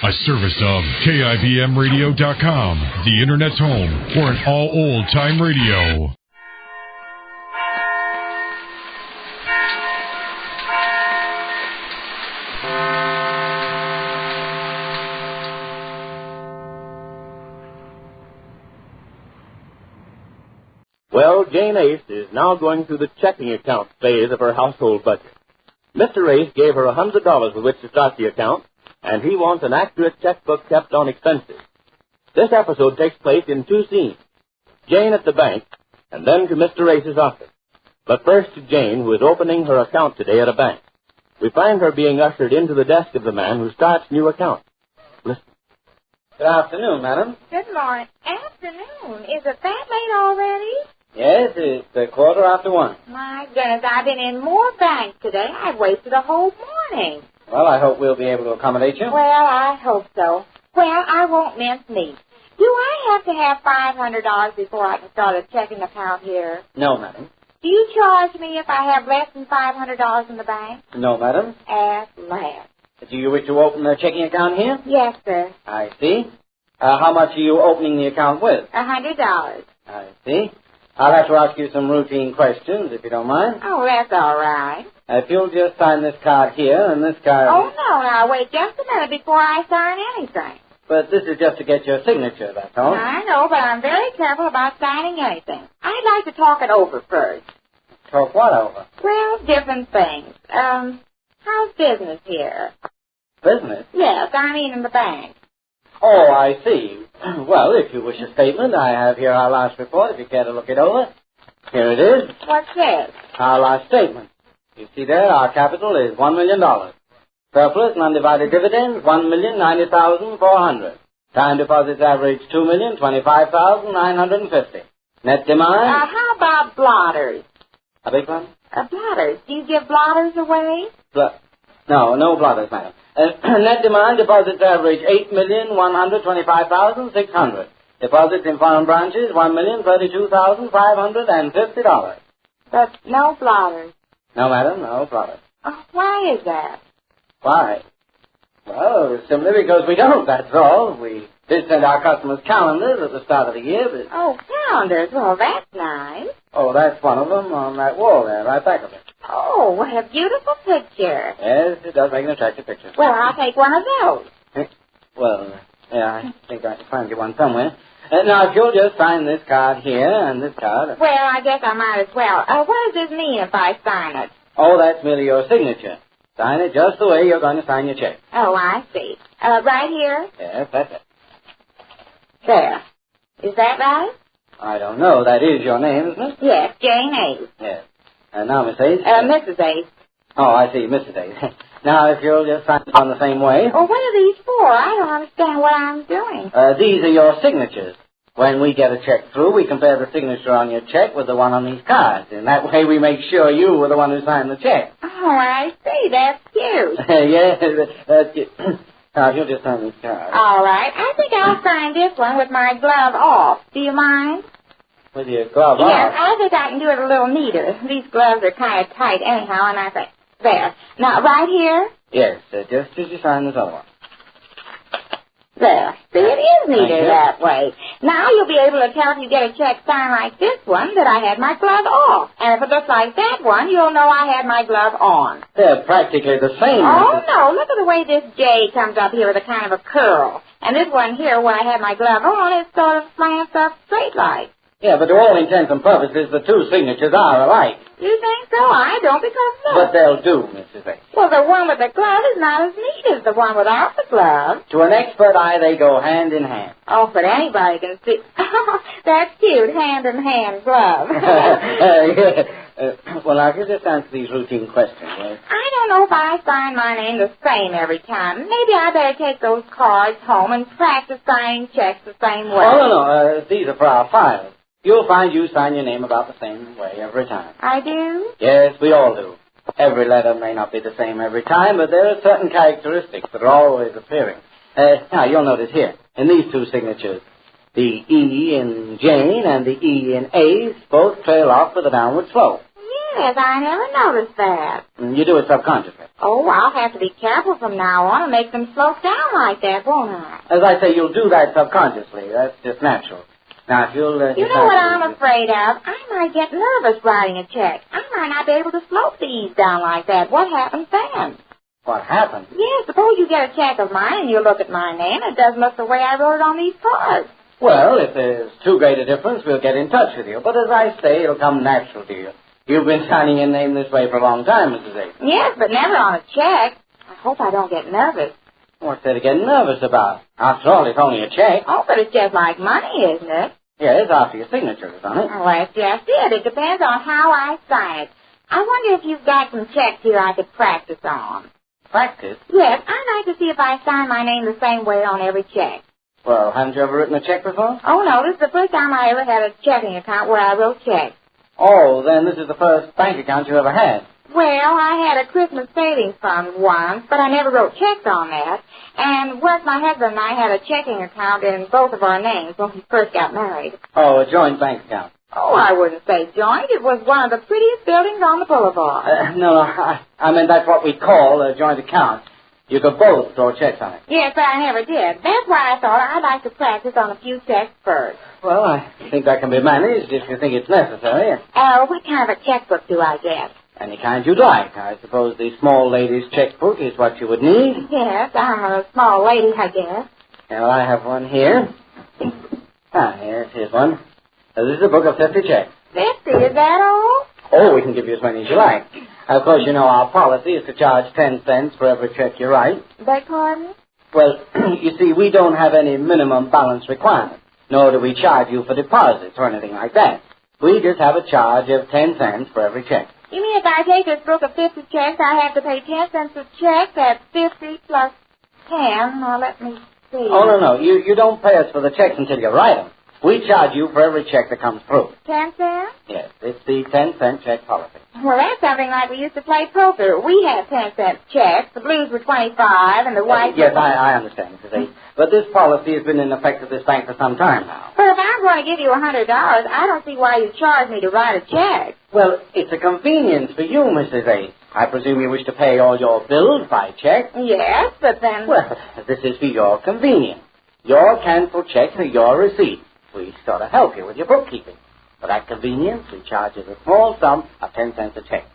A service of KIBMradio.com, the Internet's home for an all old-time radio. Well, Jane Ace is now going through the checking account phase of her household budget. Mr. Ace gave her $100 with which to start the account, and he wants an accurate checkbook kept on expenses. This episode takes place in two scenes. Jane at the bank, and then to Mr. Ace's office. But first to Jane, who is opening her account today at a bank. We find her being ushered into the desk of the man who starts new accounts. Listen. Good afternoon, madam. Good morning. Afternoon. Is it that late already? Yes, it's 1:15. My goodness, I've been in more banks today. I've wasted a whole morning. Well, I hope we'll be able to accommodate you. Well, I hope so. Well, I won't mince meat. Do I have to have $500 before I can start a checking account here? No, madam. Do you charge me if I have less than $500 in the bank? No, madam. At last. Do you wish to open a checking account here? Yes, sir. I see. How much are you opening the account with? $100. I see. I'll have to ask you some routine questions, if you don't mind. Oh, that's all right. If you'll just sign this card here and this card... Oh, no, now, wait just a minute before I sign anything. But this is just to get your signature, that's all. I know, but I'm very careful about signing anything. I'd like to talk it over first. Talk what over? Well, different things. How's business here? Business? Yes, I mean in the bank. Oh, I see. Well, if you wish a statement, I have here our last report, if you care to look it over. Here it is. What's this? Our last statement. You see there, our capital is $1 million. Surplus and undivided dividends, $1,090,400. Time deposits average $2,025,950. Net demand... How about blotters? A big one? Blotters. Do you give blotters away? No blotters, madam. Net demand deposits average $8,125,600. Deposits in foreign branches, $1,032,550. But no blotters. No, madam, no blotters. Oh, why is that? Why? Well, simply because we don't, that's all. We did send our customers calendars at the start of the year, but... Oh, calendars. Well, that's nice. Oh, that's one of them on that wall there, right back of it. Oh, what a beautiful picture. Yes, it does make an attractive picture. Well, I'll take one of those. Well, yeah, I think I can find you one somewhere. Now, if you'll just sign this card here and this card... Well, I guess I might as well. What does this mean if I sign it? Oh, that's merely your signature. Sign it just the way you're going to sign your check. Oh, I see. Right here? Yes, that's it. There. Is that right? I don't know. That is your name, isn't it? Yes, Jane Ace. Yes. And now, Miss Ace? Mrs. Ace. Oh, I see, Mrs. Ace. Now, if you'll just sign it on the same way. Well, what are these for? I don't understand what I'm doing. These are your signatures. When we get a check through, we compare the signature on your check with the one on these cards. And that way we make sure you were the one who signed the check. Oh, I see. That's cute. Yes, that's cute. Now, if you'll just sign this card. All right. I think I'll sign this one with my glove off. Do you mind? With your glove Yes, off? I think I can do it a little neater. These gloves are kind of tight anyhow, and I think... There. Now, right here? Yes, just as you sign this other one. There. See, it is neater that way. Now you'll be able to tell if you get a check signed like this one that I had my glove off. And if it looks like that one, you'll know I had my glove on. They're practically the same. Oh, no. Look at the way this J comes up here with a kind of a curl. And this one here, where I had my glove on, it sort of slants up straight like. Yeah, but to all intents and purposes, the two signatures are alike. You think so? I don't, because look. But they'll do, Mrs. Ace. Well, the one with the glove is not as neat as the one without the glove. To an expert eye, they go hand in hand. Oh, but anybody can see. That's cute, hand-in-hand glove. Well, now, if you just answer these routine questions, right? I don't know if I sign my name the same every time. Maybe I better take those cards home and practice signing checks the same way. Oh, no. These are for our files. You'll find you sign your name about the same way every time. I do? Yes, we all do. Every letter may not be the same every time, but there are certain characteristics that are always appearing. Now, you'll notice here, in these two signatures, the E in Jane and the E in Ace both trail off with a downward slope. Yes, I never noticed that. You do it subconsciously. Oh, I'll have to be careful from now on and make them slope down sound like that, won't I? As I say, you'll do that subconsciously. That's just natural. Now, if you'll... you know what I'm afraid of? I might get nervous writing a check. I might not be able to slope the E's down like that. What happens then? What happens? Yes, suppose you get a check of mine and you look at my name. It doesn't look the way I wrote it on these cards. Well, if there's too great a difference, we'll get in touch with you. But as I say, it'll come natural to you. You've been signing your name this way for a long time, Mrs. A. Yes, but never on a check. I hope I don't get nervous. What's there to get nervous about? After all, it's only a check. Oh, but it's just like money, isn't it? Yes, after your signature is on it. Oh, that's just it. It depends on how I sign it. I wonder if you've got some checks here I could practice on. Practice? Yes, I'd like to see if I sign my name the same way on every check. Well, haven't you ever written a check before? Oh, no, this is the first time I ever had a checking account where I wrote checks. Oh, then this is the first bank account you ever had. Well, I had a Christmas savings fund once, but I never wrote checks on that. And once my husband and I had a checking account in both of our names when we first got married. Oh, a joint bank account. Oh, I wouldn't say joint. It was one of the prettiest buildings on the boulevard. No, I mean that's what we call a joint account. You could both throw checks on it. Yes, but I never did. That's why I thought I'd like to practice on a few checks first. Well, I think that can be managed if you think it's necessary. What kind of a checkbook do I get? Any kind you'd like. I suppose the small lady's checkbook is what you would need. Yes, I'm a small lady, I guess. Well, I have one here. Here's one. This is a book of 50 checks. 50, is that all? Oh, we can give you as many as you like. Of course, you know our policy is to charge 10 cents for every check you write. Beg pardon? Well, you see, we don't have any minimum balance requirement, nor do we charge you for deposits or anything like that. We just have a charge of 10 cents for every check. You mean if I take this book of 50 checks, I have to pay 10 cents a check? That's 50 plus 10. Now, let me see. Oh, no. You don't pay us for the checks until you write them. We charge you for every check that comes through. 10 cents? Yes, it's the 10-cent check policy. Well, that's something like we used to play poker. We had 10-cent checks. The blues were 25, and the whites Yes, I understand, Mrs. A. But this policy has been in effect at this bank for some time now. But if I'm going to give you $100, I don't see why you charge me to write a check. Well, it's a convenience for you, Mrs. A. I presume you wish to pay all your bills by check? Yes, but then... Well, this is for your convenience. Your canceled checks are your receipts. We sort of help you with your bookkeeping. For that convenience, we charge you a small sum of 10 cents a check.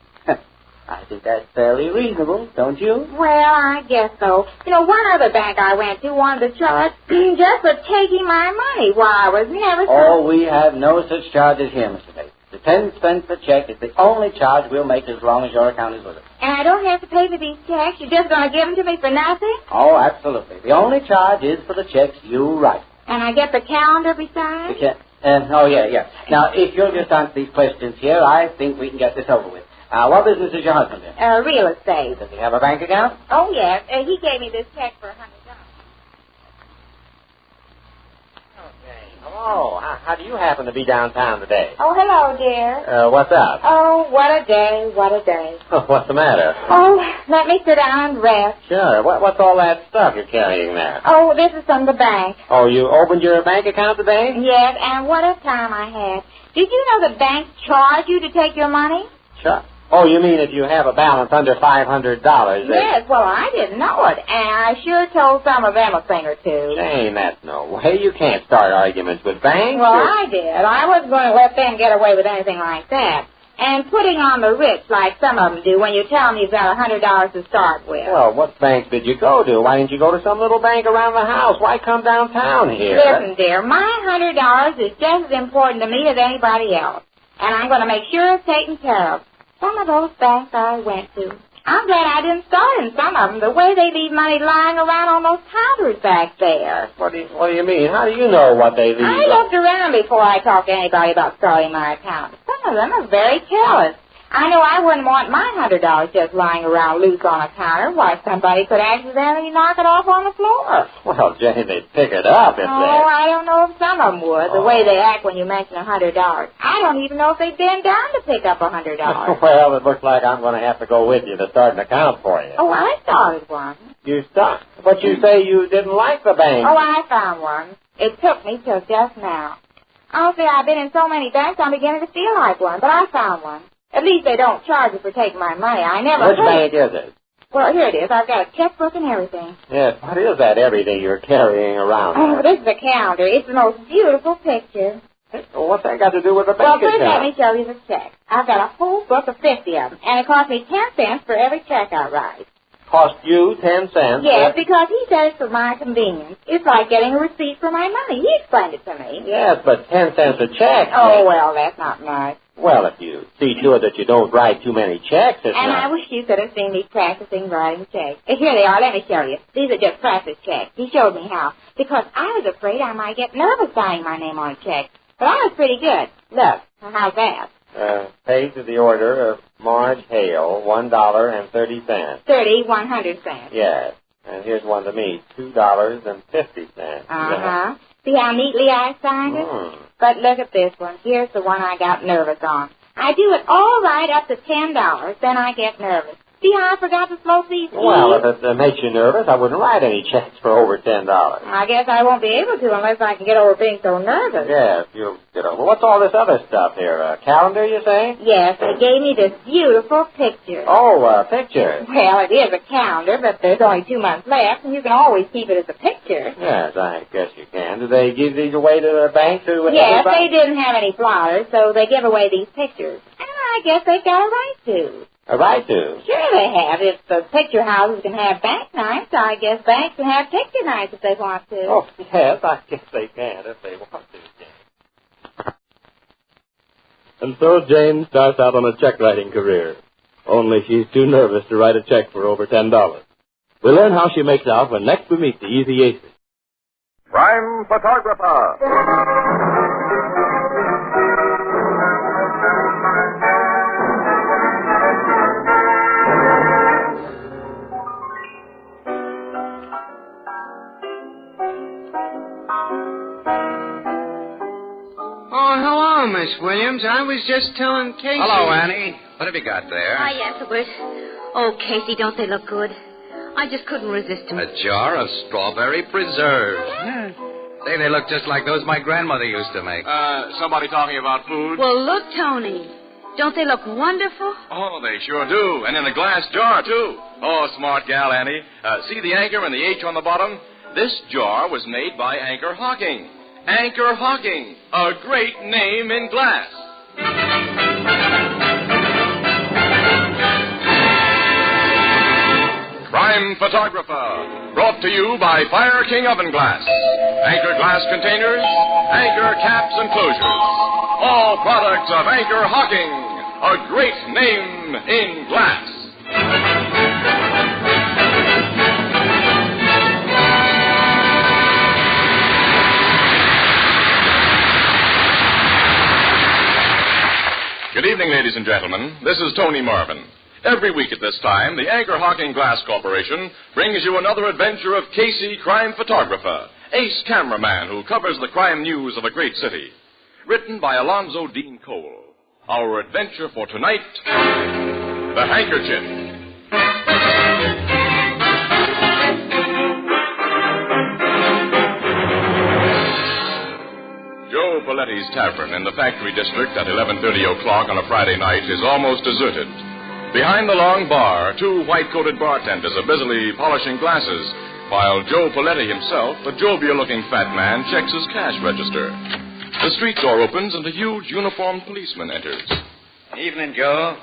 I think that's fairly reasonable, don't you? Well, I guess so. You know, one other bank I went to wanted to charge just for taking my money while I was never... Oh, we have no such charges here, Mr. Bates. The 10 cents a check is the only charge we'll make as long as your account is with us. And I don't have to pay for these checks? You're just going to give them to me for nothing? Oh, absolutely. The only charge is for the checks you write. And I get the calendar besides? Yeah. Now, if you'll just answer these questions here, I think we can get this over with. What business is your husband in? Real estate. Does he have a bank account? Oh, yes. He gave me this check for $100. Okay. Hello. How do you happen to be downtown today? Oh, hello, dear. What's up? Oh, what a day, what a day. What's the matter? Oh, let me sit down and rest. Sure. What's all that stuff you're carrying there? Oh, this is from the bank. Oh, you opened your bank account today? Yes, and what a time I had. Did you know the banks charge you to take your money? Sure. Oh, you mean if you have a balance under $500? Yes, well, I didn't know it, and I sure told some of them a thing or two. Shame, that's no way. You can't start arguments with banks. Well, I did. I wasn't going to let them get away with anything like that. And putting on the rich like some of them do when you tell them you've got $100 to start with. Well, what bank did you go to? Why didn't you go to some little bank around the house? Why come downtown here? Listen, dear, my $100 is just as important to me as anybody else. And I'm going to make sure it's taken care of. Some of those banks I went to, I'm glad I didn't start in some of them. The way they leave money lying around on those counters back there. What do you mean? How do you know what they leave? I looked around before I talked to anybody about starting my account. Some of them are very careless. I know I wouldn't want my $100 just lying around loose on a counter. Why, somebody could accidentally knock it off on the floor. Well, Jane, they'd pick it up if they... Oh, I don't know if some of them would, the way they act when you mention $100. I don't even know if they'd bend down to pick up $100. Well, it looks like I'm going to have to go with you to start an account for you. Oh, I started one. You start? But you say you didn't like the bank. Oh, I found one. It took me till just now. Honestly, I've been in so many banks, I'm beginning to feel like one, but I found one. At least they don't charge you for taking my money. I never... Which bank is it? Well, here it is. I've got a checkbook and everything. Yes, what is that everything you're carrying around? Oh, this is a calendar. It's the most beautiful picture. Well, what's that got to do with the Well, bank first let account? me show you the check. I've got a whole book of 50 of them, and it cost me 10 cents for every check I write. Cost you 10 cents? Yes, because he said it's for my convenience. It's like getting a receipt for my money. He explained it to me. Yes, but 10 cents a check. Oh, well, that's not nice. Well, if you see to it that you don't write too many checks, it's And not... I wish you could have seen me practicing writing checks. Here they are. Let me show you. These are just practice checks. He showed me how. Because I was afraid I might get nervous signing my name on a check. But I was pretty good. Look, how's that? Paid to the order of Marge Hale, $1.30. 100 cents. Yes. And here's one to me, $2.50. Uh-huh. See how neatly I signed it? But look at this one. Here's the one I got nervous on. I do it all right up to $10, then I get nervous. See how I forgot to slow these keys? Well, if it makes you nervous, I wouldn't write any checks for over $10. I guess I won't be able to unless I can get over being so nervous. Yes, you'll get over. What's all this other stuff here? A calendar, you say? Yes, they gave me this beautiful picture. Oh, picture. Well, it is a calendar, but there's only 2 months left, and you can always keep it as a picture. Yes, I guess you can. Do they give these away to the bank to Yes, everybody? they didn't have any flowers, so they give away these pictures. And I guess they've got a right to. A right to. Sure they have. If the picture houses can have bank nights, I guess banks can have picture nights if they want to. Oh, yes, I guess they can if they want to. And so Jane starts out on a check writing career. Only she's too nervous to write a check for over $10. We'll learn how she makes out when next we meet the Easy Aces. Crime Photographer. Oh, hello, Miss Williams. I was just telling Casey. Hello, Annie. What have you got there? Hi, Ethelbert. Oh, Casey, don't they look good? I just couldn't resist them. A jar of strawberry preserves. Say, they look just like those my grandmother used to make. Somebody talking about food? Well, look, Tony. Don't they look wonderful? Oh, they sure do. And in a glass jar, too. Oh, smart gal, Annie. See the anchor and the H on the bottom? This jar was made by Anchor Hocking. Anchor Hocking, a great name in glass. Crime Photographer, brought to you by Fire King Oven Glass. Anchor glass containers, Anchor caps and closures. All products of Anchor Hocking, a great name in glass. Good evening, ladies and gentlemen. This is Tony Marvin. Every week at this time, the Anchor Hocking Glass Corporation brings you another adventure of Casey, crime photographer, ace cameraman who covers the crime news of a great city. Written by Alonzo Dean Cole. Our adventure for tonight, The Handkerchief. Joe Paletti's Tavern in the Factory District at 11:30 o'clock on a Friday night is almost deserted. Behind the long bar, two white-coated bartenders are busily polishing glasses, while Joe Paletti himself, a jovial-looking fat man, checks his cash register. The street door opens and a huge uniformed policeman enters. Evening, Joe.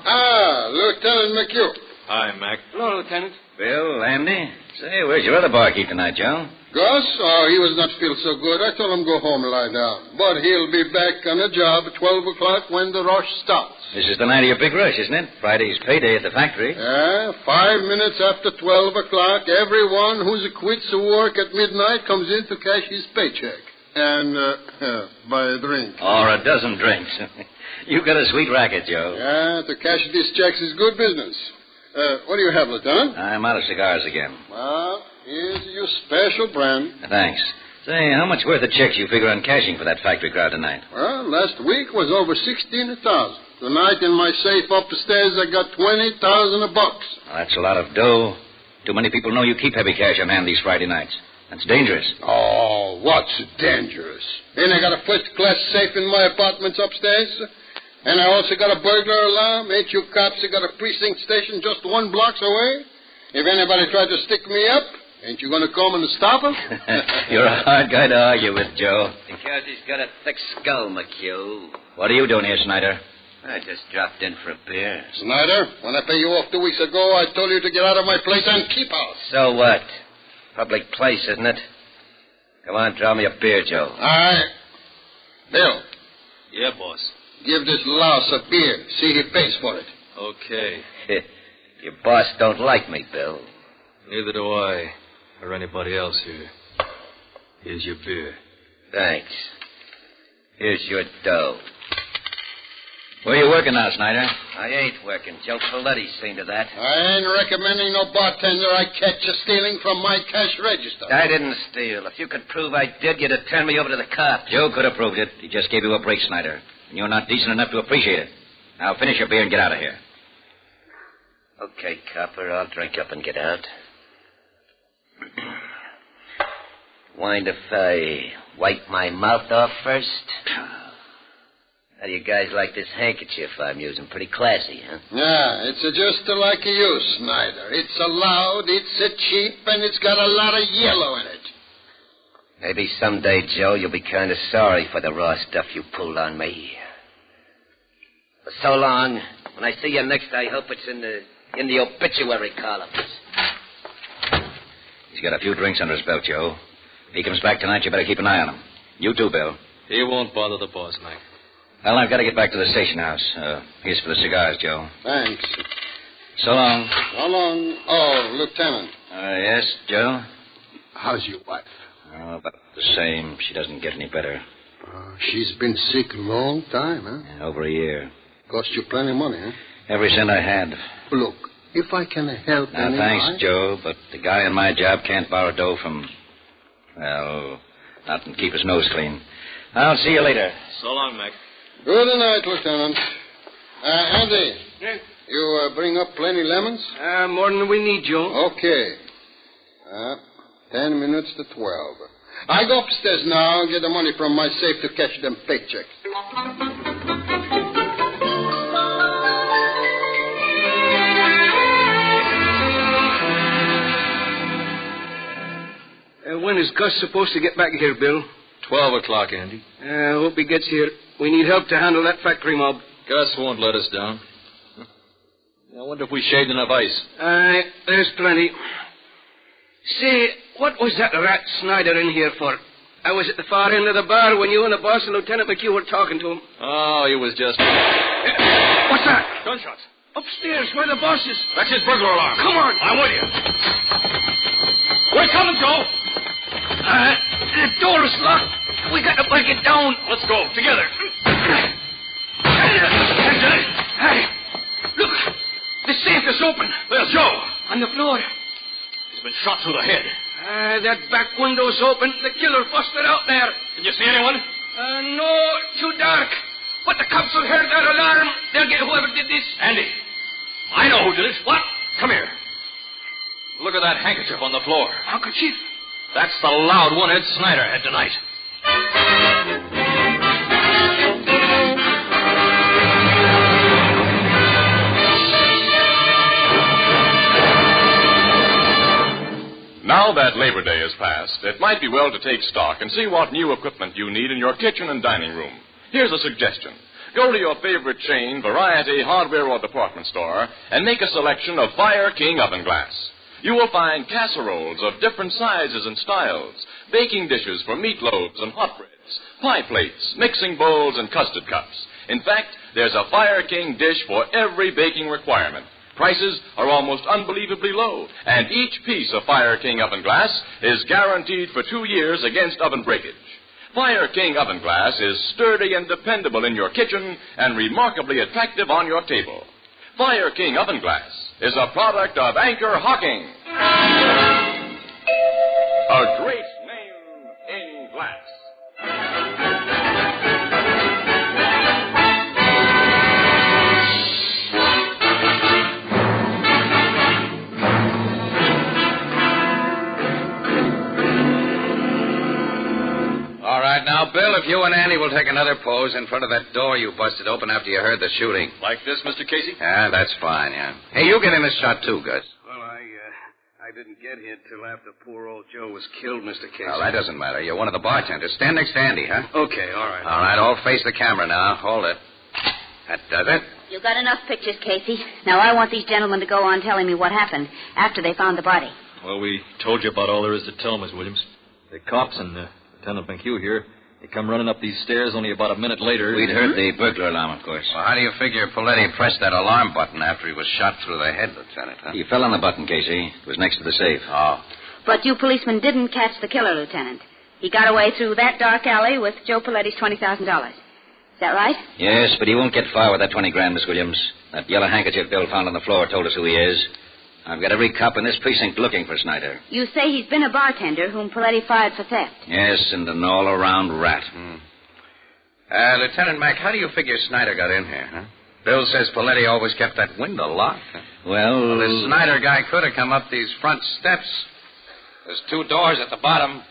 Lieutenant McHugh. Hi, Mac. Hello, Lieutenant. Bill, Andy. Say, where's your other barkeep tonight, Joe? Gus? Oh, he was not feel so good. I told him go home and lie down. But he'll be back on the job at 12 o'clock when the rush starts. This is the night of your big rush, isn't it? Friday's payday at the factory. 5 minutes after 12 o'clock, everyone who's quits work at midnight comes in to cash his paycheck. And buy a drink. Or a dozen drinks. You got a sweet racket, Joe. To cash these checks is good business. What do you have, Lieutenant? I'm out of cigars again. Well, here's your special brand. Thanks. Say, how much worth of checks you figure on cashing for that factory crowd tonight? Well, last week was over 16,000. Tonight in my safe upstairs, I got 20,000 bucks. Well, that's a lot of dough. Too many people know you keep heavy cash on hand these Friday nights. That's dangerous. Oh, what's dangerous? And I got a first-class safe in my apartments upstairs. And I also got a burglar alarm. Ain't you cops? I got a precinct station just 1 block away. If anybody tried to stick me up, ain't you going to come and stop him? You're a hard guy to argue with, Joe. Because he's got a thick skull, McHugh. What are you doing here, Snyder? I just dropped in for a beer. Snyder, when I paid you off 2 weeks ago, I told you to get out of my place and keep out. So what? Public place, isn't it? Come on, draw me a beer, Joe. All right. Bill. Yeah, boss. Give this louse a beer. See he pays for it. Okay. Your boss don't like me, Bill. Neither do I, or anybody else here. Here's your beer. Thanks. Here's your dough. Where you working now, Snyder? I ain't working. Joe Coletti's seen to that. I ain't recommending no bartender I catch you stealing from my cash register. I didn't steal. If you could prove I did, you'd have turned me over to the cops. Joe could have proved it. He just gave you a break, Snyder. And you're not decent enough to appreciate it. Now finish your beer and get out of here. Okay, copper, I'll drink up and get out. Mind if I wipe my mouth off first? How do you guys like this handkerchief I'm using? Pretty classy, huh? Yeah, it's just like you, Snyder. It's loud, it's cheap, and it's got a lot of yellow in it. Maybe someday, Joe, you'll be kind of sorry for the raw stuff you pulled on me. For so long. When I see you next, I hope it's in the obituary columns. He's got a few drinks under his belt, Joe. If he comes back tonight, you better keep an eye on him. You too, Bill. He won't bother the boss, Mac. Well, I've got to get back to the station house. Here's for the cigars, Joe. Thanks. So long. So long. Oh, Lieutenant. Yes, Joe? How's your wife? Oh, about the same. She doesn't get any better. She's been sick a long time, huh? Yeah, over a year. Cost you plenty of money, huh? Every cent I had. Look, if I can help Now, thanks, Joe, but the guy in my job can't borrow dough from, well, not and keep his nose clean. I'll see you later. So long, Mac. Good night, Lieutenant. Andy. Yeah? You bring up plenty lemons? More than we need, Joe. Okay. 10 minutes to 12. I go upstairs now and get the money from my safe to catch them paychecks. When is Gus supposed to get back here, Bill? 12 o'clock, Andy. I hope he gets here. We need help to handle that factory mob. Gus won't let us down. I wonder if we shaved enough ice. There's plenty. Say, what was that rat Snyder in here for? I was at the far end of the bar when you and the boss and Lieutenant McHugh were talking to him. Oh, he was just... What's that? Gunshots. Upstairs, where the boss is. That's his burglar alarm. Come on. I'm with you. We're coming, Joe. The door is locked. We got to break it down. Let's go, together. Hey, look. The safe is open. There's Joe. On the floor. He's been shot through the head. That back window's open. The killer busted out there. Can you see anyone? No, too dark. But the cops will hear that alarm. They'll get whoever did this. Andy, I know who did it. What? Come here. Look at that handkerchief on the floor. Handkerchief? That's the loud one Ed Snyder had tonight. Now that Labor Day is past, it might be well to take stock and see what new equipment you need in your kitchen and dining room. Here's a suggestion. Go to your favorite chain, variety, hardware, or department store and make a selection of Fire King oven glass. You will find casseroles of different sizes and styles, baking dishes for meatloaves and hot breads, pie plates, mixing bowls, and custard cups. In fact, there's a Fire King dish for every baking requirement. Prices are almost unbelievably low, and each piece of Fire King oven glass is guaranteed for 2 years against oven breakage. Fire King oven glass is sturdy and dependable in your kitchen and remarkably attractive on your table. Fire King oven glass is a product of Anchor Hocking. A great name in glass. All right, now, Bill, if you and Andy will take another pose in front of that door you busted open after you heard the shooting. Like this, Mr. Casey? Yeah, that's fine, yeah. Hey, you get in this shot, too, Gus. Well, I didn't get here till after poor old Joe was killed, Mr. Case. Well, that doesn't matter. You're one of the bartenders. Stand next to Andy, huh? Okay, all right. All right, all face the camera now. Hold it. That does it. You got enough pictures, Casey. Now I want these gentlemen to go on telling me what happened after they found the body. Well, we told you about all there is to tell, Miss Williams. The cops and Lieutenant McHugh here, they come running up these stairs only about a minute later. We'd heard the burglar alarm, of course. Well, how do you figure Paletti pressed that alarm button after he was shot through the head, Lieutenant, huh? He fell on the button, Casey. It was next to the safe. Oh. But you policemen didn't catch the killer, Lieutenant. He got away through that dark alley with Joe Paletti's $20,000. Is that right? Yes, but he won't get far with that 20 grand, Miss Williams. That yellow handkerchief Bill found on the floor told us who he is. I've got every cop in this precinct looking for Snyder. You say he's been a bartender whom Paletti fired for theft. Yes, and an all-around rat. Lieutenant Mack, how do you figure Snyder got in here, huh? Bill says Paletti always kept that window locked. Huh? Well, this Snyder guy could have come up these front steps. There's 2 doors at the bottom,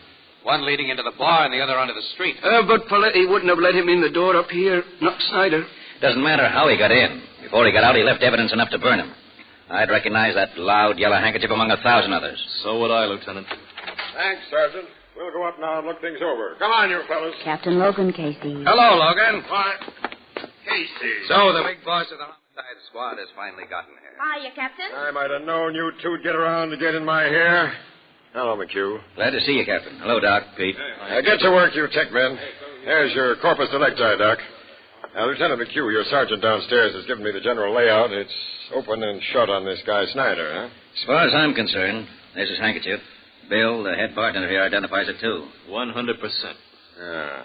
one leading into the bar and the other onto the street. But Paletti wouldn't have let him in the door up here, not Snyder. Doesn't matter how he got in. Before he got out, he left evidence enough to burn him. I'd recognize that loud yellow handkerchief among 1,000 others. So would I, Lieutenant. Thanks, Sergeant. We'll go up now and look things over. Come on, you fellas. Captain Logan, Casey. Hello, Logan. Why, Casey. So the big boss of the homicide squad has finally gotten here. Hiya, Captain. I might have known you two'd get around to get in my hair. Hello, McHugh. Glad to see you, Captain. Hello, Doc. Pete. Get to work, you tech men. There's your corpus delicti, Doc. Now, Lieutenant McHugh, your sergeant downstairs has given me the general layout. It's open and shut on this guy Snyder, huh? As far as I'm concerned, there's his handkerchief. Bill, the head bartender here, identifies it, too. 100%. Yeah.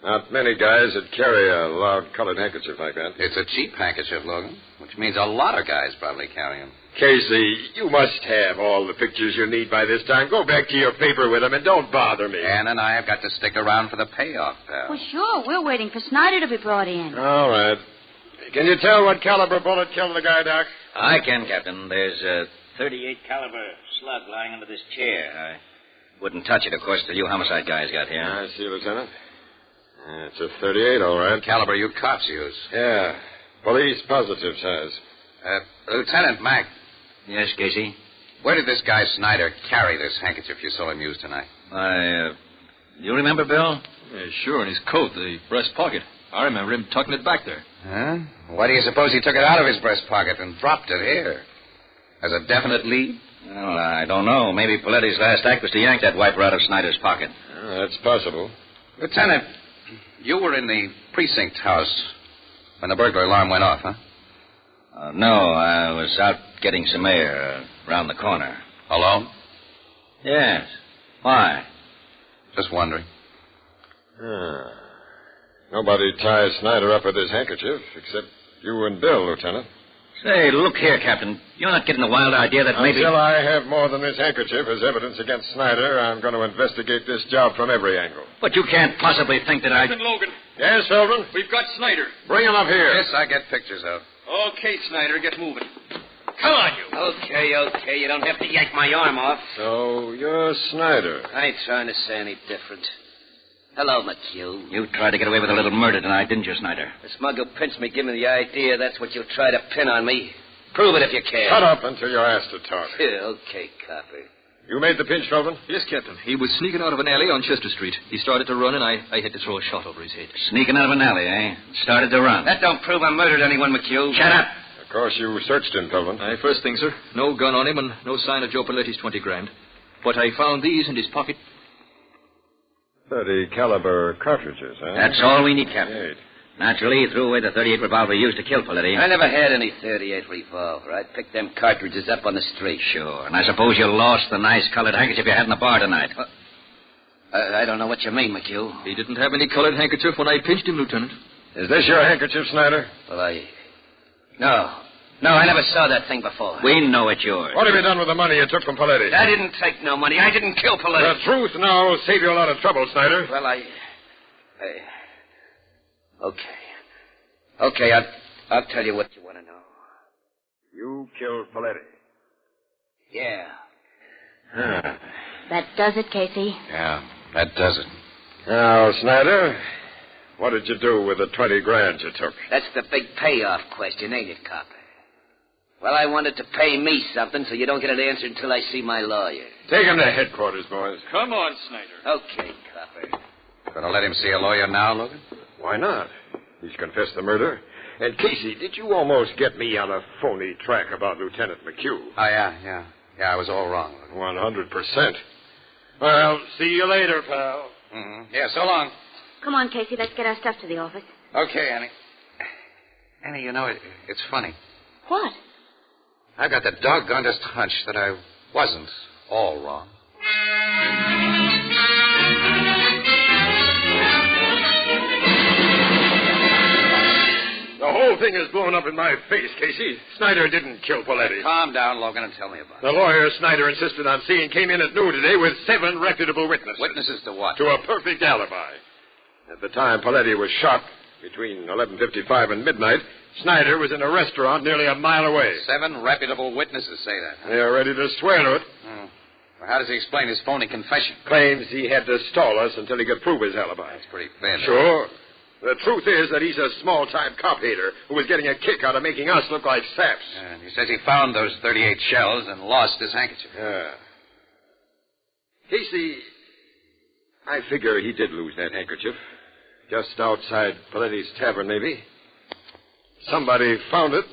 Not many guys that carry a loud-colored handkerchief like that. It's a cheap handkerchief, Logan, which means a lot of guys probably carry them. Casey, you must have all the pictures you need by this time. Go back to your paper with them and don't bother me. Ann and I have got to stick around for the payoff, pal. Well, sure. We're waiting for Snyder to be brought in. All right. Can you tell what caliber bullet killed the guy, Doc? I can, Captain. There's a 38 caliber slug lying under this chair. I wouldn't touch it, of course, till you homicide guys got here. I see, Lieutenant. It's a 38, all right. Caliber you cops use. Yeah. Police positive size. Lieutenant Mack. Yes, Casey? Where did this guy Snyder carry this handkerchief you saw him use tonight? You remember, Bill? Yeah, sure, in his coat, the breast pocket. I remember him tucking it back there. Huh? Why do you suppose he took it out of his breast pocket and dropped it here? As a definite lead? Well, I don't know. Maybe Paletti's last act was to yank that wiper out of Snyder's pocket. That's possible. Lieutenant, you were in the precinct house when the burglar alarm went off, huh? No, I was out getting some air around the corner. Alone? Yes. Why? Just wondering. Nobody ties Snyder up with his handkerchief except you and Bill, Lieutenant. Say, look here, Captain. You're not getting the wild idea that maybe... Until I have more than this handkerchief as evidence against Snyder, I'm going to investigate this job from every angle. But you can't possibly think that I... Captain Logan. Yes, Feldman? We've got Snyder. Bring him up here. Yes, I get pictures of. Okay, Snyder, get moving. Come on, you. Okay. You don't have to yank my arm off. So, you're Snyder. I ain't trying to say any different. Hello, McHugh. You tried to get away with a little murder tonight, didn't you, Snyder? The smug who pinched me gave me the idea that's what you try to pin on me. Prove it if you can. Shut up until you're asked to talk. Yeah, okay, copper. You made the pinch, Feldman? Yes, Captain. He was sneaking out of an alley on Chester Street. He started to run, and I had to throw a shot over his head. Sneaking out of an alley, eh? Started to run. That don't prove I murdered anyone, McHugh. Shut up. Of course, you searched him, Feldman. First thing, sir. No gun on him and no sign of Joe Paletti's 20 grand. But I found these in his pocket. 30 caliber cartridges, huh? That's all we need, Captain. 38. Naturally, he threw away the 38 revolver used to kill Paletti. I never had any 38 revolver. I picked them cartridges up on the street. Sure. And I suppose you lost the nice colored handkerchief you had in the bar tonight. I don't know what you mean, McHugh. He didn't have any colored handkerchief when I pinched him, Lieutenant. Is this your handkerchief, Snyder? Well, No, I never saw that thing before. We know it's yours. What have you done with the money you took from Paletti? I didn't take no money. I didn't kill Paletti. The truth now will save you a lot of trouble, Snyder. Well, Okay, I'll tell you what you want to know. You killed Paletti. Yeah. That does it, Casey. Yeah, that does it. Now, Snyder, what did you do with the 20 grand you took? That's the big payoff question, ain't it, copper? Well, I wanted to pay me something, so you don't get an answer until I see my lawyer. Take him to headquarters, boys. Come on, Snyder. Okay, copper. Gonna let him see a lawyer now, Logan? Why not? He's confessed the murder. And, Casey, did you almost get me on a phony track about Lieutenant McHugh? Oh, yeah. Yeah, I was all wrong. 100%. Well, see you later, pal. Mm-hmm. Yeah, so long. Come on, Casey, let's get our stuff to the office. Okay, Annie. Annie, you know, it's funny. What? I've got the doggonedest hunch that I wasn't all wrong. The whole thing is blown up in my face, Casey. Snyder didn't kill Poletti. Calm down, Logan, and tell me about it. The lawyer Snyder insisted on seeing came in at noon today with 7 reputable witnesses. Witnesses to what? To a perfect alibi. At the time Poletti was shot, between 11:55 and midnight, Snyder was in a restaurant nearly a mile away. 7 reputable witnesses say that. Huh? They're ready to swear to it. Oh. Well, how does he explain his phony confession? Claims he had to stall us until he could prove his alibi. That's pretty thin. Sure. The truth is that he's a small-time cop hater who was getting a kick out of making us look like saps. And he says he found those 38 shells and lost his handkerchief. Yeah. Casey, I figure he did lose that handkerchief. Just outside Poletti's tavern, maybe. Somebody found it,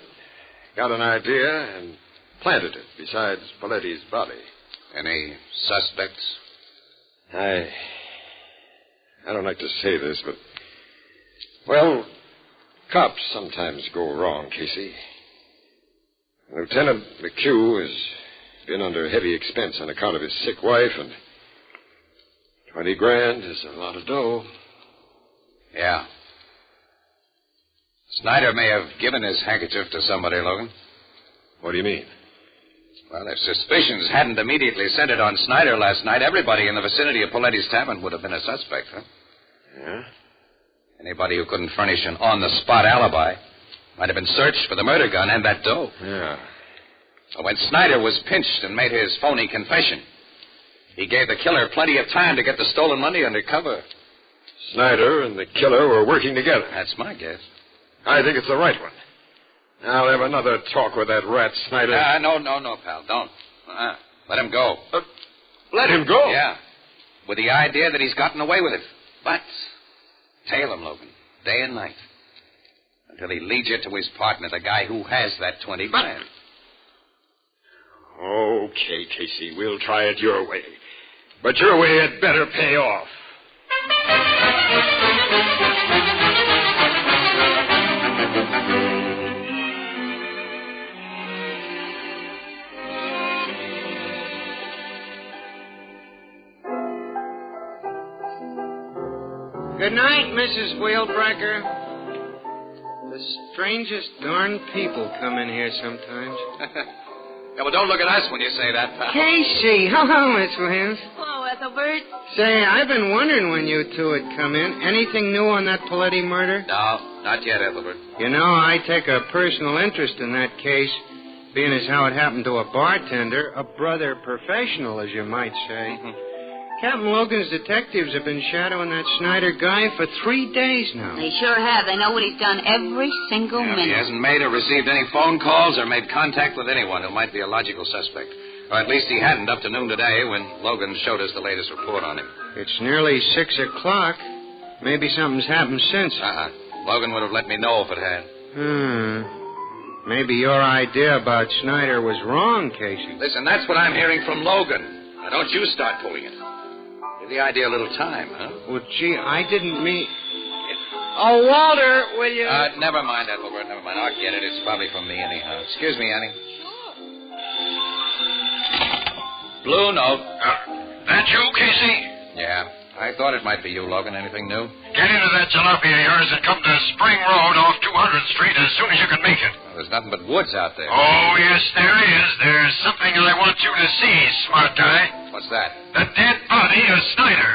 got an idea, and planted it besides Poletti's body. Any suspects? I don't like to say this, but... Well, cops sometimes go wrong, Casey. Lieutenant McHugh has been under heavy expense on account of his sick wife, and $20,000 is a lot of dough. Yeah. Snyder may have given his handkerchief to somebody, Logan. What do you mean? Well, if suspicions hadn't immediately centered on Snyder last night, everybody in the vicinity of Poletti's tavern would have been a suspect, huh? Yeah? Anybody who couldn't furnish an on-the-spot alibi might have been searched for the murder gun and that dough. Yeah. But when Snyder was pinched and made his phony confession, he gave the killer plenty of time to get the stolen money under cover. Snyder and the killer were working together. That's my guess. I think it's the right one. I'll have another talk with that rat Snyder. No, pal, don't. Let him go. Let him go? Yeah. With the idea that he's gotten away with it. But tail him, Logan, day and night. Until he leads you to his partner, the guy who has that $20,000. Okay, Casey, we'll try it your way. But your way had better pay off. Good night, Mrs. Wheelbreaker. The strangest darn people come in here sometimes. Yeah, well, don't look at us when you say that, pal. Casey! Hello, Miss Williams. Hello, Ethelbert. Say, I've been wondering when you two had come in. Anything new on that Poletti murder? No, not yet, Ethelbert. You know, I take a personal interest in that case, being as how it happened to a bartender, a brother professional, as you might say. Captain Logan's detectives have been shadowing that Snyder guy for 3 days now. They sure have. They know what he's done every single minute. He hasn't made or received any phone calls or made contact with anyone who might be a logical suspect. Or at least he hadn't up to noon today when Logan showed us the latest report on him. It's nearly 6 o'clock. Maybe something's happened since. Logan would have let me know if it had. Maybe your idea about Snyder was wrong, Casey. Listen, that's what I'm hearing from Logan. Now, don't you start pulling it. Give the idea a little time, huh? Well, gee, I didn't mean... Oh, Walter, will you... Never mind, Ethelbert, never mind. I'll get it. It's probably from me anyhow. Excuse me, Annie. Blue note. That you, Casey? Yeah. I thought it might be you, Logan. Anything new? Get into that jalopy of yours and come to Spring Road off 200th Street as soon as you can make it. Well, there's nothing but woods out there. Oh, yes, there is. There's something I want you to see, smart guy. What's that? The dead body of Snyder.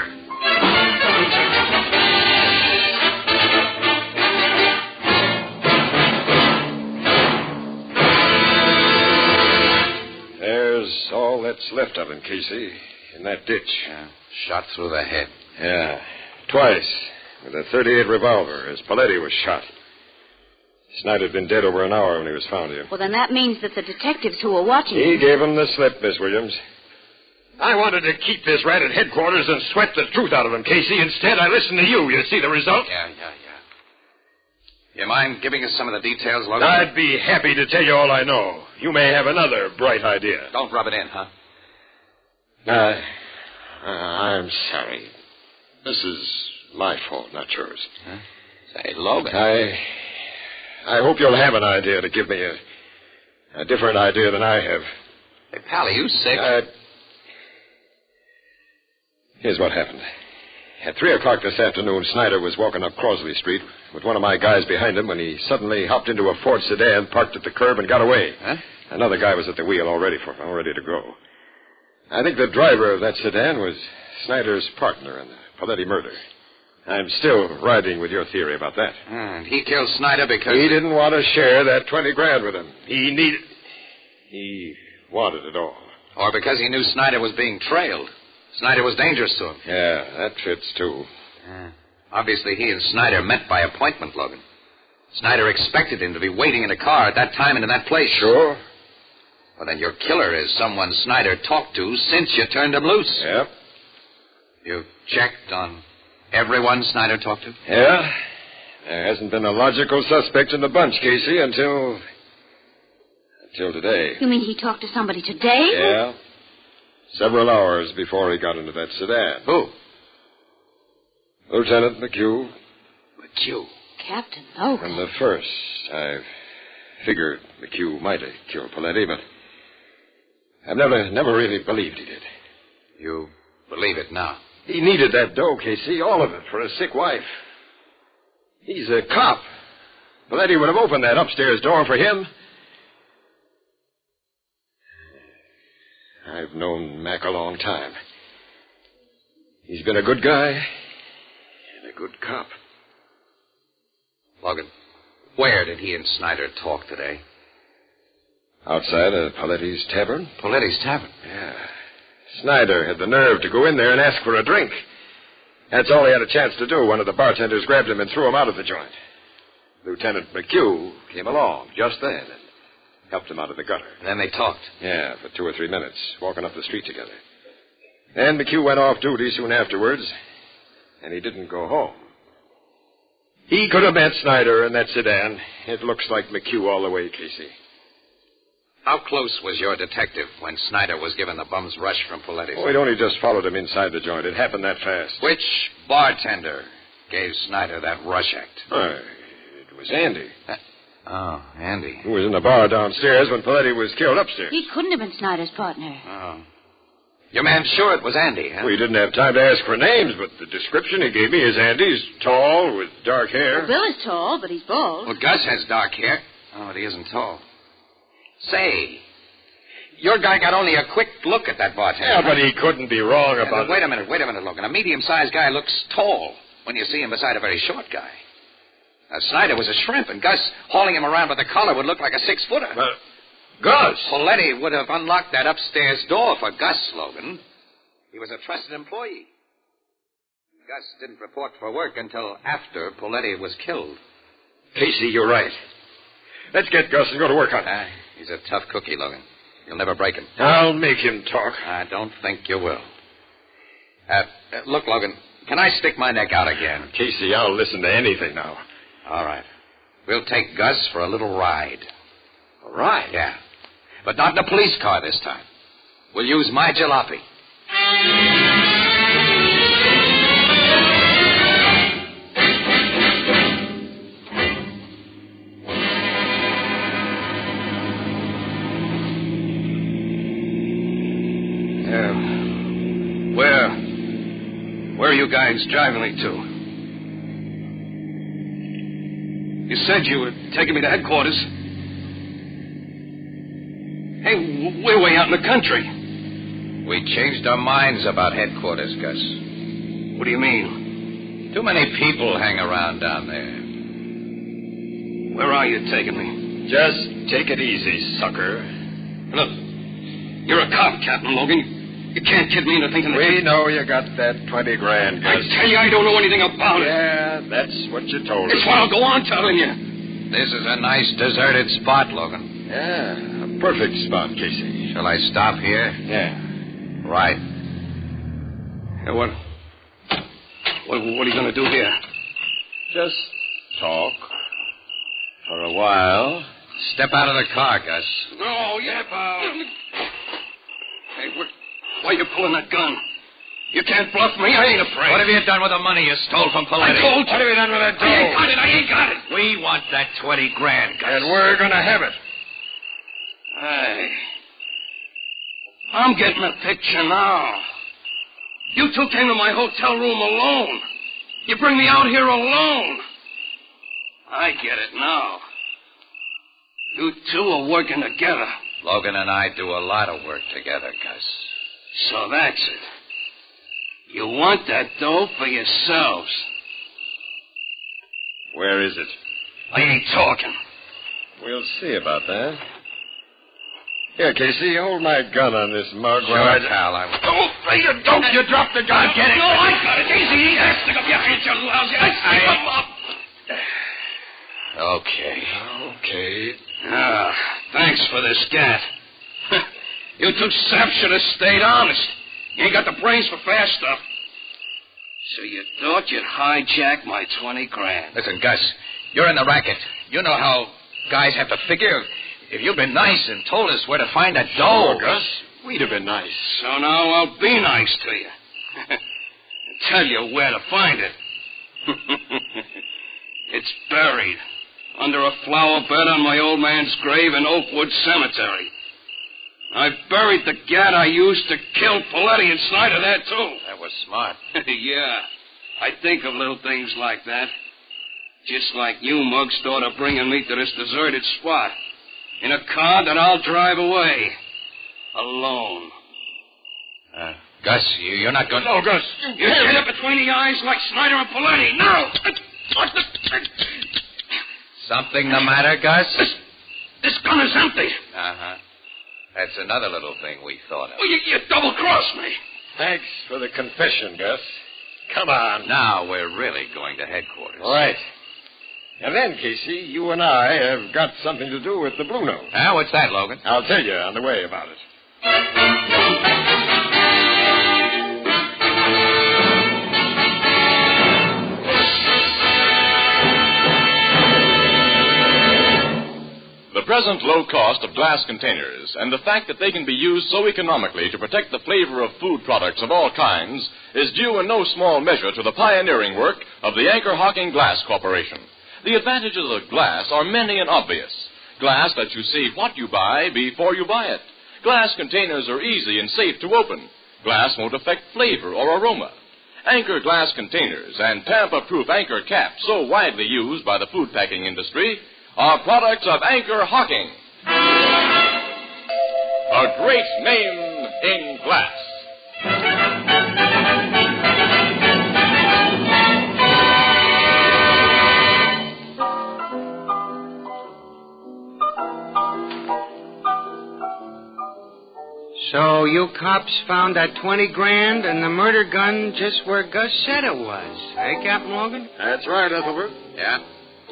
There's all that's left of him, Casey, in that ditch. Yeah. Shot through the head. Yeah, twice, with a .38 revolver, as Poletti was shot. Snyder'd been dead over an hour when he was found here. Well, then that means that the detectives who were watching He him... gave him the slip, Miss Williams. I wanted to keep this rat at headquarters and sweat the truth out of him, Casey. Instead, I listened to you. You see the result? Yeah. You mind giving us some of the details, Logan? I'd be happy to tell you all I know. You may have another bright idea. Don't rub it in, huh? I'm sorry. This is my fault, not yours. Huh? Say, Logan. I hope you'll have an idea to give me a different idea than I have. Hey, pal, are you sick? Here's what happened. At 3 o'clock this afternoon, Snyder was walking up Crosley Street with one of my guys behind him when he suddenly hopped into a Ford sedan, parked at the curb, and got away. Huh? Another guy was at the wheel all ready to go. I think the driver of that sedan was Snyder's partner in the Paletti murder. I'm still riding with your theory about that. And he killed Snyder because... He didn't want to share that $20,000 with him. He wanted it all. Or because he knew Snyder was being trailed. Snyder was dangerous to him. Yeah, that fits, too. Obviously, he and Snyder met by appointment, Logan. Snyder expected him to be waiting in a car at that time and in that place. Sure. Well, then your killer is someone Snyder talked to since you turned him loose. Yep. You checked on everyone Snyder talked to? Yeah. There hasn't been a logical suspect in the bunch, Casey, until today. You mean he talked to somebody today? Yeah. Several hours before he got into that sedan. Who? Lieutenant McHugh. McHugh? Captain Logan. From the first, I figured McHugh might have killed Paletti, but I've never really believed he did. You believe it now? He needed that dough, Casey, all of it, for a sick wife. He's a cop. Paletti would have opened that upstairs door for him. I've known Mac a long time. He's been a good guy and a good cop. Logan, where did he and Snyder talk today? Outside of Paletti's tavern. Paletti's tavern? Yeah. Snyder had the nerve to go in there and ask for a drink. That's all he had a chance to do. One of the bartenders grabbed him and threw him out of the joint. Lieutenant McHugh came along just then and helped him out of the gutter. And then they talked? Yeah, for 2 or 3 minutes, walking up the street together. Then McHugh went off duty soon afterwards, and he didn't go home. He could have met Snyder in that sedan. It looks like McHugh all the way, Casey. How close was your detective when Snyder was given the bum's rush from Paletti? Oh, he'd only just followed him inside the joint. It happened that fast. Which bartender gave Snyder that rush act? It was Andy. Andy. Who was in the bar downstairs when Paletti was killed upstairs. He couldn't have been Snyder's partner. Oh. Your man sure it was Andy, huh? We didn't have time to ask for names, but the description he gave me is Andy's tall with dark hair. Well, Bill is tall, but he's bald. Well, Gus has dark hair. Oh, but he isn't tall. Say, your guy got only a quick look at that bartender. Yeah, but he couldn't be wrong about Wait a minute, Logan. A medium-sized guy looks tall when you see him beside a very short guy. Now, Snyder was a shrimp, and Gus hauling him around by the collar would look like a 6-footer. Gus! Paletti would have unlocked that upstairs door for Gus, Logan. He was a trusted employee. Gus didn't report for work until after Paletti was killed. Casey, you're right. Let's get Gus and go to work on it. He's a tough cookie, Logan. You'll never break him. I'll make him talk. I don't think you will. Look, Logan, can I stick my neck out again? Casey, I'll listen to anything now. All right. We'll take Gus for a little ride. A ride? Yeah. But not in a police car this time. We'll use my jalopy. Where are you guys driving me to? You said you were taking me to headquarters. Hey, we're way out in the country. We changed our minds about headquarters, Gus. What do you mean? Too many people hang around down there. Where are you taking me? Just take it easy, sucker. Look, you're a cop, Captain Logan. You can't kid me into thinking that... We know you got that $20,000, Gus. I tell you, I don't know anything about it. Yeah, that's what you told us. It's what I'll go on telling you. This is a nice deserted spot, Logan. Yeah, a perfect spot, Casey. Shall I stop here? Yeah. Right. Hey, what are you going to do here? Just talk. For a while. Step out of the car, Gus. No, yeah, pal. Hey, why are you pulling that gun? You can't bluff me. I ain't afraid. What have you done with the money you stole from Paletti? I told you. What have you done with that dough? I ain't got it. We want that 20 grand, Gus. And we're going to have it. Hey. I'm getting a picture now. You two came to my hotel room alone. You bring me out here alone. I get it now. You two are working together. Logan and I do a lot of work together, Gus. So that's it. You want that dough for yourselves. Where is it? I ain't talking. We'll see about that. Here, Casey, hold my gun on this mug. Sure, pal. Don't you drop the gun. Get it. No, I got it. Easy. Stick up your hands, you lousy. Stick them up. Okay. Thanks for this scat. You two saps should have stayed honest. You ain't got the brains for fast stuff. So you thought you'd hijack my 20 grand. Listen, Gus, you're in the racket. You know how guys have to figure. If you'd been nice and told us where to find that dough. Sure, Gus. We'd have been nice. So now I'll be nice to you. Tell you where to find it. It's buried under a flower bed on my old man's grave in Oakwood Cemetery. I buried the gat I used to kill Paletti and Snyder there, too. That was smart. Yeah. I think of little things like that. Just like you, Muggs, thought of bringing me to this deserted spot. In a car that I'll drive away. Alone. Gus, you're not going to... No, Gus. You get it between the eyes like Snyder and Paletti. Now! Something the matter, Gus? This gun is empty. Uh-huh. That's another little thing we thought of. Well, you double-crossed me. Thanks for the confession, Gus. Come on. Now we're really going to headquarters. All right. And then, Casey, you and I have got something to do with the Blue Note. What's that, Logan? I'll tell you on the way about it. The present low cost of glass containers and the fact that they can be used so economically to protect the flavor of food products of all kinds is due in no small measure to the pioneering work of the Anchor Hocking Glass Corporation. The advantages of glass are many and obvious. Glass lets you see what you buy before you buy it. Glass containers are easy and safe to open. Glass won't affect flavor or aroma. Anchor glass containers and tamper-proof anchor caps, so widely used by the food packing industry, are products of Anchor Hocking. A great name in glass. So you cops found that 20 grand and the murder gun just where Gus said it was. Eh, Captain Logan? That's right, Ethelbert. Yeah.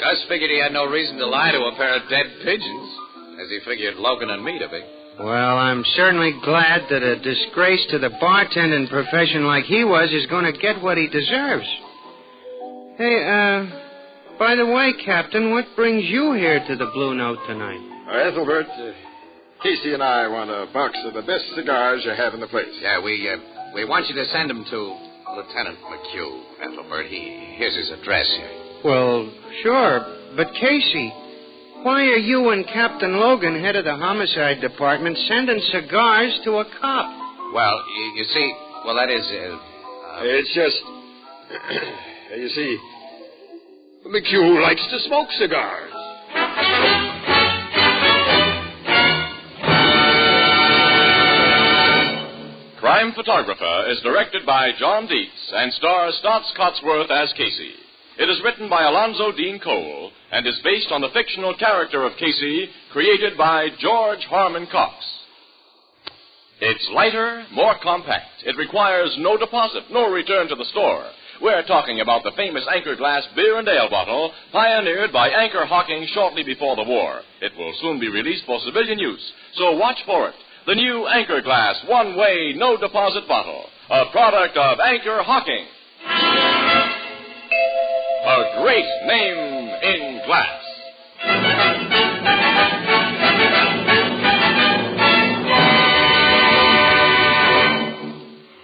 Gus figured he had no reason to lie to a pair of dead pigeons, as he figured Logan and me to be. Well, I'm certainly glad that a disgrace to the bartending profession like he was is going to get what he deserves. Hey, by the way, Captain, what brings you here to the Blue Note tonight? Ethelbert, Casey and I want a box of the best cigars you have in the place. Yeah, we want you to send them to Lieutenant McHugh, Ethelbert. Here's his address here. Well, sure, but Casey, why are you and Captain Logan, head of the homicide department, sending cigars to a cop? Well, you see, that is... It's just... you see, McHugh likes to smoke cigars. Crime Photographer is directed by John Dietz and stars Stotts Cotsworth as Casey. It is written by Alonzo Dean Cole and is based on the fictional character of Casey created by George Harmon Cox. It's lighter, more compact. It requires no deposit, no return to the store. We're talking about the famous Anchor Glass beer and ale bottle, pioneered by Anchor Hocking shortly before the war. It will soon be released for civilian use, so watch for it. The new Anchor Glass one-way, no-deposit bottle, a product of Anchor Hocking. A great name in glass.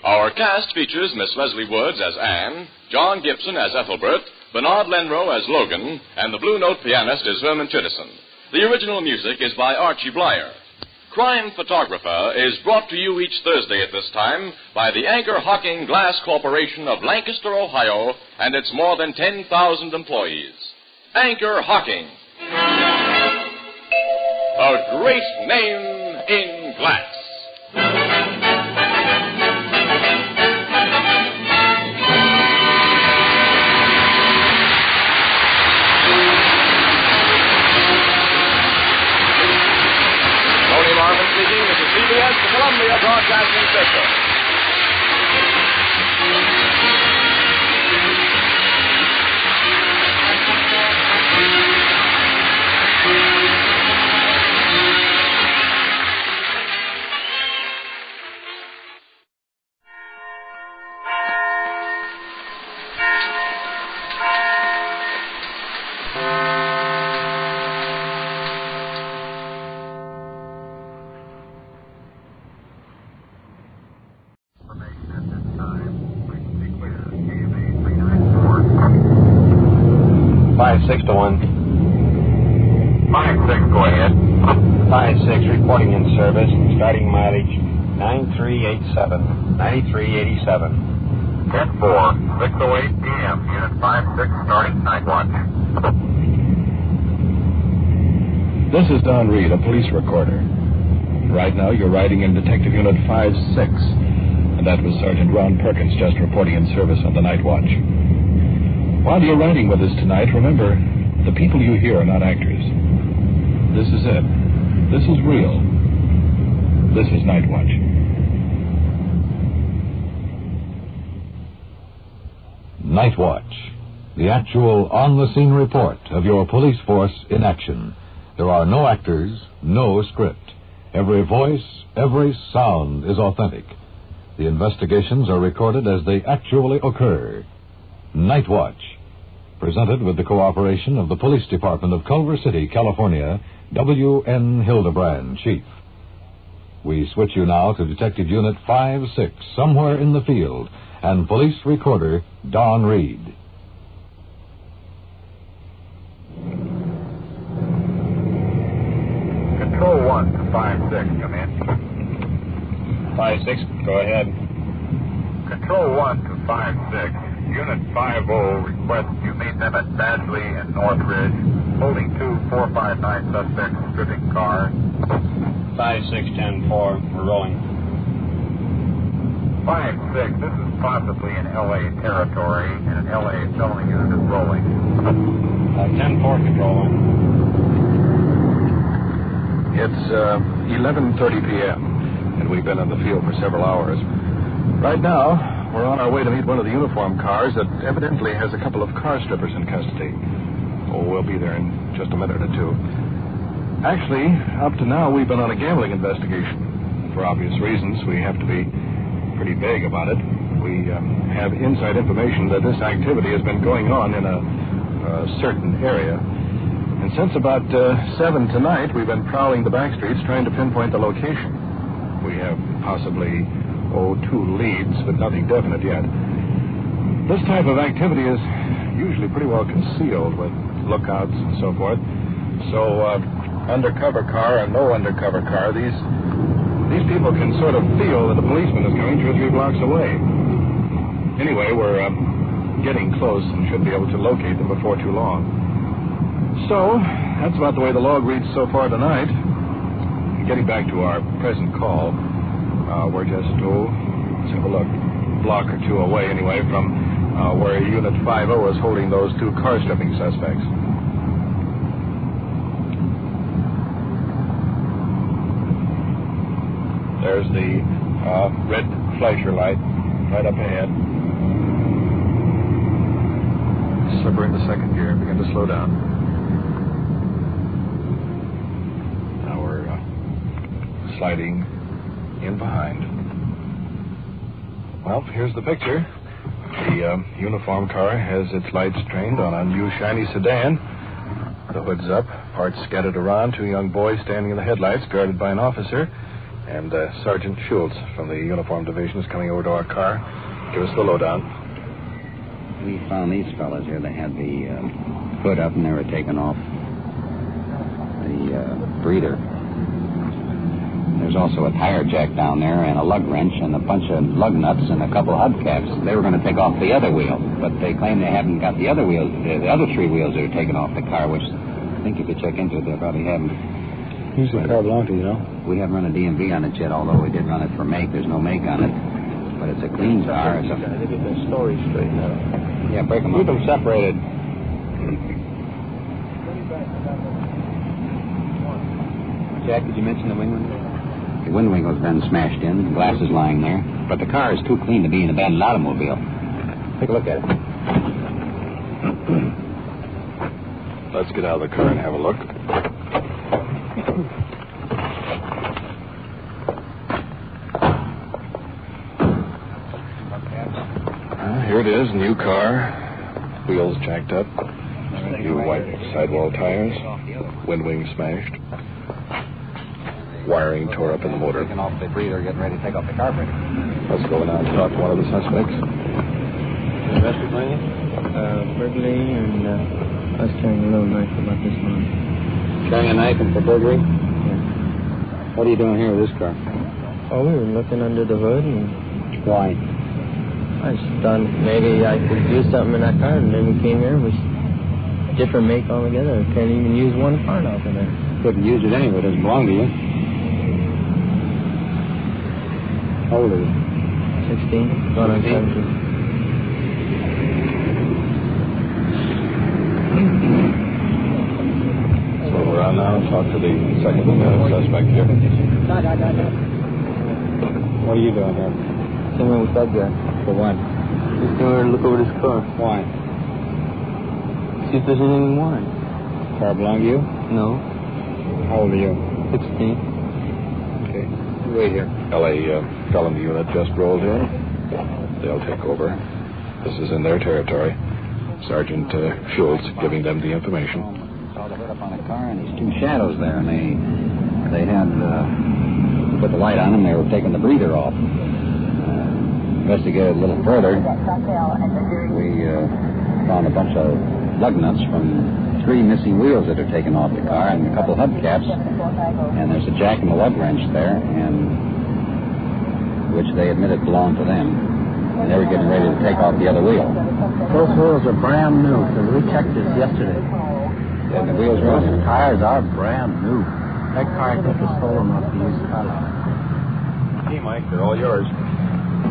Our cast features Miss Leslie Woods as Anne, John Gibson as Ethelbert, Bernard Lenrow as Logan, and the Blue Note pianist is Herman Chittison. The original music is by Archie Blyer. Crime Photographer is brought to you each Thursday at this time by the Anchor Hocking Glass Corporation of Lancaster, Ohio, and its more than 10,000 employees. Anchor Hocking. A great name in glass. This is CBS, the Columbia Broadcasting System. Six to 1. 5-6, go ahead. 5-6, reporting in service. Starting mileage 9387. 9387. 10-4, 6:08 p.m. Unit 5-6 starting night watch. This is Don Reed, a police recorder. Right now you're riding in Detective Unit 5-6. And that was Sergeant Ron Perkins just reporting in service on the night watch. While you're riding with us tonight, remember, the people you hear are not actors. This is it. This is real. This is Night Watch. Night Watch, the actual on-the-scene report of your police force in action. There are no actors, no script. Every voice, every sound is authentic. The investigations are recorded as they actually occur. Night Watch, presented with the cooperation of the Police Department of Culver City, California, W.N. Hildebrand, Chief. We switch you now to Detective Unit 5-6, somewhere in the field, and police recorder Don Reed. Control 1 to 5-6, come in. 5-6, go ahead. Control 1 to 5-6. Unit 5-0 requests you meet them at Badgley and Northridge, holding 2 459 suspects stripping cars. 5-6-10-4, we're rolling. 5-6, this is possibly in L.A. territory, and an L.A. felony unit is rolling. 10-4, control 1. It's 11:30 p.m., and we've been in the field for several hours. Right now, we're on our way to meet one of the uniform cars that evidently has a couple of car strippers in custody. Oh, we'll be there in just a minute or two. Actually, up to now, we've been on a gambling investigation. For obvious reasons, we have to be pretty vague about it. We have inside information that this activity has been going on in a certain area. And since about 7 tonight, we've been prowling the back streets trying to pinpoint the location. We have possibly 2 leads, but nothing definite yet. This type of activity is usually pretty well concealed with lookouts and so forth. So, undercover car or no undercover car, these people can sort of feel that a policeman is coming 2 or 3 blocks away. Anyway, we're getting close and should be able to locate them before too long. So, that's about the way the log reads so far tonight. Getting back to our present call, we're just, let's have a look, a block or 2 away anyway from where Unit 5-0 is holding those 2 car stripping suspects. There's the red flasher light right up ahead. bumper into second gear and begin to slow down. Now we're sliding in behind. Well, here's the picture. The uniform car has its lights trained on a new shiny sedan. The hood's up, parts scattered around, two young boys standing in the headlights, guarded by an officer, and Sergeant Schultz from the uniform division is coming over to our car. Give us the lowdown. We found these fellas here. They had the hood up and they were taking off the breather. There's also a tire jack down there and a lug wrench and a bunch of lug nuts and a couple of hubcaps. They were going to take off the other wheel, but they claim they haven't got the other wheels, the other three wheels that are taken off the car, which I think if you check into it, they probably haven't. Who's the car belong to, you know? We haven't run a DMV on it yet, although we did run it for make. There's no make on it, but it's a clean car. They get their stories straight now. Yeah, break them up. Keep them separated. Jack, did you mention the wing window? The wind wingle's been smashed in. The glass is lying there. But the car is too clean to be an abandoned automobile. Take a look at it. Let's get out of the car and have a look. Here it is, new car. Wheels jacked up. New white sidewall tires. Wind wing smashed. Wiring tore up in the motor. Taking off the breather, getting ready to take off the carburetor. Let's go now and talk to one of the suspects. Burglary and I was carrying a little knife about this one. Carrying a knife and for burglary? Yeah. What are you doing here with this car? Oh, we were looking under the hood and... Why? I just thought maybe I could do something in that car, and then we came here and we... Different make altogether. Can't even use one part out of there. Couldn't use it anyway. It doesn't belong to you. How old are you? 16. Going on 17. So we're on now and talk to the second suspect here. What are you doing here? Came in with that guy. For what? Just came here to look over this car. Why? See if there's anything we want. Car belong to you? No. How old are you? 16. Okay. You wait here. LA felony unit just rolled in. They'll take over. This is in their territory. Sergeant Schultz giving them the information. Saw the hood up on the car and these two shadows there, and they had put the light on them. They were taking the breather off. Investigated a little further. We found a bunch of lug nuts from 3 missing wheels that are taken off the car and a couple hubcaps. And there's a jack and a lug wrench there, and which they admitted belonged to them. And they were getting ready to take off the other wheel. Those wheels are brand new, because we checked this yesterday. And the wheels are on Those tires are brand new. That car, I think, is stolen off the used car lot. Okay, Mike, they're all yours.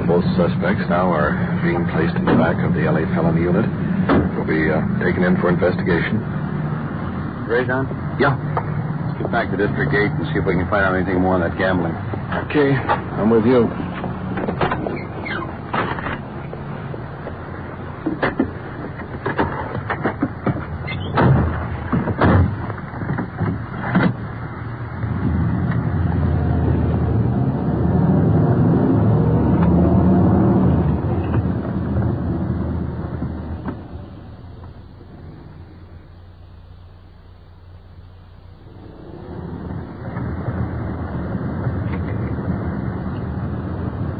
Both suspects now are being placed in the back of the LA felony unit. Will be taken in for investigation. Ready, Don? Yeah. Let's get back to District 8 and see if we can find out anything more on that gambling. Okay, I'm with you.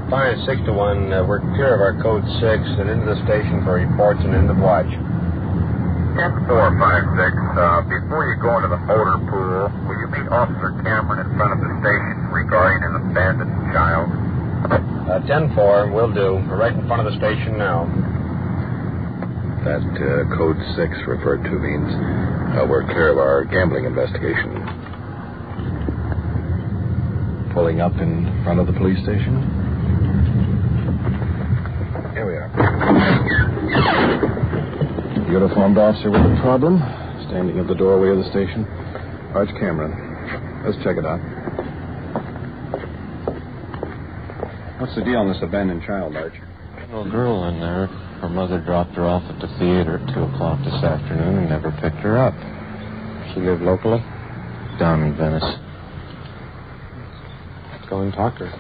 Fine, 6 to 1. We're clear of our code 6 and into the station for reports and end of watch. 10-456, before you go into the motor pool, will you meet Officer Cameron in front of the station regarding an abandoned child? 10-4, will do. We're right in front of the station now. That code 6 referred to means we're clear of our gambling investigation. Pulling up in front of the police station. Here we are. Uniformed officer with a problem, standing at the doorway of the station. Arch Cameron. Let's check it out. What's the deal on this abandoned child, Arch? Little girl in there. Her mother dropped her off at the theater at 2 o'clock this afternoon and never picked her up. She lived locally? Down in Venice. Let's go and talk to her.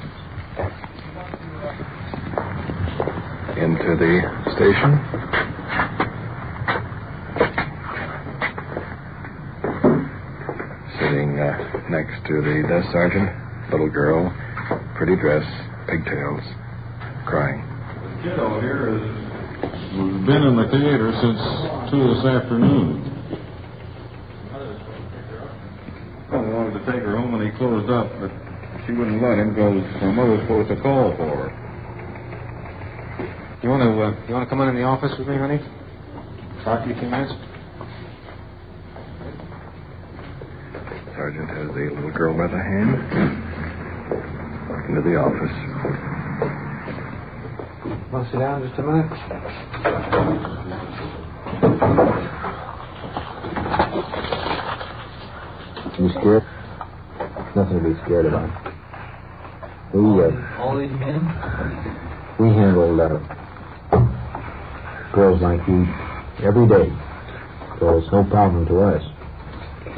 Into the station. Sitting next to the desk sergeant, little girl, pretty dress, pigtails, crying. The kiddo here has been in the theater since 2 this afternoon. Well, we wanted to take her home when he closed up, but she wouldn't let him because her mother was supposed to call for her. You want to come in the office with me, honey? Talk to you a few minutes? Sergeant has the little girl by the hand. Into the office. Want to sit down just a minute? You scared? Nothing to be scared about. All these men? We handle girls like you every day. So it's no problem to us.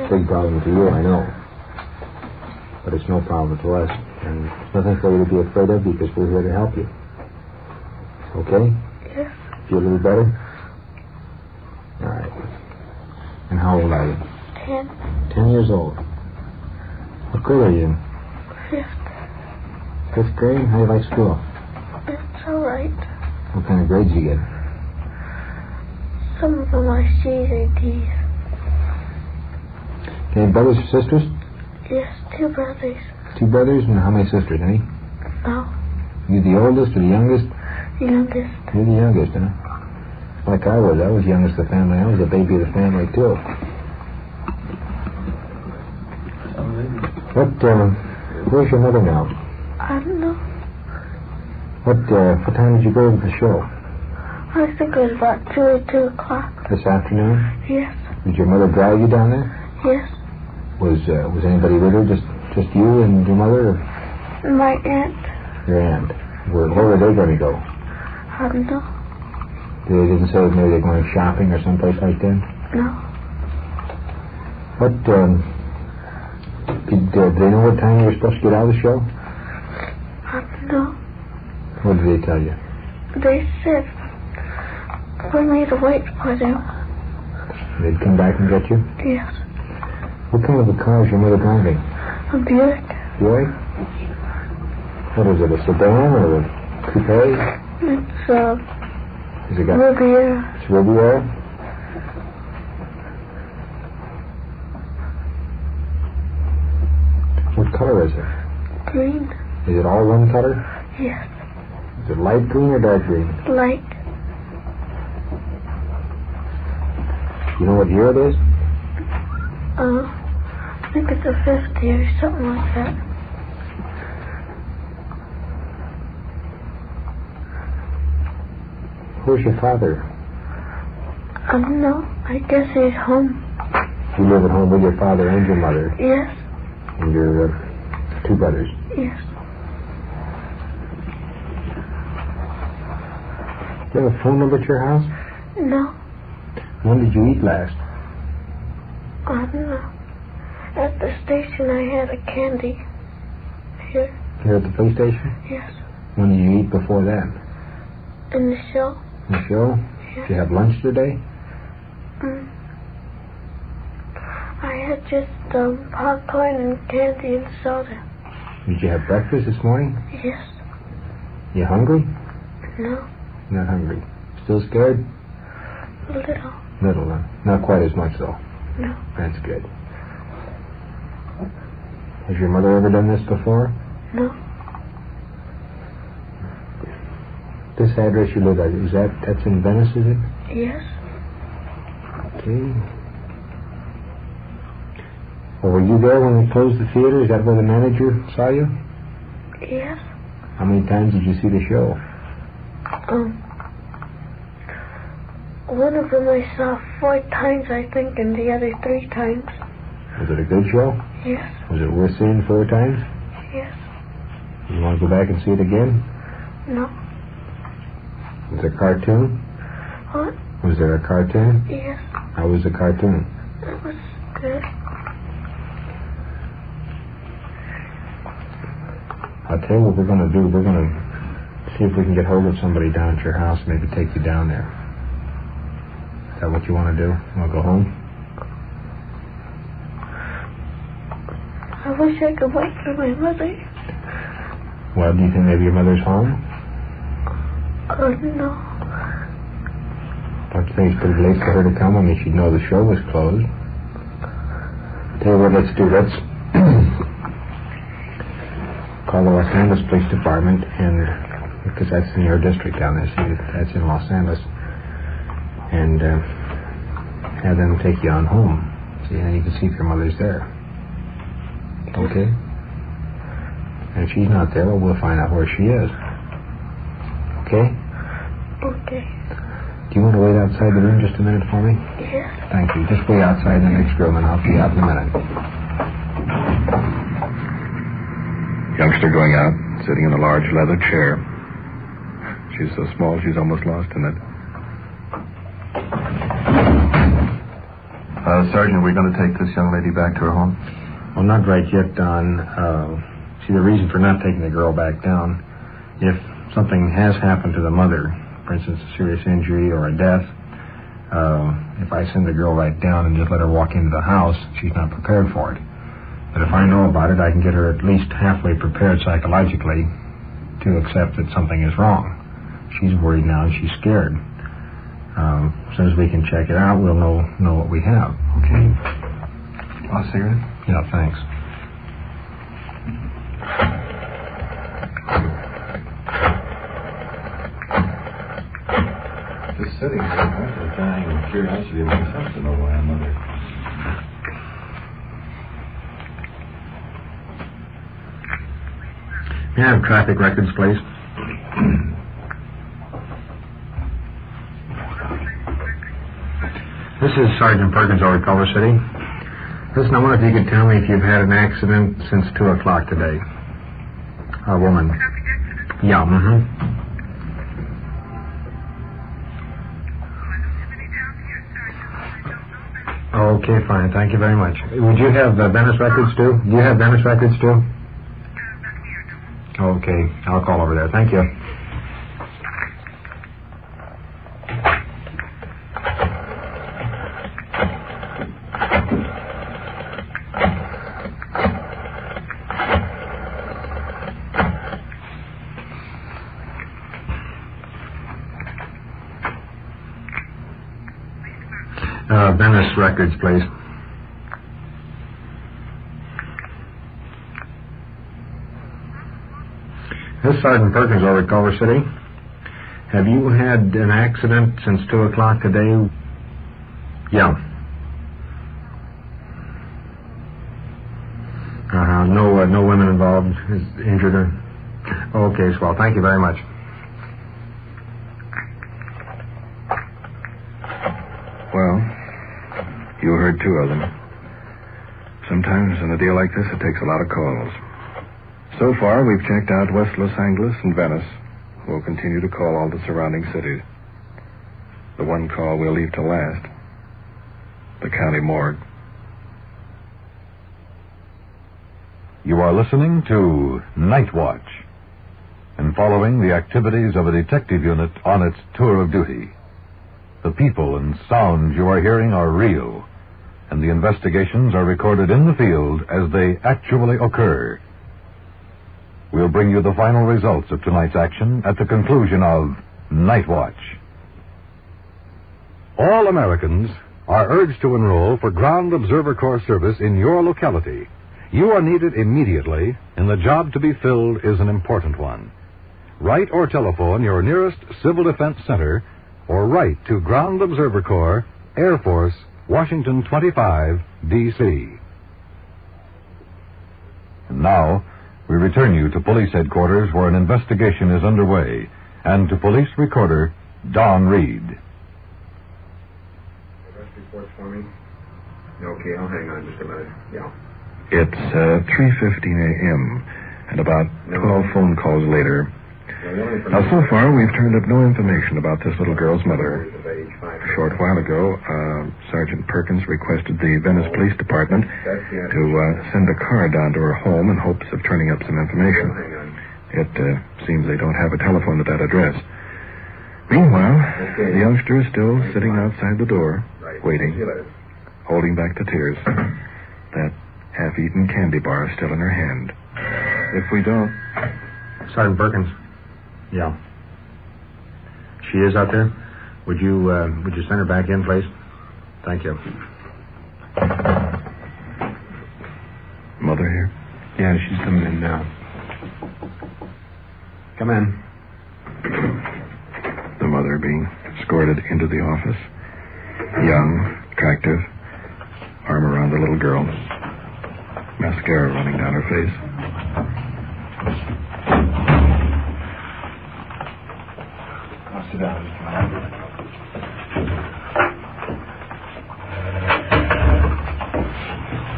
Big problem to you, I know. But it's no problem to us. And it's nothing for you to be afraid of because we're here to help you. Okay? Yes. Feel a little better? All right. And how old are you? 10. 10 years old. What grade are you in? 5th. 5th grade? How do you like school? It's all right. What kind of grades do you get? Some of them are C's and D's. Any brothers or sisters? Yes, 2 brothers. 2 brothers, and how many sisters, any? No, You the oldest or the youngest? youngest. You're the youngest, huh? Like I was. I was youngest of the family. I was the baby of the family, too. Where's your mother now? I don't know. What time did you go to the show? I think it was about 2 or 2 o'clock. This afternoon? Yes, Did your mother drive you down there? yes. Was anybody with her? Just you and your mother? Or My aunt. your aunt? Where were they going to go? I don't know. They didn't say maybe they're going shopping or someplace like that? No. What, did they know what time you were supposed to get out of the show? I don't know. What did they tell you? They said we need to wait for them. They'd come back and get you? Yes. What kind of a car is your mother driving? A Buick. Buick? What is it, a sedan or a coupe? It's Has it got... Riviera. It's Riviera? What color is it? Green. Is it all one color? Yes. Is it light green or dark green? Light. You know what year it is? I think it's a 50 or something like that. Where's your father? I don't know. I guess he's home. You live at home with your father and your mother Yes. and your 2 brothers. Yes. Do you have a phone number at your house? No. When did you eat last? I don't know. At the station I had a candy. Here. Here at the police station? Yes. When did you eat before that? In the show. In the show? Did you have lunch today? I had just popcorn and candy and soda. Did you have breakfast this morning? Yes. You hungry? No. Not hungry. Still scared? A little. Little, huh? Not quite as much, though. No. That's good. Has your mother ever done this before? No. This address you live at, that's in Venice, is it? Yes. Okay. Well, were you there when we closed the theater? Is that where the manager saw you? Yes. How many times did you see the show? One of them I saw 4 times, I think, and the other 3 times. Was it a good show? Yes. Was it worth seeing 4 times? Yes. You want to go back and see it again? No. It's a cartoon? What? Was there a cartoon? Yes. How was the cartoon? It was good. I'll tell you what we're going to do. We're going to see if we can get hold of somebody down at your house, maybe take you down there. Is that what you want to do? You want to go home? I wish I could wait for my mother. Well, do you think maybe your mother's home? No. Don't you think it's pretty late for her to come? I mean, she'd know the show was closed. Tell you what, let's do. Let's call the Los Angeles Police Department, and because that's in your district down there. See, that's in Los Angeles, and have them take you on home. See, and then you can see if your mother's there. Okay. And if she's not there, well, we'll find out where she is. Okay? Okay. Do you want to wait outside the room just a minute for me? Yes. Thank you. Just wait outside the next room, and I'll be out in a minute. Youngster going out, sitting in a large leather chair. She's so small, she's almost lost in it. Sergeant, are we going to take this young lady back to her home? Well, not right yet, Don. See, the reason for not taking the girl back down, if something has happened to the mother, for instance, a serious injury or a death, if I send the girl right down and just let her walk into the house, she's not prepared for it. But if I know about it, I can get her at least halfway prepared psychologically to accept that something is wrong. She's worried now and she's scared. As soon as we can check it out, we'll know what we have. Okay? Want a cigarette? Yeah, thanks. Just sitting here, I'm dying of curiosity myself to know why I'm mother. May I have traffic records, please? This is Sergeant Perkins over at Culver City. Listen, I wonder if you could tell me if you've had an accident since 2 o'clock today. A woman. Yeah, Okay, fine. Thank you very much. Would you have Venice records, too? Do you have Venice records, too? Okay, I'll call over there. Thank you. Venice records, please. This is Sergeant Perkins over at Culver City. Have you had an accident since 2 o'clock today? Yeah. No women involved is injured or... Okay, swell. Thank you very much. Well, you heard 2 of them. Sometimes in a deal like this, it takes a lot of calls. So far, we've checked out West Los Angeles and Venice. We'll continue to call all the surrounding cities. The one call we'll leave to last, the county morgue. You are listening to Night Watch and following the activities of a detective unit on its tour of duty. The people and sounds you are hearing are real, and the investigations are recorded in the field as they actually occur. We'll bring you the final results of tonight's action at the conclusion of Night Watch. All Americans are urged to enroll for Ground Observer Corps service in your locality. You are needed immediately, and the job to be filled is an important one. Write or telephone your nearest Civil Defense Center, or write to Ground Observer Corps, Air Force, Washington 25, D.C. And now, we return you to police headquarters where an investigation is underway, and to police recorder Don Reed. Arrest reports for me? Okay, I'll hang on just a minute. Yeah. It's 3:15 a.m., and about 12 phone calls later. Now, so far, we've turned up no information about this little girl's mother. A short while ago, Sergeant Perkins requested the Venice Police Department to send a car down to her home in hopes of turning up some information. It seems they don't have a telephone at that address. Meanwhile, the youngster is still sitting outside the door, waiting, holding back the tears. That half-eaten candy bar is still in her hand. If we don't... Sergeant Perkins. Yeah. She is out there? Would you send her back in, please? Thank you. Mother here? Yeah, she's coming in now. Come in. The mother being escorted into the office. Young, attractive, arm around the little girl. Mascara running down her face. I'll sit down.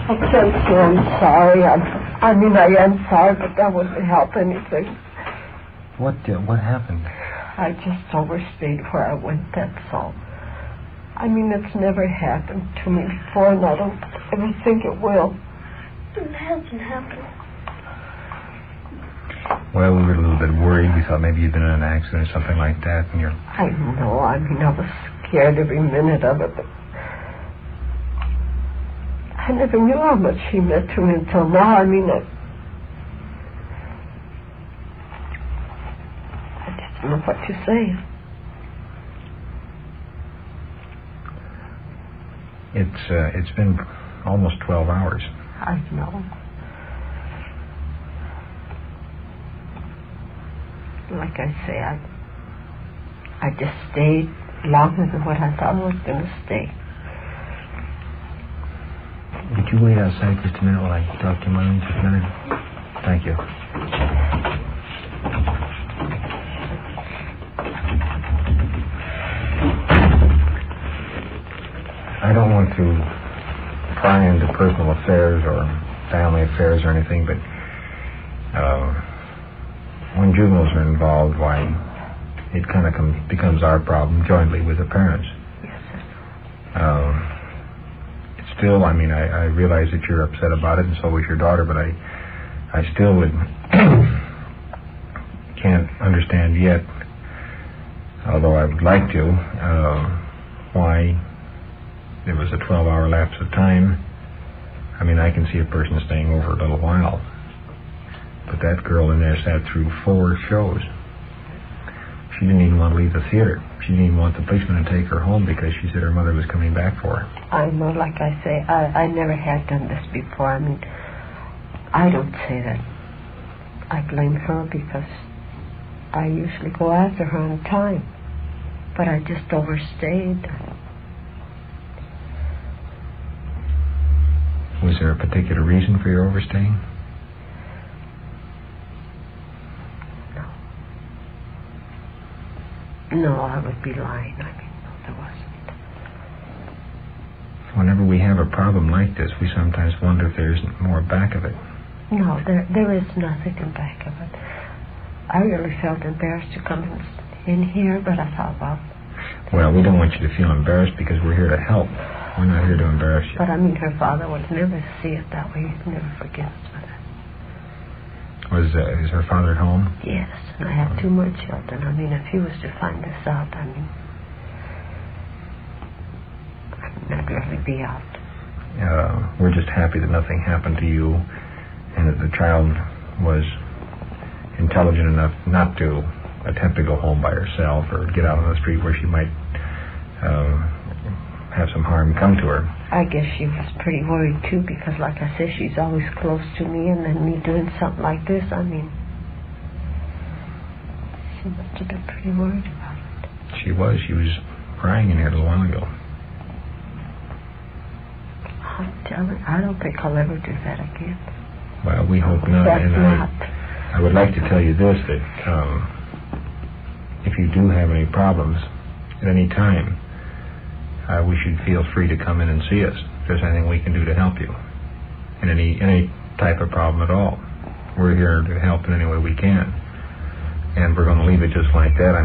I can't say I'm sorry. I am sorry, but that wouldn't help anything. What happened? I just overstayed where I went, that's all. It's never happened to me before, and I don't ever think it will. It hasn't happened. Well, we were a little bit worried. We thought maybe you'd been in an accident or something like that, and you're... I know. I was scared every minute of it, but I never knew how much he meant to me until now. I just don't know what to say. It's been almost 12 hours. I know. Like I say, I just stayed longer than what I thought I was going to stay. Would you wait outside just a minute while I talk to Marlene just a minute? Thank you. I don't want to pry into personal affairs or family affairs or anything, but when juveniles are involved, why, it kind of becomes our problem jointly with the parents. Yes, sir. It's still, I realize that you're upset about it, and so is your daughter, but I still can't understand yet, although I would like to, why there was a 12-hour lapse of time. I can see a person staying over a little while. But that girl in there sat through 4 shows. She didn't even want to leave the theater. She didn't even want the policeman to take her home because she said her mother was coming back for her. I know, like I say, I never had done this before. I don't say that I blame her because I usually go after her on time. But I just overstayed. Was there a particular reason for your overstaying? No, I would be lying. No, there wasn't. Whenever we have a problem like this, we sometimes wonder if there isn't more back of it. No, there is nothing in back of it. I really felt embarrassed to come in here, but I thought, well, we don't want you to feel embarrassed because we're here to help. We're not here to embarrass you. But her father would never see it that way. He'd never forgive us for that. Is her father at home? Yes, and I have 2 more children. If he was to find this out, I'd not really be out. We're just happy that nothing happened to you and that the child was intelligent enough not to attempt to go home by herself or get out on the street where she might have some harm come to her. I guess she was pretty worried, too, because, like I said, she's always close to me, and then me doing something like this, she must have been pretty worried about it. She was crying in here a little while ago. I'm telling you, I don't think I'll ever do that again. Well, we hope not. I would like to tell you this, that if you do have any problems at any time, we should feel free to come in and see us. If there's anything we can do to help you in any type of problem at all, we're here to help in any way we can. And we're going to leave it just like that.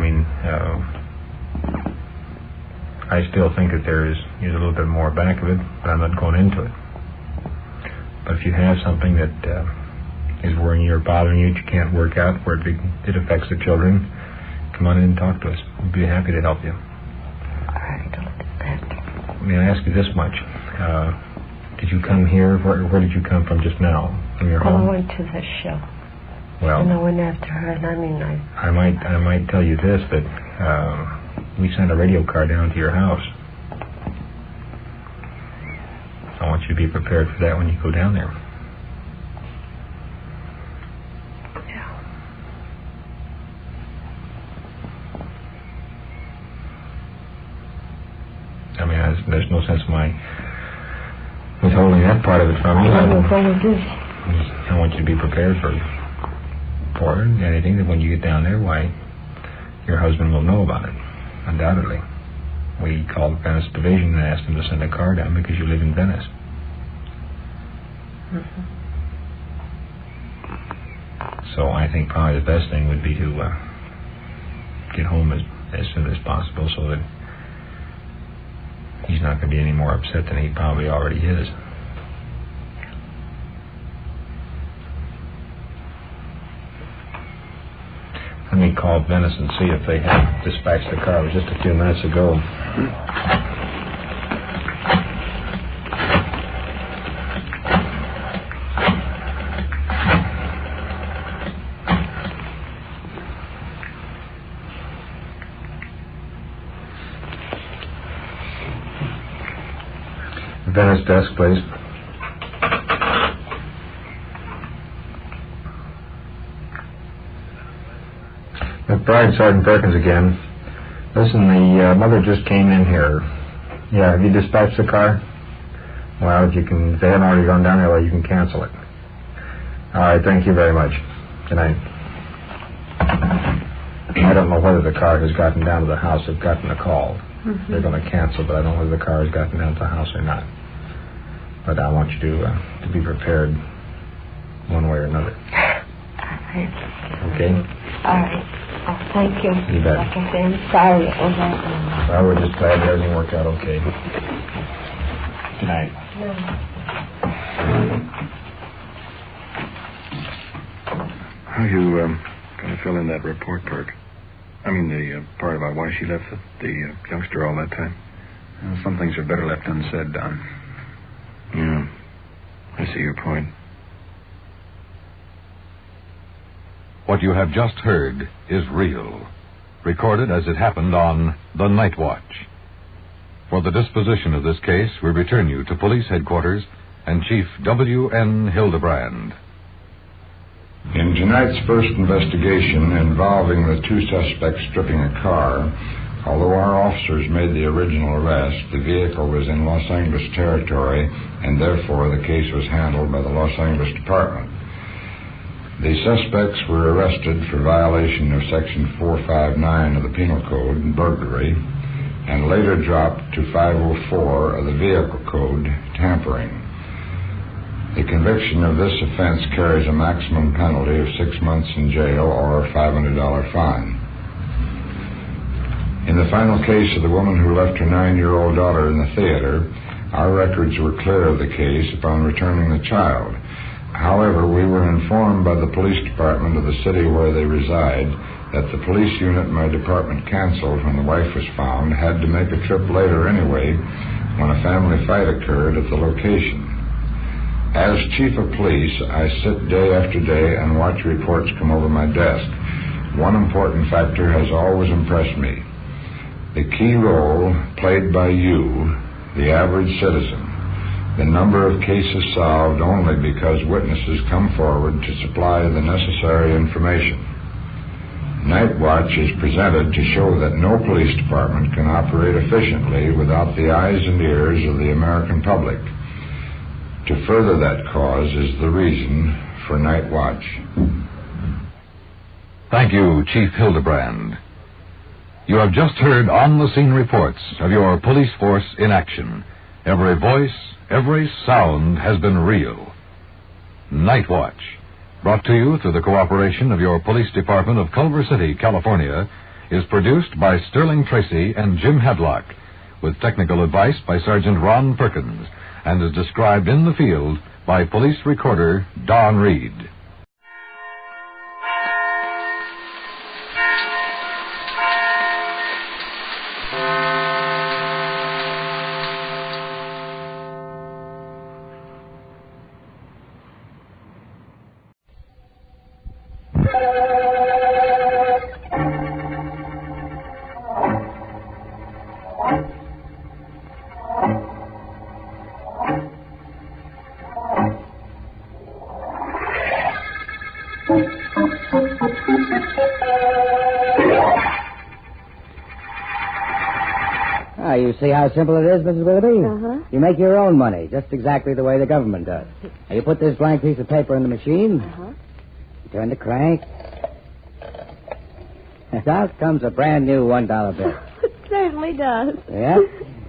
I still think that there is a little bit more back of it, but I'm not going into it. But if you have something that is worrying you or bothering you that you can't work out, where it affects the children, come on in and talk to us. We'll be happy to help you. All right, I'll do that. May I ask you this much? Did you come here? Where did you come from just now? From your home? I went to the show. Well, and I went after her, and I might tell you this, that we sent a radio car down to your house. I want you to be prepared for that when you go down there. Yeah. I mean, there's no sense in my withholding that part of it from you. I want you to be prepared for anything that when you get down there, why, your husband will know about it, undoubtedly. We called Venice Division and asked them to send a car down because you live in Venice. Mm-hmm. So I think probably the best thing would be to get home as soon as possible so that he's not going to be any more upset than he probably already is. Let me call Venice and see if they have dispatched the car. It was just a few minutes ago. Venice desk, please. McBride, Sergeant Perkins again. Listen, the mother just came in here. Yeah, have you dispatched the car? Well, if they haven't already gone down there, well, you can cancel it. All right, thank you very much. Good night. I don't know whether the car has gotten down to the house. They've gotten a call. Mm-hmm. They're going to cancel, but I don't know whether the car has gotten down to the house or not. But I want you to be prepared one way or another. Okay? All right. Oh, thank you. You bet. Like I say, I'm sorry it was that. Well, we're just glad everything worked out okay. Good night. How are you going to fill in that report, Perk? I mean, the part about why she left the youngster all that time. Well, some things are better left unsaid, Don. Yeah, I see your point. What you have just heard is real, recorded as it happened on The Night Watch. For the disposition of this case, we return you to Police Headquarters and Chief W.N. Hildebrand. In tonight's first investigation involving the two suspects stripping a car, although our officers made the original arrest, the vehicle was in Los Angeles territory, and therefore the case was handled by the Los Angeles Department. The suspects were arrested for violation of Section 459 of the Penal Code, burglary, and later dropped to 504 of the Vehicle Code, tampering. The conviction of this offense carries a maximum penalty of 6 months in jail or a $500 fine. In the final case of the woman who left her 9-year-old daughter in the theater, our records were clear of the case upon returning the child. However, we were informed by the police department of the city where they reside that the police unit my department canceled when the wife was found had to make a trip later anyway when a family fight occurred at the location. As chief of police, I sit day after day and watch reports come over my desk. One important factor has always impressed me: the key role played by you, the average citizen. The number of cases solved only because witnesses come forward to supply the necessary information. Night Watch is presented to show that no police department can operate efficiently without the eyes and ears of the American public. To further that cause is the reason for Night Watch. Thank you, Chief Hildebrand. You have just heard on-the-scene reports of your police force in action. Every voice, every sound has been real. Night Watch, brought to you through the cooperation of your police department of Culver City, California, is produced by Sterling Tracy and Jim Hadlock, with technical advice by Sergeant Ron Perkins, and is described in the field by police recorder Don Reed. You see how simple it is, Mrs. Willoughby? Uh-huh. You make your own money, just exactly the way the government does. Now, you put this blank piece of paper in the machine. Uh-huh. You turn the crank. And out comes a brand new $1 bill. It certainly does. Yeah?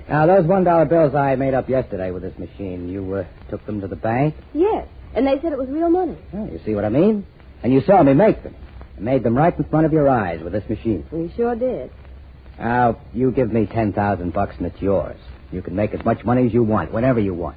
Now, those $1 bills I made up yesterday with this machine, you took them to the bank? Yes, and they said it was real money. Oh, you see what I mean? And you saw me make them. I made them right in front of your eyes with this machine. We sure did. Now, you give me $10,000 and it's yours. You can make as much money as you want, whenever you want.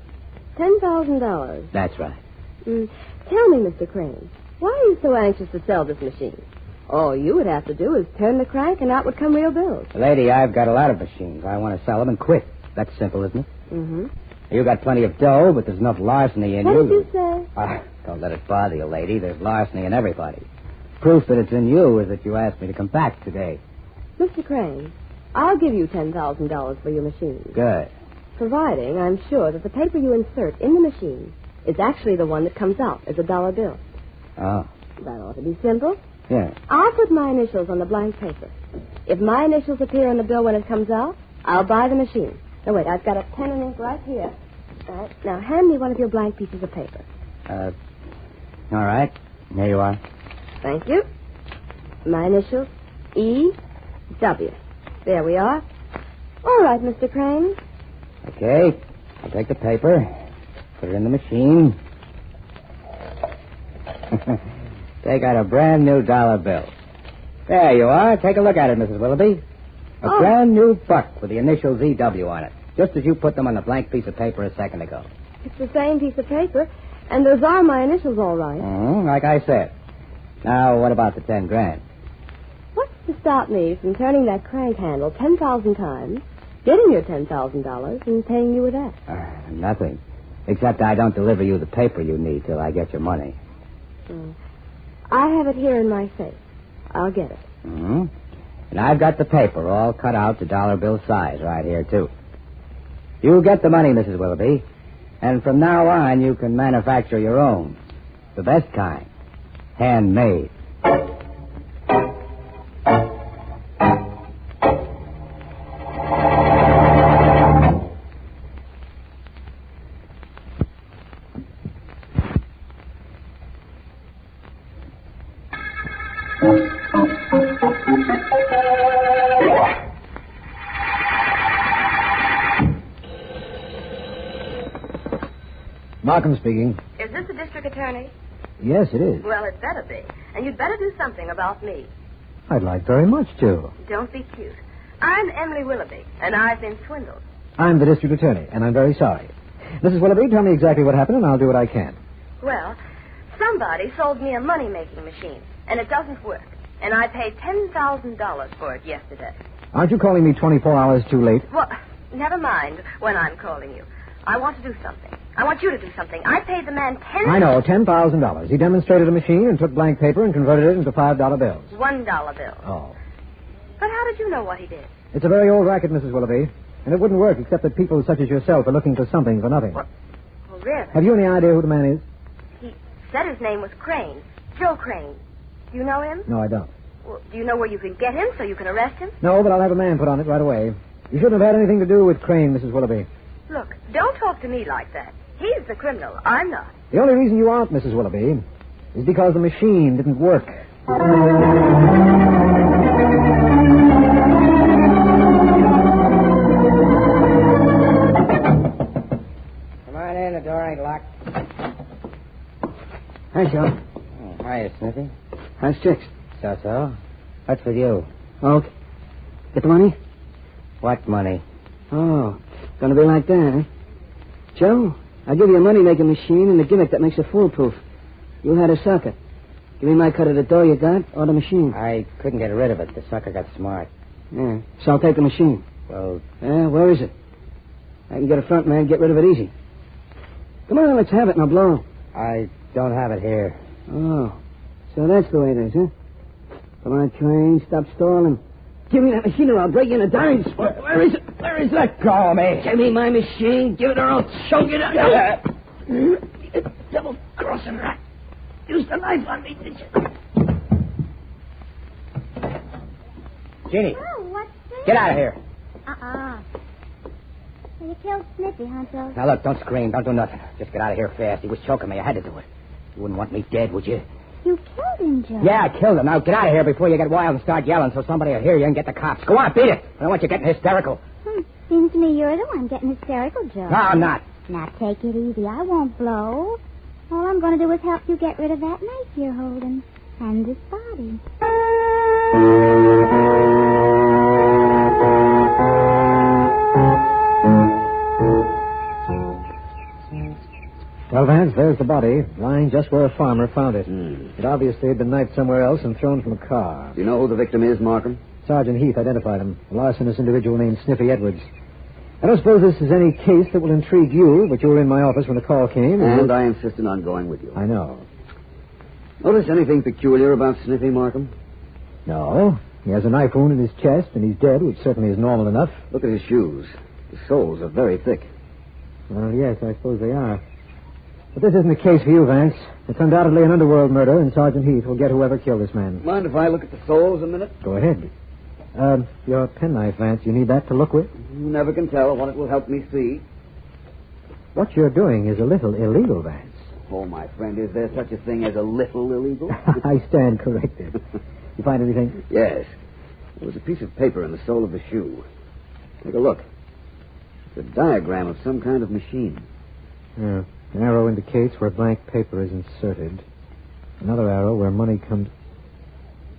$10,000. That's right. Tell me, Mr. Crane, why are you so anxious to sell this machine? All you would have to do is turn the crank and out would come real bills. Lady, I've got a lot of machines. I want to sell them and quit. That's simple, isn't it? Mm-hmm. You got plenty of dough, but there's enough larceny in What you. did you say? Don't let it bother you, lady. There's larceny in everybody. Proof that it's in you is that you asked me to come back today. Mr. Crane, I'll give you $10,000 for your machine. Good. Providing I'm sure that the paper you insert in the machine is actually the one that comes out as a dollar bill. Oh. That ought to be simple. Yeah. I'll put my initials on the blank paper. If my initials appear on the bill when it comes out, I'll buy the machine. Now, wait, I've got a pen and ink right here. All right. Now, hand me one of your blank pieces of paper. All right. Here you are. Thank you. My initials, E.W. There we are. All right, Mr. Crane. Okay. I'll take the paper, put it in the machine. Take out a brand new dollar bill. There you are. Take a look at it, Mrs. Willoughby. A brand new buck with the initials E.W. on it, just as you put them on the blank piece of paper a second ago. It's the same piece of paper, and those are my initials, all right. Like I said. Now, what about the $10,000? What's to stop me from turning that crank handle 10,000 times, getting your $10,000, and paying you with that? Nothing. Except I don't deliver you the paper you need till I get your money. I have it here in my safe. I'll get it. And I've got the paper all cut out to dollar bill size right here, too. You get the money, Mrs. Willoughby. And from now on, you can manufacture your own. The best kind. Handmade. Markham speaking. Is this the district attorney? Yes, it is. Well, it better be. And you'd better do something about me. I'd like very much to. Don't be cute. I'm Emily Willoughby, and I've been swindled. I'm the district attorney, and I'm very sorry. Mrs. Willoughby, tell me exactly what happened, and I'll do what I can. Well, somebody sold me a money-making machine, and it doesn't work. And I paid $10,000 for it yesterday. Aren't you calling me 24 hours too late? Well, never mind when I'm calling you. I want to do something. I want you to do something. I paid the man I know, $10,000. He demonstrated a machine and took blank paper and converted it into $5 bills. $1 bills. Oh. But how did you know what he did? It's a very old racket, Mrs. Willoughby. And it wouldn't work except that people such as yourself are looking for something for nothing. Well, really? Have you any idea who the man is? He said his name was Crane. Joe Crane. Do you know him? No, I don't. Well, do you know where you can get him so you can arrest him? No, but I'll have a man put on it right away. You shouldn't have had anything to do with Crane, Mrs. Willoughby. Look, don't talk to me like that. He's the criminal. I'm not. The only reason you aren't, Mrs. Willoughby, is because the machine didn't work. Come on in, the door ain't locked. Hi, Sean. Oh, hiya, Smithy. How's chicks? So. What's with you? Okay. Get the money? What money? Oh, gonna be like that, eh? Joe, I'll give you a money-making machine and a gimmick that makes it foolproof. You had a sucker. Give me my cut of the dough you got, or the machine. I couldn't get rid of it. The sucker got smart. Yeah, so I'll take the machine. Well... Where is it? I can get a front man, get rid of it easy. Come on, let's have it, and I'll blow. I don't have it here. Oh, so that's the way it is, huh? Come on, train, stop stalling. Give me that machine or I'll break you in a dime. Where is it? Where is it? Let go of me. Give me my machine. Give it or I'll choke it out. You double-crossing rat. Used a knife on me, did you? Jeannie. Oh, what's this? Get out of here. So you killed Snippy, huh, Joe? Now, look, don't scream. Don't do nothing. Just get out of here fast. He was choking me. I had to do it. You wouldn't want me dead, would you? You killed him, Joe. Yeah, I killed him. Now, get out of here before you get wild and start yelling so somebody will hear you and get the cops. Go on, beat it. I don't want you getting hysterical. Seems to me you're the one getting hysterical, Joe. No, I'm not. Now, take it easy. I won't blow. All I'm going to do is help you get rid of that knife you're holding. And this body. Well, Vance, there's the body, lying just where a farmer found it. It obviously had been knifed somewhere else and thrown from a car. Do you know who the victim is, Markham? Sergeant Heath identified him. A larcenous individual named Sniffy Edwards. I don't suppose this is any case that will intrigue you, but you were in my office when the call came. And I insisted on going with you. I know. Notice anything peculiar about Sniffy, Markham? No. He has a knife wound in his chest, and he's dead, which certainly is normal enough. Look at his shoes. The soles are very thick. Well, yes, I suppose they are. But this isn't the case for you, Vance. It's undoubtedly an underworld murder, and Sergeant Heath will get whoever killed this man. Mind if I look at the soles a minute? Go ahead. Your penknife, Vance, you need that to look with? You never can tell what it will help me see. What you're doing is a little illegal, Vance. Oh, my friend, is there such a thing as a little illegal? I stand corrected. You find anything? Yes. There was a piece of paper in the sole of the shoe. Take a look. It's a diagram of some kind of machine. Yeah. An arrow indicates where blank paper is inserted. Another arrow where money comes...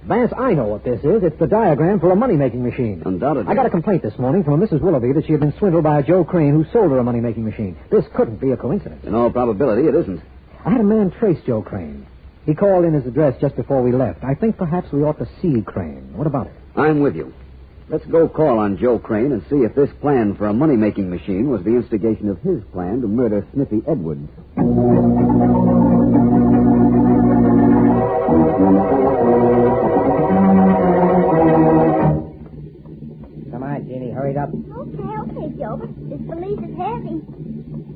Vance, I know what this is. It's the diagram for a money-making machine. Undoubtedly. I got a complaint this morning from a Mrs. Willoughby that she had been swindled by a Joe Crane who sold her a money-making machine. This couldn't be a coincidence. In all probability, it isn't. I had a man trace Joe Crane. He called in his address just before we left. I think perhaps we ought to see Crane. What about it? I'm with you. Let's go call on Joe Crane and see if this plan for a money-making machine was the instigation of his plan to murder Sniffy Edwards. Come on, Jeannie, hurry up. Okay, Joe, but this valise is heavy.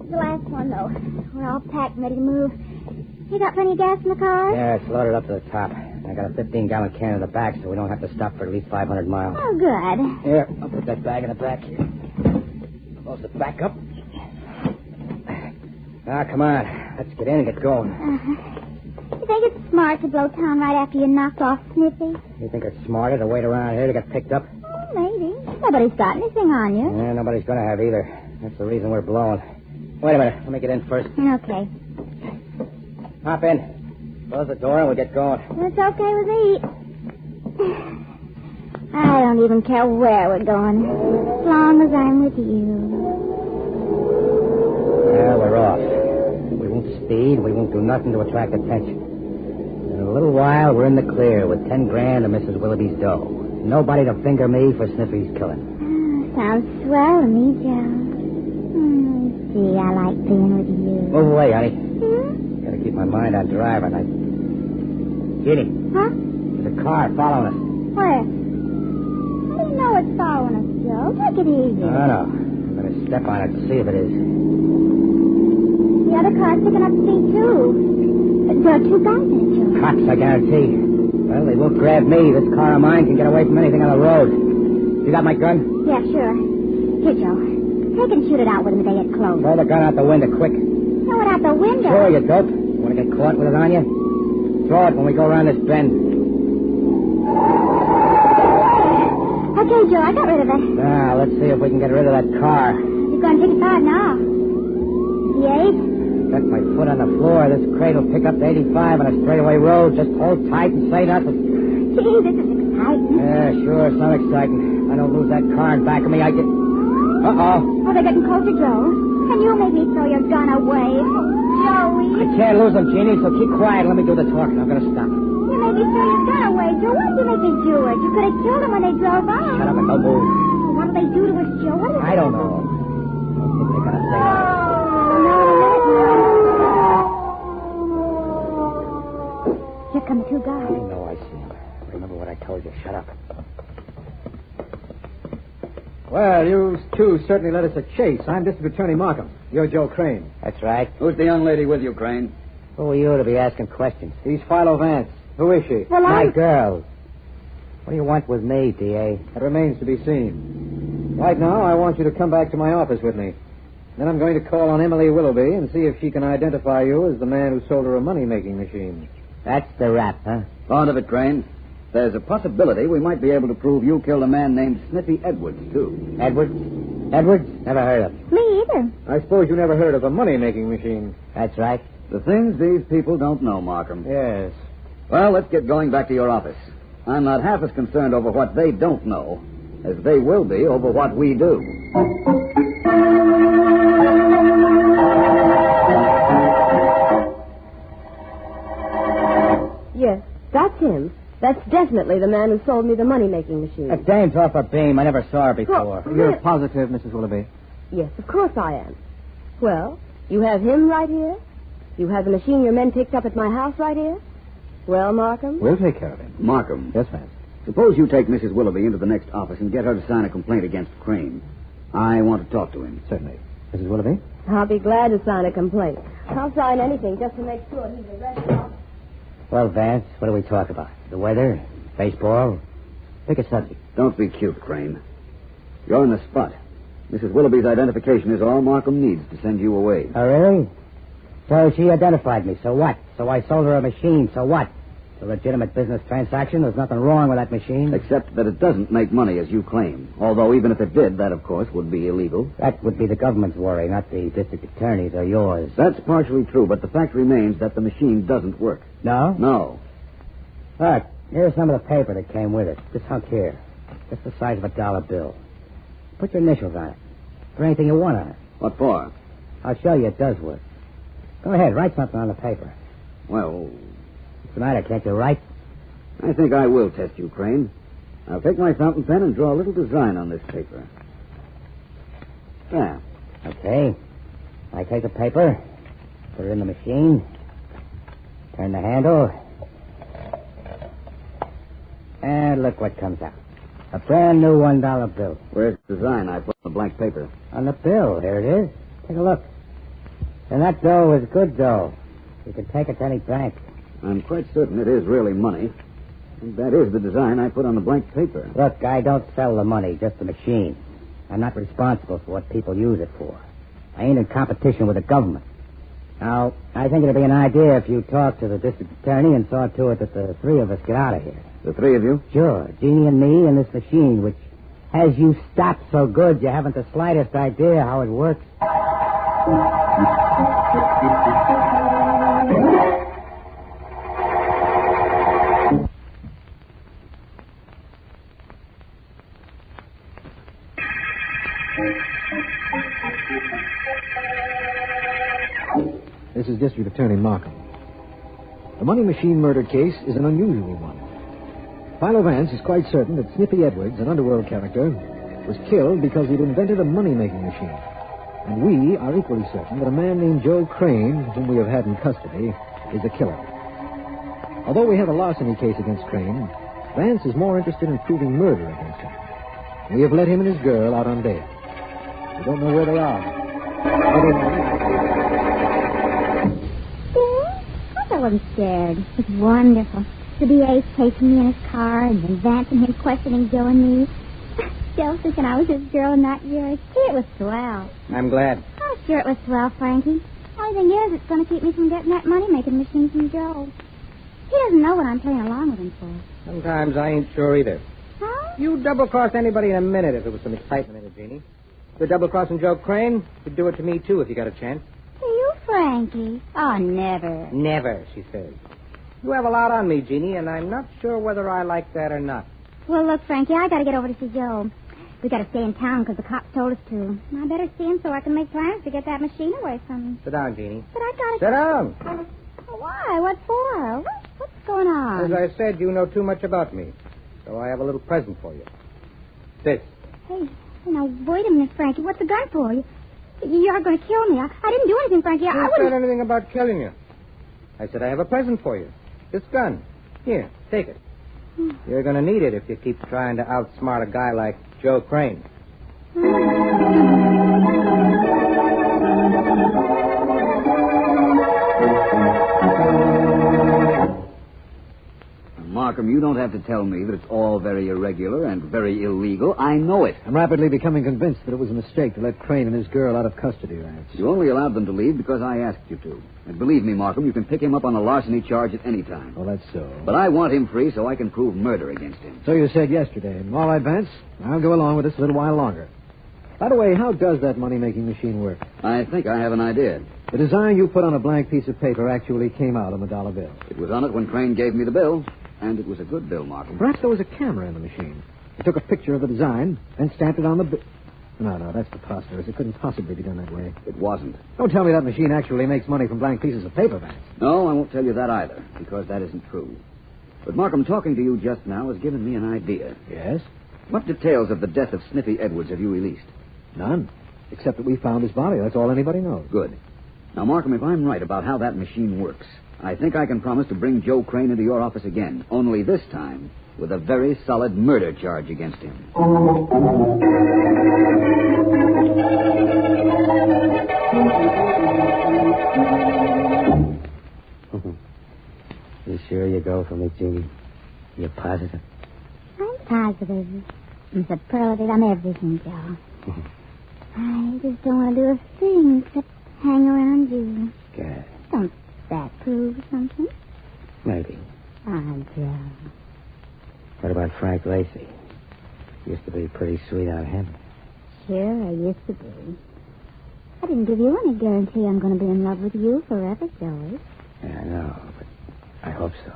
It's the last one, though. We're all packed and ready to move. You got plenty of gas in the car? Yeah, it's loaded up to the top. I got a 15-gallon can in the back, so we don't have to stop for at least 500 miles. Oh, good. Here, I'll put that bag in the back here. Close it back up. Now, come on. Let's get in and get going. You think it's smart to blow town right after you knocked off Sniffy? You think it's smarter to wait around here to get picked up? Oh, maybe. Nobody's got anything on you. Yeah, nobody's going to have either. That's the reason we're blowing. Wait a minute. Let me get in first. Okay. Hop in. Close the door and we'll get going. It's okay with me. I don't even care where we're going, as long as I'm with you. Yeah, we're off. We won't speed. We won't do nothing to attract attention. In a little while, we're in the clear with 10 grand of Mrs. Willoughby's dough. Nobody to finger me for Sniffy's killing. Sounds swell to me, Joe. See, I like being with you. Move away, honey. Gotta keep my mind on driving. Jeannie. Huh? There's a car following us. Where? How do you know it's following us, Joe? Take it easy. I don't know. I'm gonna step on it to see if it is. The other car's picking up speed, too. There are 2 guys in it, Joe. Cops, I guarantee. Well, they won't grab me. This car of mine can get away from anything on the road. You got my gun? Yeah, sure. Here, Joe. Take and shoot it out with him if they get close. Throw the gun out the window, quick. Throw it out the window? Sure, you dope. You want to get caught with it on you? Throw it when we go around this bend. Okay, Joe, I got rid of it. Now, let's see if we can get rid of that car. You're going 55 now. 58? Got my foot on the floor. This crate will pick up to 85 on a straightaway road. Just hold tight and say nothing. Gee, this is exciting. Yeah, sure, it's not exciting. I don't lose that car in back of me, I get... Oh, they're getting closer, Joe. Can you make me throw your gun away? Joey. I can't lose them, Jeannie, so keep quiet and let me do the talking. I'm going to stop. You made me throw your gun away, Joe. Why did you make me do it? You could have killed them when they drove by. Shut up and don't move. What do they do to us, Joe? What is I don't know. I think they're going to say that. Here come the two guys. I know I see them. Remember what I told you. Shut up. Well, you two certainly led us a chase. I'm District Attorney Markham. You're Joe Crane. That's right. Who's the young lady with you, Crane? Who are you to be asking questions? He's Philo Vance. Who is she? Well, My girl. What do you want with me, D.A.? That remains to be seen. Right now, I want you to come back to my office with me. Then I'm going to call on Emily Willoughby and see if she can identify you as the man who sold her a money-making machine. That's the rap, huh? Fond of it, Crane. There's a possibility we might be able to prove you killed a man named Sniffy Edwards, too. Edwards? Edwards? Never heard of him. Me either. I suppose you never heard of a money-making machine. That's right. The things these people don't know, Markham. Yes. Well, let's get going back to your office. I'm not half as concerned over what they don't know as they will be over what we do. Yes, that's him. That's definitely the man who sold me the money-making machine. That dame's off a beam. I never saw her before. Well, You're positive, Mrs. Willoughby? Yes, of course I am. Well, you have him right here? You have the machine your men picked up at my house right here? Well, Markham? We'll take care of him. Markham. Yes, ma'am. Suppose you take Mrs. Willoughby into the next office and get her to sign a complaint against Crane. I want to talk to him. Certainly. Mrs. Willoughby? I'll be glad to sign a complaint. I'll sign anything just to make sure he's arrested. Well, Vance, what do we talk about? The weather? Baseball? Pick a subject. Don't be cute, Crane. You're in the spot. Mrs. Willoughby's identification is all Markham needs to send you away. Oh, really? So she identified me. So what? So I sold her a machine. So what? It's a legitimate business transaction. There's nothing wrong with that machine. Except that it doesn't make money, as you claim. Although, even if it did, that, of course, would be illegal. That would be the government's worry, not the district attorney's or yours. That's partially true, but the fact remains that the machine doesn't work. No? No. Look, here's some of the paper that came with it. This hunk here. Just the size of a dollar bill. Put your initials on it. Or anything you want on it. What for? I'll show you it does work. Go ahead, write something on the paper. Well, What's the matter? Can't you write? I think I will test you, Crane. I'll take my fountain pen and draw a little design on this paper. Yeah. Okay. I take the paper, put it in the machine, turn the handle, and look what comes out. A brand new $1 bill. Where's the design I put on the blank paper? On the bill. Here it is. Take a look. And that dough is good dough. You can take it to any bank. I'm quite certain it is really money. And that is the design I put on the blank paper. Look, I don't sell the money, just the machine. I'm not responsible for what people use it for. I ain't in competition with the government. Now, I think it'd be an idea if you talked to the district attorney and saw to it that the three of us get out of here. The three of you? Sure. Jeannie and me and this machine, which has you stopped so good you haven't the slightest idea how it works. This is District Attorney Markham. The money machine murder case is an unusual one. Philo Vance is quite certain that Sniffy Edwards, an underworld character, was killed because he'd invented a money-making machine. And we are equally certain that a man named Joe Crane, whom we have had in custody, is the killer. Although we have a larceny case against Crane, Vance is more interested in proving murder against him. We have let him and his girl out on bail. We don't know where they are. I wasn't scared. It was wonderful. The DA chasing me in his car and then Vance and him questioning Joe and me. Still thinking I was his girl and not yours. Gee, it was swell. I'm glad. Oh, sure it was swell, Frankie. Only thing is, it's going to keep me from getting that money-making machine from Joe. He doesn't know what I'm playing along with him for. Sometimes I ain't sure either. Huh? You'd double-cross anybody in a minute if there was some excitement in it, Jeannie. You're double-crossing Joe Crane. You'd do it to me, too, if you got a chance. To you, Frankie? Oh, never. Never, she says. You have a lot on me, Jeannie, and I'm not sure whether I like that or not. Well, look, Frankie, I got to get over to see Joe. We got to stay in town because the cops told us to. I better see him so I can make plans to get that machine away from him. Sit down, Jeannie. But I got to... Sit down. Why? What for? What's going on? As I said, you know too much about me. So I have a little present for you. This. Hey, now, wait a minute, Frankie. What's the gun for? You're going to kill me. I didn't do anything, Frankie. I Who wouldn't... said anything about killing you? I said I have a present for you. This gun. Here, take it. You're going to need it if you keep trying to outsmart a guy like Joe Crane. Markham, you don't have to tell me that it's all very irregular and very illegal. I know it. I'm rapidly becoming convinced that it was a mistake to let Crane and his girl out of custody, Vance. You only allowed them to leave because I asked you to. And believe me, Markham, you can pick him up on a larceny charge at any time. Oh, that's so. But I want him free so I can prove murder against him. So you said yesterday. All right, Vance. I'll go along with this a little while longer. By the way, how does that money-making machine work? I think I have an idea. The design you put on a blank piece of paper actually came out on the dollar bill. It was on it when Crane gave me the bill. And it was a good bill, Markham. Perhaps there was a camera in the machine. He took a picture of the design and stamped it on the bill. No, that's preposterous. It couldn't possibly be done that way. It wasn't. Don't tell me that machine actually makes money from blank pieces of paper, Vance. No, I won't tell you that either, because that isn't true. But, Markham, talking to you just now has given me an idea. Yes? What details of the death of Sniffy Edwards have you released? None. Except that we found his body. That's all anybody knows. Good. Now, Markham, if I'm right about how that machine works, I think I can promise to bring Joe Crane into your office again, only this time with a very solid murder charge against him. You sure you go for me, Jeannie? You're positive? I'm positive. I'm superlative. I'm everything, Joe. I just don't want to do a thing except hang around you. Good. Don't that prove something? Maybe. Joe. What about Frank Lacey? Used to be pretty sweet on him. Sure, I used to be. I didn't give you any guarantee I'm going to be in love with you forever, Joey. Yeah, I know, but I hope so.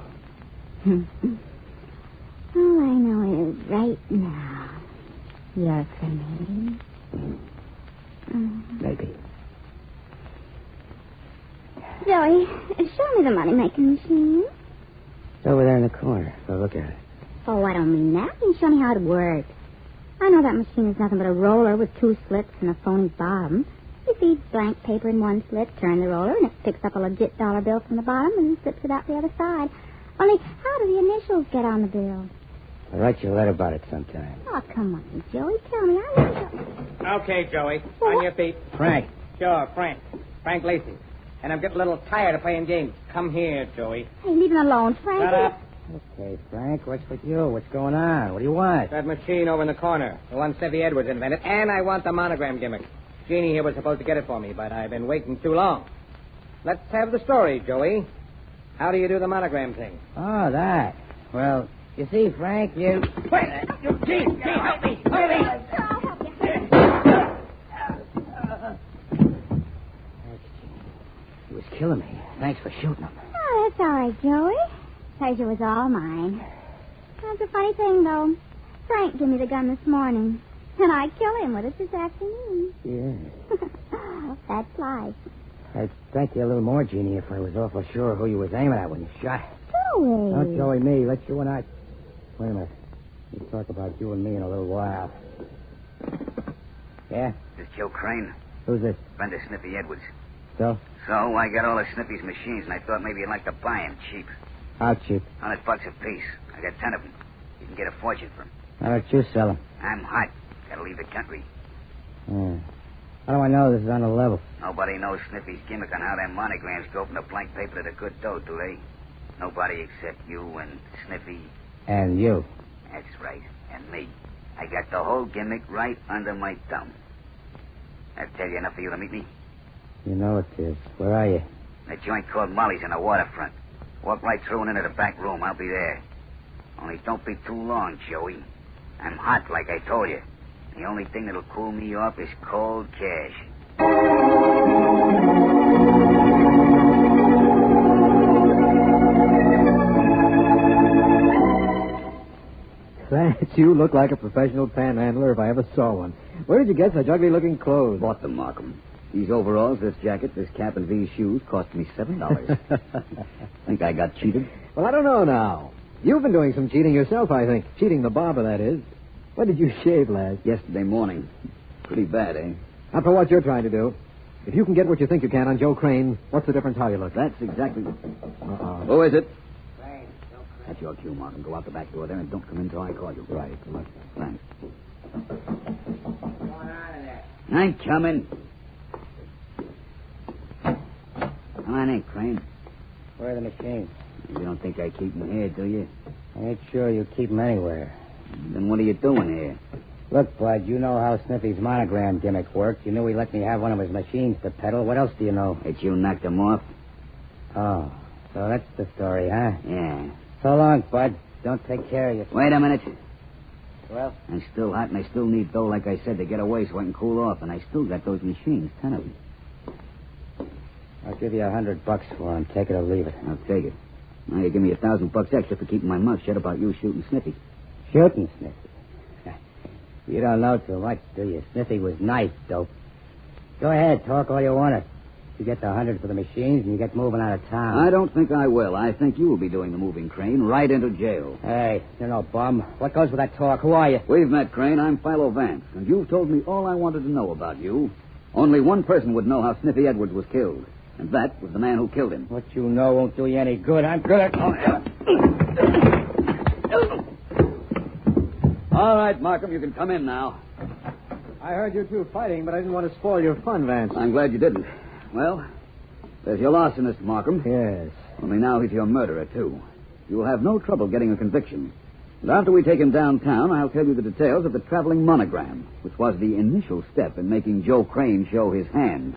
All I know is right now, you're for me. Maybe. Joey, show me the money-making machine. It's over there in the corner. Go look at it. Oh, I don't mean that. You show me how it works. I know that machine is nothing but a roller with 2 slits and a phony bottom. You feed blank paper in one slit, turn the roller, and it picks up a legit dollar bill from the bottom and slips it out the other side. Only, how do the initials get on the bill? I'll write you a letter about it sometime. Oh, come on, Joey. Tell me. I want to... Okay, Joey. On your feet. Frank. Sure, Frank. Frank Lacey. And I'm getting a little tired of playing games. Come here, Joey. Hey, leave him alone, Frank. Shut up. Okay, Frank, what's with you? What's going on? What do you want? That machine over in the corner. The one Sniffy Edwards invented. And I want the monogram gimmick. Jeannie here was supposed to get it for me, but I've been waiting too long. Let's have the story, Joey. How do you do the monogram thing? Oh, that. Well, you see, Frank, you... Wait! Gene, help me! He was killing me. Thanks for shooting him. Oh, that's all right, Joey. Pleasure was all mine. That's a funny thing, though. Frank gave me the gun this morning, and I killed him with it this afternoon. Yeah. That's life. I'd thank you a little more, Jeannie, if I was awful sure who you was aiming at when you shot. Joey. Don't Joey me. Let you and I... Wait a minute. We'll talk about you and me in a little while. Yeah? This Joe Crane. Who's this? Friend of Sniffy Edwards. So? So, I got all of Sniffy's machines, and I thought maybe you'd like to buy them cheap. How cheap? $100 a piece. I got 10 of them. You can get a fortune for them. How don't you sell them? I'm hot. Gotta leave the country. How do I know this is on the level? Nobody knows Sniffy's gimmick on how them monograms go from the blank paper to the good dough, do they? Nobody except you and Sniffy. And you. That's right. And me. I got the whole gimmick right under my thumb. That tell you enough for you to meet me? You know it is. Where are you? The joint called Molly's on the waterfront. Walk right through and into the back room. I'll be there. Only don't be too long, Joey. I'm hot, like I told you. The only thing that'll cool me off is cold cash. Vance, you look like a professional panhandler if I ever saw one. Where did you get such ugly-looking clothes? Bought them, Markham. These overalls, this jacket, this cap, and these shoes cost me $7. Think I got cheated? Well, I don't know now. You've been doing some cheating yourself, I think. Cheating the barber, that is. When did you shave last? Yesterday morning. Pretty bad, eh? Not for what you're trying to do. If you can get what you think you can on Joe Crane, what's the difference how you look? That's exactly... Uh-oh. Who is it? That's your cue, Markham. Go out the back door there and don't come in until I call you. Right. Come on. Thanks. I'm coming. Come on in, Crane. Where are the machines? You don't think I keep them here, do you? I ain't sure you keep them anywhere. Then what are you doing here? Look, Bud, you know how Sniffy's monogram gimmick worked. You knew he let me have one of his machines to peddle. What else do you know? That you knocked him off? Oh, so that's the story, huh? Yeah. So long, Bud. Don't take care of yourself. Wait a minute. Well? I'm still hot, and I still need dough, like I said, to get away so I can cool off. And I still got those machines, 10 of them. I'll give you $100 for them. Take it or leave it. I'll take it. Now you give me $1,000 extra for keeping my mouth shut about you shooting Sniffy. Shooting Sniffy? You don't know too much, do you? Sniffy was nice, dope. Go ahead, talk all you want to. You get the 100 for the machines, and you get moving out of town. I don't think I will. I think you will be doing the moving, Crane, right into jail. Hey, you're no bum. What goes with that talk? Who are you? We've met, Crane. I'm Philo Vance, and you've told me all I wanted to know about you. Only one person would know how Sniffy Edwards was killed, and that was the man who killed him. What you know won't do you any good. I'm good at... All right, Markham, you can come in now. I heard you two fighting, but I didn't want to spoil your fun, Vance. I'm glad you didn't. Well, there's your larcenist, Markham. Yes. Only now he's your murderer, too. You will have no trouble getting a conviction. And after we take him downtown, I'll tell you the details of the traveling monogram, which was the initial step in making Joe Crane show his hand.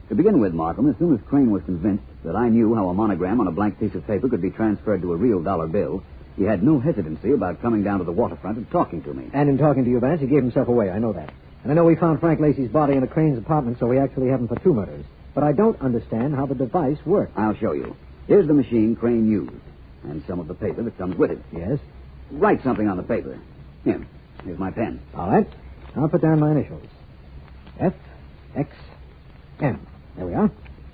To begin with, Markham, as soon as Crane was convinced that I knew how a monogram on a blank piece of paper could be transferred to a real dollar bill, he had no hesitancy about coming down to the waterfront and talking to me. And in talking to you, Vance, he gave himself away. I know that. And I know we found Frank Lacey's body in a Crane's apartment, so we actually have him for 2 murders. But I don't understand how the device works. I'll show you. Here's the machine Crane used, and some of the paper that comes with it. Yes? Write something on the paper. Here, here's my pen. All right. I'll put down my initials. F, X, M. There we are.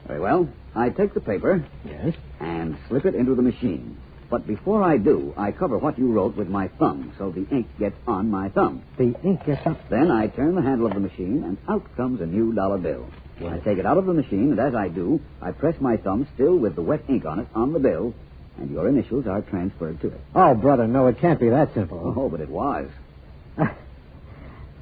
Very well. I take the paper. Yes? And slip it into the machine. But before I do, I cover what you wrote with my thumb, so the ink gets on my thumb. The ink gets up? Then I turn the handle of the machine, and out comes a new dollar bill. Yes. I take it out of the machine, and as I do, I press my thumb, still with the wet ink on it, on the bill, and your initials are transferred to it. Oh, brother, no, it can't be that simple. Oh, but it was.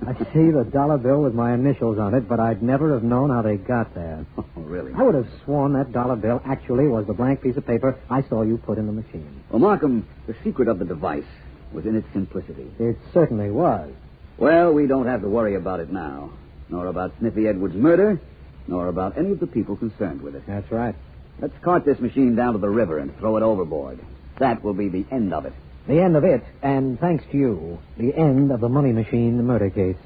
I see the dollar bill with my initials on it, but I'd never have known how they got there. Oh, really? I would have sworn that dollar bill actually was the blank piece of paper I saw you put in the machine. Well, Markham, the secret of the device was in its simplicity. It certainly was. Well, we don't have to worry about it now. Nor about Sniffy Edwards' murder, nor about any of the people concerned with it. That's right. Let's cart this machine down to the river and throw it overboard. That will be the end of it. The end of it, and thanks to you, the end of the money machine murder case.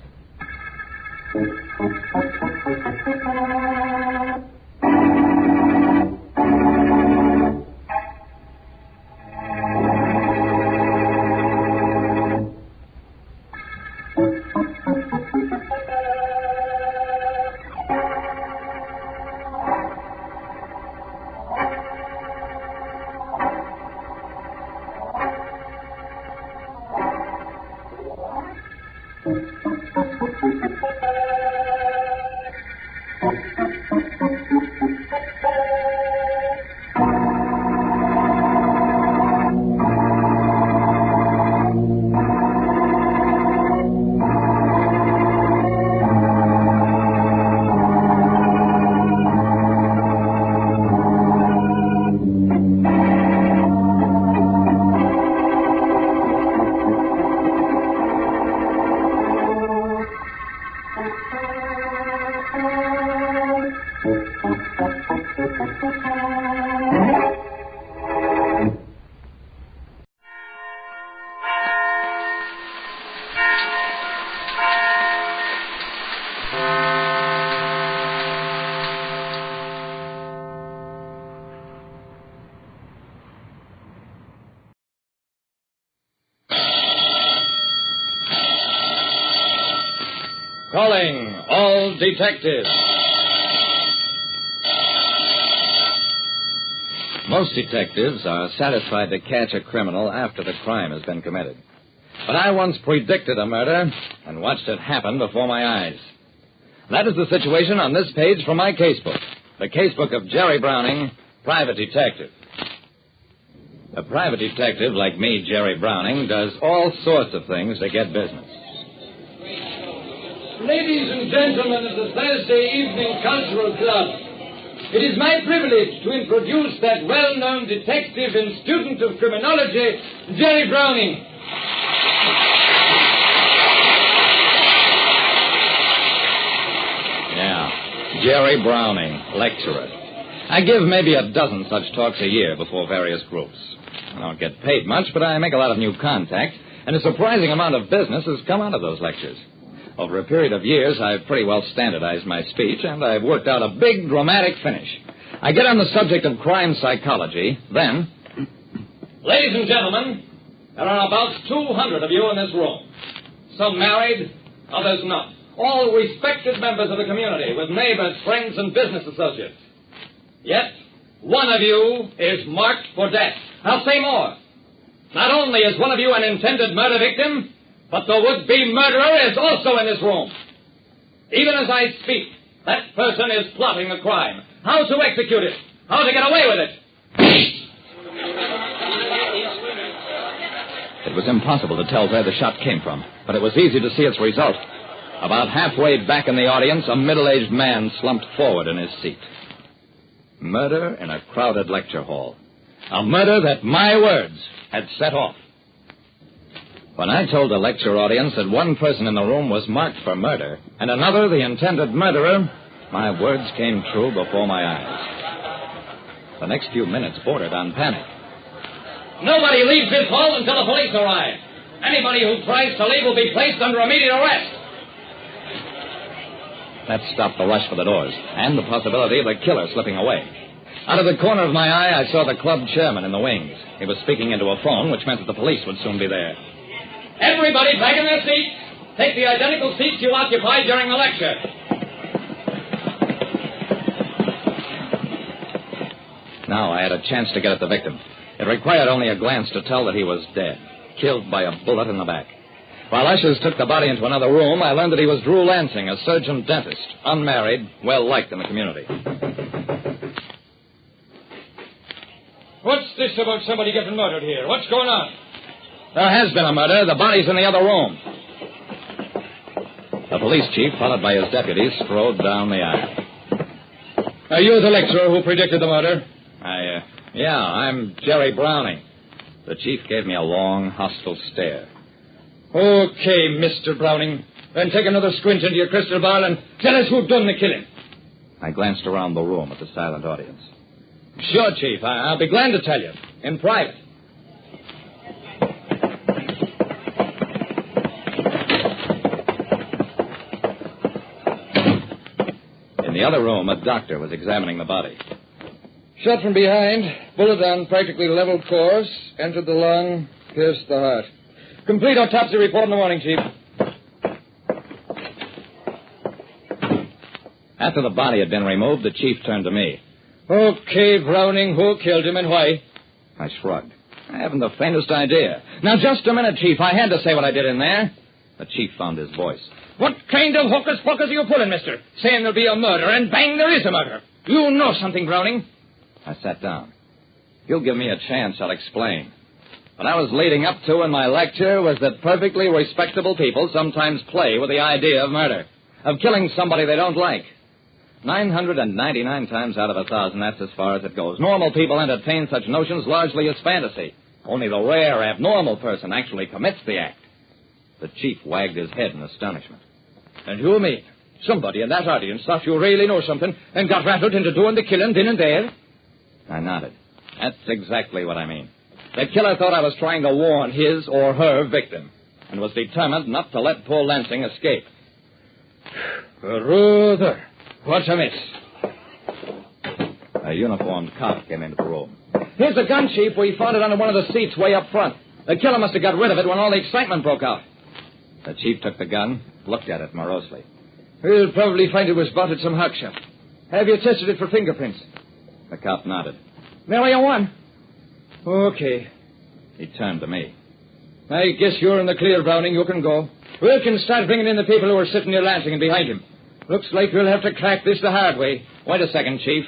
Calling all detectives. Most detectives are satisfied to catch a criminal after the crime has been committed. But I once predicted a murder and watched it happen before my eyes. That is the situation on this page from my casebook. The casebook of Jerry Browning, private detective. A private detective like me, Jerry Browning, does all sorts of things to get business. Ladies and gentlemen of the Thursday Evening Cultural Club, it is my privilege to introduce that well-known detective and student of criminology, Jerry Browning. Yeah, Jerry Browning, lecturer. I give maybe a dozen such talks a year before various groups. I don't get paid much, but I make a lot of new contacts, and a surprising amount of business has come out of those lectures. Over a period of years, I've pretty well standardized my speech, and I've worked out a big, dramatic finish. I get on the subject of crime psychology, then... Ladies and gentlemen, there are about 200 of you in this room. Some married, others not. All respected members of the community, with neighbors, friends, and business associates. Yet, one of you is marked for death. I'll say more. Not only is one of you an intended murder victim, but the would-be murderer is also in this room. Even as I speak, that person is plotting a crime. How to execute it. How to get away with it. It was impossible to tell where the shot came from, but it was easy to see its result. About halfway back in the audience, a middle-aged man slumped forward in his seat. Murder in a crowded lecture hall. A murder that my words had set off. When I told the lecture audience that one person in the room was marked for murder and another the intended murderer, my words came true before my eyes. The next few minutes bordered on panic. Nobody leaves this hall until the police arrive. Anybody who tries to leave will be placed under immediate arrest. That stopped the rush for the doors and the possibility of the killer slipping away. Out of the corner of my eye, I saw the club chairman in the wings. He was speaking into a phone, which meant that the police would soon be there. Everybody back in their seats. Take the identical seats you occupied during the lecture. Now I had a chance to get at the victim. It required only a glance to tell that he was dead, killed by a bullet in the back. While ushers took the body into another room, I learned that he was Drew Lansing, a surgeon-dentist, unmarried, well-liked in the community. What's this about somebody getting murdered here? What's going on? There has been a murder. The body's in the other room. The police chief, followed by his deputies, strode down the aisle. Are you the lecturer who predicted the murder? Yeah, I'm Jerry Browning. The chief gave me a long, hostile stare. Okay, Mr. Browning. Then take another squint into your crystal ball and tell us who done the killing. I glanced around the room at the silent audience. Sure, Chief. I'll be glad to tell you. In private. In the other room, a doctor was examining the body. Shot from behind, bullet on practically level course, entered the lung, pierced the heart. Complete autopsy report in the morning, Chief. After the body had been removed, the chief turned to me. Okay, Browning, who killed him and why? I shrugged. I haven't the faintest idea. Now, just a minute, Chief. I had to say what I did in there. The chief found his voice. What kind of hocus-pocus are you pulling, mister? Saying there'll be a murder, and bang, there is a murder. You know something, Browning. I sat down. If you'll give me a chance, I'll explain. What I was leading up to in my lecture was that perfectly respectable people sometimes play with the idea of murder, of killing somebody they don't like. 999 times out of 1,000, that's as far as it goes. Normal people entertain such notions largely as fantasy. Only the rare, abnormal person actually commits the act. The chief wagged his head in astonishment. And you mean Somebody in that audience thought you really know something and got rattled into doing the killing then and there? I nodded. That's exactly what I mean. The killer thought I was trying to warn his or her victim and was determined not to let poor Lansing escape. Brother, what's amiss? A uniformed cop came into the room. Here's the gun, Chief. We found it under one of the seats way up front. The killer must have got rid of it when all the excitement broke out. The chief took the gun, looked at it morosely. We'll probably find it was bought at some hawk shop. Have you tested it for fingerprints? The cop nodded. There you one. Okay. He turned to me. I guess you're in the clear, Browning. You can go. We can start bringing in the people who are sitting near Lansing and behind him. Looks like we'll have to crack this the hard way. Wait a second, Chief.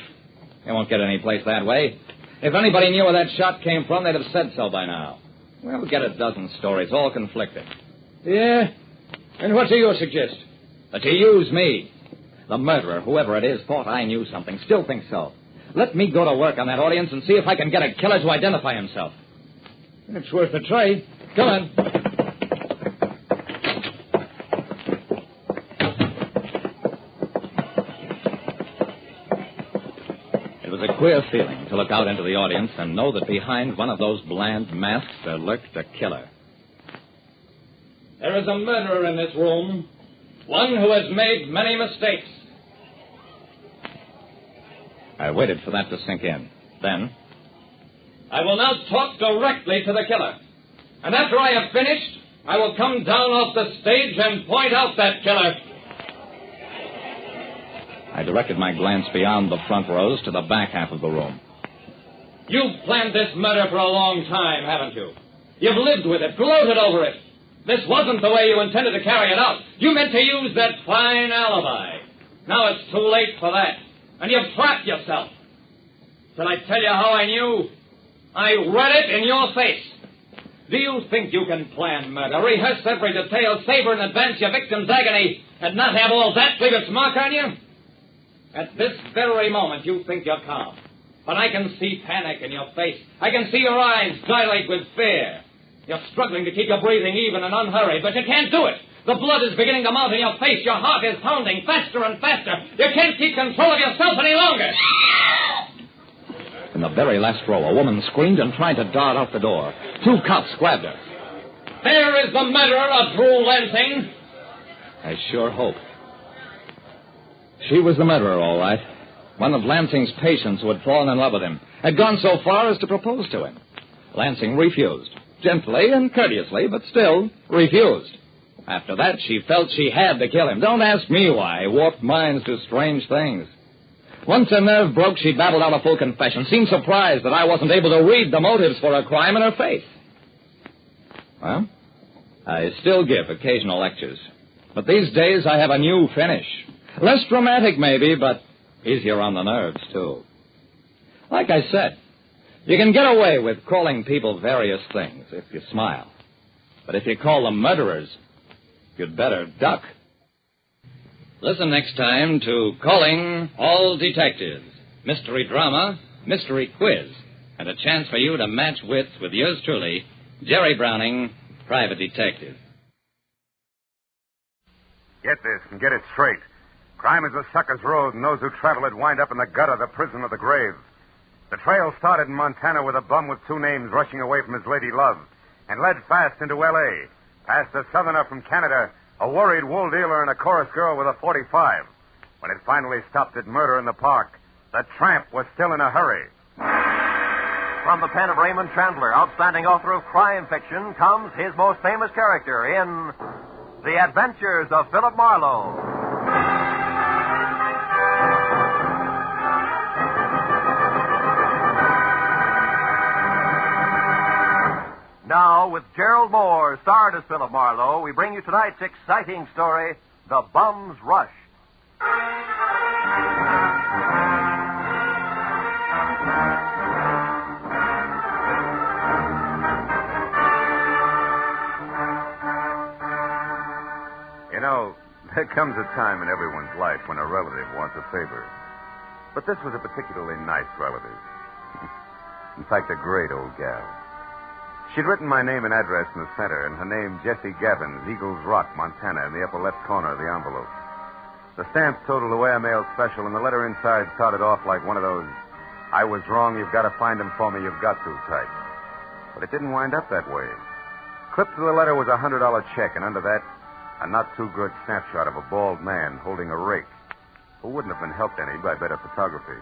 You won't get any place that way. If anybody knew where that shot came from, they'd have said so by now. We'll get a dozen stories, all conflicting. Yeah? And what do you suggest? That you use me. The murderer, whoever it is, thought I knew something. Still thinks so. Let me go to work on that audience and see if I can get a killer to identify himself. It's worth a try. Come on. It was a queer feeling to look out into the audience and know that behind one of those bland masks there lurked a killer. There is a murderer in this room, one who has made many mistakes. I waited for that to sink in. Then, I will now talk directly to the killer. And after I have finished, I will come down off the stage and point out that killer. I directed my glance beyond the front rows to the back half of the room. You've planned this murder for a long time, haven't you? You've lived with it, gloated over it. This wasn't the way you intended to carry it out. You meant to use that fine alibi. Now it's too late for that. And you've trapped yourself. Shall I tell you how I knew? I read it in your face. Do you think you can plan murder, rehearse every detail, savor in advance your victim's agony, and not have all that leave its mark on you? At this very moment, you think you're calm. But I can see panic in your face. I can see your eyes dilate with fear. You're struggling to keep your breathing even and unhurried, but you can't do it. The blood is beginning to mount in your face. Your heart is pounding faster and faster. You can't keep control of yourself any longer. In the very last row, a woman screamed and tried to dart out the door. 2 cops grabbed her. There is the murderer of Drew Lansing. I sure hope. She was the murderer, all right. One of Lansing's patients who had fallen in love with him. Had gone so far as to propose to him. Lansing refused. Gently and courteously, but still refused. After that, she felt she had to kill him. Don't ask me why. Warped minds do strange things. Once her nerve broke, she babbled out a full confession. Seemed surprised that I wasn't able to read the motives for her crime in her face. Well, I still give occasional lectures. But these days I have a new finish. Less dramatic, maybe, but easier on the nerves, too. Like I said, you can get away with calling people various things if you smile. But if you call them murderers, you'd better duck. Listen next time to Calling All Detectives. Mystery drama, mystery quiz, and a chance for you to match wits with yours truly, Jerry Browning, private detective. Get this and get it straight. Crime is a sucker's road, and those who travel it wind up in the gutter, the prison, or the grave. The trail started in Montana with a bum with 2 names rushing away from his lady love, and led fast into L.A., past a southerner from Canada, a worried wool dealer, and a chorus girl with a .45. When it finally stopped at murder in the park, the tramp was still in a hurry. From the pen of Raymond Chandler, outstanding author of crime fiction, comes his most famous character in The Adventures of Philip Marlowe. Now, with Gerald Moore, starred as Philip Marlowe, we bring you tonight's exciting story, The Bum's Rush. You know, there comes a time in everyone's life when a relative wants a favor. But this was a particularly nice relative. In fact, a great old gal. She'd written my name and address in the center, and her name, Jessie Gabbins, Eagles Rock, Montana, in the upper left corner of the envelope. The stamp totaled the airmail special, and the letter inside started off like one of those "I was wrong, you've got to find him for me, you've got to" type. But it didn't wind up that way. Clipped to the letter was a $100 check, and under that, a not-too-good snapshot of a bald man holding a rake, who wouldn't have been helped any by better photography.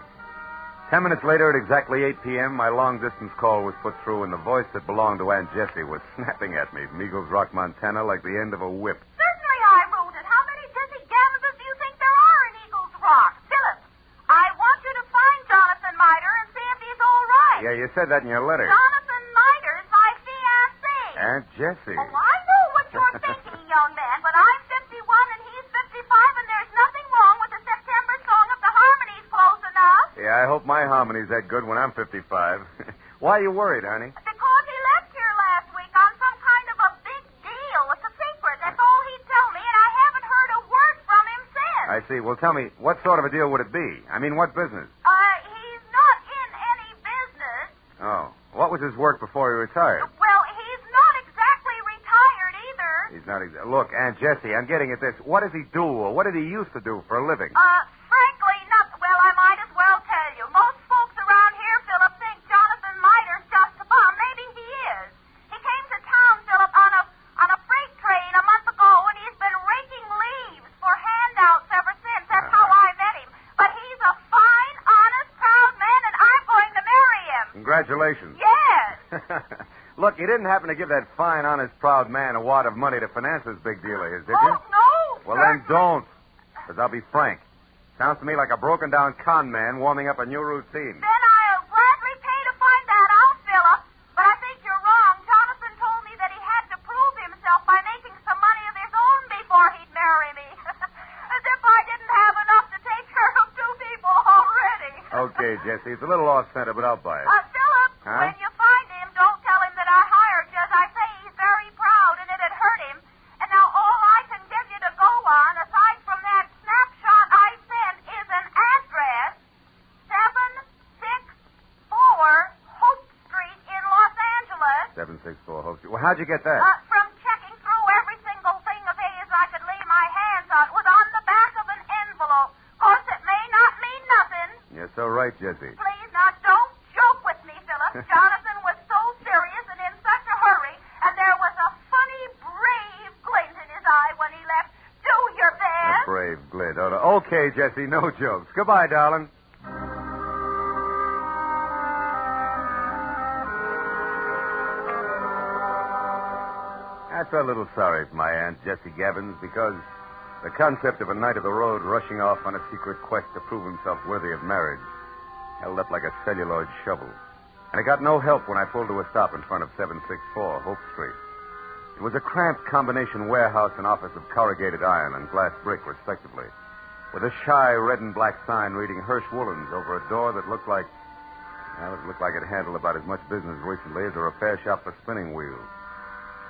10 minutes later, at exactly 8 p.m., my long-distance call was put through, and the voice that belonged to Aunt Jessie was snapping at me from Eagles Rock, Montana, like the end of a whip. Certainly I wrote it. How many Jessie Gavinses do you think there are in Eagles Rock? Philip, I want you to find Jonathan Miter and see if he's all right. Yeah, you said that in your letter. Jonathan Miter's my fiancé. Aunt Jessie. Oh, I know what you're thinking, young man, but I'm 51 and he's 55, and there's nothing wrong with the September song if the harmony's close enough. Yeah, I hope my harmony's that good when I'm 55. Why are you worried, honey? Because he left here last week on some kind of a big deal. It's a secret. That's all he'd tell me, and I haven't heard a word from him since. I see. Well, tell me, what sort of a deal would it be? I mean, what business? He's not in any business. Oh. What was his work before he retired? Well, he's not exactly retired either. He's not Look, Aunt Jessie, I'm getting at this. What does he do, or what did he used to do for a living? Frankly, not... Well, I might as well tell you. Most folks around here, Philip, think Jonathan Miter's just a bum. Maybe he is. He came to town, Philip, on a freight train a month ago, and he's been raking leaves for handouts ever since. That's how I met him. But he's a fine, honest, proud man, and I'm going to marry him. Congratulations. Yes. Look, you didn't happen to give that fine, honest, proud man a wad of money to finance this big deal of his, did you? Oh, no. Well, then don't. Because I'll be frank. Sounds to me like a broken-down con man warming up a new routine. Then I'll gladly pay to find that out, Philip. But I think you're wrong. Jonathan told me that he had to prove himself by making some money of his own before he'd marry me. As if I didn't have enough to take care of two people already. Okay, Jessie. It's a little off-center, but I'll buy it. Philip, Huh? when you find him, don't tell him that I hired you. As I say, he's very proud, and it'd hurt him. And now all I can give you to go on, aside from that snapshot I sent, is an address, 764 Hope Street in Los Angeles. 764 Hope Street. Well, how'd you get that? From checking through every single thing of his I could lay my hands on. It was on the back of an envelope. Of course, it may not mean nothing. You're so right, Jessie. Please, now, don't joke with me, Philip. Jonathan was so serious and in such a hurry, and there was a funny, brave glint in his eye when he left. Do your A best. brave glint. Okay, Jessie, no jokes. Goodbye, darling. I felt a little sorry for my Aunt Jessie Gavins because the concept of a knight of the road rushing off on a secret quest to prove himself worthy of marriage held up like a celluloid shovel. And it got no help when I pulled to a stop in front of 764 Hope Street. It was a cramped combination warehouse and office of corrugated iron and glass brick, respectively, with a shy red and black sign reading Hirsch Woolens over a door that looked like... Well, it looked like it handled about as much business recently as a repair shop for spinning wheels.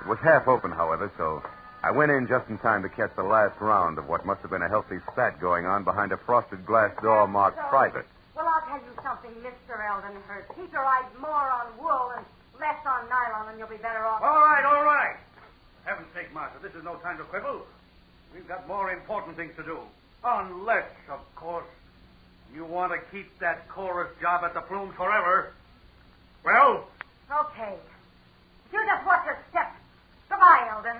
It was half open, however, so I went in just in time to catch the last round of what must have been a healthy spat going on behind a frosted glass door marked private. Well, I'll tell you something, Mr. Eldenhurst. Keep your eyes more on wool and less on nylon, and you'll be better off. All right, all right. Heaven's sake, Martha, this is no time to quibble. We've got more important things to do. Unless, of course, you want to keep that chorus job at the Plume forever. Well? Okay. You just watch your step. Goodbye, Eldon.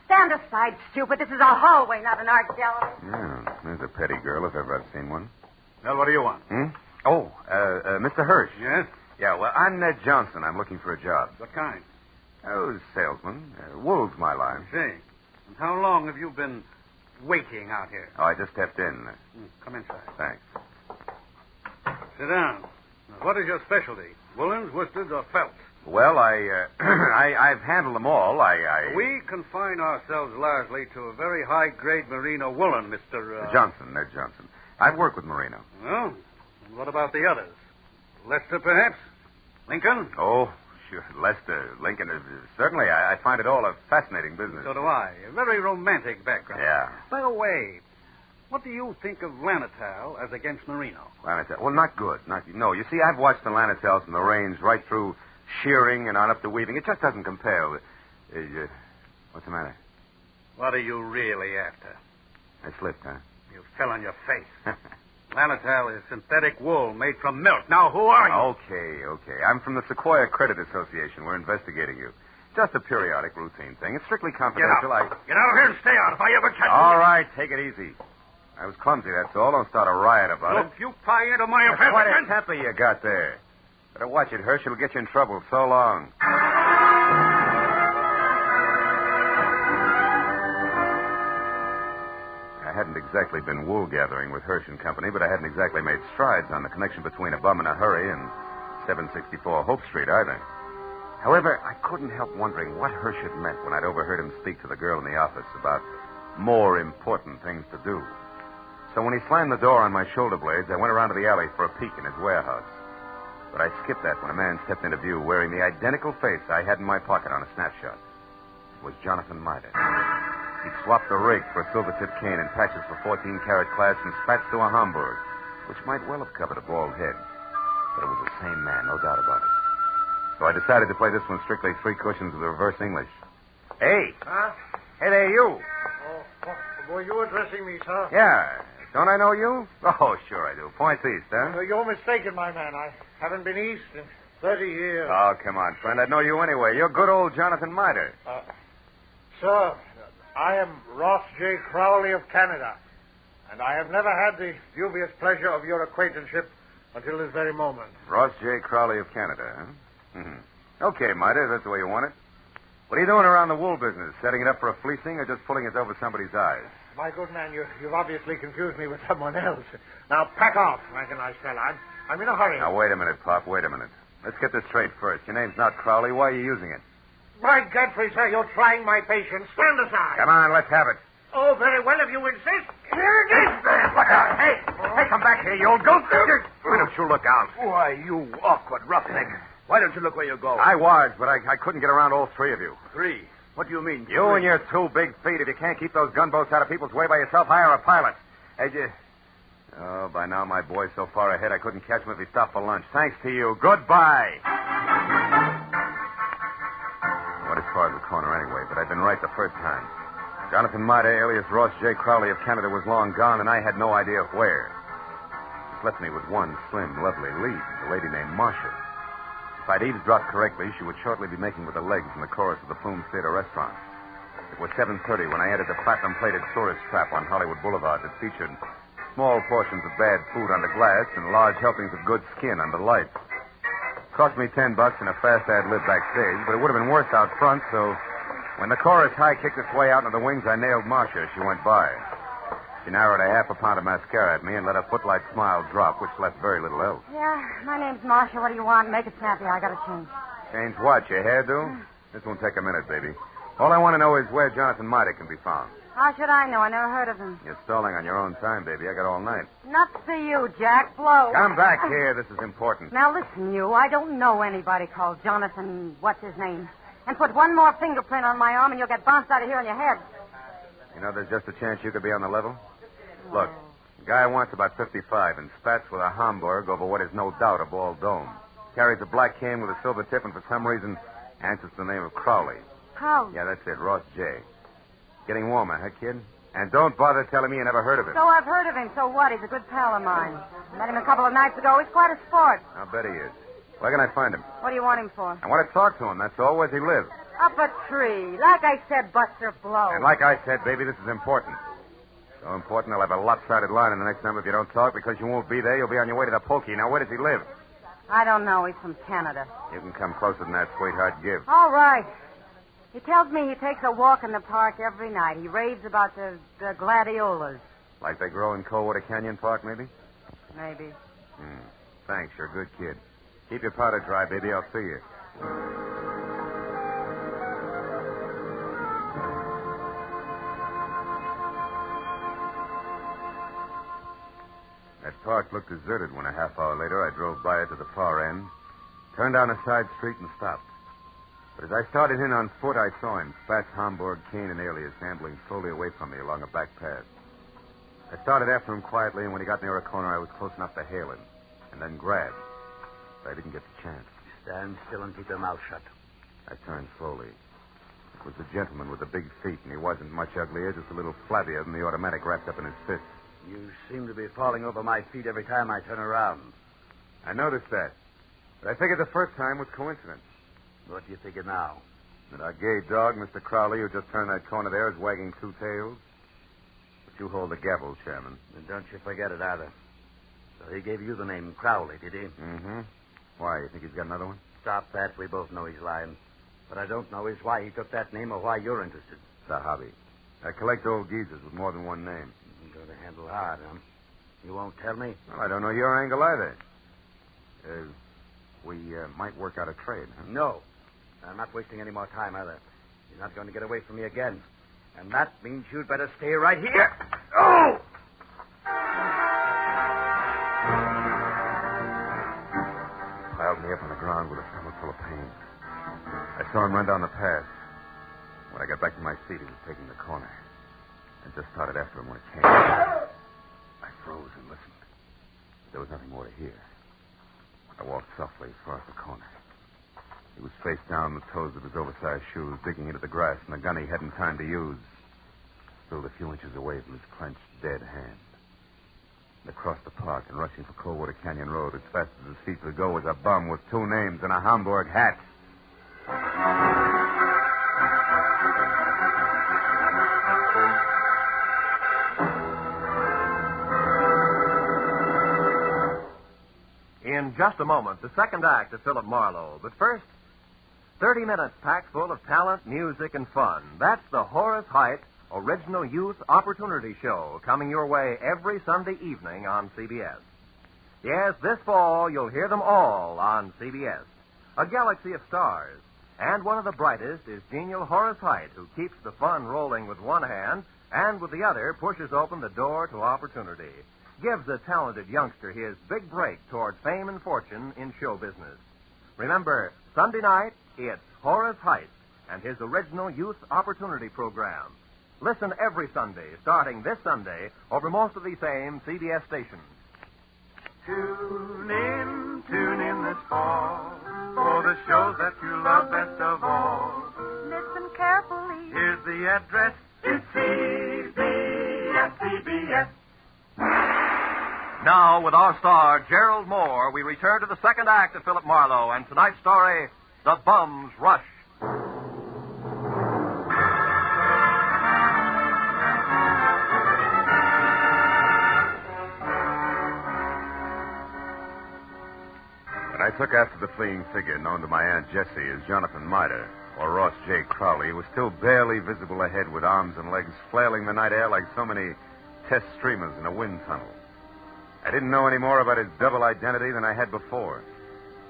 Stand aside, stupid. This is a hallway, not an art gallery. Yeah, there's a petty girl if ever I've seen one. Well, what do you want? Oh, Mr. Hirsch. Yes? Yeah, well, I'm Ned Johnson. I'm looking for a job. What kind? Oh, salesman. Wool's my line. I see. And how long have you been waiting out here? Oh, I just stepped in. Come inside. Thanks. Sit down. Now, what is your specialty? Woolens, worsteds, or felt? Well, I've handled them all. We confine ourselves largely to a very high-grade merino woolen, Mr. Johnson, Ned Johnson. I've worked with merino. Well, and what about the others? Lester, perhaps? Lincoln? Oh, sure. Lester, Lincoln. Certainly, I find it all a fascinating business. So do I. A very romantic background. Yeah. By the way, what do you think of Lanatal as against merino? Lanatal. Well, not good. No, you see, I've watched the Lanatals from the range right through shearing and on up to weaving. It just doesn't compare with... what's the matter? What are you really after? I slipped, huh? You fell on your face. Lanatal is synthetic wool made from milk. Now, who are you? Okay. I'm from the Sequoia Credit Association. We're investigating you. Just a periodic routine thing. It's strictly confidential. Get out of here and stay out if I ever catch you. All right, take it easy. I was clumsy, that's all. Don't start a riot about Look, you pry into my it. affairs What a again. temper you got there. Better watch it, Hirsch. It'll get you in trouble. So long. I hadn't exactly been wool gathering with Hirsch and Company, but I hadn't exactly made strides on the connection between a bum in a hurry and 764 Hope Street either. However, I couldn't help wondering what Hirsch had meant when I'd overheard him speak to the girl in the office about more important things to do. So when he slammed the door on my shoulder blades, I went around to the alley for a peek in his warehouse. But I skipped that when a man stepped into view wearing the identical face I had in my pocket on a snapshot. It was Jonathan Mitre. He'd swapped the rig for a silver-tipped cane and patches for 14-karat class and spats to a Hamburg, which might well have covered a bald head. But it was the same man, no doubt about it. So I decided to play this one strictly three cushions with the reverse English. Hey! Huh? Hey there, you! Were you addressing me, sir? Yeah. Don't I know you? Oh, sure I do. Points east, huh? You're mistaken, my man. I haven't been east in 30 years. Oh, come on, friend. I'd know you anyway. You're good old Jonathan Mitre. Sir, I am Ross J. Crowley of Canada, and I have never had the dubious pleasure of your acquaintanceship until this very moment. Ross J. Crowley of Canada, huh? Mm-hmm. Okay, Mitre, that's the way you want it. What are you doing around the wool business? Setting it up for a fleecing or just pulling it over somebody's eyes? My good man, you've obviously confused me with someone else. Now, pack off, Frankenized fella. I'm in a hurry. Now, wait a minute, Pop. Wait a minute. Let's get this straight first. Your name's not Crowley. Why are you using it? By Godfrey, sir, you're trying my patience. Stand aside. Come on, let's have it. Oh, very well, if you insist. Here it is. Look out. Hey, come back here, you old goat. Why don't you look out? Why, you awkward roughneck. Why don't you look where you go? I was, but I couldn't get around all three of you. Three? What do you mean? You and your two big feet. If you can't keep those gunboats out of people's way by yourself, hire a pilot. Oh, by now my boy's so far ahead I couldn't catch him if he stopped for lunch. Thanks to you. Goodbye. What as far as the corner anyway, but I'd been right the first time. Jonathan Mitre, alias Ross J. Crowley of Canada, was long gone, and I had no idea where. This left me with one slim, lovely lead, a lady named Marcia. If I'd eavesdropped correctly, she would shortly be making with the legs in the chorus of the Plume Theater restaurant. It was 7:30 when I entered the platinum-plated tourist trap on Hollywood Boulevard that featured small portions of bad food under glass and large helpings of good skin under lights. It cost me $10 and a fast ad-lib backstage, but it would have been worse out front, so when the chorus high kicked its way out into the wings, I nailed Marcia as she went by. She narrowed a half a pound of mascara at me and let her footlight smile drop, which left very little else. Yeah, my name's Marcia. What do you want? Make it snappy. I gotta change. Change what? Your hairdo? This won't take a minute, baby. All I want to know is where Jonathan Mitre can be found. How should I know? I never heard of him. You're stalling on your own time, baby. I got all night. Nuts to you, Jack. Blow. Come back here. This is important. Now, listen, you. I don't know anybody called Jonathan, what's his name. And put one more fingerprint on my arm and you'll get bounced out of here on your head. You know, there's just a chance you could be on the level. Look, the guy wants about 55 and spats with a Hamburg over what is no doubt a bald dome. Carries a black cane with a silver tip and for some reason answers to the name of Crowley. Crowley? Yeah, that's it, Ross J. Getting warmer, huh, kid? And don't bother telling me you never heard of him. So I've heard of him. So what? He's a good pal of mine. Met him a couple of nights ago. He's quite a sport. I'll bet he is. Where can I find him? What do you want him for? I want to talk to him, that's all. Where's he live? Up a tree. Like I said, Buster Blow. And like I said, baby, this is important. So important, I'll have a lopsided line in the next number if you don't talk, because you won't be there. You'll be on your way to the pokey. Now, where does he live? I don't know. He's from Canada. You can come closer than that, sweetheart. Give. All right. He tells me he takes a walk in the park every night. He raves about the gladiolas. Like they grow in Coldwater Canyon Park, maybe? Maybe. Thanks. You're a good kid. Keep your powder dry, baby. I'll see you. That park looked deserted when a half hour later I drove by it to the far end, turned down a side street and stopped. But as I started in on foot, I saw him, Spats, Hamburg, Cane, and Alias, ambling slowly away from me along a back path. I started after him quietly, and when he got near a corner, I was close enough to hail him, and then grab. But I didn't get the chance. Stand still and keep your mouth shut. I turned slowly. It was the gentleman with the big feet, and he wasn't much uglier, just a little flabbier than the automatic wrapped up in his fist. You seem to be falling over my feet every time I turn around. I noticed that. But I figured the first time was coincidence. What do you figure now? That our gay dog, Mr. Crowley, who just turned that corner there, is wagging two tails. But you hold the gavel, Chairman. And don't you forget it either. So he gave you the name Crowley, did he? Mm-hmm. Why, you think he's got another one? Stop that. We both know he's lying. What I don't know is why he took that name or why you're interested. It's a hobby. I collect old geezers with more than one name. You're going to handle hard, huh? You won't tell me? Well, I don't know your angle either. We might work out a trade, huh? No. I'm not wasting any more time either. You're not going to get away from me again. And that means you'd better stay right here. Oh! Piled me up on the ground with a stomach full of pain. I saw him run down the path. When I got back to my seat, he was taking the corner. I just started after him when it came. I froze and listened. There was nothing more to hear. I walked softly across the corner. He was face down, the toes of his oversized shoes digging into the grass, and the gun he hadn't time to use spilled a few inches away from his clenched, dead hand. And across the park and rushing for Coldwater Canyon Road as fast as his feet could go was a bum with two names and a Hamburg hat. In just a moment, the second act of Philip Marlowe. But first, 30 minutes packed full of talent, music, and fun. That's the Horace Heidt Original Youth Opportunity Show, coming your way every Sunday evening on CBS. Yes, this fall you'll hear them all on CBS. A galaxy of stars. And one of the brightest is genial Horace Heidt, who keeps the fun rolling with one hand and with the other pushes open the door to opportunity. Gives a talented youngster his big break toward fame and fortune in show business. Remember, Sunday night, it's Horace Heidt and his original Youth Opportunity Program. Listen every Sunday, starting this Sunday, over most of these same CBS stations. Tune in this fall for the shows that you love best of all. Listen carefully. Here's the address. It's CBS. Now, with our star, Gerald Moore, we return to the second act of Philip Marlowe and tonight's story, The Bum's Rush. When I took after the fleeing figure known to my Aunt Jessie as Jonathan Mitre, or Ross J. Crowley, who was still barely visible ahead with arms and legs flailing the night air like so many test streamers in a wind tunnel. I didn't know any more about his double identity than I had before.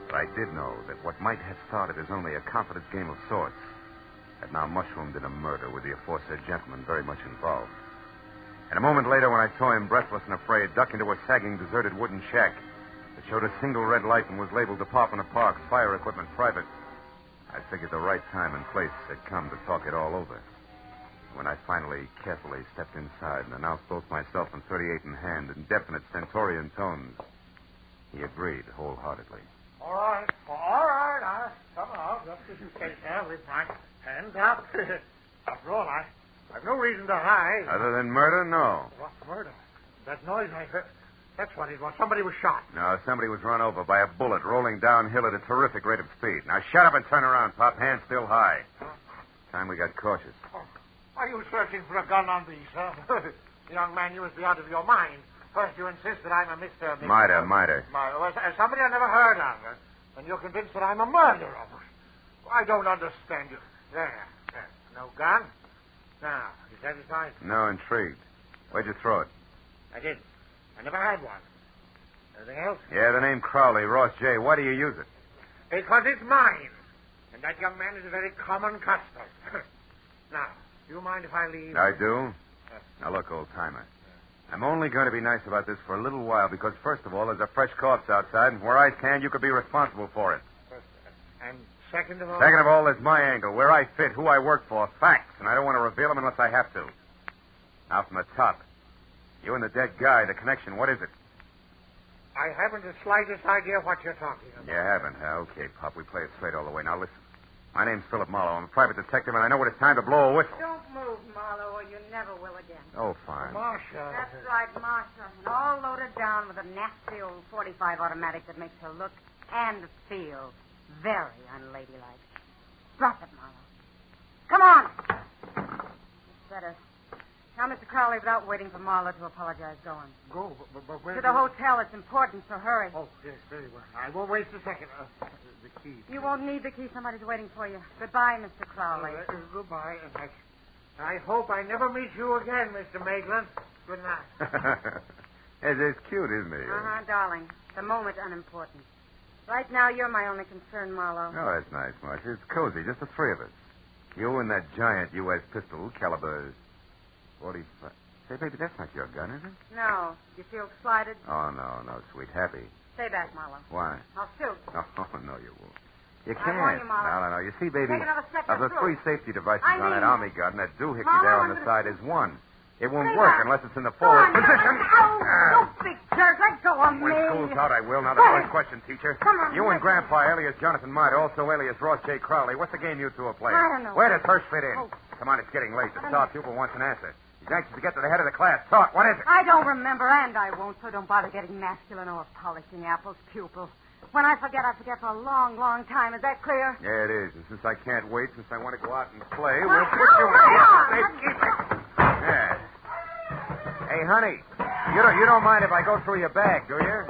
But I did know that what might have started as only a confidence game of sorts had now mushroomed in a murder with the aforesaid gentleman very much involved. And a moment later, when I saw him, breathless and afraid, duck into a sagging, deserted wooden shack that showed a single red light and was labeled Department of Parks, Fire Equipment Private, I figured the right time and place had come to talk it all over. When I finally carefully stepped inside and announced both myself and 38 in hand in definite stentorian tones, he agreed wholeheartedly. All right. I'll come out just as you say, sir, with my hands up. After all, I've no reason to hide. Other than murder, no. What murder? That noise I heard, that's what it was. Somebody was shot. No, somebody was run over by a bullet rolling downhill at a terrific rate of speed. Now shut up and turn around, Pop. Hands still high. Time we got cautious. Are you searching for a gun on these, sir? Young man, you must be out of your mind. First, you insist that I'm a Mr. Mitre. Well, somebody I never heard of. And you're convinced that I'm a murderer. I don't understand you. There. No gun? Now, you satisfied? No, intrigued. Where'd you throw it? I did. I never had one. Anything else? Yeah, the name Crowley, Ross J. Why do you use it? Because it's mine. And that young man is a very common custom. Now, do you mind if I leave? I do. Now, look, old-timer. I'm only going to be nice about this for a little while because, first of all, there's a fresh corpse outside, and where I stand, you could be responsible for it. And second of all? Second of all, there's my angle, where I fit, who I work for, facts, and I don't want to reveal them unless I have to. Now, from the top. You and the dead guy, the connection, what is it? I haven't the slightest idea what you're talking about. You haven't, huh? Okay, Pop, we play it straight all the way. Now, listen. My name's Philip Marlowe. I'm a private detective, and I know when it's time to blow a whistle. Don't move, Marlowe, or you never will again. Oh, fine. Marcia. That's right, Marcia. And all loaded down with a nasty old .45 automatic that makes her look and feel very unladylike. Drop it, Marlowe. Come on. It's better. Now, Mr. Crowley, without waiting for Marlowe to apologize, go on. Go, but where... To the hotel. It's important, so hurry. Oh, yes, very well. I won't waste a second. The key. You won't need the key. Somebody's waiting for you. Goodbye, Mr. Crowley. Goodbye. I hope I never meet you again, Mr. Maitland. Good night. It's cute, isn't he? Uh-huh, darling. The moment's unimportant. Right now, you're my only concern, Marlowe. Oh, that's nice, Marcia. It's cozy, just the three of us. You and that giant U.S. pistol, caliber 45. Say, baby, that's not your gun, is it? No. You feel slighted? Oh, no, sweet. Happy. Stay back, Marlowe. Why? I'll shoot. Oh, no, you won't. You I can't. warn you, Marlowe. No. You see, baby, Take another step, of the you're three safety devices I on that mean- Army gun, that doohickey Marlowe, there on I'm the gonna- side is one. It won't Stay work back. unless it's in the Go forward on, position. you big jerk. Let go of me. When school's out, I will. Now, the first question, teacher. Come on, You and listen. Grandpa, alias Jonathan Miter, also alias Ross J. Crowley. What's the game you two are playing? I don't know. Where does Hirsch fit in? Oh. Come on, it's getting late. The I don't star know. pupil wants an answer. He's anxious to get to the head of the class. Talk. What is it? I don't remember, and I won't, so don't bother getting masculine or polishing apples, pupil. When I forget for a long, long time. Is that clear? Yeah, it is. And since I can't wait, since I want to go out and play, Well, we'll put you in right here. on. Safekeeping. Yeah. Hey, honey, you don't mind if I go through your bag, do you?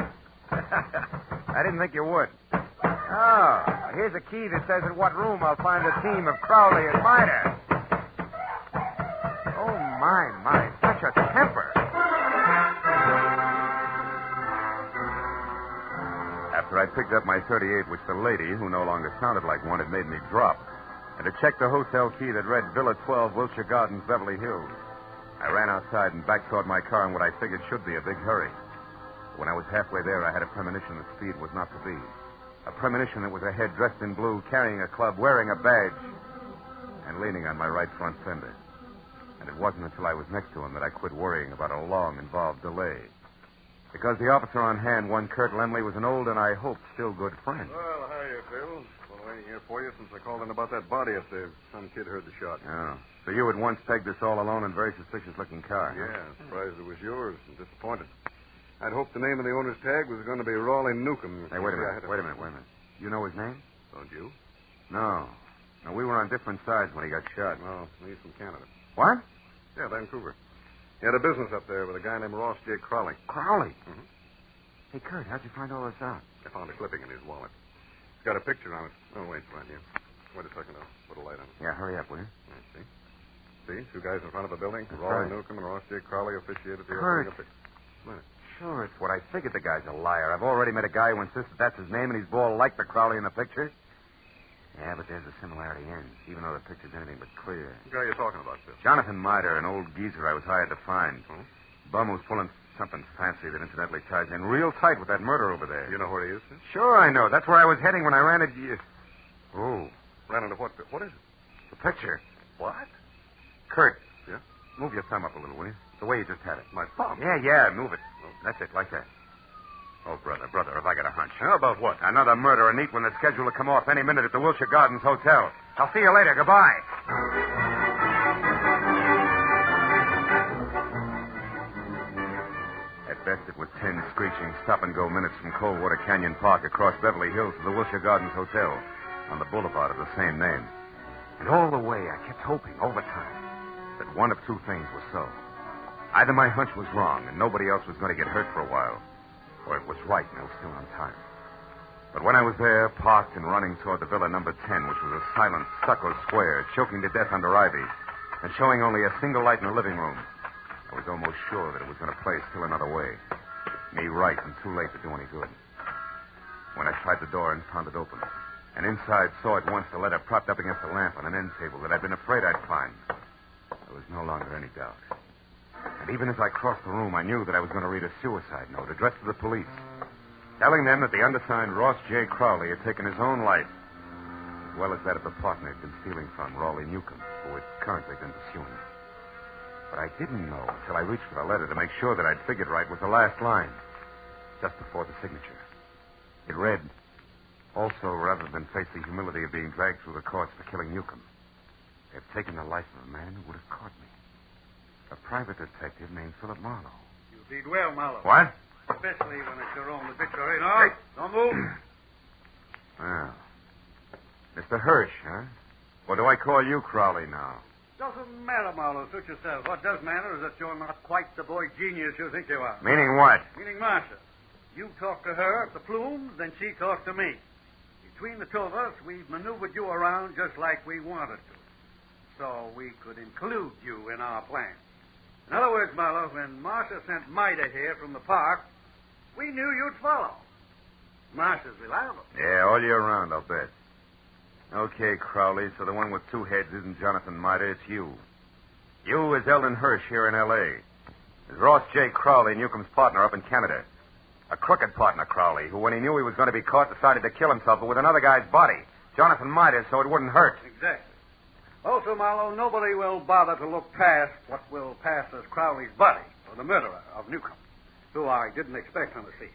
I didn't think you would. Oh, here's a key that says in what room I'll find a team of Crowley and Miter. Oh, my, such a temper. After I picked up my .38, which the lady, who no longer sounded like one, had made me drop, and to check the hotel key that read Villa 12, Wilshire Gardens, Beverly Hills, I ran outside and back toward my car in what I figured should be a big hurry. When I was halfway there, I had a premonition that speed was not to be. A premonition that was a head dressed in blue, carrying a club, wearing a badge, and leaning on my right front fender. And it wasn't until I was next to him that I quit worrying about a long, involved delay. Because the officer on hand, one Kurt Lemley, was an old and, I hope, still good friend. Well, hiya, Phil. Been waiting here for you since I called in about that body up there. Some kid heard the shot. Oh. So you had once pegged this all alone and very suspicious-looking car, huh? Yeah, surprised it was yours and disappointed. I'd hoped the name of the owner's tag was going to be Raleigh Newcomb. Hey, wait a minute. You know his name? Don't you? No. No, we were on different sides when he got shot. Well, he's from Canada. What? Yeah, Vancouver. He had a business up there with a guy named Ross J. Crowley. Crowley? Mm-hmm. Hey, Kurt, how'd you find all this out? I found a clipping in his wallet. It's got a picture on it. Oh, wait, right here. Wait a second. I'll put a light on it. Yeah, hurry up, will you? I see. See, two guys in front of a building. That's Raleigh right. Newcomb and Ross J. Crowley officiated the Kurt. opening of the... Wait. Sure, it's what I figured. The guy's a liar. I've already met a guy who insists that that's his name, and he's bald like the Crowley in the picture. Yeah, but there's a similarity ends, even though the picture's anything but clear. What guy are you talking about, Phil? Jonathan Miter, an old geezer I was hired to find. Hmm? Bum who's pulling something fancy that incidentally ties in real tight with that murder over there. You know where he is, Phil? Sure, I know. That's where I was heading when I ran into you. Oh. Ran into what? What is it? The picture. What? Kurt. Yeah? Move your thumb up a little, will you? The way you just had it. My thumb? Yeah, move it. That's it, like that. Oh, brother, have I got a hunch. How about what? Another murder, a neat one that's scheduled to come off any minute at the Wilshire Gardens Hotel. I'll see you later. Goodbye. At best, it was 10 screeching stop-and-go minutes from Coldwater Canyon Park across Beverly Hills to the Wilshire Gardens Hotel on the boulevard of the same name. And all the way, I kept hoping, over time, that one of two things was so. Either my hunch was wrong and nobody else was going to get hurt for a while, or it was right and I was still on time. But when I was there, parked and running toward the villa number 10, which was a silent stucco square, choking to death under ivy, and showing only a single light in the living room, I was almost sure that it was going to play still another way. Me right and too late to do any good. When I tried the door and found it open, and inside saw at once the letter propped up against a lamp on an end table that I'd been afraid I'd find, there was no longer any doubt. And even as I crossed the room, I knew that I was going to read a suicide note addressed to the police, telling them that the undersigned Ross J. Crowley had taken his own life, as well as that of the partner he'd been stealing from, Raleigh Newcomb, who had currently been pursuing him. What I didn't know until I reached for the letter to make sure that I'd figured right was the last line, just before the signature. It read, Also, rather than face the humility of being dragged through the courts for killing Newcomb, they've taken the life of a man who would have caught me. A private detective named Philip Marlowe. You did well, Marlowe. What? Especially when it's your own obituary. No, don't move. Well, Mr. Hirsch, huh? Or do I call you Crowley now? Doesn't matter, Marlowe. Suit yourself. What does matter is that you're not quite the boy genius you think you are. Meaning what? Meaning Marcia. You talk to her at the Plumes, then she talks to me. Between the two of us, we've maneuvered you around just like we wanted to. So we could include you in our plan. In other words, Marlowe, when Marcia sent Mida here from the park, we knew you'd follow. Marcia's reliable. Yeah, all year round, I'll bet. Okay, Crowley, so the one with two heads isn't Jonathan Mida, it's you. You is Eldon Hirsch here in L.A. Is Ross J. Crowley, Newcomb's partner up in Canada. A crooked partner, Crowley, who, when he knew he was going to be caught, decided to kill himself, but with another guy's body. Jonathan Mida, so it wouldn't hurt. Exactly. Also, Marlowe, nobody will bother to look past what will pass as Crowley's buddy, or the murderer of Newcomb, who I didn't expect on the scene.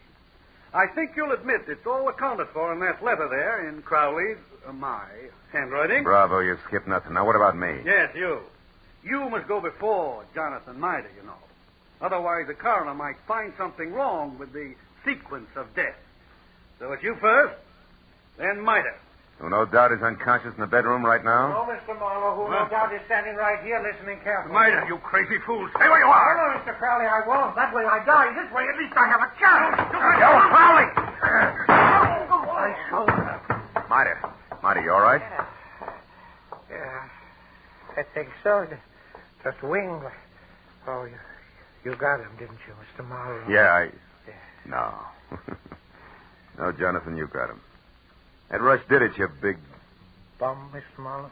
I think you'll admit it's all accounted for in that letter there in Crowley's, my handwriting. Bravo, you skipped nothing. Now, what about me? Yes, you. You must go before Jonathan Mida, you know. Otherwise, the coroner might find something wrong with the sequence of death. So it's you first, then Mida. Who no doubt is unconscious in the bedroom right now? Oh, Mr. Marlowe, who no doubt is standing right here listening carefully. Mida, you crazy fool. Stay where you are. No, Mr. Crowley, I won't. That way I die. This way, at least I have a chance. Yo, Crowley! My shoulder. Mida, you all right? Yeah, I think so. Just wing. Oh, you got him, didn't you, Mr. Marlowe? Yeah, No. No, Jonathan, you got him. That rush did it, you big... Bum, Mr. Marlowe?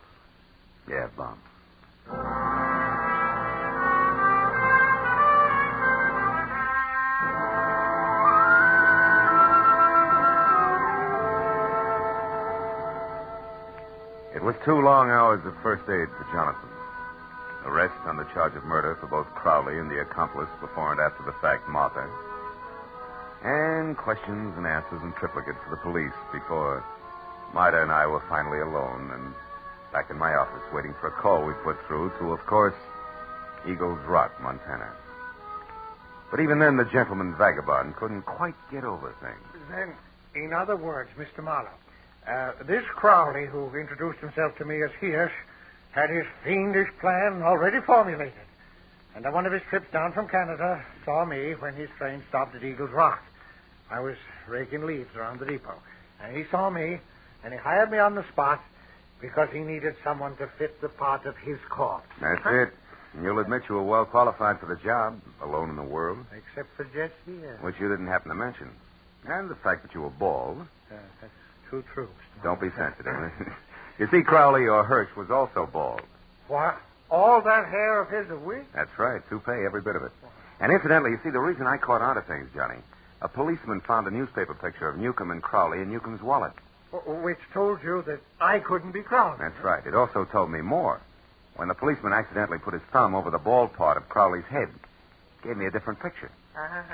Yeah, bum. It was 2 long hours of first aid for Jonathan. Arrest on the charge of murder for both Crowley and the accomplice before and after the fact, Martha. And questions and answers in triplicate for the police before Mida and I were finally alone and back in my office waiting for a call we put through to, of course, Eagles Rock, Montana. But even then, the gentleman vagabond couldn't quite get over things. Then, in other words, Mr. Marlowe, this Crowley, who introduced himself to me as Hirsch, had his fiendish plan already formulated. And on one of his trips down from Canada, saw me when his train stopped at Eagles Rock. I was raking leaves around the depot. And he saw me, and he hired me on the spot because he needed someone to fit the part of his corpse. That's it. And you'll admit you were well qualified for the job, alone in the world. Except for Jesse, yes. Which you didn't happen to mention. And the fact that you were bald. That's too true, Mr. Don't be sensitive. You see, Crowley or Hirsch was also bald. What? All that hair of his a wig? That's right. Toupee, every bit of it. And incidentally, you see, the reason I caught on to things, Johnny, a policeman found a newspaper picture of Newcomb and Crowley in Newcomb's wallet. Which told you that I couldn't be Crowley. That's right. It also told me more. When the policeman accidentally put his thumb over the bald part of Crowley's head, it gave me a different picture.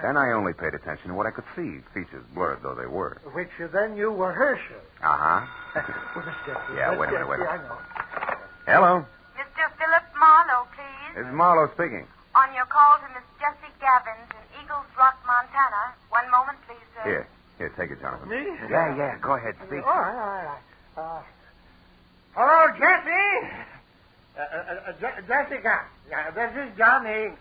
Then I only paid attention to what I could see, features blurred though they were. Which then you were Herschel. Yeah, wait a minute. I know. Hello? Mr. Philip Marlowe, please. This is Marlowe speaking. On your call to Miss Jessie Gabbins in Eagles Rock, Montana. One moment, please, sir. Here, take it, Jonathan. Me? Yeah, go ahead, speak. All right. Hello, Jessie. Jessica. This is Johnny.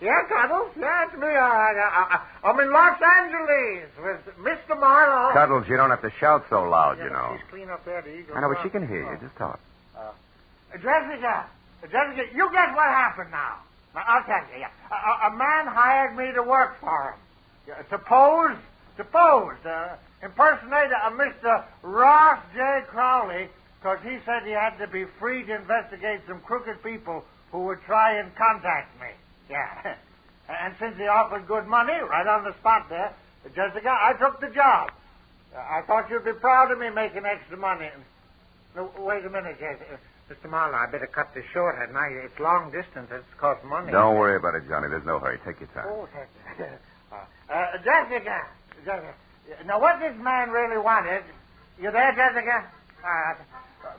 Yeah, Cuddles. Yeah, it's me. I'm in Los Angeles with Mr. Marlowe. Cuddles, you don't have to shout so loud, you know. She's clean up there, the Eagles. I know, but she can hear you. Just talk. Jessica, you guess what happened now. I'll tell you. A man hired me to work for him. To pose, impersonate a Mr. Ross J. Crowley, because he said he had to be free to investigate some crooked people who would try and contact me. Yeah. And since he offered good money right on the spot there, Jessica, I took the job. I thought you'd be proud of me making extra money. No, wait a minute, Jessica. Mr. Marlowe, I better cut this short, hadn't I? It's long distance. It's cost money. Don't worry about it, Johnny. There's no hurry. Take your time. Oh, thank you. Jessica. Now, what this man really wanted, You there, Jessica?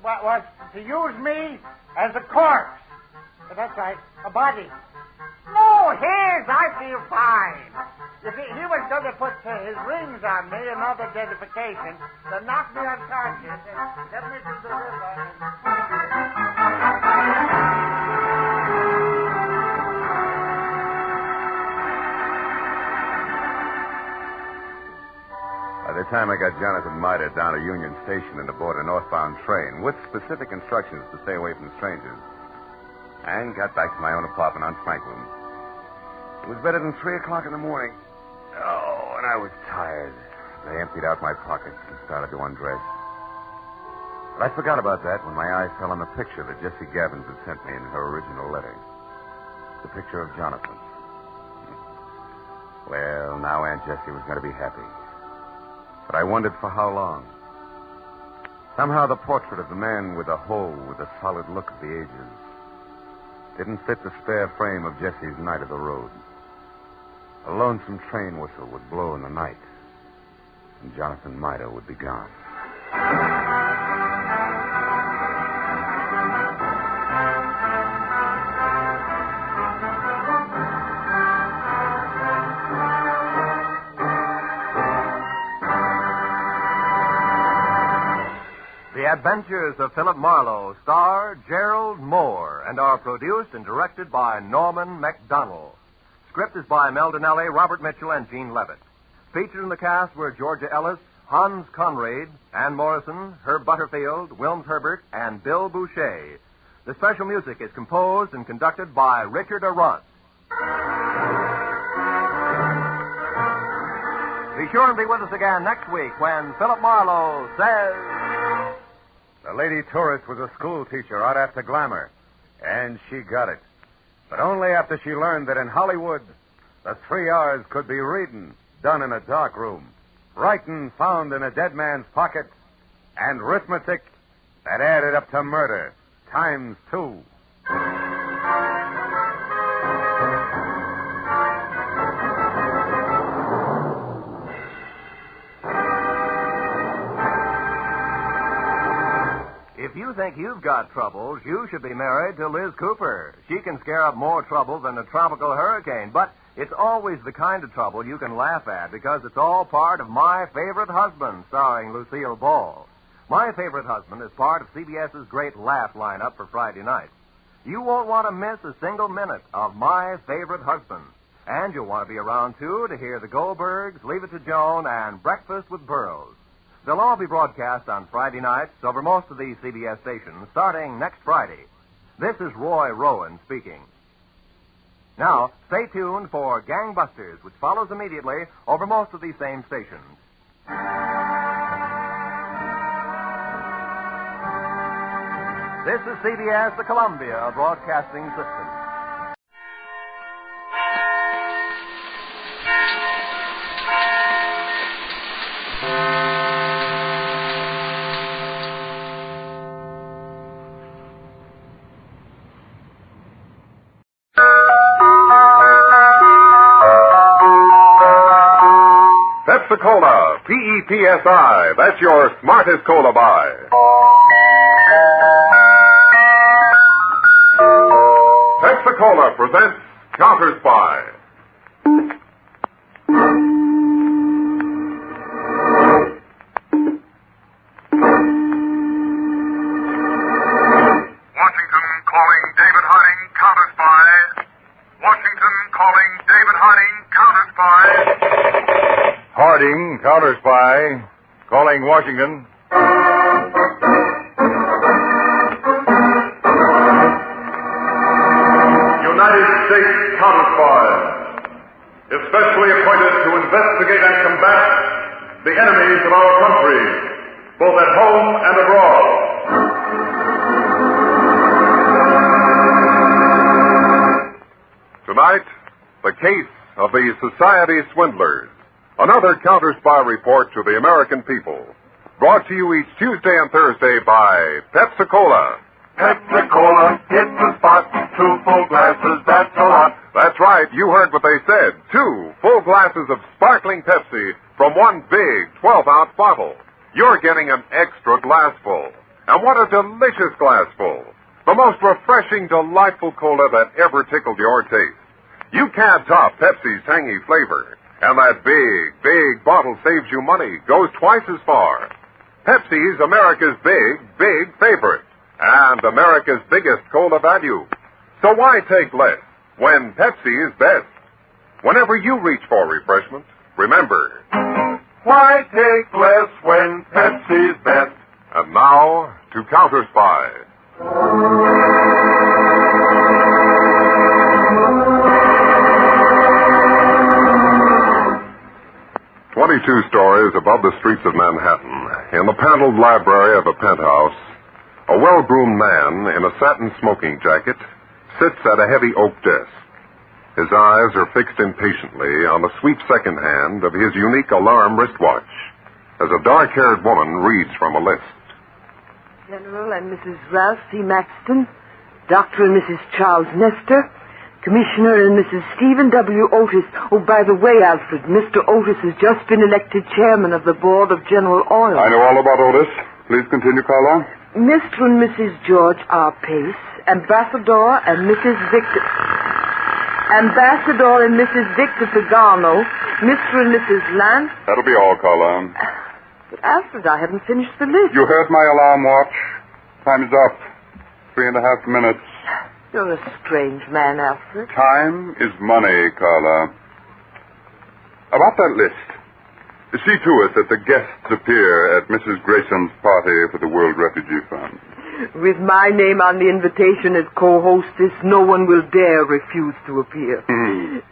Was to use me as a corpse. That's right, a body. No, his. I feel fine. If he was going to put his rings on me, another identification, to knock me unconscious and get me to the river. By the time I got Jonathan Mida down to Union Station and aboard a northbound train with specific instructions to stay away from strangers, and got back to my own apartment on Franklin, it was better than 3 o'clock in the morning. Oh, and I was tired. I emptied out my pockets and started to undress. But I forgot about that when my eyes fell on the picture that Jessie Gabbins had sent me in her original letter. The picture of Jonathan. Well, now Aunt Jessie was going to be happy. But I wondered for how long. Somehow the portrait of the man with the hoe with the solid look of the ages didn't fit the spare frame of Jessie's night of the road. A lonesome train whistle would blow in the night, and Jonathan Mida would be gone. The Adventures of Philip Marlowe star Gerald Moore and are produced and directed by Norman MacDonald. Script is by Mel Donnelly, Robert Mitchell, and Gene Levitt. Featured in the cast were Georgia Ellis, Hans Conrad, Ann Morrison, Herb Butterfield, Wilms Herbert, and Bill Boucher. The special music is composed and conducted by Richard Arant. Be sure and be with us again next week when Philip Marlowe says... The lady tourist was a school teacher out after glamour, and she got it. But only after she learned that in Hollywood, the 3 R's could be reading, done in a dark room, writing found in a dead man's pocket, and arithmetic that added up to murder, times 2. If you think you've got troubles, you should be married to Liz Cooper. She can scare up more trouble than a tropical hurricane, but it's always the kind of trouble you can laugh at because it's all part of My Favorite Husband, starring Lucille Ball. My Favorite Husband is part of CBS's great laugh lineup for Friday night. You won't want to miss a single minute of My Favorite Husband. And you'll want to be around, too, to hear the Goldbergs, Leave It to Joan, and Breakfast with Burroughs. They'll all be broadcast on Friday nights over most of these CBS stations starting next Friday. This is Roy Rowan speaking. Now, stay tuned for Gangbusters, which follows immediately over most of these same stations. This is CBS, the Columbia Broadcasting System. Pepsi-Cola, P-E-P-S-I. That's your smartest cola buy. Pepsi-Cola presents Counterspy. Washington calling David Harding, Counterspy. Washington calling David Harding, Counterspy. Harding, Counterspy, calling Washington. United States Counterspy, especially appointed to investigate and combat the enemies of our country, both at home and abroad. Tonight, the case of the Society Swindlers. Another Counterspy report to the American people. Brought to you each Tuesday and Thursday by Pepsi-Cola. Pepsi-Cola, hit the spot. 2 full glasses, that's a lot. That's right, you heard what they said. 2 full glasses of sparkling Pepsi from one big 12-ounce bottle. you're getting an extra glassful. And what a delicious glassful. The most refreshing, delightful cola that ever tickled your taste. You can't top Pepsi's tangy flavor. And that big, big bottle saves you money, goes twice as far. Pepsi's America's big, big favorite. And America's biggest cola value. So why take less when Pepsi is best? Whenever you reach for refreshment, remember, why take less when Pepsi's best? And now, to Counterspy. 22 stories above the streets of Manhattan, in the paneled library of a penthouse, a well-groomed man in a satin smoking jacket sits at a heavy oak desk. His eyes are fixed impatiently on the sweep second hand of his unique alarm wristwatch as a dark-haired woman reads from a list. General and Mrs. Ralph C. Maxton, Dr. and Mrs. Charles Nestor, Commissioner and Mrs. Stephen W. Otis. Oh, by the way, Alfred, Mr. Otis has just been elected chairman of the board of General Oil. I know all about Otis. Please continue, Carla. Mr. and Mrs. George R. Pace, Ambassador and Mrs. Victor... Ambassador and Mrs. Victor Pagano, Mr. and Mrs. Lance... That'll be all, Carla. But, Alfred, I haven't finished the list. You heard my alarm watch. Time is up. 3.5 minutes. You're a strange man, Alfred. Time is money, Carla. About that list. See to it that the guests appear at Mrs. Grayson's party for the World Refugee Fund. With my name on the invitation as co-hostess, no one will dare refuse to appear.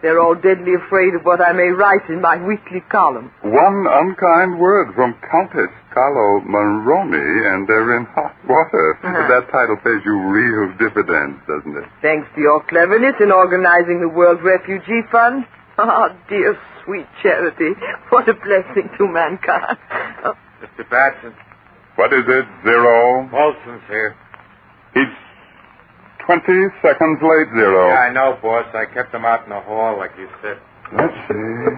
They're all deadly afraid of what I may write in my weekly column. One unkind word from Countess Carlo Monroney, and they're in hot water. That title pays you real dividends, doesn't it? Thanks to your cleverness in organizing the World Refugee Fund. Oh, dear, sweet charity. What a blessing to mankind. Oh. Mr. Batson. What is it, Zero? Olson's here. He's 20 seconds late, Zero. Yeah, I know, boss. I kept him out in the hall like you said. Let's see.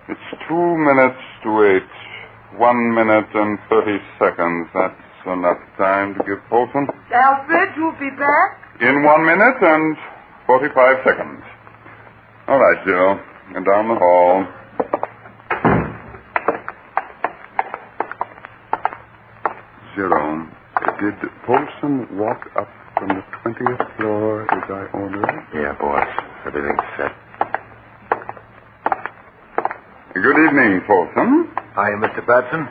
It's 2 minutes to 8. 1 minute and 30 seconds. That's enough time to give Polson. Alfred, you'll be back? In 1 minute and 45 seconds. All right, Zero. And down the hall. Zero. Did Polson walk up from the 20th floor as I ordered? Yeah, boss. Everything's set. Good evening, Polson. Hi, Mr. Batson.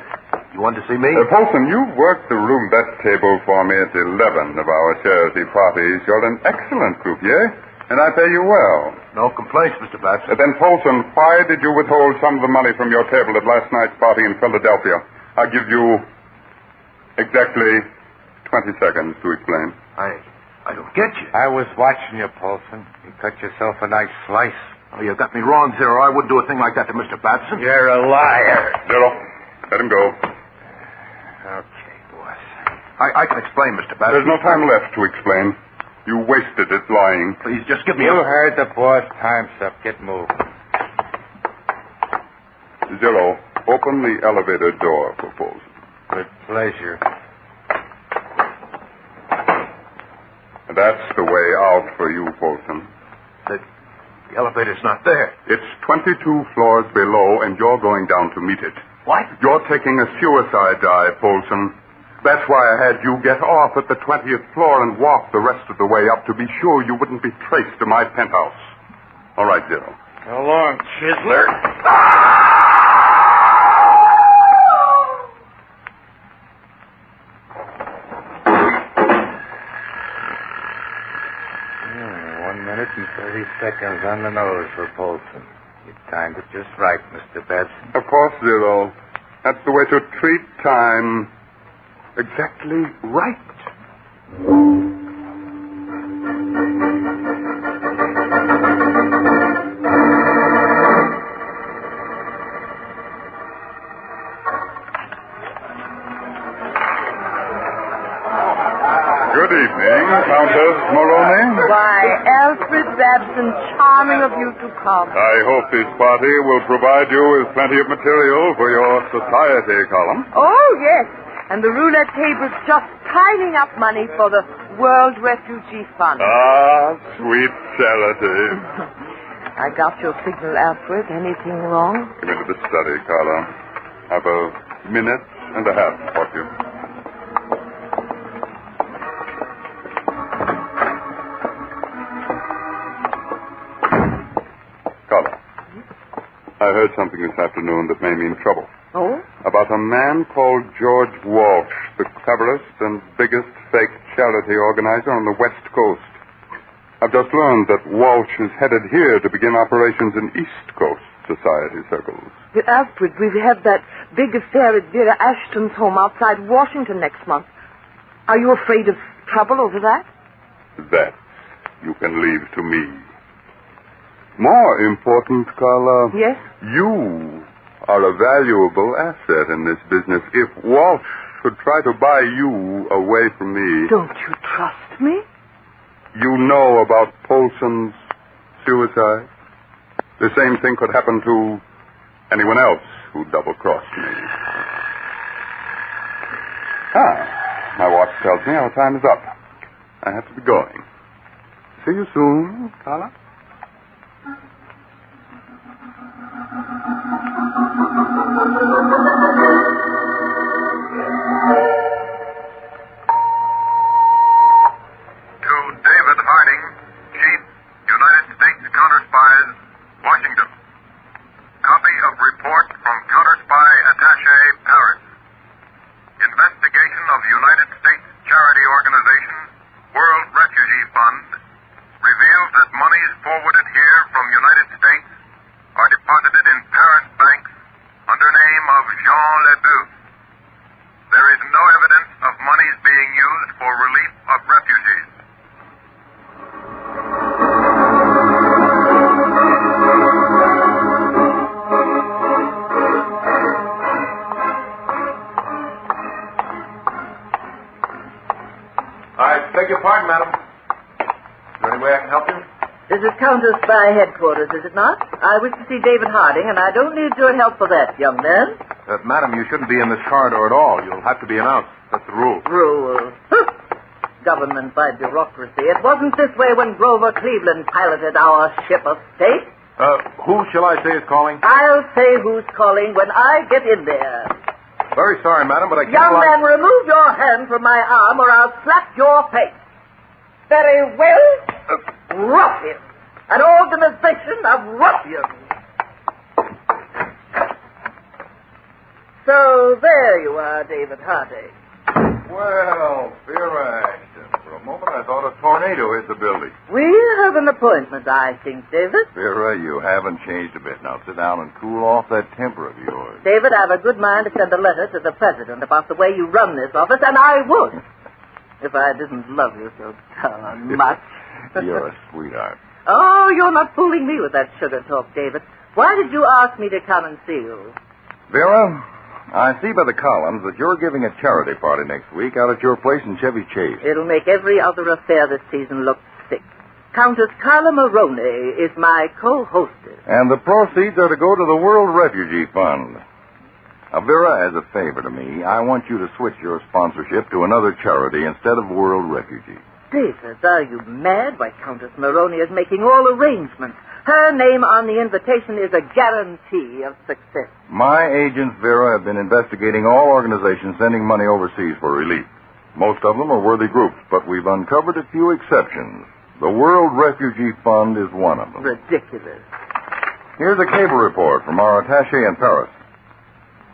You want to see me? Polson, you worked the roulette table for me at 11 of our charity parties. You're an excellent croupier, and I pay you well. No complaints, Mr. Batson. Then, Polson, why did you withhold some of the money from your table at last night's party in Philadelphia? I'll give you exactly 20 seconds to explain. I don't get you. I was watching you, Polson. You cut yourself a nice slice. Oh, you got me wrong, Zero. I wouldn't do a thing like that to Mr. Batson. You're a liar. Zero, let him go. Okay, boss. I can explain, Mr. Batson. There's no time left to explain. You wasted it lying. Please, just give me You heard the boss. Time's up. Get moved. Zero, open the elevator door for Polson. With pleasure. That's the way out for you, Polson. The elevator's not there. It's 22 floors below, and you're going down to meet it. What? You're taking a suicide dive, Polson. That's why I had you get off at the 20th floor and walk the rest of the way up to be sure you wouldn't be traced to my penthouse. All right, Zero. So long, Chiseler. Minute and 30 seconds on the nose for Polson. You timed it just right, Mr. Batson. Of course, Zero. That's the way to treat time. Exactly right. Good evening, Countess Moroni. Why, Alfred Babson, charming of you to come. I hope this party will provide you with plenty of material for your society column. Oh, yes. And the roulette table's just piling up money for the World Refugee Fund. Ah, sweet charity. I got your signal, Alfred. Anything wrong? Come into the study, Carla. Have a minute and a half for you. Carla, I heard something this afternoon that may mean trouble. Oh? About a man called George Walsh, the cleverest and biggest fake charity organizer on the West Coast. I've just learned that Walsh is headed here to begin operations in East Coast society circles. But Alfred, we've had that big affair at Vera Ashton's home outside Washington next month. Are you afraid of trouble over that? That you can leave to me. More important, Carla. Yes? You are a valuable asset in this business. If Walsh should try to buy you away from me... Don't you trust me? You know about Polson's suicide? The same thing could happen to anyone else who double-crossed me. My watch tells me our time is up. I have to be going. See you soon, Carla. To David Harding, Chief, United States Counterspies, Washington. Copy of report from Counterspy Attaché, Paris. Investigation of United States charity organization, World Refugee Fund, reveals that monies forwarded here from United States are deposited in Paris banks under name of Jean Lebeuf. There is no evidence of monies being used for relief of refugees. I beg your pardon, madam. Is there any way I can help you? This is Counterspy headquarters, is it not? I wish to see David Harding, and I don't need your help for that, young man. Madam, you shouldn't be in this corridor at all. You'll have to be announced. That's the rule. Rule. Government by bureaucracy. It wasn't this way when Grover Cleveland piloted our ship of state. Who shall I say is calling? I'll say who's calling when I get in there. Very sorry, madam, but I can't... Young man, remove your hand from my arm or I'll slap your face. Very well. Ruffian. An organization of ruffians. So there you are, David Harding. Well, Vera Ashton, for a moment I thought a tornado hit the building. We have an appointment, I think, David. Vera, you haven't changed a bit. Now sit down and cool off that temper of yours. David, I have a good mind to send a letter to the president about the way you run this office, and I would. If I didn't love you so darn much. You're a sweetheart. Oh, you're not fooling me with that sugar talk, David. Why did you ask me to come and see you? Vera, I see by the columns that you're giving a charity party next week out at your place in Chevy Chase. It'll make every other affair this season look sick. Countess Carla Moroni is my co-hostess. And the proceeds are to go to the World Refugee Fund. Now, Vera, as a favor to me, I want you to switch your sponsorship to another charity instead of World Refugee. David, are you mad? Why, Countess Moroni is making all arrangements. Her name on the invitation is a guarantee of success. My agents, Vera, have been investigating all organizations sending money overseas for relief. Most of them are worthy groups, but we've uncovered a few exceptions. The World Refugee Fund is one of them. Ridiculous. Here's a cable report from our attaché in Paris.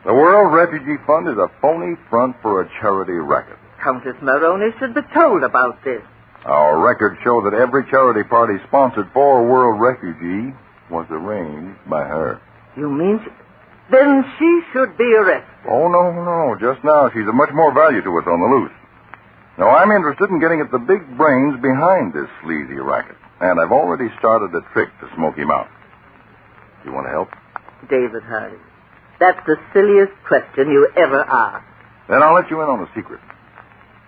The World Refugee Fund is a phony front for a charity racket. Countess Moroni should be told about this. Our records show that every charity party sponsored for World Refugee was arranged by her. You mean then she should be arrested? Oh, no. Just now, she's of much more value to us on the loose. Now, I'm interested in getting at the big brains behind this sleazy racket. And I've already started a trick to smoke him out. Do you want to help? David Harding, that's the silliest question you ever asked. Then I'll let you in on a secret.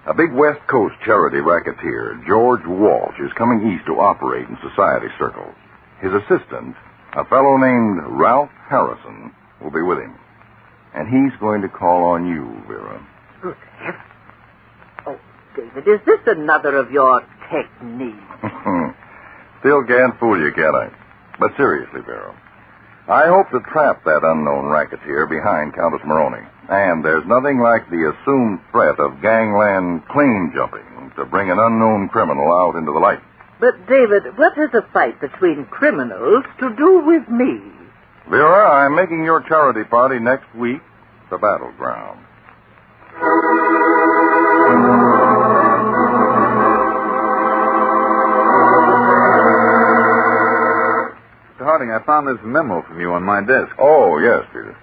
A big West Coast charity racketeer, George Walsh, is coming east to operate in society circles. His assistant, a fellow named Ralph Harrison, will be with him. And he's going to call on you, Vera. Good heavens. Oh, David, is this another of your techniques? Still can't fool you, can I? But seriously, Vera, I hope to trap that unknown racketeer behind Countess Moroni. And there's nothing like the assumed threat of gangland claim jumping to bring an unknown criminal out into the light. But, David, what has a fight between criminals to do with me? Vera, I'm making your charity party next week the battleground. Mr. Harding, I found this memo from you on my desk. Oh, yes, Peter.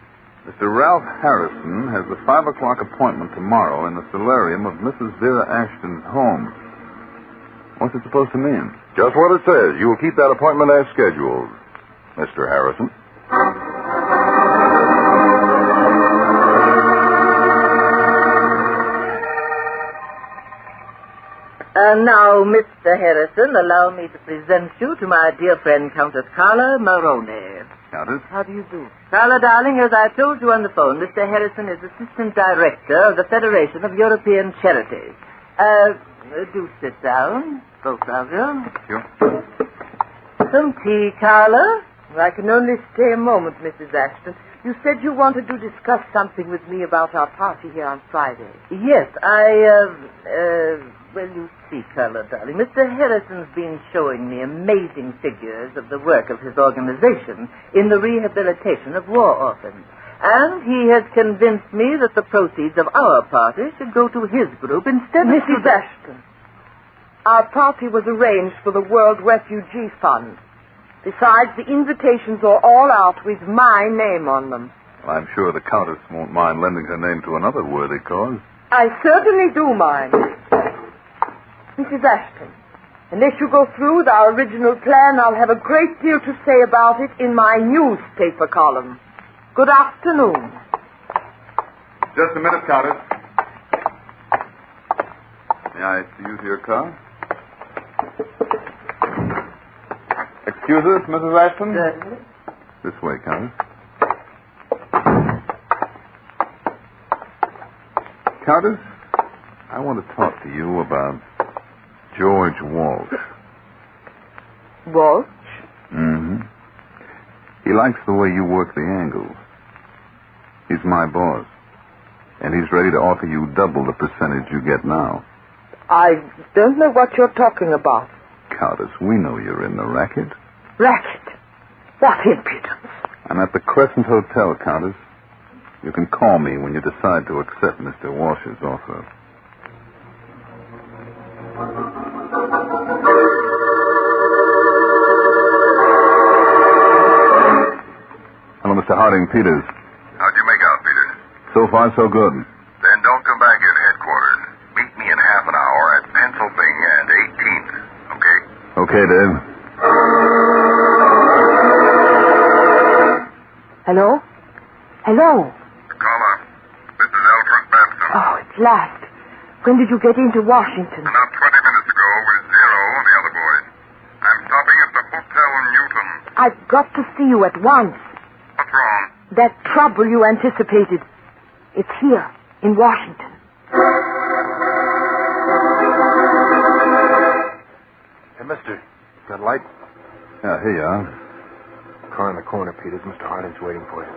Mr. Ralph Harrison has the 5 o'clock appointment tomorrow in the solarium of Mrs. Vera Ashton's home. What's it supposed to mean? Just what it says. You will keep that appointment as scheduled, Mr. Harrison. And now, Mr. Harrison, allow me to present you to my dear friend, Countess Carla Moroni. Countess? How do you do? Carla, darling, as I told you on the phone, Mr. Harrison is Assistant Director of the Federation of European Charities. Do sit down, both of you. Sure. Some tea, Carla? I can only stay a moment, Mrs. Ashton. You said you wanted to discuss something with me about our party here on Friday. Yes, well, you see, Carla, darling, Mr. Harrison's been showing me amazing figures of the work of his organization in the rehabilitation of war orphans. And he has convinced me that the proceeds of our party should go to his group instead of Mrs. Ashton, our party was arranged for the World Refugee Fund. Besides, the invitations are all out with my name on them. Well, I'm sure the Countess won't mind lending her name to another worthy cause. I certainly do mind. Mrs. Ashton, unless you go through with our original plan, I'll have a great deal to say about it in my newspaper column. Good afternoon. Just a minute, Countess. May I use your car? Excuse us, Mrs. Ashton? Certainly. This way, Countess. Countess, I want to talk to you about George Walsh. Walsh? Mm-hmm. He likes the way you work the angles. He's my boss. And he's ready to offer you double the percentage you get now. I don't know what you're talking about. Countess, we know you're in the racket. Racket? What impudence? I'm at the Crescent Hotel, Countess. You can call me when you decide to accept Mr. Walsh's offer. Hello, Mr. Harding Peters. How'd you make out, Peters? So far, so good. Then don't come back at headquarters. Meet me in half an hour at Pennsylvania and 18th, okay? Okay, Dave. Hello? Hello? Carla, this is Alfred Babson. Oh, at last. When did you get into Washington? About 20 minutes ago with Zero and the other boys. I'm stopping at the Hotel Newton. I've got to see you at once. What's wrong? That trouble you anticipated. It's here, in Washington. Hey, mister, got a light? Yeah, here you are. Car in the corner, Peters. Mr. Harding's waiting for you.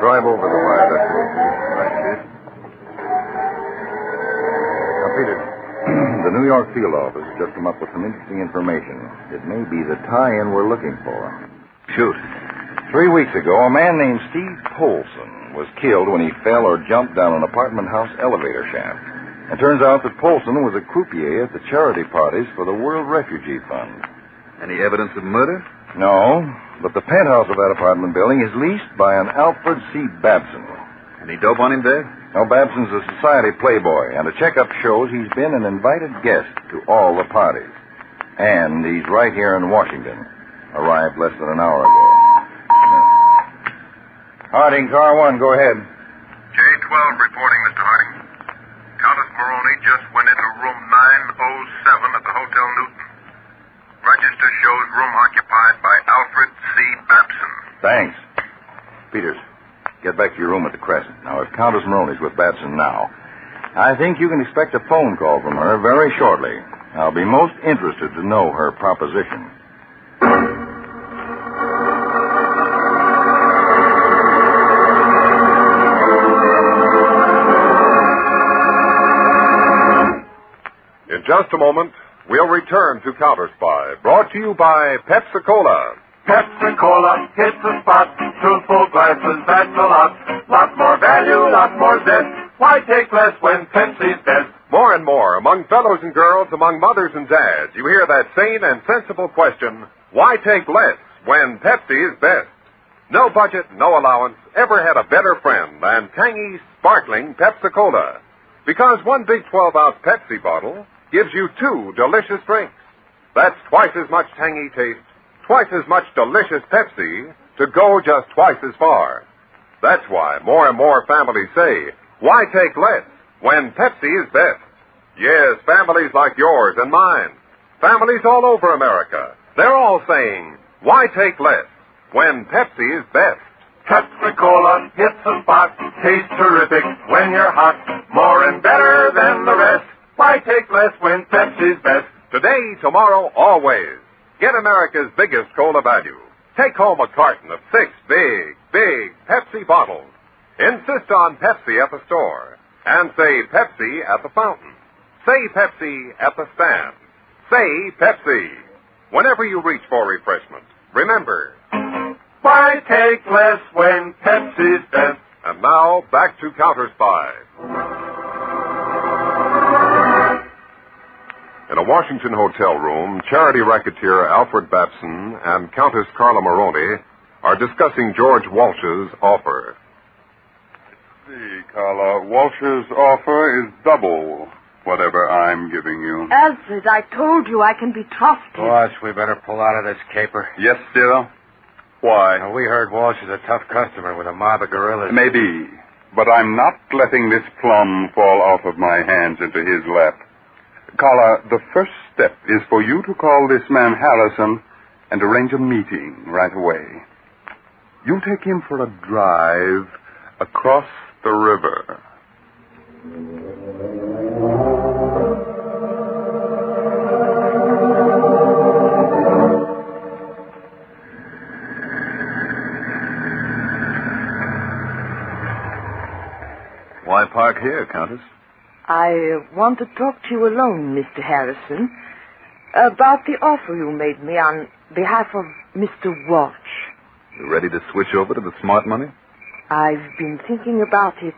Drive over the viaduct. Right, Chief. Now, Peter, the New York field office has just come up with some interesting information. It may be the tie-in we're looking for. Shoot. 3 weeks ago, a man named Steve Polson was killed when he fell or jumped down an apartment house elevator shaft. It turns out that Polson was a croupier at the charity parties for the World Refugee Fund. Any evidence of murder? No, but the penthouse of that apartment building is leased by an Alfred C. Babson. Any dope on him, Dave? No, Babson's a society playboy, and a checkup shows he's been an invited guest to all the parties. And he's right here in Washington. Arrived less than an hour ago. Harding, car 1, go ahead. J12 reporting, Mr. Harding. Countess Maroney just went into room 907 at the Hotel Newton. Register shows room occupied by Alfred C. Babson. Thanks. Peters, get back to your room at the Crescent. Now, if Countess Maroney's with Batson now, I think you can expect a phone call from her very shortly. I'll be most interested to know her proposition. In just a moment, we'll return to Counterspy, brought to you by Pepsi-Cola. Pepsi-Cola hits the spot. 2 full glasses, that's a lot. Lot more value, lot more zest. Why take less when Pepsi's best? More and more, among fellows and girls, among mothers and dads, you hear that sane and sensible question, why take less when Pepsi is best? No budget, no allowance, ever had a better friend than tangy, sparkling Pepsi-Cola. Because one big 12-ounce Pepsi bottle gives you 2 delicious drinks. That's twice as much tangy taste, twice as much delicious Pepsi to go just twice as far. That's why more and more families say, why take less when Pepsi is best? Yes, families like yours and mine, families all over America, they're all saying, why take less when Pepsi is best? Pepsi-Cola hits the spot. Tastes terrific when you're hot. More and better than the rest. Why take less when Pepsi's best? Today, tomorrow, always. Get America's biggest cola value. Take home a carton of 6 big Pepsi bottles. Insist on Pepsi at the store. And say Pepsi at the fountain. Say Pepsi at the stand. Say Pepsi. Whenever you reach for refreshment, remember. Why take less when Pepsi's best? And now, back to Counterspy. In a Washington hotel room, charity racketeer Alfred Babson and Countess Carla Maroney are discussing George Walsh's offer. See, Carla, Walsh's offer is double whatever I'm giving you. Alfred, I told you I can be trusted. Boss, we better pull out of this caper. Yes, Cyril? Why? Now, we heard Walsh is a tough customer with a mob of gorillas. Maybe, but I'm not letting this plum fall out of my hands into his lap. Carla, the first step is for you to call this man Harrison and arrange a meeting right away. You take him for a drive across the river. Why park here, Countess? I want to talk to you alone, Mr. Harrison, about the offer you made me on behalf of Mr. Walsh. You ready to switch over to the smart money? I've been thinking about it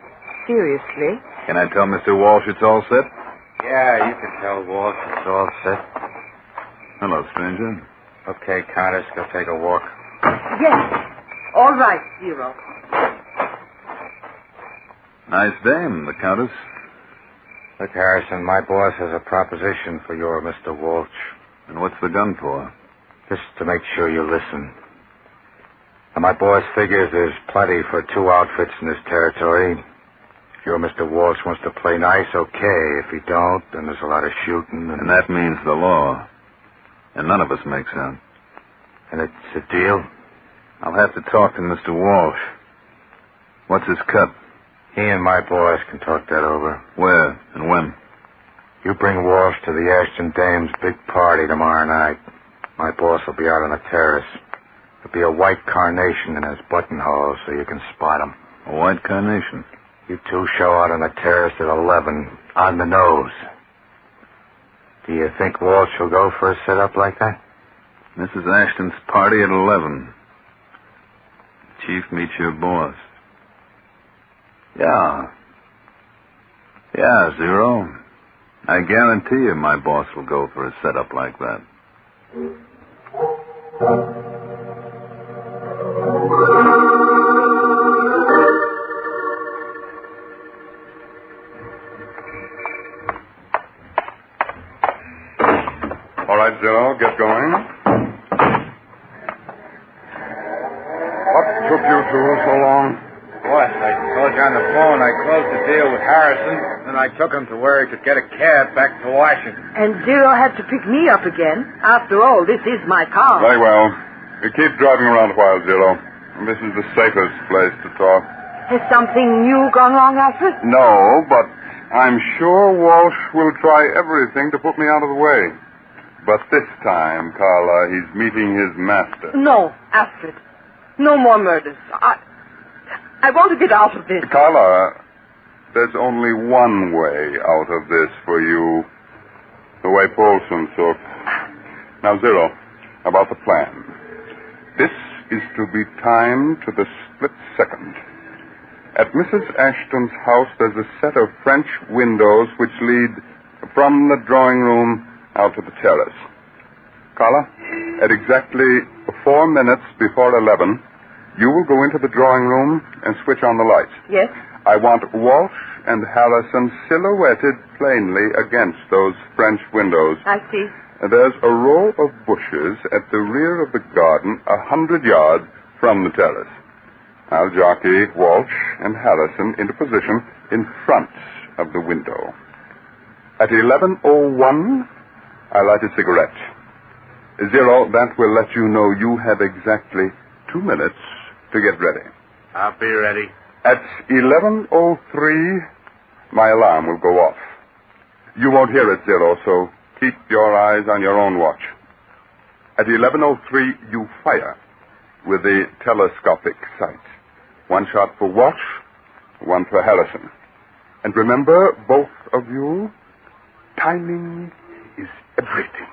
seriously. Can I tell Mr. Walsh it's all set? Yeah, you can tell Walsh it's all set. Hello, stranger. Okay, Countess, go take a walk. Yes. All right, Zero. Nice dame, the Countess. Look, Harrison, my boss has a proposition for your Mr. Walsh. And what's the gun for? Just to make sure you listen. Now, my boss figures there's plenty for 2 outfits in this territory. If your Mr. Walsh wants to play nice, okay. If he don't, then there's a lot of shooting. And that means the law. And none of us make sense. And it's a deal? I'll have to talk to Mr. Walsh. What's his cut? He and my boss can talk that over. Where and when? You bring Walsh to the Ashton Dames' big party tomorrow night. My boss will be out on the terrace. There'll be a white carnation in his buttonhole so you can spot him. A white carnation? You 2 show out on the terrace at 11, on the nose. Do you think Walsh will go for a setup like that? Mrs. Ashton's party at 11. Chief meets your boss. Yeah, Zero. I guarantee you my boss will go for a setup like that. All right, Zero, get going. What took you two so long? Boss, I told you on the phone I closed the deal with Harrison, and I took him to where he could get a cab back to Washington. And Zero had to pick me up again. After all, this is my car. Very well. You keep driving around a while, Zero. This is the safest place to talk. Has something new gone wrong, Alfred? No, but I'm sure Walsh will try everything to put me out of the way. But this time, Carla, he's meeting his master. No, Alfred. No more murders. I want to get out of this. Carla, there's only one way out of this for you. The way Paulson took. Now, Zero, about the plan. This is to be timed to the split second. At Mrs. Ashton's house, there's a set of French windows which lead from the drawing room out to the terrace. Carla, at exactly 4 minutes before 11, you will go into the drawing room and switch on the lights. Yes? I want Walsh and Harrison silhouetted plainly against those French windows. I see. There's a row of bushes at the rear of the garden 100 yards from the terrace. I'll jockey Walsh and Harrison into position in front of the window. At 11:01, I light a cigarette. Zero, that will let you know you have exactly 2 minutes to get ready. I'll be ready. At 11:03, my alarm will go off. You won't hear it, Zero, so keep your eyes on your own watch. At 11:03, you fire with the telescopic sight. 1 shot for Walsh, 1 for Harrison. And remember, both of you, timing is everything.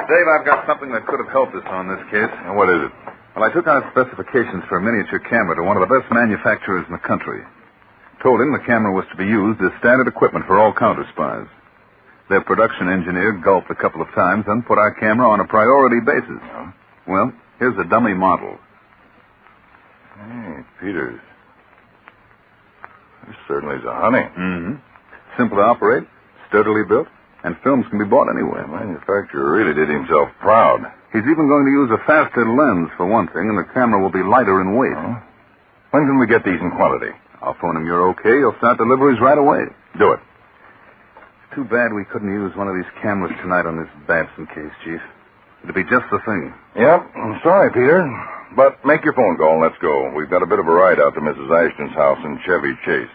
Dave, I've got something that could have helped us on this case. And what is it? Well, I took out specifications for a miniature camera to one of the best manufacturers in the country. Told him the camera was to be used as standard equipment for all counterspies. Their production engineer gulped a couple of times and put our camera on a priority basis. Well, here's a dummy model. Hey, Peters. This certainly is a honey. Mm-hmm. Simple to operate, sturdily built, and films can be bought anywhere. The manufacturer really did himself proud. He's even going to use a faster lens for one thing, and the camera will be lighter in weight. When can we get these in quantity? I'll phone him you're okay. He'll start deliveries right away. Do it. It's too bad we couldn't use one of these cameras tonight on this Babson case, Chief. It'd be just the thing. Yep, I'm sorry, Peter. But make your phone call and let's go. We've got a bit of a ride out to Mrs. Ashton's house in Chevy Chase.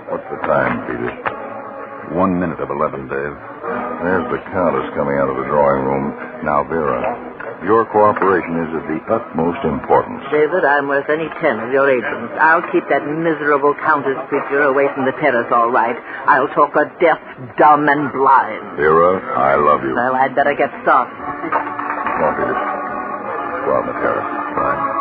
What's the time, Peter? 1 minute of 11, Dave. There's the countess coming out of the drawing room. Now, Vera, your cooperation is of the utmost importance. David, I'm worth any 10 of your agents. I'll keep that miserable Countess creature away from the terrace, all right. I'll talk her deaf, dumb, and blind. Vera, I love you. Well, I'd better get started. Come on, Peter. Let's go out on the terrace. Fine.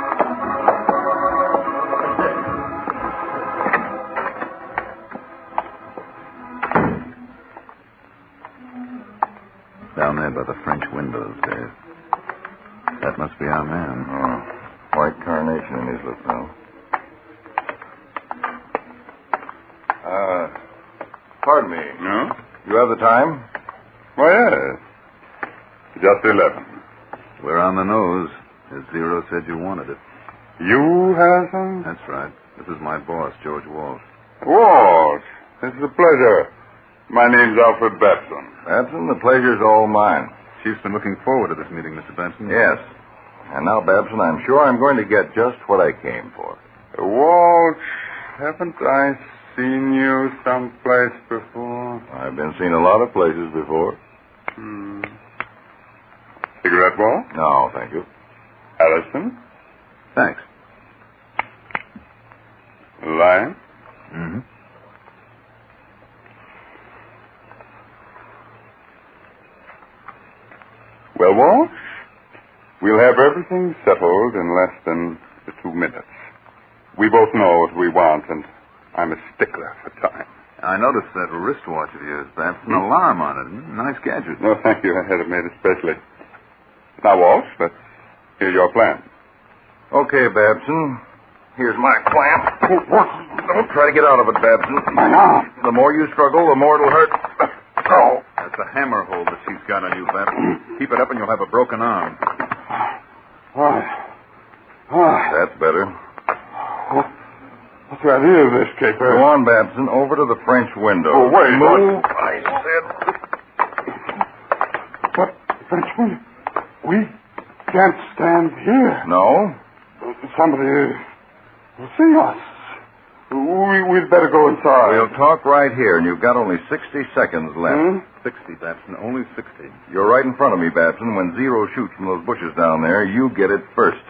Down there by the French windows, Dave. That must be our man. Oh, white carnation in his lip now. Pardon me. No? You have the time? Why, yes. Just 11. We're on the nose, as Zero said you wanted it. You, Harrison? That's right. This is my boss, George Walsh. Walsh, it's a pleasure. My name's Alfred Babson. Babson, the pleasure's all mine. Chief's been looking forward to this meeting, Mr. Benson. Yes. And now, Babson, I'm sure I'm going to get just what I came for. Walsh, haven't I seen you someplace before? I've been seen a lot of places before. Cigarette ball? No, thank you. Harrison? Thanks. Lion? Mm-hmm. Well, Walsh, we'll have everything settled in less than 2 minutes. We both know what we want, and I'm a stickler for time. I noticed that wristwatch of yours. That's an alarm on it. Nice gadget. No, thank you. I had it made especially. Now, Walsh, let's hear your plan. Okay, Babson. Here's my plan. Don't try to get out of it, Babson. My arm. The more you struggle, the more it'll hurt. Oh. That's a hammer hold that she's got on you, Babson. Keep it up and you'll have a broken arm. That's better. What's the idea of this, Caper? Go on, Babson. Over to the French window. Oh, wait. Move. I said. But, Frenchman, we can't stand here. No? Somebody will see us. We'd better go inside. We'll talk right here, and you've got only 60 seconds left. 60, Babson. Only 60. You're right in front of me, Babson. When Zero shoots from those bushes down there, you get it first.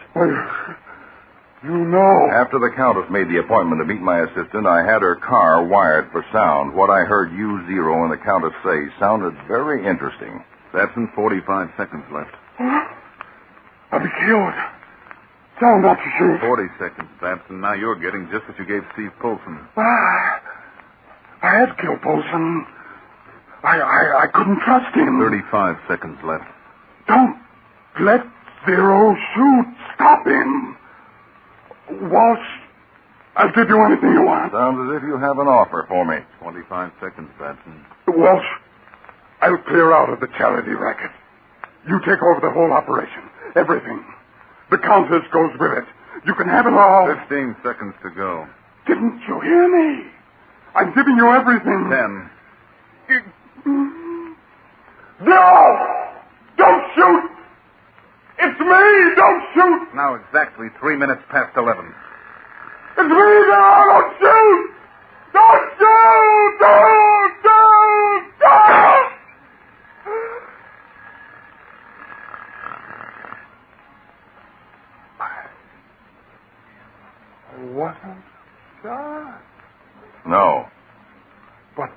You know. After the Countess made the appointment to meet my assistant, I had her car wired for sound. What I heard you, Zero, and the Countess say sounded very interesting. Babson, 45 seconds left. I'll be killed. Tell him not to shoot. 40 seconds, Babson. Now you're getting just what you gave Steve Polson. I had killed Polson. I couldn't trust him. 35 seconds left. Don't let Zero shoot. Stop him. Walsh, I'll give you anything you want. Sounds as if you have an offer for me. 25 seconds, Babson. Walsh, I'll clear out of the charity racket. You take over the whole operation. Everything. The Countess goes with it. You can have it all. 15 seconds to go. Didn't you hear me? I'm giving you everything. 10. No! Don't shoot! It's me! Don't shoot! Now exactly 3 minutes past 11. It's me! No! Don't shoot! Don't shoot! Don't! Wasn't shot? No. But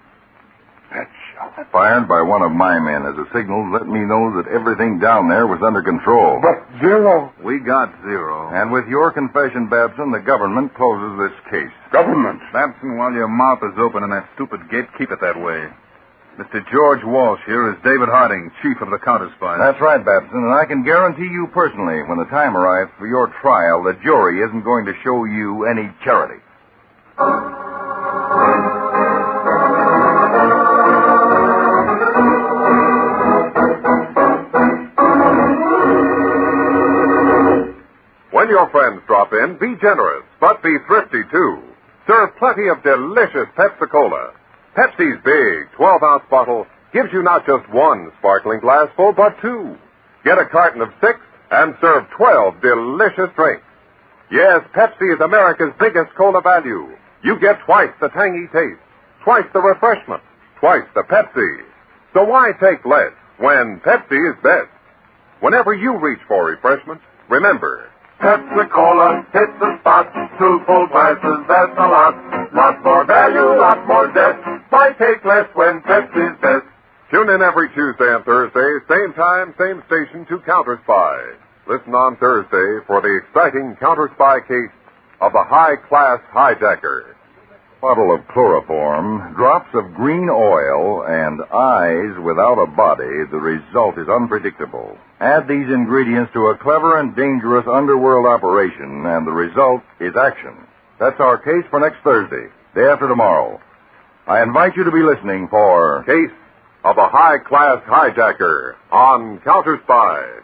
that shot? Fired by one of my men as a signal let me know that everything down there was under control. But Zero. We got Zero. And with your confession, Babson, the government closes this case. Government? Babson, while your mouth is open in that stupid gate, keep it that way. Mr. George Walsh here is David Harding, chief of the Counterspy. That's right, Babson, and I can guarantee you personally, when the time arrives for your trial, the jury isn't going to show you any charity. When your friends drop in, be generous, but be thrifty, too. Serve plenty of delicious Pepsi-Cola. Pepsi's big 12-ounce bottle gives you not just one sparkling glass full, but two. Get a carton of 6 and serve 12 delicious drinks. Yes, Pepsi is America's biggest cola value. You get twice the tangy taste, twice the refreshment, twice the Pepsi. So why take less when Pepsi is best? Whenever you reach for refreshment, remember, Pepsi-Cola hits the spot. 2 full glasses, that's a lot. Lot more value, lot more zest. Why take less when Pepsi's best? Tune in every Tuesday and Thursday, same time, same station to Counterspy. Listen on Thursday for the exciting Counterspy case of the high-class hijacker. Bottle of chloroform, drops of green oil, and eyes without a body, the result is unpredictable. Add these ingredients to a clever and dangerous underworld operation, and the result is action. That's our case for next Thursday, day after tomorrow. I invite you to be listening for Case of a High-Class Hijacker on Counterspy.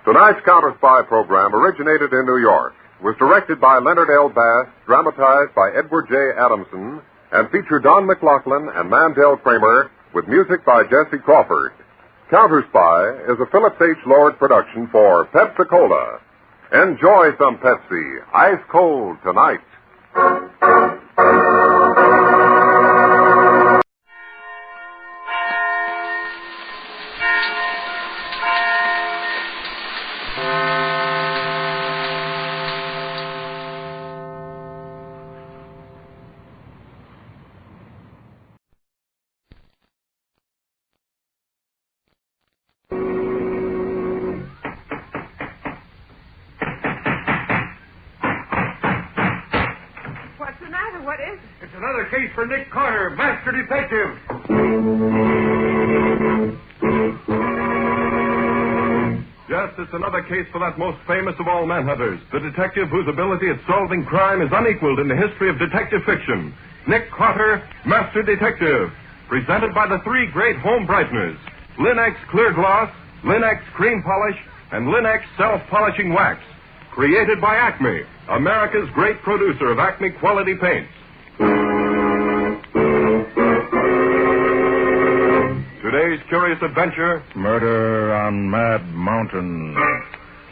Tonight's Counterspy program originated in New York, was directed by Leonard L. Bass, dramatized by Edward J. Adamson, and featured Don McLaughlin and Mandel Kramer, with music by Jesse Crawford. Counterspy is a Phillips H. Lord production for Pepsi-Cola. Enjoy some Pepsi, ice cold tonight. Another case for Nick Carter, Master Detective. Yes, it's another case for that most famous of all manhunters, the detective whose ability at solving crime is unequaled in the history of detective fiction. Nick Carter, Master Detective. Presented by the three great home brighteners, Linex Clear Gloss, Linex Cream Polish, and Linex Self-Polishing Wax. Created by Acme, America's great producer of Acme quality paints. Today's curious adventure, Murder on Mad Mountain,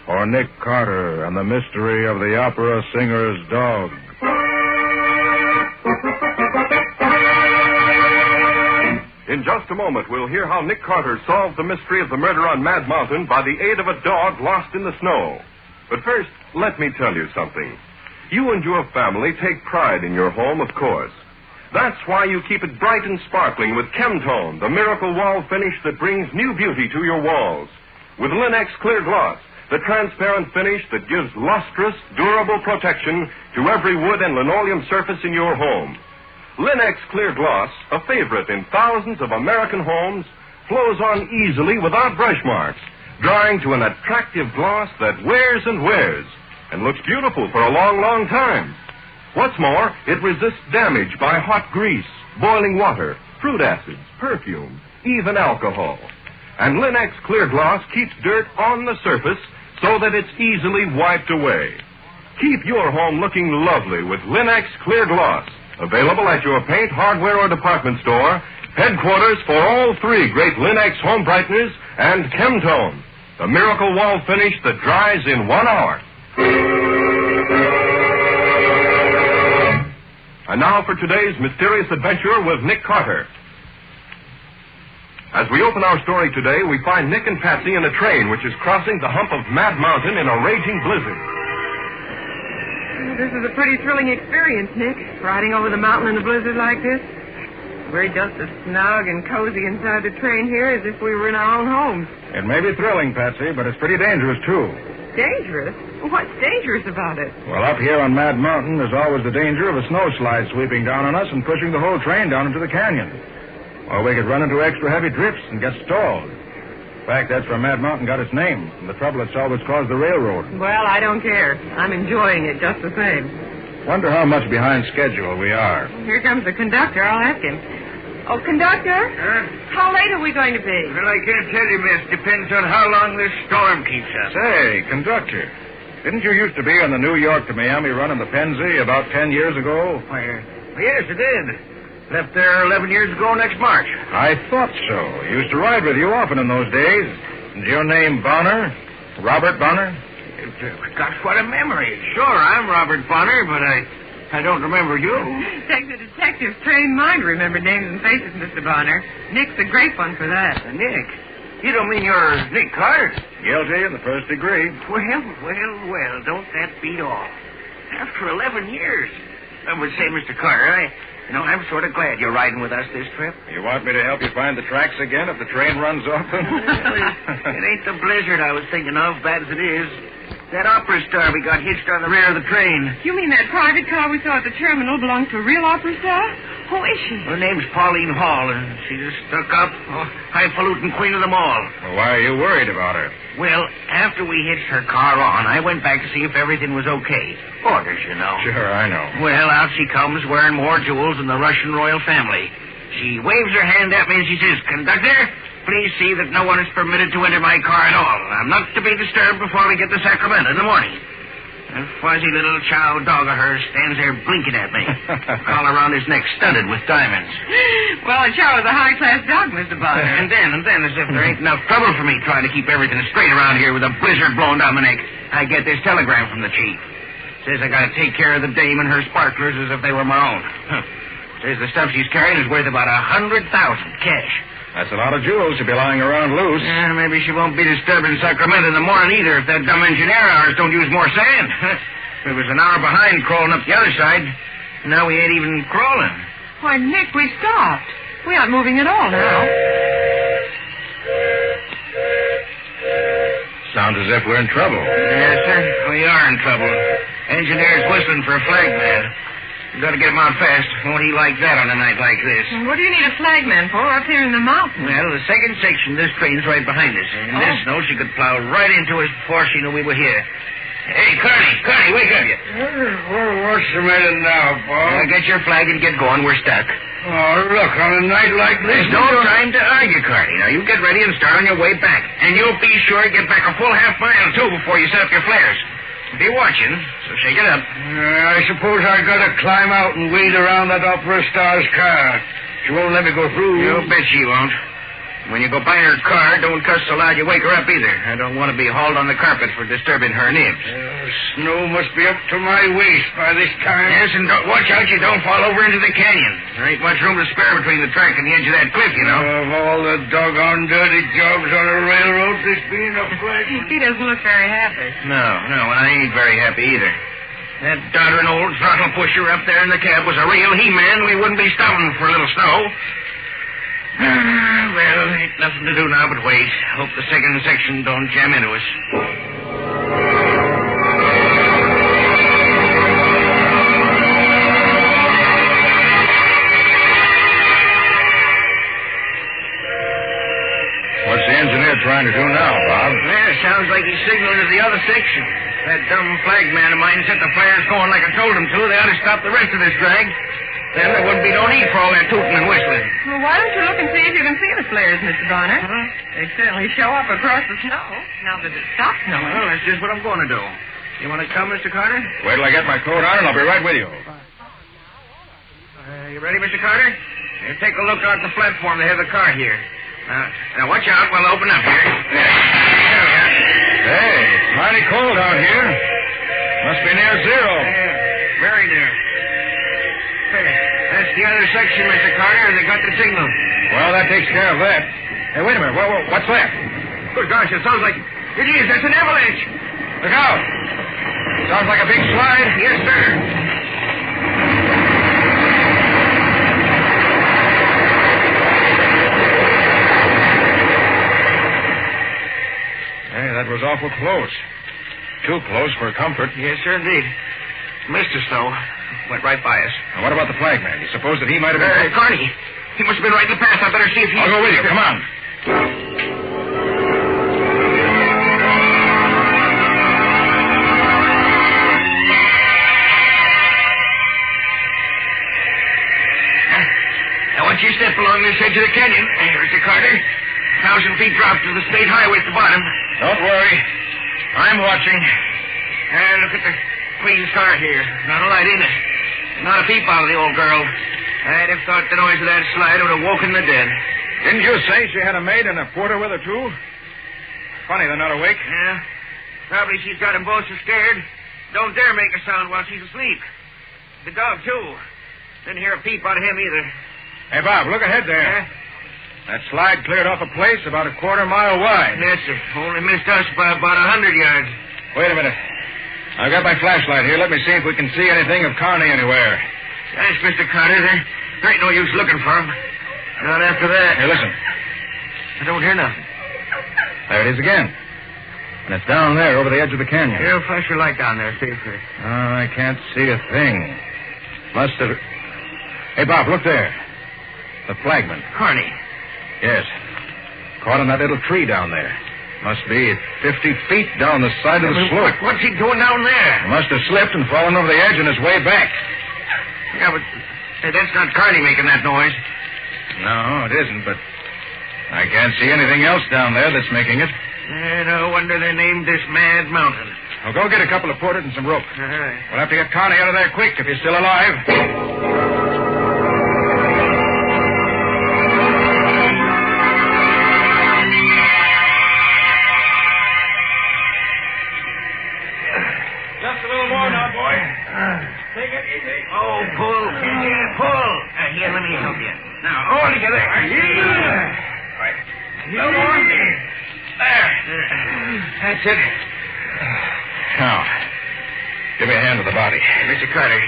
or Nick Carter and the mystery of the opera singer's dog. In just a moment, we'll hear how Nick Carter solved the mystery of the murder on Mad Mountain by the aid of a dog lost in the snow. But first, let me tell you something. You and your family take pride in your home, of course. That's why you keep it bright and sparkling with Chemtone, the miracle wall finish that brings new beauty to your walls. With Linex Clear Gloss, the transparent finish that gives lustrous, durable protection to every wood and linoleum surface in your home. Linex Clear Gloss, a favorite in thousands of American homes, flows on easily without brush marks, drying to an attractive gloss that wears and wears and looks beautiful for a long, long time. What's more, it resists damage by hot grease, boiling water, fruit acids, perfume, even alcohol. And Linex Clear Gloss keeps dirt on the surface so that it's easily wiped away. Keep your home looking lovely with Linex Clear Gloss. Available at your paint, hardware, or department store. Headquarters for all three great Linex home brighteners and Chemtone, the miracle wall finish that dries in 1 hour. And now for today's mysterious adventure with Nick Carter. As we open our story today, we find Nick and Patsy in a train which is crossing the hump of Mad Mountain in a raging blizzard. This is a pretty thrilling experience, Nick, riding over the mountain in a blizzard like this. We're just as snug and cozy inside the train here as if we were in our own homes. It may be thrilling, Patsy, but it's pretty dangerous, too. Dangerous? What's dangerous about it? Well, up here on Mad Mountain, there's always the danger of a snowslide sweeping down on us and pushing the whole train down into the canyon. Or we could run into extra heavy drifts and get stalled. In fact, that's where Mad Mountain got its name, and the trouble it's always caused the railroad. Well, I don't care. I'm enjoying it just the same. Wonder how much behind schedule we are. Here comes the conductor. I'll ask him. Oh, conductor? How late are we going to be? Well, I can't tell you, miss. Depends on how long this storm keeps us. Say, conductor, didn't you used to be on the New York to Miami run in the Pennsy about 10 years ago? Why, yes, I did. Left there 11 years ago next March. I thought so. Used to ride with you often in those days. Is your name Bonner? Robert Bonner? Gosh, what a memory. Sure, I'm Robert Bonner, but I don't remember you. Takes a detective's trained mind to remember names and faces, Mr. Bonner. Nick's a great one for that. Nick? You don't mean you're Nick Carter? Guilty in the first degree. Well, don't that beat all? After 11 years. I would say, Mr. Carter, I'm sort of glad you're riding with us this trip. You want me to help you find the tracks again if the train runs off them? It ain't the blizzard I was thinking of, bad as it is. That opera star we got hitched on the rear of the train. You mean that private car we saw at the terminal belongs to a real opera star? Who is she? Her name's Pauline Hall, and she's a stuck-up, highfalutin queen of them all. Well, why are you worried about her? Well, after we hitched her car on, I went back to see if everything was okay. Orders, you know. Sure, I know. Well, out she comes wearing more jewels than the Russian royal family. She waves her hand at me and she says, "Conductor, please see that no one is permitted to enter my car at all. I'm not to be disturbed before we get to Sacramento in the morning." That fuzzy little chow dog of hers stands there blinking at me. Collar around his neck studded with diamonds. Well, a chow is a high-class dog, Mr. Bonner. And then, as if there ain't enough trouble for me trying to keep everything straight around here with a blizzard blowing down my neck, I get this telegram from the chief. Says I gotta take care of the dame and her sparklers as if they were my own. Says the stuff she's carrying is worth about $100,000 cash. That's a lot of jewels to be lying around loose. Maybe she won't be disturbed in Sacramento in the morning either if that dumb engineer of ours don't use more sand. We was an hour behind crawling up the other side. Now we ain't even crawling. Why, Nick, we stopped. We aren't moving at all now. Sounds as if we're in trouble. Yes, sir. We are in trouble. Engineer's whistling for a flag man. You got to get him out fast. Won't he like that on a night like this? What do you need a flagman for up here in the mountains? Well, the second section, this train's right behind us. In this snow, she could plow right into us before she knew we were here. Hey, Carney, wake up, you. What's the matter now, Bob? Get your flag and get going. We're stuck. Oh, look, on a night like this... There's no time to argue, Carney. Now, you get ready and start on your way back. And you'll be sure to get back a full half mile, too, before you set up your flares. Be watching, so shake it up. I suppose I gotta climb out and wade around that Opera Star's car. She won't let me go through. You bet she won't. When you go by her car, don't cuss so loud you wake her up either. I don't want to be hauled on the carpet for disturbing her nibs. Snow must be up to my waist by this time. Yes, and watch out you don't fall over into the canyon. There ain't much room to spare between the track and the edge of that cliff, you know. Of all the doggone dirty jobs on a railroad, this being a pleasure. He doesn't look very happy. No, and I ain't very happy either. That doddering old throttle pusher up there in the cab was a real he-man. We wouldn't be stopping for a little snow. Well, ain't nothing to do now but wait. Hope the second section don't jam into us. What's the engineer trying to do now, Bob? Well, sounds like he's signaling to the other section. That dumb flagman of mine set the flares going like I told him to. They ought to stop the rest of this drag. Then there wouldn't be no need for all that tooting and whistling. Well, why don't you look and see if you can see the flares, Mr. Bonner? They certainly show up across the snow, now that it stops snowing. Well, that's just what I'm going to do. You want to come, Mr. Carter? Wait till I get my coat on, and I'll be right with you. You ready, Mr. Carter? Here, take a look out the platform. They have the car here. Now, watch out. We'll open up here. There we are. Hey, it's mighty cold out here. Must be near zero. Very near. That's the other section, Mr. Carter, and they got the signal. Well, that takes care of that. Hey, wait a minute. What's that? Good gosh, it sounds like... It is. That's an avalanche. Look out. Sounds like a big slide. Yes, sir. Hey, that was awful close. Too close for comfort. Yes, sir, indeed. Missed us, though. Went right by us. Now, what about the flagman? You suppose that he might have been... Carney. He must have been right in the path. I better see if he... I'll go with you. Come on. Now, once you step along this edge of the canyon, Mr. Carter, 1,000 feet drop to the state highway at the bottom. Don't worry. I'm watching. And look at the Queen's car here. Not a light in it. Not a peep out of the old girl. I'd have thought the noise of that slide would have woken the dead. Didn't you say she had a maid and a porter with her, too? Funny they're not awake. Yeah. Probably she's got them both so scared. Don't dare make a sound while she's asleep. The dog, too. Didn't hear a peep out of him either. Hey, Bob, look ahead there. That slide cleared off a place about a quarter-mile wide. Yes, sir. Only missed us by about 100 yards. Wait a minute. I've got my flashlight here. Let me see if we can see anything of Carney anywhere. Thanks, Mr. Carter. There ain't no use looking for him. Not after that. Here, listen. I don't hear nothing. There it is again. And it's down there over the edge of the canyon. Here, flash your light down there. See if it... I can't see a thing. Must have... Hey, Bob, look there. The flagman. Carney. Yes. Caught in that little tree down there. Must be 50 feet down the side of the slope. What's he doing down there? He must have slipped and fallen over the edge on his way back. Yeah, but that's not Carney making that noise. No, it isn't, but I can't see anything else down there that's making it. No wonder they named this Mad Mountain. Well, go get a couple of porters and some rope. All right. We'll have to get Carney out of there quick if he's still alive. Take it easy. Oh, pull. Yeah, pull. Here, let me help you. Now, all together. Right. No more. There. That's it. Now, give me a hand with the body. Mr. Carter,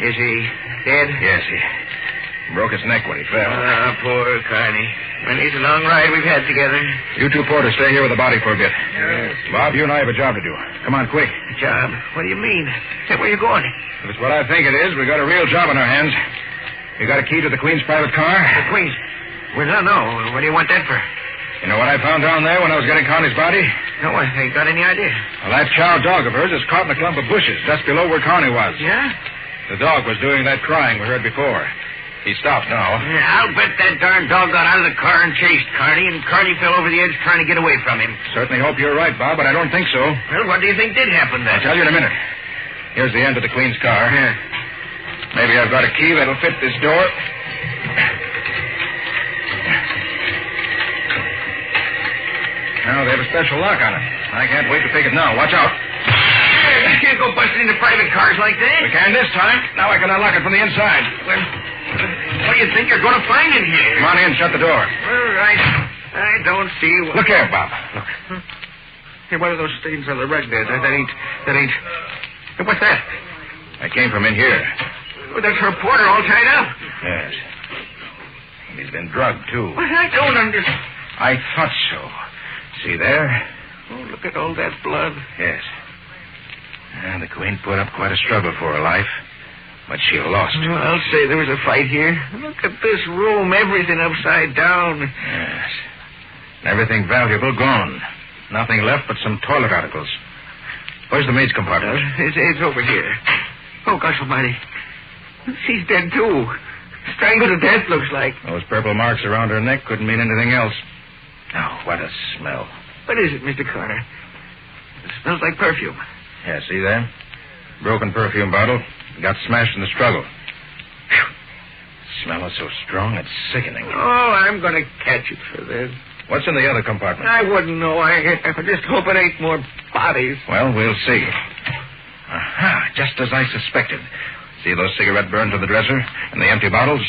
is he dead? Yes, he broke his neck when he fell. Ah, poor Carney. Many's a long ride we've had together. You two porters stay here with the body for a bit. Yes. Bob, you and I have a job to do. Come on, quick. Job? What do you mean? Say, where you going? If it's what I think it is, we got a real job on our hands. You got a key to the Queen's private car? The Queen's? Well, no. What do you want that for? You know what I found down there when I was getting Connie's body? No, I ain't got any idea. Well, that chow dog of hers is caught in a clump of bushes just below where Connie was. Yeah? The dog was doing that crying we heard before. He stopped now. Yeah, I'll bet that darn dog got out of the car and chased Carney, and Carney fell over the edge trying to get away from him. Certainly hope you're right, Bob, but I don't think so. Well, what do you think did happen then? I'll tell you in a minute. Here's the end of the Queen's car. Yeah. Maybe I've got a key that'll fit this door. Now, they have a special lock on it. I can't wait to take it now. Watch out. You can't go busting into private cars like that. We can this time. Now I can unlock it from the inside. Well, what do you think you're going to find in here? Come on in. Shut the door. All right. I don't see what... Look here, Bob. Look. Hey, what are those stains on the rug there? That ain't... Hey, what's that? I came from in here. Oh, that's her porter all tied up. Yes. And he's been drugged, too. Well, I don't understand. I thought so. See there? Oh, look at all that blood. Yes. And the Queen put up quite a struggle for her life, but she lost. Well, I'll say there was a fight here. Look at this room, everything upside down. Yes. Everything valuable gone. Nothing left but some toilet articles. Where's the maid's compartment? It's over here. Oh, gosh almighty. She's dead, too. Strangled to death, looks like. Those purple marks around her neck couldn't mean anything else. Oh, what a smell. What is it, Mr. Carter? It smells like perfume. Yeah, see there? Broken perfume bottle. Got smashed in the struggle. Whew. The smell is so strong, it's sickening. Oh, I'm going to catch it for this. What's in the other compartment? I wouldn't know. I just hope it ain't more bodies. Well, we'll see. Aha, just as I suspected. See those cigarette burns on the dresser and the empty bottles?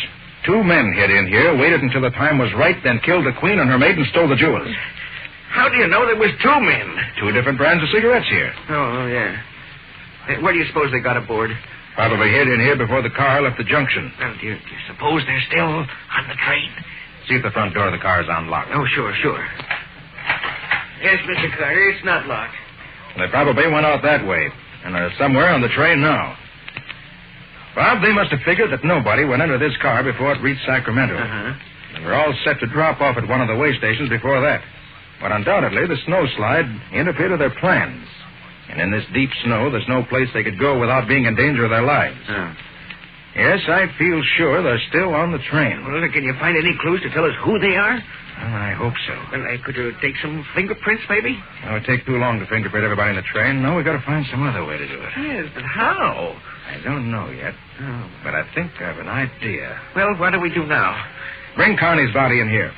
2 men hid in here, waited until the time was right, then killed the Queen and her maid and stole the jewels. How do you know there was 2 men? 2 different brands of cigarettes here. Oh, yeah. Hey, where do you suppose they got aboard? Probably hid in here before the car left the junction. Well, do you suppose they're still on the train? See if the front door of the car is unlocked. Oh, sure. Yes, Mr. Carter, it's not locked. They probably went out that way, and are somewhere on the train now. Bob, they must have figured that nobody would enter this car before it reached Sacramento. Uh-huh. They were all set to drop off at one of the way stations before that. But undoubtedly, the snowslide interfered with their plans. And in this deep snow, there's no place they could go without being in danger of their lives. Yes, I feel sure they're still on the train. Well, can you find any clues to tell us who they are? Well, I hope so. Well, could you take some fingerprints, maybe? It would take too long to fingerprint everybody in the train. No, we've got to find some other way to do it. Yes, but how? I don't know yet. Oh. But I think I have an idea. Well, what do we do now? Bring Connie's body in here.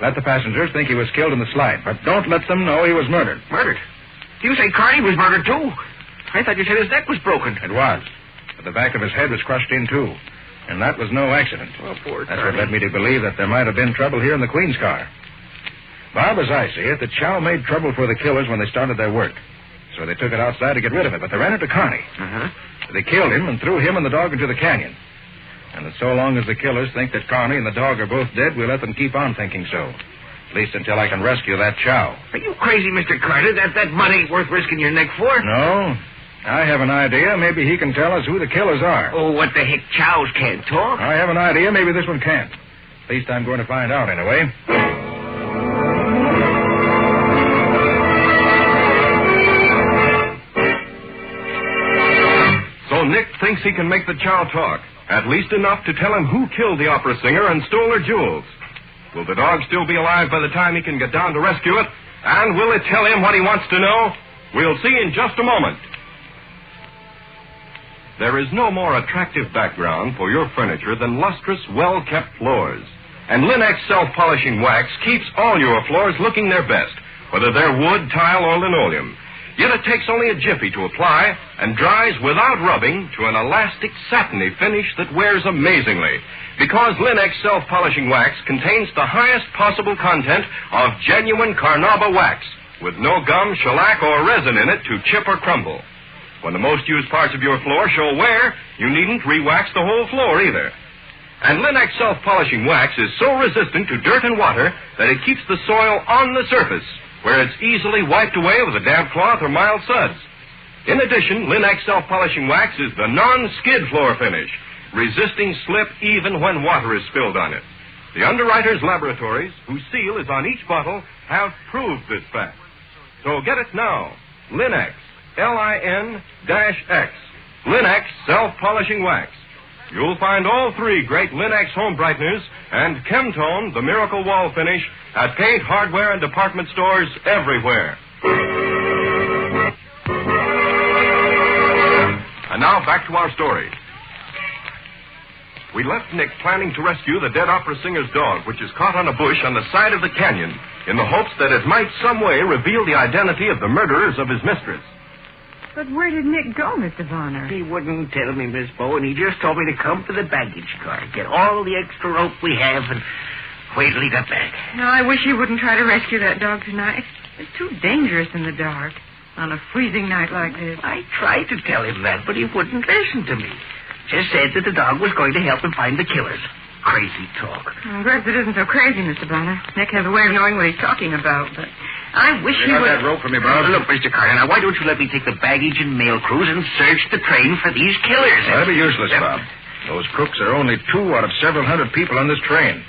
Let the passengers think he was killed in the slide, but don't let them know he was murdered. Murdered? You say Carney was murdered, too? I thought you said his neck was broken. It was. But the back of his head was crushed in, too. And that was no accident. Oh, poor That's Carney. what led me to believe that there might have been trouble here in the Queen's car. Bob, as I see it, the Chow made trouble for the killers when they started their work. So they took it outside to get rid of it, but they ran into Carney. They killed him and threw him and the dog into the canyon. And that so long as the killers think that Carney and the dog are both dead, we'll let them keep on thinking so. At least until I can rescue that Chow. Are you crazy, Mr. Carter? That mud ain't worth risking your neck for. No. I have an idea. Maybe he can tell us who the killers are. Oh, what the heck? Chows can't talk. I have an idea. Maybe this one can't. At least I'm going to find out anyway. So Nick thinks he can make the Chow talk. At least enough to tell him who killed the opera singer and stole her jewels. Will the dog still be alive by the time he can get down to rescue it? And will it tell him what he wants to know? We'll see in just a moment. There is no more attractive background for your furniture than lustrous, well-kept floors. And Linex self-polishing wax keeps all your floors looking their best, whether they're wood, tile, or linoleum. Yet it takes only a jiffy to apply and dries without rubbing to an elastic, satiny finish that wears amazingly. Because Linex self-polishing wax contains the highest possible content of genuine Carnauba wax, with no gum, shellac, or resin in it to chip or crumble. When the most used parts of your floor show wear, you needn't re-wax the whole floor either. And Linex self-polishing wax is so resistant to dirt and water that it keeps the soil on the surface, where it's easily wiped away with a damp cloth or mild suds. In addition, Linex self-polishing wax is the non-skid floor finish, resisting slip even when water is spilled on it. The Underwriters Laboratories, whose seal is on each bottle, have proved this fact. So get it now. Linex, L-I-N-X. Linex self-polishing wax. You'll find all three great Linex home brighteners and Chemtone, the miracle wall finish, at paint, hardware, and department stores everywhere. And now back to our story. We left Nick planning to rescue the dead opera singer's dog, which is caught on a bush on the side of the canyon, in the hopes that it might some way reveal the identity of the murderers of his mistress. But where did Nick go, Mr. Bonner? He wouldn't tell me, Miss Bow, and he just told me to come to the baggage car, get all the extra rope we have, and wait till he got back. No, I wish he wouldn't try to rescue that dog tonight. It's too dangerous in the dark on a freezing night like this. I tried to tell him that, but he wouldn't listen to me. Just said that the dog was going to help him find the killers. Crazy talk. I'm glad it isn't so crazy, Mr. Bonner. Nick has a way of knowing what he's talking about, but I wish he would... that rope for me, Bob? Look, Mr. Carter, now why don't you let me take the baggage and mail crews and search the train for these killers? That'd be useless, Bob. Those crooks are only 2 out of several hundred people on this train.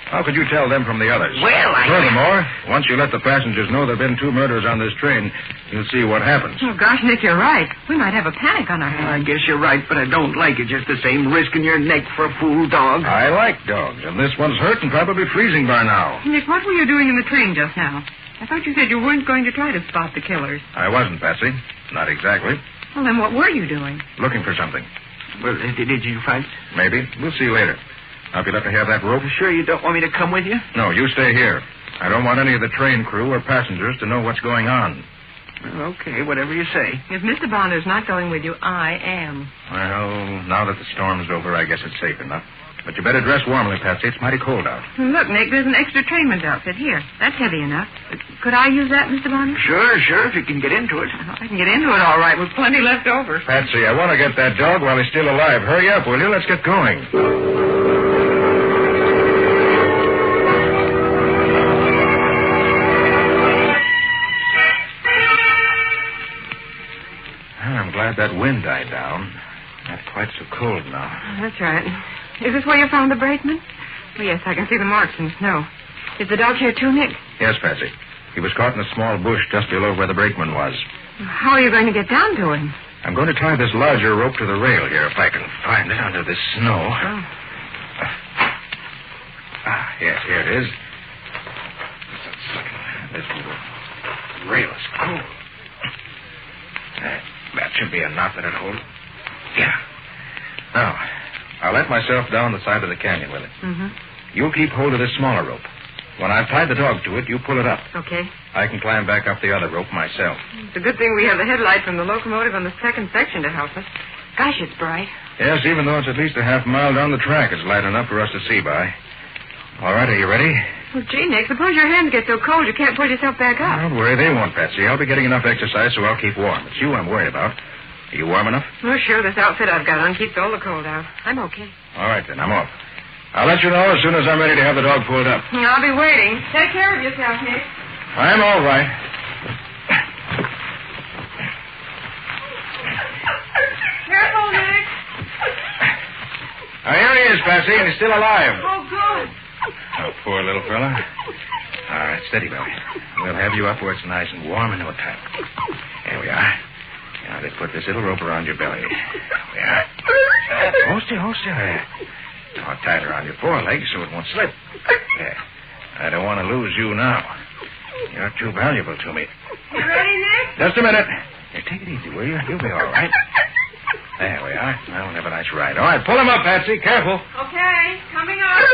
How could you tell them from the others? Well, Furthermore, once you let the passengers know there have been 2 murders on this train, you'll see what happens. Oh, gosh, Nick, you're right. We might have a panic on our hands. I guess you're right, but I don't like it just the same, risking your neck for a fool dog. I like dogs, and this one's hurt and probably freezing by now. Nick, what were you doing in the train just now? I thought you said you weren't going to try to spot the killers. I wasn't, Patsy. Not exactly. Well, then what were you doing? Looking for something. Well, did you find it? Maybe. We'll see later. Now, if you'd like to have that rope... Sure you don't want me to come with you? No, you stay here. I don't want any of the train crew or passengers to know what's going on. Well, okay, whatever you say. If Mr. Bonner's not going with you, I am. Well, now that the storm's over, I guess it's safe enough. But you better dress warmly, Patsy. It's mighty cold out. Look, Nick, there's an extra trainman's outfit here. That's heavy enough. Could I use that, Mr. Bonner? Sure, if you can get into it. I can get into it all right with plenty left over. Patsy, I want to get that dog while he's still alive. Hurry up, will you? Let's get going. I'm glad that wind died down. Not quite so cold now. That's right. Is this where you found the brakeman? Oh, yes, I can see the marks in the snow. Is the dog here too, Nick? Yes, Patsy. He was caught in a small bush just below where the brakeman was. How are you going to get down to him? I'm going to tie this larger rope to the rail here, if I can find it under this snow. Oh. Yes, here it is. This little rail is cool. That should be a knot that'll hold. Yeah. Now, I'll let myself down the side of the canyon with it. Mm-hmm. You keep hold of this smaller rope. When I've tied the dog to it, you pull it up. Okay. I can climb back up the other rope myself. It's a good thing we have the headlight from the locomotive on the second section to help us. Gosh, it's bright. Yes, even though it's at least a half mile down the track, it's light enough for us to see by. All right, are you ready? Well, gee, Nick, suppose your hands get so cold you can't pull yourself back up. Don't worry, they won't, Patsy. I'll be getting enough exercise, so I'll keep warm. It's you I'm worried about. Are you warm enough? Oh, sure, this outfit I've got on keeps all the cold out. I'm okay. All right, then, I'm off. I'll let you know as soon as I'm ready to have the dog pulled up. I'll be waiting. Take care of yourself, Nick. I'm all right. Careful, Nick. Here he is, Patsy, and he's still alive. Oh, good. Oh, poor little fella. All right, steady, Billy. We'll have you up where it's nice and warm in no time. Here we are. Now, let's put this little rope around your belly. There we are. Hold still. There. Now, tie it around your forelegs so it won't slip. There. I don't want to lose you now. You're too valuable to me. You ready, Nick? Just a minute. Here, take it easy, will you? You'll be all right. There we are. Now we'll have a nice ride. All right, pull him up, Patsy. Careful. Okay, coming up.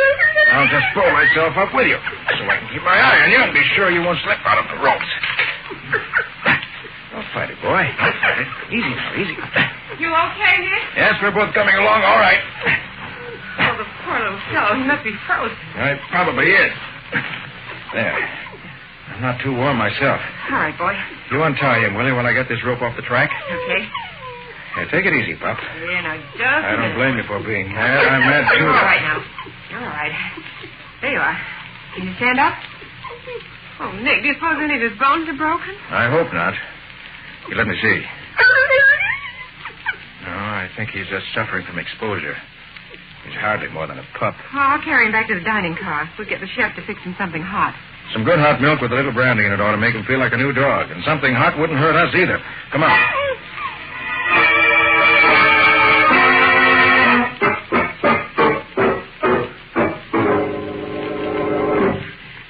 I'll just pull myself up with you so I can keep my eye on you and be sure you won't slip out of the ropes. Don't fight it, boy. Don't fight it. Easy now, easy. You okay, Nick? Yes, we're both coming along all right. Oh, the poor little fellow. He must be frozen. It probably is. There. I'm not too warm myself. All right, boy. You untie him, will you, while I get this rope off the track? Okay. Here, take it easy, Pup. Yeah, now, just I don't blame you for being mad. I'm mad, too. You're all right now. You're all right. There you are. Can you stand up? Oh, Nick, do you suppose any of his bones are broken? I hope not. Here, let me see. think he's just suffering from exposure. He's hardly more than a pup. Oh, I'll carry him back to the dining car. We'll get the chef to fix him something hot. Some good hot milk with a little brandy in it ought to make him feel like a new dog. And something hot wouldn't hurt us either. Come on.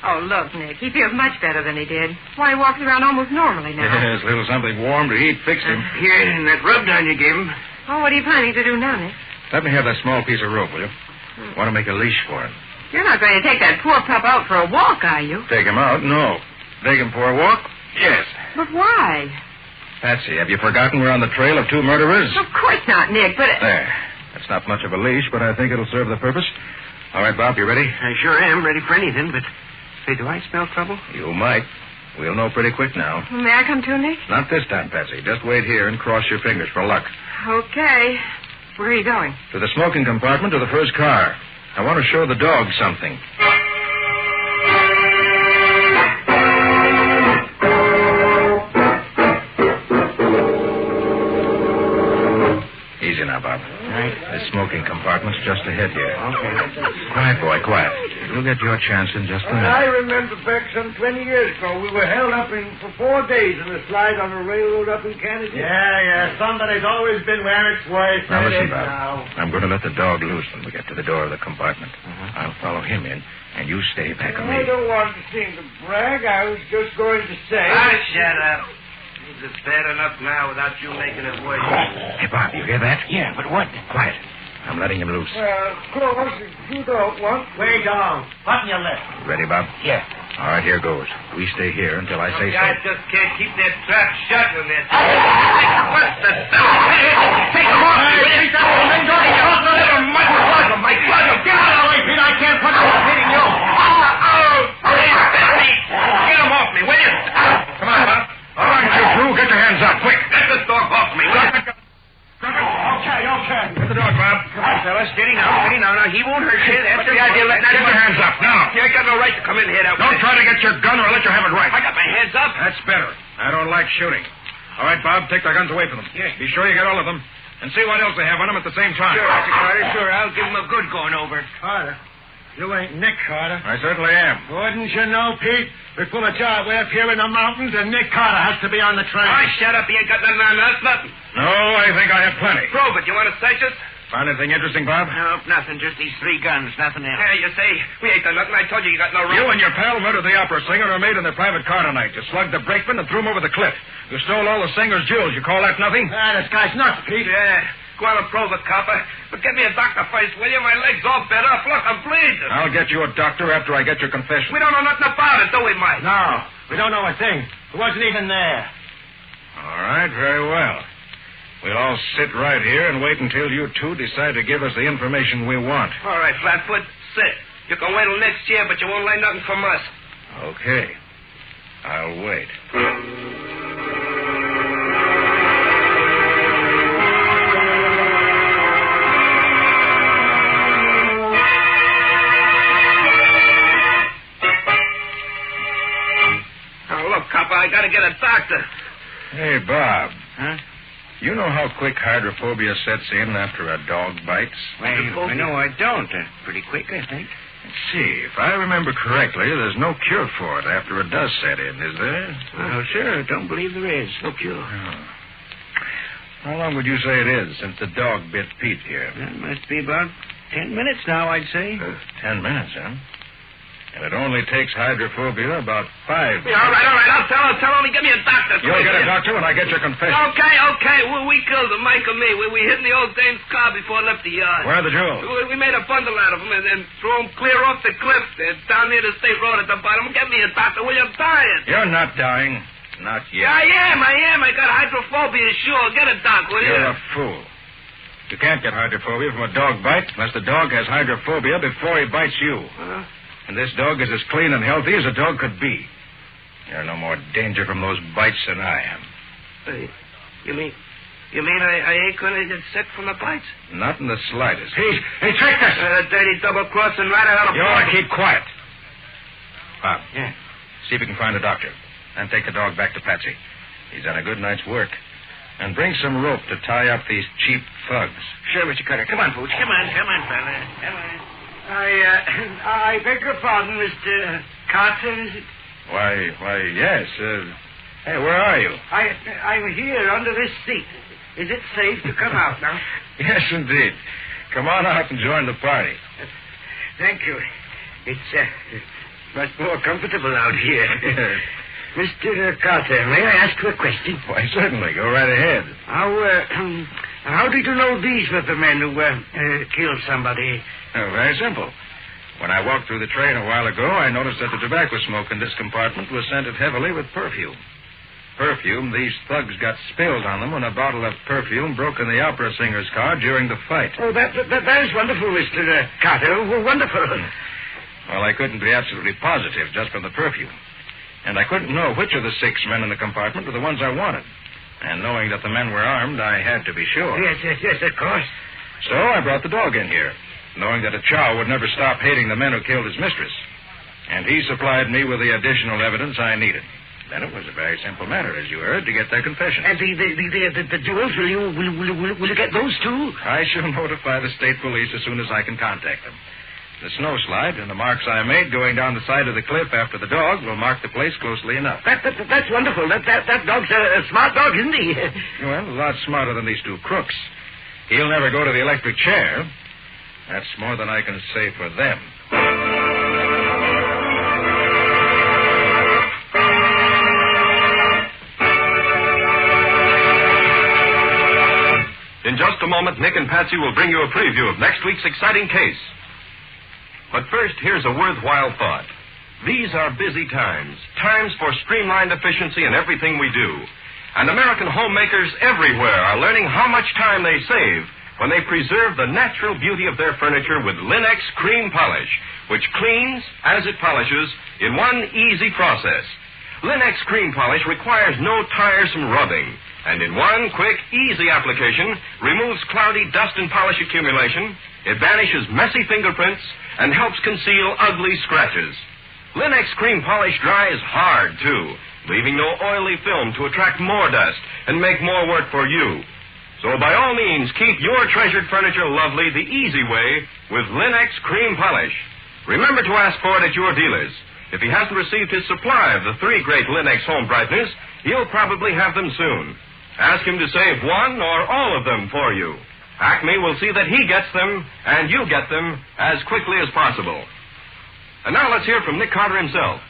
Oh, look, Nick. He feels much better than he did. Why, he walks around almost normally now. Yes, a little something warm to eat fixed him. Here, and that rub down you gave him. Oh, what are you planning to do now, Nick? Let me have that small piece of rope, will you? Want to make a leash for him. You're not going to take that poor pup out for a walk, are you? Take him out? No. Take him for a walk? Yes. But why? Patsy, have you forgotten we're on the trail of 2 murderers? Of course not, Nick, but... There. That's not much of a leash, but I think it'll serve the purpose. All right, Bob, you ready? I sure am, ready for anything, but... Say, do I smell trouble? You might. We'll know pretty quick now. May I come too, Nick? Not this time, Patsy. Just wait here and cross your fingers for luck. Okay. Where are you going? To the smoking compartment of the first car. I want to show the dog something. Easy now, Bob. Right. The smoking compartment's just ahead here. Okay. Quiet, boy, quiet. You'll get your chance in just a minute. I remember back some 20 years ago, we were held up for 4 days in a slide on a railroad up in Canada. Yeah. Somebody's always been where it's worse. Now, listen, Bob. I'm going to let the dog loose when we get to the door of the compartment. I'll follow him in, and you stay back of me. I don't want to seem to brag. I was just going to say... Shut up. It's bad enough now without you making it worse. Hey, Bob, you hear that? Yeah, but what? Quiet. I'm letting him loose. Close, you don't want... Way down. Button your lip. Ready, Bob? Yeah. All right, here goes. We stay here until I say so. I just can't keep that trap shut in there. What's the... Take him off! Take that thing off! You're a little much. My God, get out of the way, Pete. I can't put you on hitting you. Get him off me, will you? Come on, Bob. All right, you two, get your hands up, quick. Get this dog off me, will you? Okay. Get the dog, Bob. Come on, fella. Steady now. Now, he won't hurt you. That's the idea. Let Get your hands up, now. You ain't got no right to come in here that way. Don't try to get your gun or I'll let you have it right. I got my hands up. That's better. I don't like shooting. All right, Bob, take their guns away from them. Yeah. Be sure you get all of them. And see what else they have on them at the same time. Sure, Mr. Carter. Sure, I'll give him a good going over. Carter, you ain't Nick Carter. I certainly am. Wouldn't you know, Pete? We pull a job way up here in the mountains, and Nick Carter has to be on the train. Oh, shut up. He ain't got nothing on us. Nothing. No, I think I have plenty. Prove it. You want to search us? Find anything interesting, Bob? No, nothing. Just these 3 guns. Nothing else. Yeah, you say we ain't done nothing. I told you got no right. You and your pal murdered the opera singer and made in their private car tonight. You slugged the brakeman and threw him over the cliff. You stole all the singer's jewels. You call that nothing? This guy's nuts, Pete. Yeah. Go on and prove it, copper. But get me a doctor first, will you? My leg's all bent up. Look, I'm bleeding. I'll get you a doctor after I get your confession. We don't know nothing about it, do we, Mike? No, we don't know a thing. It wasn't even there. All right, very well. We'll all sit right here and wait until you two decide to give us the information we want. All right, Flatfoot, sit. You can wait till next year, but you won't learn nothing from us. Okay. I'll wait. Oh, look, copper, I gotta get a doctor. Hey, Bob. Huh? You know how quick hydrophobia sets in after a dog bites? I know I don't. Pretty quick, I think. Let's see. If I remember correctly, there's no cure for it after it does set in, is there? Well, sure. Don't believe there is. No cure. Oh. How long would you say it is since the dog bit Pete here? That must be about 10 minutes now, I'd say. 10 minutes, huh? And it only takes hydrophobia about 5 minutes. Yeah, all right. I'll tell him. Get me a doctor. You'll get a doctor when I get your confession. Okay. We killed him, Mike and me. We hid in the old dame's car before I left the yard. Where are the jewels? We made a bundle out of them and then threw them clear off the cliff. They're down near the state road at the bottom. Get me a doctor. Will you? I'm dying. You're not dying. Not yet. Yeah, I am. I got hydrophobia, sure. Get a doc, will you? You're a fool. You can't get hydrophobia from a dog bite unless the dog has hydrophobia before he bites you. And this dog is as clean and healthy as a dog could be. You're no more danger from those bites than I am. You mean I ain't going to get sick from the bites? Not in the slightest. Hey, check this. Dirty double-crossing right out of... You ought to keep quiet. Bob. Yeah. See if you can find a doctor. And take the dog back to Patsy. He's done a good night's work. And bring some rope to tie up these cheap thugs. Sure, Mr. Carter. Come on, Pooch. Come on, fella. Come on. I beg your pardon, Mr. Carter, is it? Why, yes. Hey, where are you? I'm here under this seat. Is it safe to come out now? Yes, indeed. Come on out and join the party. Thank you. It's much more comfortable out here. Mr. Carter, may I ask you a question? Why, certainly. Go right ahead. How did you know these were the men who killed somebody? Oh, very simple. When I walked through the train a while ago, I noticed that the tobacco smoke in this compartment was scented heavily with perfume. Perfume these thugs got spilled on them when a bottle of perfume broke in the opera singer's car during the fight. Oh, that is wonderful, Mr. Carter. Wonderful. Well, I couldn't be absolutely positive just from the perfume. And I couldn't know which of the 6 men in the compartment were the ones I wanted. And knowing that the men were armed, I had to be sure. Yes, of course. So I brought the dog in here, knowing that a chow would never stop hating the men who killed his mistress. And he supplied me with the additional evidence I needed. Then it was a very simple matter, as you heard, to get their confessions. And the jewels, will you get those too? I shall notify the state police as soon as I can contact them. The snow slide and the marks I made going down the side of the cliff after the dog will mark the place closely enough. That's wonderful. That dog's a smart dog, isn't he? Well, a lot smarter than these 2 crooks. He'll never go to the electric chair. That's more than I can say for them. In just a moment, Nick and Patsy will bring you a preview of next week's exciting case. But first, here's a worthwhile thought. These are busy times for streamlined efficiency in everything we do. And American homemakers everywhere are learning how much time they save when they preserve the natural beauty of their furniture with Linex Cream Polish, which cleans as it polishes in one easy process. Linex Cream Polish requires no tiresome rubbing, and in one quick, easy application removes cloudy dust and polish accumulation. It banishes messy fingerprints and helps conceal ugly scratches. Linex Cream Polish dries hard, too, leaving no oily film to attract more dust and make more work for you. So by all means, keep your treasured furniture lovely the easy way with Linex Cream Polish. Remember to ask for it at your dealers. If he hasn't received his supply of the 3 great Linex home brighteners, he'll probably have them soon. Ask him to save one or all of them for you. Acme will see that he gets them, and you get them, as quickly as possible. And now let's hear from Nick Carter himself.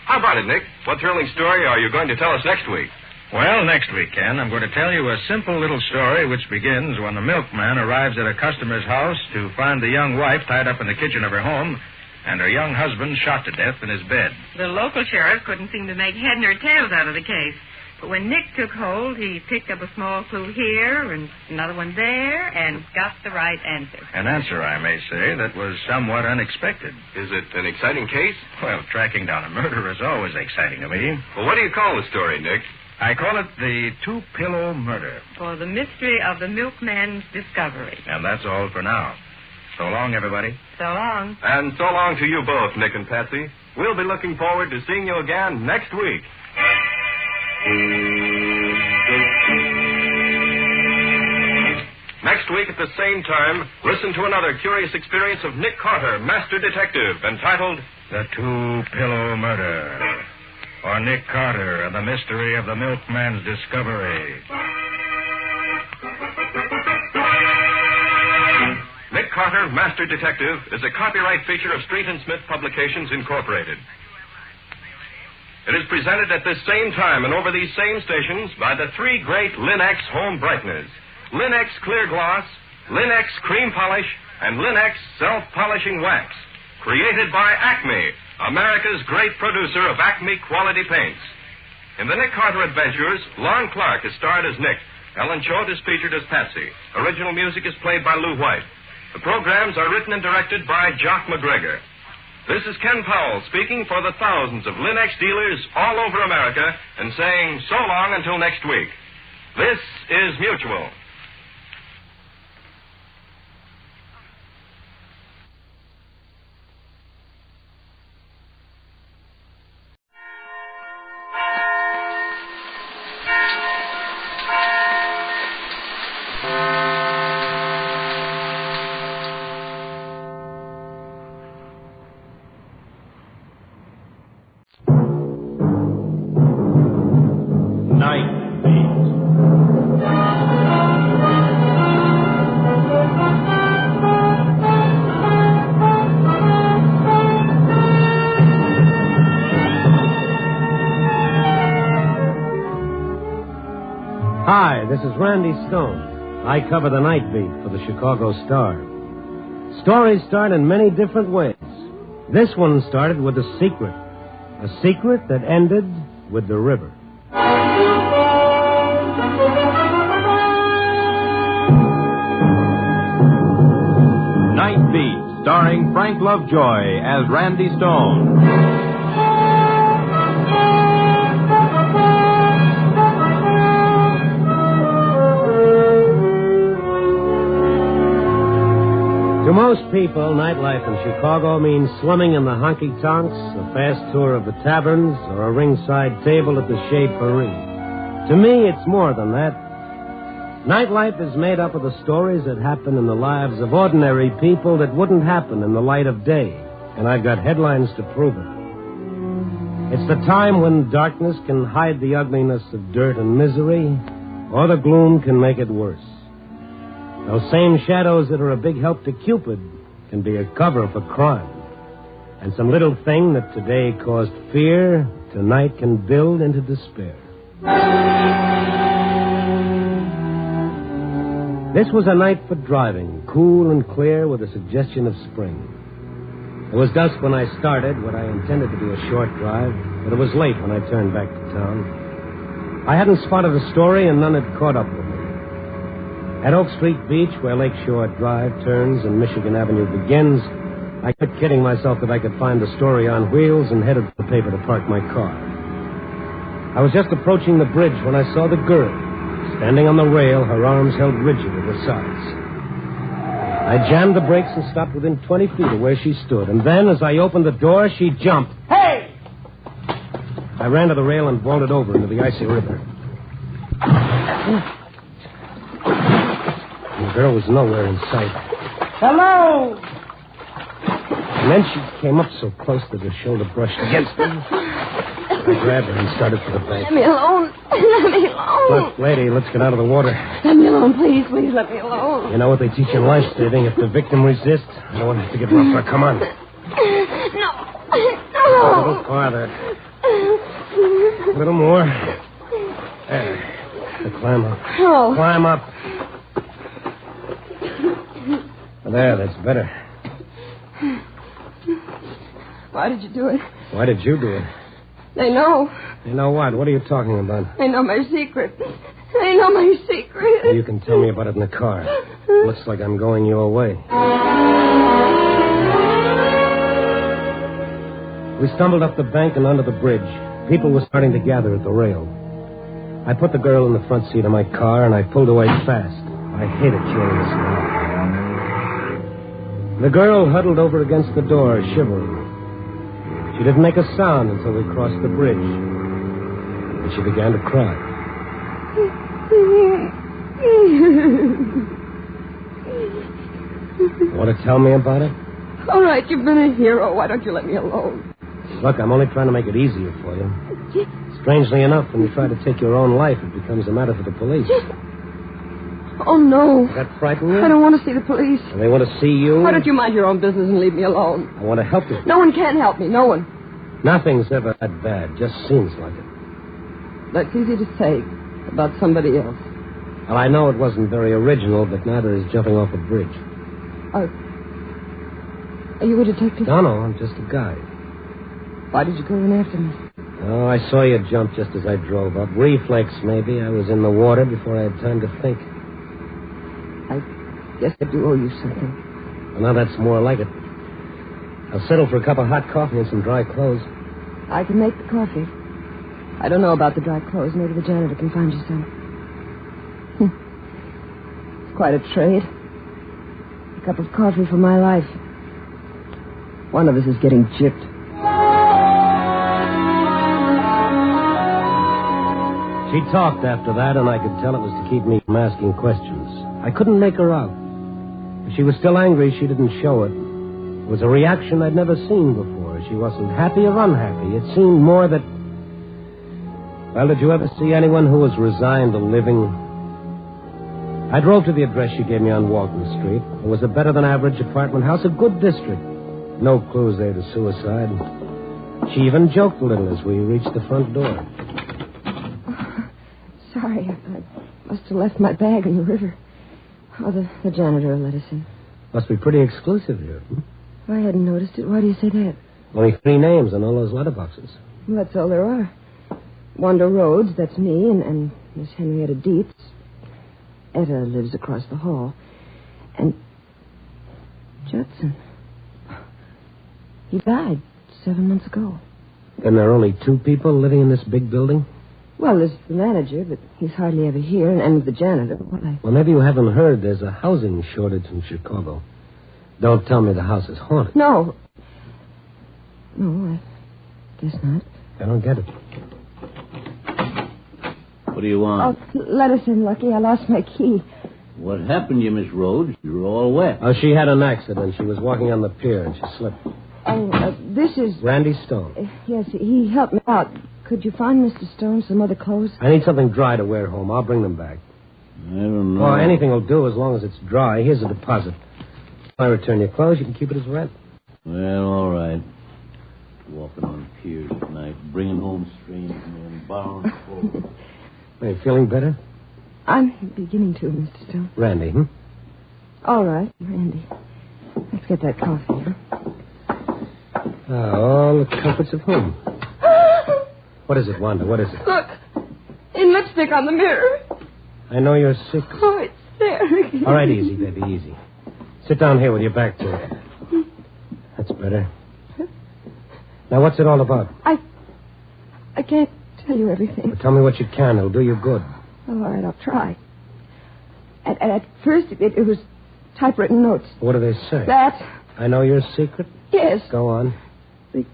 How about it, Nick? What thrilling story are you going to tell us next week? Well, next week, Ken, I'm going to tell you a simple little story which begins when the milkman arrives at a customer's house to find the young wife tied up in the kitchen of her home and her young husband shot to death in his bed. The local sheriff couldn't seem to make head nor tails out of the case. But when Nick took hold, he picked up a small clue here and another one there and got the right answer. An answer, I may say, that was somewhat unexpected. Is it an exciting case? Well, tracking down a murder is always exciting to me. Well, what do you call the story, Nick? I call it the 2-pillow murder. For the mystery of the milkman's discovery. And that's all for now. So long, everybody. So long. And so long to you both, Nick and Patsy. We'll be looking forward to seeing you again next week. Next week at the same time, listen to another curious experience of Nick Carter, Master Detective, entitled The 2-Pillow Murder, or Nick Carter and the Mystery of the Milkman's Discovery. Nick Carter, Master Detective, is a copyright feature of Street and Smith Publications, Incorporated. It is presented at this same time and over these same stations by the 3 great Linex home brighteners: Linex Clear Gloss, Linex Cream Polish, and Linex Self-Polishing Wax. Created by Acme, America's great producer of Acme quality paints. In the Nick Carter Adventures, Lon Clark is starred as Nick. Ellen Choate is featured as Patsy. Original music is played by Lou White. The programs are written and directed by Jock McGregor. This is Ken Powell speaking for the thousands of Linex dealers all over America and saying so long until next week. This is Mutual. Randy Stone. I cover the night beat for the Chicago Star. Stories start in many different ways. This one started with a secret that ended with the river. Night Beat, starring Frank Lovejoy as Randy Stone. To most people, nightlife in Chicago means slumming in the honky-tonks, a fast tour of the taverns, or a ringside table at the Chez Paris. To me, it's more than that. Nightlife is made up of the stories that happen in the lives of ordinary people that wouldn't happen in the light of day, and I've got headlines to prove it. It's the time when darkness can hide the ugliness of dirt and misery, or the gloom can make it worse. Those same shadows that are a big help to Cupid can be a cover for crime. And some little thing that today caused fear, tonight can build into despair. This was a night for driving, cool and clear with a suggestion of spring. It was dusk when I started what I intended to be a short drive, but it was late when I turned back to town. I hadn't spotted a story and none had caught up with me. At Oak Street Beach, where Lakeshore Drive turns and Michigan Avenue begins, I kept kidding myself that I could find the story on wheels and headed to the paper to park my car. I was just approaching the bridge when I saw the girl, standing on the rail, her arms held rigid at her sides. I jammed the brakes and stopped within 20 feet of where she stood, and then, as I opened the door, she jumped. Hey! I ran to the rail and vaulted over into the icy river. The girl was nowhere in sight. Hello! And then she came up so close that her shoulder brushed against me. I grabbed her and started for the bank. Let me alone. Let me alone. Look, lady, let's get out of the water. Let me alone, please. Please let me alone. You know what they teach in life-saving? If the victim resists, no one has to get rougher. Come on. No. A little farther. A little more. There. Now climb up. No. Climb up. There, that's better. Why did you do it? Why did you do it? They know. You know what? What are you talking about? They know my secret. They know my secret. You can tell me about it in the car. Looks like I'm going your way. We stumbled up the bank and onto the bridge. People were starting to gather at the rail. I put the girl in the front seat of my car and I pulled away fast. I hated carrying this girl. The girl huddled over against the door, shivering. She didn't make a sound until we crossed the bridge. And she began to cry. Want to tell me about it? All right, you've been a hero. Why don't you let me alone? Look, I'm only trying to make it easier for you. Strangely enough, when you try to take your own life, it becomes a matter for the police. Oh, no. Does that frighten you? I don't want to see the police. And they want to see you? Why don't you mind your own business and leave me alone? I want to help you. No one can help me. No one. Nothing's ever that bad. Just seems like it. That's easy to say about somebody else. Well, I know it wasn't very original, but neither is jumping off a bridge. Are you a detective? No, I'm just a guy. Why did you go in after me? Oh, I saw you jump just as I drove up. Reflex, maybe. I was in the water before I had time to think. Yes, I do owe you something. Well, now that's more like it. I'll settle for a cup of hot coffee and some dry clothes. I can make the coffee. I don't know about the dry clothes. Maybe the janitor can find you some. It's quite a trade. A cup of coffee for my life. One of us is getting gypped. She talked after that, and I could tell it was to keep me from asking questions. I couldn't make her out. If she was still angry, she didn't show it. It was a reaction I'd never seen before. She wasn't happy or unhappy. It seemed more that... Well, did you ever see anyone who was resigned to living? I drove to the address she gave me on Walton Street. It was a better-than-average apartment house, a good district. No clues there to suicide. She even joked a little as we reached the front door. Sorry. Must have left my bag in the river. Oh, the janitor let us in. Must be pretty exclusive here. I hadn't noticed it. Why do you say that? Only 3 names on all those letterboxes. Well, that's all there are. Wanda Rhodes, that's me, and Miss Henrietta Dietz. Etta lives across the hall. And Judson. He died 7 months ago. Then there are only 2 people living in this big building? Well, there's the manager, but he's hardly ever here, and the janitor. Well, maybe you haven't heard there's a housing shortage in Chicago. Don't tell me the house is haunted. No. No, I guess not. I don't get it. What do you want? Oh, let us in, Lucky. I lost my key. What happened to you, Miss Rhodes? You're all wet. Oh, she had an accident. She was walking on the pier, and she slipped. Oh, this is... Randy Stone. Yes, he helped me out. Could you find Mr. Stone some other clothes? I need something dry to wear home. I'll bring them back. I don't know. Well, anything will do as long as it's dry. Here's a deposit. If I return your clothes, you can keep it as rent. Well, all right. Walking on piers at night, bringing home strange men, borrowing clothes. Are you feeling better? I'm beginning to, Mr. Stone. Randy, All right, Randy. Let's get that coffee, huh? all the comforts of home. What is it, Wanda? What is it? Look, in lipstick on the mirror. I know you're sick. Oh, it's there. All right, easy, baby, easy. Sit down here with your back to it. That's better. Now, what's it all about? I can't tell you everything. Well, tell me what you can. It'll do you good. Oh, all right, I'll try. At first, it was typewritten notes. What do they say? That. I know your secret? Yes. Go on. The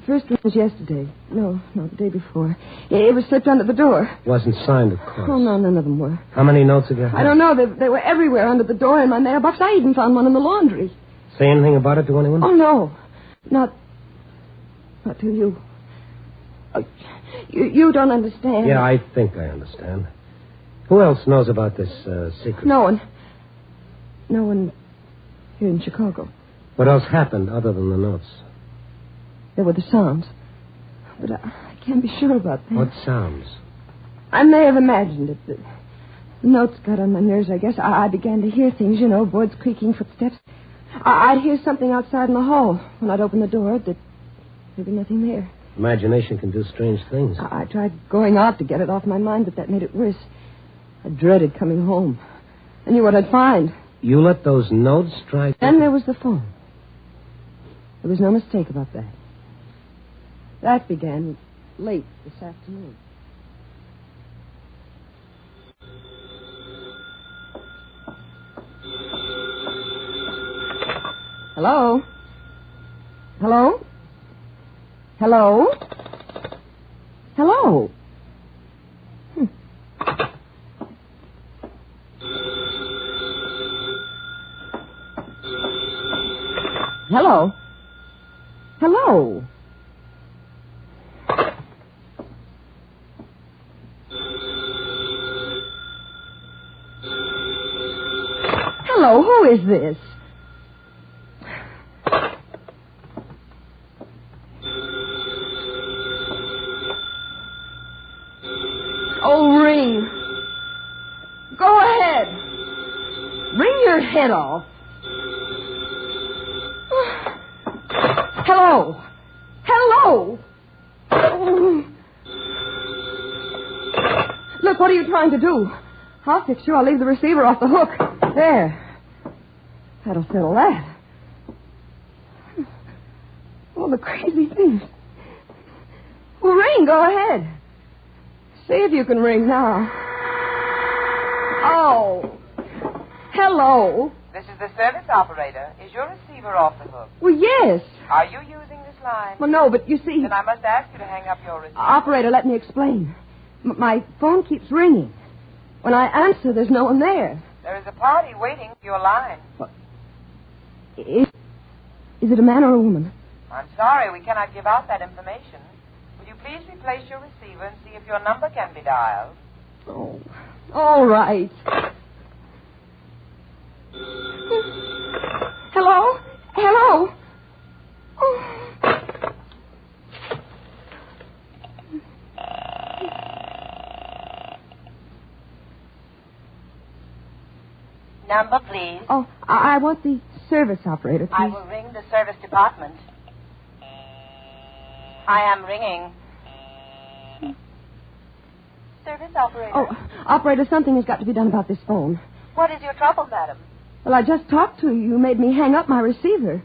first one was yesterday. No, the day before. It was slipped under the door. Wasn't signed, of course. Oh, no, none of them were. How many notes have you had? I don't know. They were everywhere under the door in my mailbox. I even found one in the laundry. Say anything about it to anyone? Oh, no. Not to you. Oh, you don't understand. Yeah, I think I understand. Who else knows about this secret? No one. No one here in Chicago. What else happened other than the notes? There were the sounds. But I can't be sure about that. What sounds? I may have imagined it. The notes got on my nerves, I guess. I began to hear things, boards creaking, footsteps. I'd hear something outside in the hall. When I'd open the door, there'd be nothing there. Imagination can do strange things. I tried going out to get it off my mind, but that made it worse. I dreaded coming home. I knew what I'd find. You let those notes strike? Then there was the phone. There was no mistake about that. That began late this afternoon. Hello? Hello? Hello? Hello? Hello? Hello? Hello, who is this? Oh, ring. Go ahead. Ring your head off. Hello. Hello. Oh. Look, what are you trying to do? I'll fix you. I'll leave the receiver off the hook. There. That'll settle that. All the crazy things. Well, ring. Go ahead. See if you can ring now. Oh. Hello. This is the service operator. Is your receiver off the hook? Well, yes. Are you using this line? Well, no, but you see... Then I must ask you to hang up your receiver. Operator, let me explain. My phone keeps ringing. When I answer, there's no one there. There is a party waiting for your line. Is it a man or a woman? I'm sorry, we cannot give out that information. Will you please replace your receiver and see if your number can be dialed? Oh, all right. Hello? Hello? Oh. Number, please. Oh, I want the service operator, please. I will ring the service department. I am ringing. Service operator. Oh, operator, something has got to be done about this phone. What is your trouble, madam? Well, I just talked to you. You made me hang up my receiver.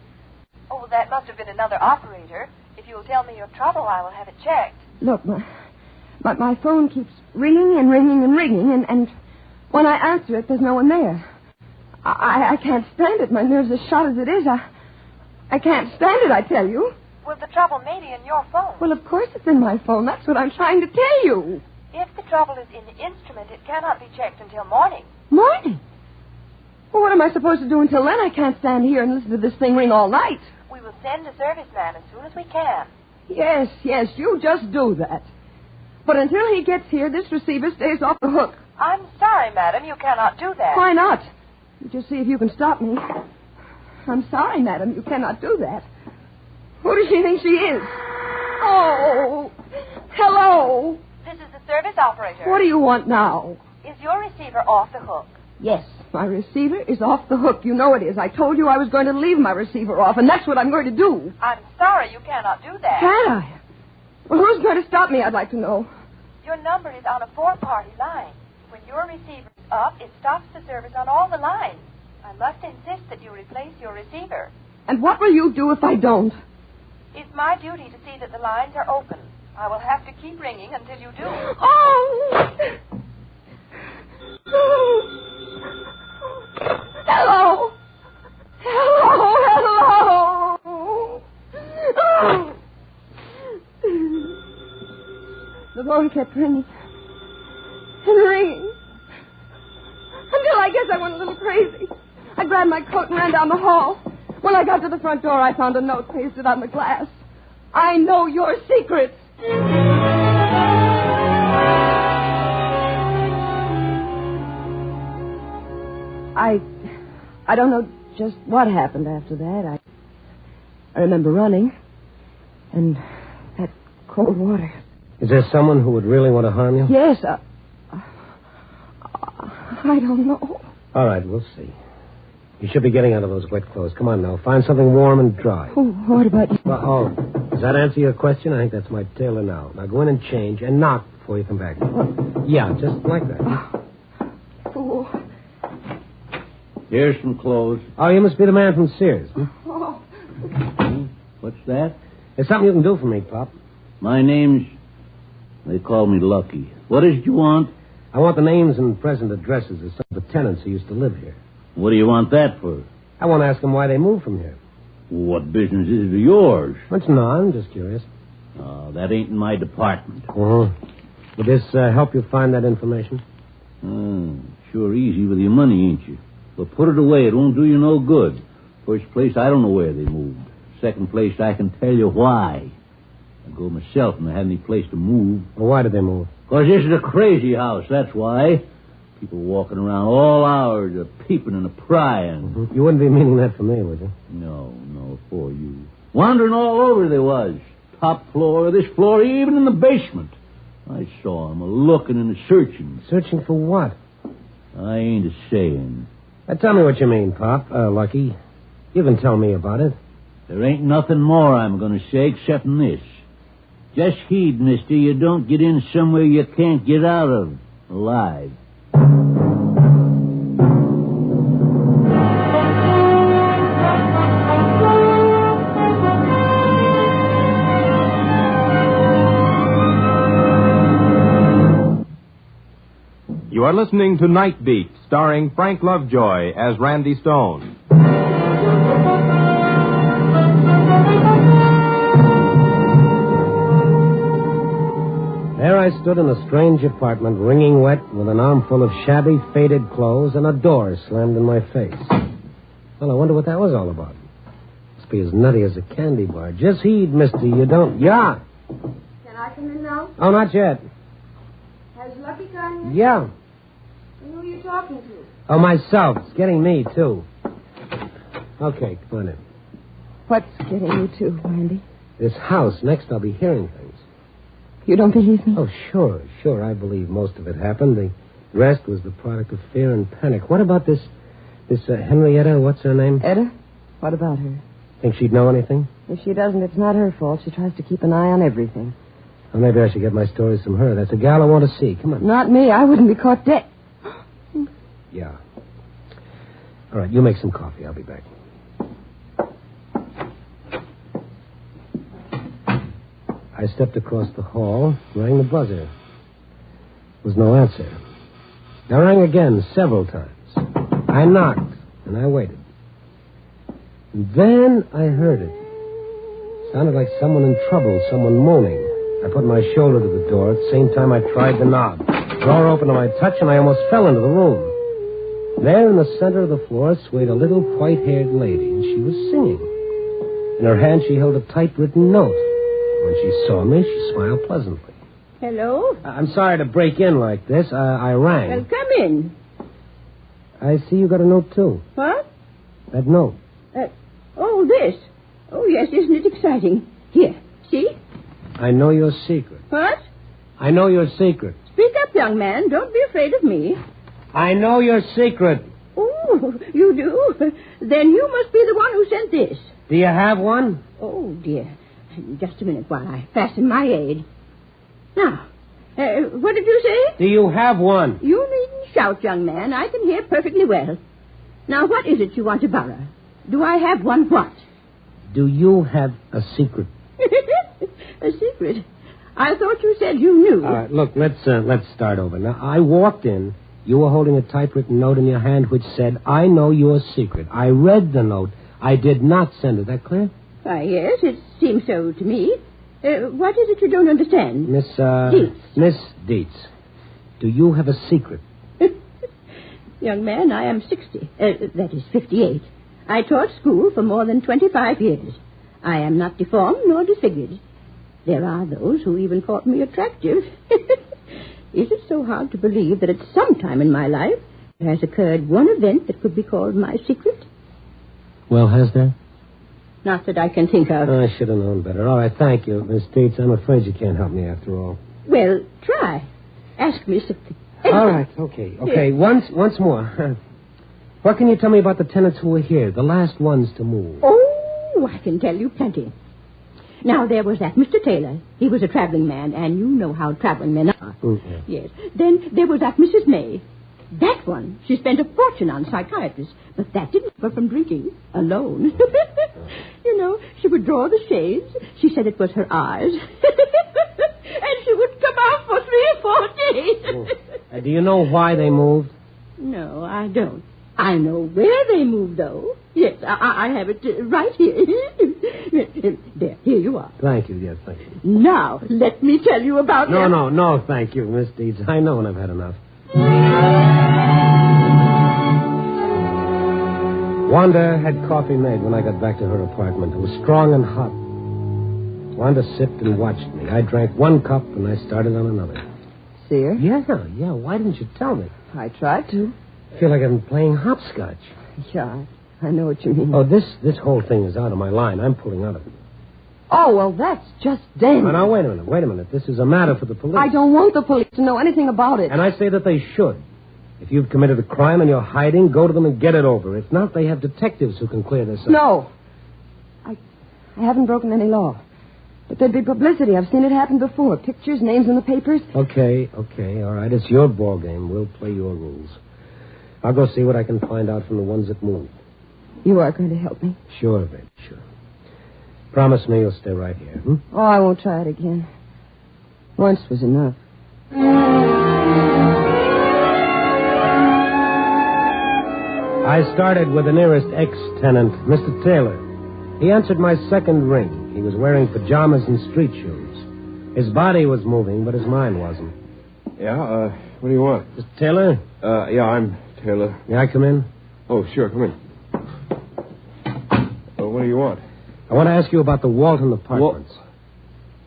Oh, that must have been another operator. If you will tell me your trouble, I will have it checked. Look, my phone keeps ringing and ringing and ringing, and when I answer it, there's no one there. I can't stand it. My nerves are shot as it is. I can't stand it, I tell you. Well, the trouble may be in your phone. Well, of course it's in my phone. That's what I'm trying to tell you. If the trouble is in the instrument, it cannot be checked until morning. Morning? Well, what am I supposed to do until then? I can't stand here and listen to this thing ring all night. We will send a serviceman as soon as we can. Yes, you just do that. But until he gets here, this receiver stays off the hook. I'm sorry, madam. You cannot do that. Why not? You just see if you can stop me. I'm sorry, madam. You cannot do that. Who does she think she is? Oh, hello. This is the service operator. What do you want now? Is your receiver off the hook? Yes, my receiver is off the hook. You know it is. I told you I was going to leave my receiver off, and that's what I'm going to do. I'm sorry you cannot do that. Can't I? Well, who's going to stop me, I'd like to know. Your number is on a 4-party line. When your receiver is up, it stops the service on all the lines. I must insist that you replace your receiver. And what will you do if I don't? It's my duty to see that the lines are open. I will have to keep ringing until you do. Oh! Hello! Hello! Hello! The phone kept ringing and ringing until I guess I went a little crazy. I grabbed my coat and ran down the hall. When I got to the front door, I found a note pasted on the glass. I know your secrets. I don't know just what happened after that. I remember running and that cold water. Is there someone who would really want to harm you? Yes. I don't know. All right, we'll see. You should be getting out of those wet clothes. Come on now. Find something warm and dry. Oh, what about you? Well, does that answer your question? I think that's my tailor now. Now go in and change and knock before you come back. Yeah, just like that. Oh. Here's some clothes. Oh, you must be the man from Sears. Hmm? Oh. What's that? There's something you can do for me, Pop. My name's... They call me Lucky. What is it you want? I want the names and present addresses of some of the tenants who used to live here. What do you want that for? I want to ask them why they moved from here. What business is it of yours? It's no, I'm just curious. Oh, that ain't in my department. Uh-huh. Would this help you find that information? Sure easy with your money, ain't you? But put it away. It won't do you no good. First place, I don't know where they moved. Second place, I can tell you why. I'd go myself and I had any place to move. Well, why did they move? Because this is a crazy house, that's why. People walking around all hours, peeping and prying. Mm-hmm. You wouldn't be meaning that for me, would you? No, for you. Wandering all over they was. Top floor, this floor, even in the basement. I saw them looking and searching. Searching for what? I ain't a-saying. Tell me what you mean, Pop. Lucky. You can tell me about it. There ain't nothing more I'm going to say except this. Just heed, mister, you don't get in somewhere you can't get out of alive. You are listening to Night Beat, starring Frank Lovejoy as Randy Stone. There I stood in a strange apartment, wringing wet, with an armful of shabby, faded clothes and a door slammed in my face. Well, I wonder what that was all about. Must be as nutty as a candy bar. Just heed, mister, you don't... Yeah. Can I come in now? Oh, not yet. Has Lucky come in? Yeah. And who are you talking to? Oh, myself. It's getting me, too. Okay, come on in. What's getting you too, Randy? This house. Next, I'll be hearing things. You don't believe me? Oh, sure. I believe most of it happened. The rest was the product of fear and panic. What about this This Henrietta, what's her name? Etta? What about her? Think she'd know anything? If she doesn't, it's not her fault. She tries to keep an eye on everything. Well, maybe I should get my stories from her. That's a gal I want to see. Come on. Not me. I wouldn't be caught dead. Yeah. All right, you make some coffee. I'll be back. I stepped across the hall, rang the buzzer. There was no answer. I rang again several times. I knocked, and I waited. And then I heard it. Sounded like someone in trouble, someone moaning. I put my shoulder to the door. At the same time, I tried the knob. The door opened to my touch, and I almost fell into the room. There in the center of the floor swayed a little white-haired lady, and she was singing. In her hand, she held a typewritten note. When she saw me, she smiled pleasantly. Hello? I'm sorry to break in like this. I rang. Well, come in. I see you got a note, too. What? That note. This. Oh, yes, isn't it exciting? Here, see? I know your secret. What? I know your secret. Speak up, young man. Don't be afraid of me. I know your secret. Oh, you do? Then you must be the one who sent this. Do you have one? Oh, dear. Just a minute while I fasten my aid. Now, what did you say? Do you have one? You needn't shout, young man. I can hear perfectly well. Now, what is it you want to borrow? Do I have one what? Do you have a secret? A secret? I thought you said you knew. All right, look, let's start over. Now, I walked in. You were holding a typewritten note in your hand which said, I know your secret. I read the note. I did not send it. That clear? Why, yes, it seems so to me. What is it you don't understand? Dietz. Miss Dietz, do you have a secret? Young man, I am 60. That is 58. I taught school for more than 25 years. I am not deformed nor disfigured. There are those who even thought me attractive. Is it so hard to believe that at some time in my life there has occurred one event that could be called my secret? Well, has there? Not that I can think of. I should have known better. All right, thank you, Miss Dietz. I'm afraid you can't help me after all. Well, try. Ask me something. All right, okay. Yes. Once more. What can you tell me about the tenants who were here, the last ones to move? Oh, I can tell you plenty. Now, there was that Mr. Taylor. He was a traveling man, and you know how traveling men are. Mm-hmm. Yes. Then there was that Mrs. May. That one, she spent a fortune on psychiatrists, but that didn't keep her from drinking alone. You know, she would draw the shades. She said it was her eyes. And she would come out for 3 or 4 days. Do you know why they moved? No, I don't. I know where they moved, though. Yes, I have it right here. There, here you are. Thank you, yes, thank you. Now, let me tell you about them. No, thank you, Miss Dietz. I know when I've had enough. Wanda had coffee made when I got back to her apartment. It was strong and hot. Wanda sipped and watched me. I drank 1 cup, and I started on another. See her? Yeah. Why didn't you tell me? I tried to. I feel like I'm playing hopscotch. Yeah, I know what you mean. Oh, this whole thing is out of my line. I'm pulling out of it. Oh, well, that's just dangerous. Now, wait a minute. This is a matter for the police. I don't want the police to know anything about it. And I say that they should. If you've committed a crime and you're hiding, go to them and get it over. If not, they have detectives who can clear this up. No. I haven't broken any law. But there'd be publicity. I've seen it happen before. Pictures, names in the papers. Okay. All right. It's your ball game. We'll play your rules. I'll go see what I can find out from the ones that moved. You are going to help me? Sure, babe, sure. Promise me you'll stay right here, Oh, I won't try it again. Once was enough. I started with the nearest ex-tenant, Mr. Taylor. He answered my second ring. He was wearing pajamas and street shoes. His body was moving, but his mind wasn't. Yeah, what do you want? Mr. Taylor? Yeah, I'm Taylor. May I come in? Oh, sure, come in. What do you want? I want to ask you about the Walton apartments.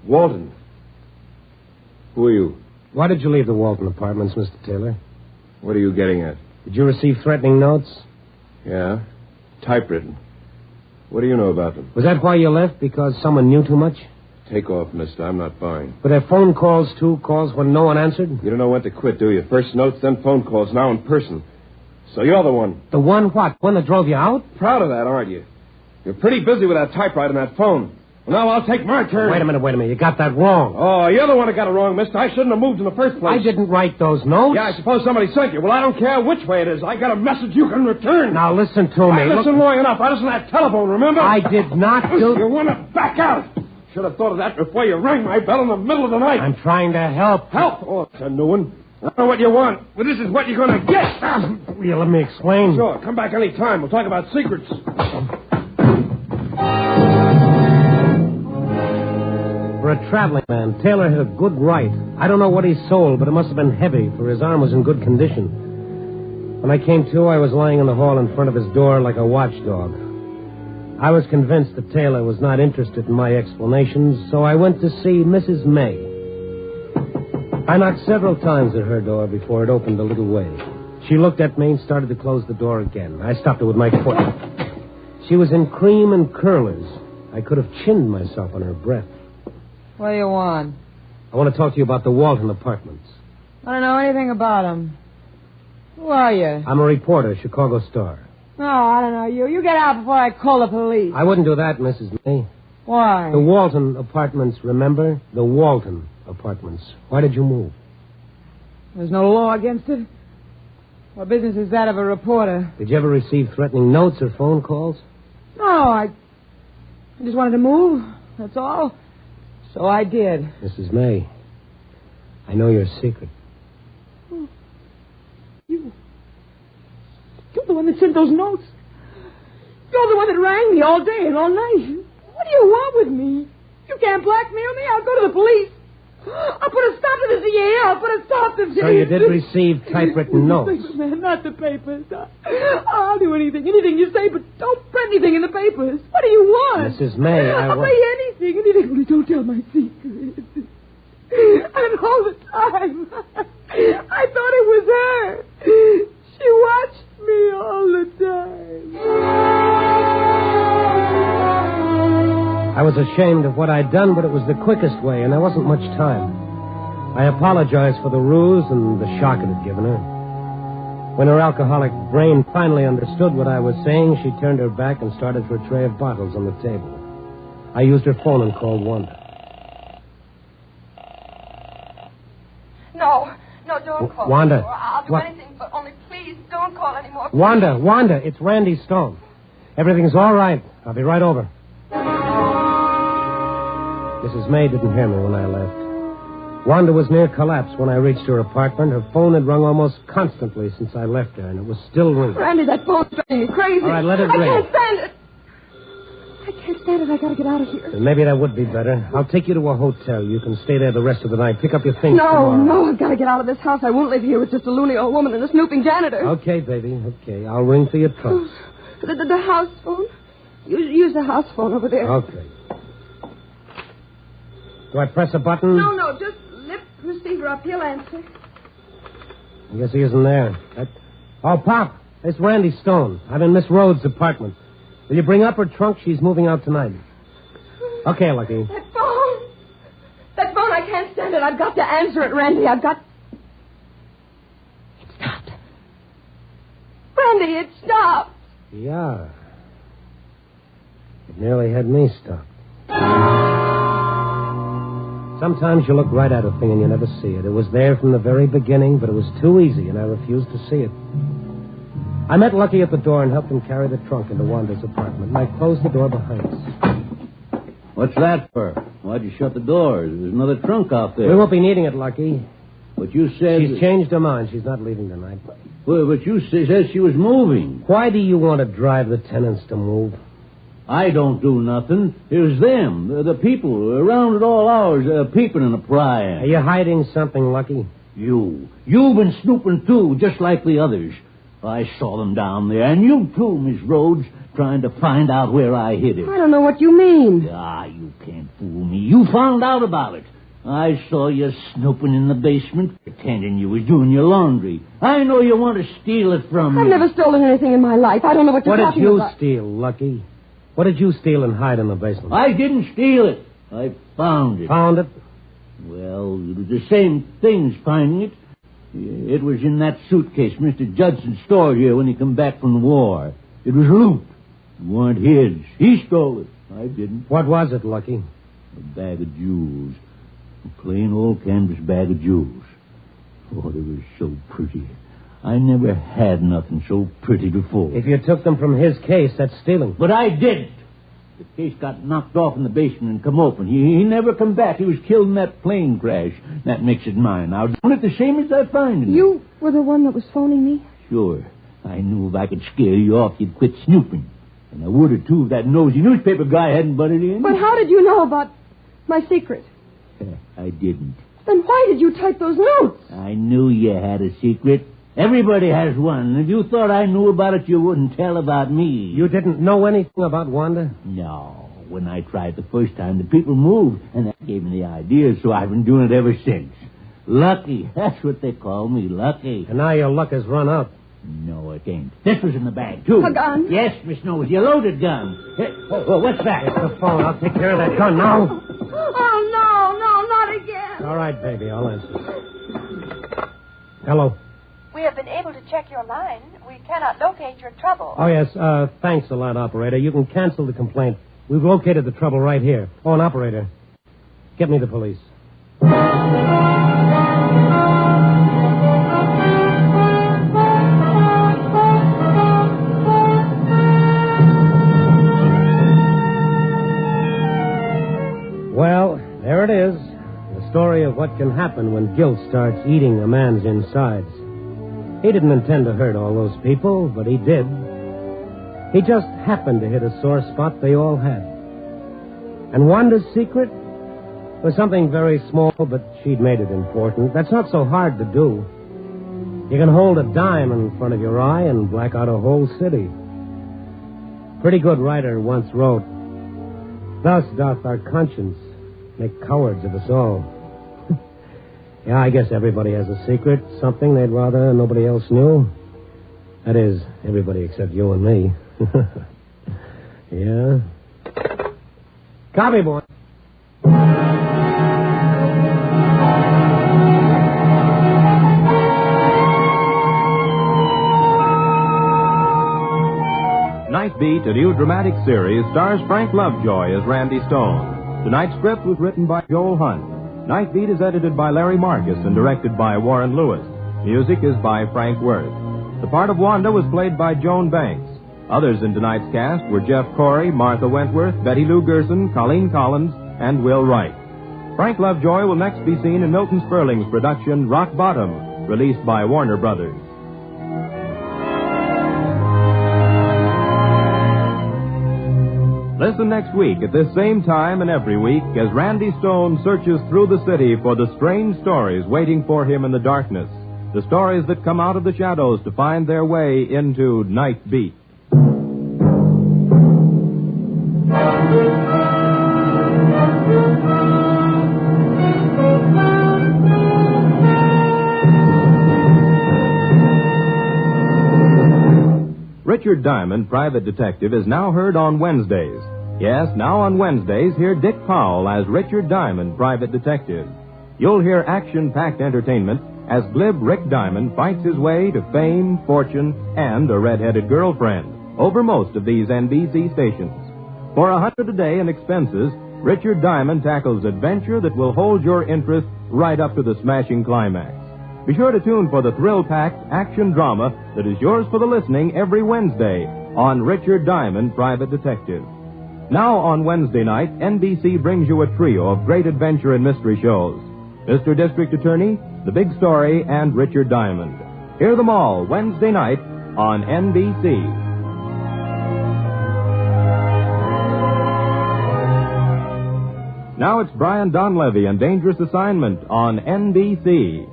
Walton? Who are you? Why did you leave the Walton apartments, Mr. Taylor? What are you getting at? Did you receive threatening notes? Yeah, typewritten. What do you know about them? Was that why you left? Because someone knew too much? Take off, mister. I'm not buying. Were there phone calls, too? Calls when no one answered? You don't know when to quit, do you? First notes, then phone calls, now in person. So you're the one. The one what? One that drove you out? Proud of that, aren't you? You're pretty busy with that typewriter and that phone. Well, now I'll take my turn. Wait a minute. You got that wrong. Oh, you're the one that got it wrong, mister. I shouldn't have moved in the first place. I didn't write those notes. Yeah, I suppose somebody sent you. Well, I don't care which way it is. I got a message you can return. Now, listen to me. Listen long enough. I listened to that telephone, remember? I did not do... You want to back out. Should have thought of that before you rang my bell in the middle of the night. I'm trying to help. Help? Oh, it's a new one. I don't know what you want, but this is what you're going to get. Yeah, let me explain. Sure, come back any time. We'll talk about secrets. For a traveling man, Taylor hit a good right. I don't know what he sold, but it must have been heavy, for his arm was in good condition. When I came to, I was lying in the hall in front of his door like a watchdog. I was convinced that Taylor was not interested in my explanations, so I went to see Mrs. May. I knocked several times at her door before it opened a little way. She looked at me and started to close the door again. I stopped her with my foot. She was in cream and curlers. I could have chinned myself on her breath. What do you want? I want to talk to you about the Walton Apartments. I don't know anything about them. Who are you? I'm a reporter, Chicago Star. No, I don't know you. You get out before I call the police. I wouldn't do that, Mrs. May. Why? The Walton Apartments, remember? The Walton Apartments. Why did you move? There's no law against it. What business is that of a reporter? Did you ever receive threatening notes or phone calls? No, I just wanted to move. That's all. So I did. Mrs. May, I know your secret. You're the one that sent those notes. You're the one that rang me all day and all night. What do you want with me? You can't blackmail me. I'll go to the police. I'll put a stop to this. Yeah, I'll put a stop to this. So you did receive typewritten notes? Man, not the papers. I'll do anything you say, but don't print anything in the papers. What do you want? Mrs. May, I'll pay anything, only don't tell my secret. And all the time, I thought it was her. She watched me all the time. I was ashamed of what I'd done, but it was the quickest way, and there wasn't much time. I apologized for the ruse and the shock it had given her. When her alcoholic brain finally understood what I was saying, she turned her back and started for a tray of bottles on the table. I used her phone and called Wanda. No, don't call Wanda. anymore. I'll do anything, but only please don't call anymore. Please. Wanda, it's Randy Stone. Everything's all right. I'll be right over. Mrs. May didn't hear me when I left. Wanda was near collapse when I reached her apartment. Her phone had rung almost constantly since I left her, and it was still ringing. Randy, that phone's driving me crazy. All right, let it ring. I can't stand it. I I gotta get out of here. Maybe that would be better. I'll take you to a hotel. You can stay there the rest of the night. Pick up your things tomorrow. No, I've got to get out of this house. I won't live here with just a loony old woman and a snooping janitor. Okay, baby, okay. I'll ring for your trunk. The house phone? Use the house phone over there. Okay. Do I press a button? No, just lift the receiver up. He'll answer. I guess he isn't there. Oh, Pop, it's Randy Stone. I'm in Miss Rhodes' apartment. Will you bring up her trunk? She's moving out tonight. Okay, Lucky. That phone, I can't stand it. I've got to answer it, Randy. It stopped. Randy, it stopped. Yeah. It nearly had me stopped. Sometimes you look right at a thing and you never see it. It was there from the very beginning, but it was too easy, and I refused to see it. I met Lucky at the door and helped him carry the trunk into Wanda's apartment, and I closed the door behind us. What's that for? Why'd you shut the doors? There's another trunk out there. We won't be needing it, Lucky. But you said... She's changed her mind. She's not leaving tonight. Well, but you said she was moving. Why do you want to drive the tenants to move? I don't do nothing. It was them, the people, around at all hours, peeping and prying. Are you hiding something, Lucky? You've been snooping, too, just like the others. I saw them down there, and you, too, Miss Rhodes, trying to find out where I hid it. I don't know what you mean. You can't fool me. You found out about it. I saw you snooping in the basement, pretending you was doing your laundry. I know you want to steal it from me. I've never stolen anything in my life. I don't know what you're talking about. What did you steal, Lucky? What did you steal and hide in the basement? I didn't steal it. I found it. Found it? Well, it was the same thing as finding it. It was in that suitcase Mr. Judson stored here when he come back from the war. It was loot. It weren't his. He stole it. I didn't. What was it, Lucky? A bag of jewels. A plain old canvas bag of jewels. Oh, they were so pretty. I never had nothing so pretty before. If you took them from his case, that's stealing. But I didn't. The case got knocked off in the basement and come open. He never come back. He was killed in that plane crash. That makes it mine. I'll do it the same as I find it. You were the one that was phoning me? Sure. I knew if I could scare you off, you'd quit snooping. And I would have, too, if that nosy newspaper guy hadn't butted in. But how did you know about my secret? I didn't. Then why did you type those notes? I knew you had a secret. Everybody has one. If you thought I knew about it, you wouldn't tell about me. You didn't know anything about Wanda? No. When I tried the first time, the people moved, and that gave me the idea, so I've been doing it ever since. Lucky. That's what they call me, Lucky. And now your luck has run out. No, it ain't. This was in the bag, too. A gun? Yes, Miss Nosy, a loaded gun. What's that? It's the phone. I'll take care of that gun now. Oh, no, not again. All right, baby, I'll answer. Hello. We have been able to check your line. We cannot locate your trouble. Oh, yes. Thanks a lot, operator. You can cancel the complaint. We've located the trouble right here. Oh, and operator, get me the police. Well, there it is. The story of what can happen when guilt starts eating a man's insides. He didn't intend to hurt all those people, but he did. He just happened to hit a sore spot they all had. And Wanda's secret was something very small, but she'd made it important. That's not so hard to do. You can hold a dime in front of your eye and black out a whole city. Pretty good writer once wrote, "Thus doth our conscience make cowards of us all." Yeah, I guess everybody has a secret, something they'd rather nobody else knew. That is, everybody except you and me. Yeah? Copy, boy. Night Beat, a new dramatic series, stars Frank Lovejoy as Randy Stone. Tonight's script was written by Joel Hunt. Night Beat is edited by Larry Marcus and directed by Warren Lewis. Music is by Frank Worth. The part of Wanda was played by Joan Banks. Others in tonight's cast were Jeff Corey, Martha Wentworth, Betty Lou Gerson, Colleen Collins, and Will Wright. Frank Lovejoy will next be seen in Milton Sperling's production Rock Bottom, released by Warner Brothers. Listen next week at this same time and every week as Randy Stone searches through the city for the strange stories waiting for him in the darkness. The stories that come out of the shadows to find their way into Night Beat. Richard Diamond, Private Detective, is now heard on Wednesdays. Yes, now on Wednesdays, hear Dick Powell as Richard Diamond, Private Detective. You'll hear action-packed entertainment as glib Rick Diamond fights his way to fame, fortune, and a red-headed girlfriend over most of these NBC stations. For $100 a day in expenses, Richard Diamond tackles adventure that will hold your interest right up to the smashing climax. Be sure to tune for the thrill-packed action drama that is yours for the listening every Wednesday on Richard Diamond, Private Detective. Now on Wednesday night, NBC brings you a trio of great adventure and mystery shows. Mr. District Attorney, The Big Story, and Richard Diamond. Hear them all Wednesday night on NBC. Now it's Brian Donlevy and Dangerous Assignment on NBC.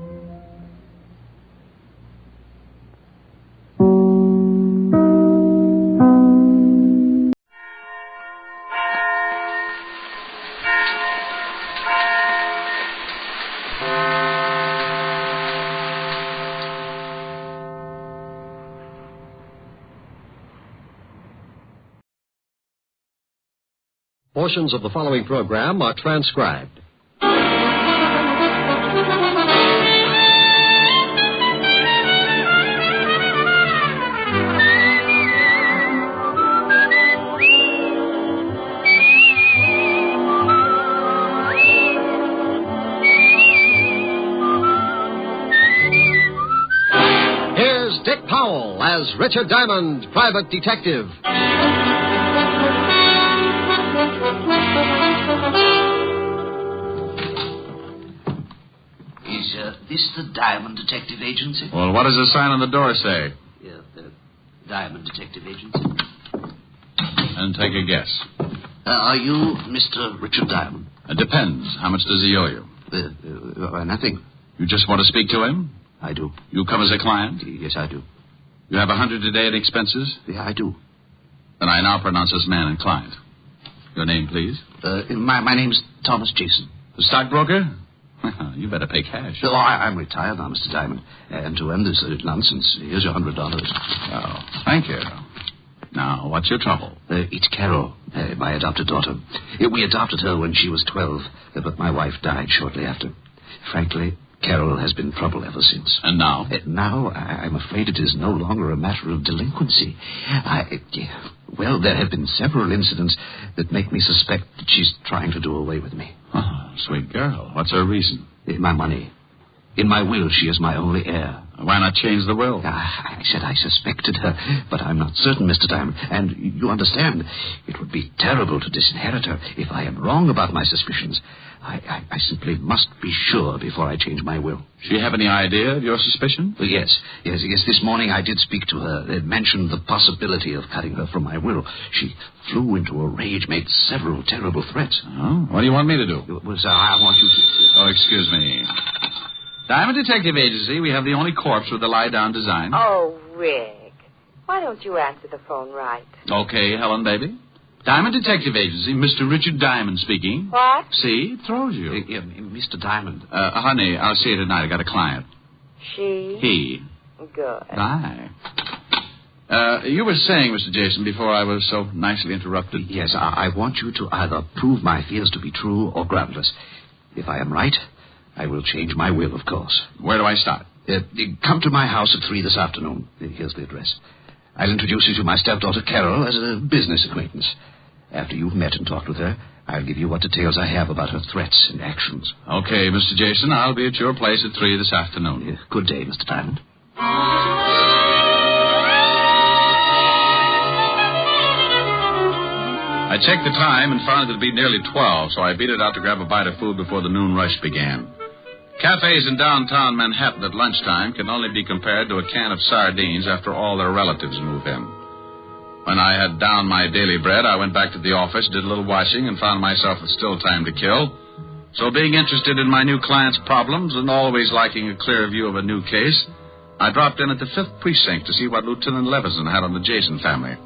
Portions of the following program are transcribed. Richard Diamond, Private Detective. Is this the Diamond Detective Agency? Well, what does the sign on the door say? Yeah, the Diamond Detective Agency. And take a guess. Are you Mr. Richard Diamond? It depends. How much does he owe you? Nothing. You just want to speak to him? I do. You come as a client? Yes, I do. You have $100 a day in expenses? Yeah, I do. Then I now pronounce this man and client. Your name, please? My name's Thomas Jason. The stockbroker? You better pay cash. Oh, I'm retired now, Mr. Diamond. And to end this nonsense, here's your $100. Oh, thank you. Now, what's your trouble? It's Carol, my adopted daughter. We adopted her when she was 12, but my wife died shortly after. Frankly, Carol has been trouble ever since. And now? Now, I'm afraid it is no longer a matter of delinquency. Well, there have been several incidents that make me suspect that she's trying to do away with me. Oh, sweet girl. What's her reason? My money. In my will, she is my only heir. Why not change the will? I said I suspected her, but I'm not certain, Mr. Diamond. And you understand, it would be terrible to disinherit her if I am wrong about my suspicions. I simply must be sure before I change my will. She have any idea of your suspicion? Yes. This morning I did speak to her. It mentioned the possibility of cutting her from my will. She flew into a rage, made several terrible threats. Oh? What do you want me to do? I want you to... Oh, excuse me. Diamond Detective Agency, we have the only corpse with the lie-down design. Oh, Rick. Why don't you answer the phone right? Okay, Helen, baby. Diamond Detective Agency, Mr. Richard Diamond speaking. What? See, it throws you. Mr. Diamond. Honey, I'll see you tonight. I got a client. She? He. Good. Aye. You were saying, Mr. Jason, before I was so nicely interrupted. Yes, I want you to either prove my fears to be true or groundless. If I am right, I will change my will, of course. Where do I start? Come to my house at 3 this afternoon. Here's the address. I'll introduce you to my stepdaughter, Carol, as a business acquaintance. After you've met and talked with her, I'll give you what details I have about her threats and actions. Okay, Mr. Jason, I'll be at your place at 3 this afternoon. Good day, Mr. Diamond. I checked the time and found it to be nearly 12, so I beat it out to grab a bite of food before the noon rush began. Cafes in downtown Manhattan at lunchtime can only be compared to a can of sardines after all their relatives move in. When I had downed my daily bread, I went back to the office, did a little washing, and found myself with still time to kill. So being interested in my new client's problems and always liking a clear view of a new case, I dropped in at the 5th Precinct to see what Lieutenant Levison had on the Jason family.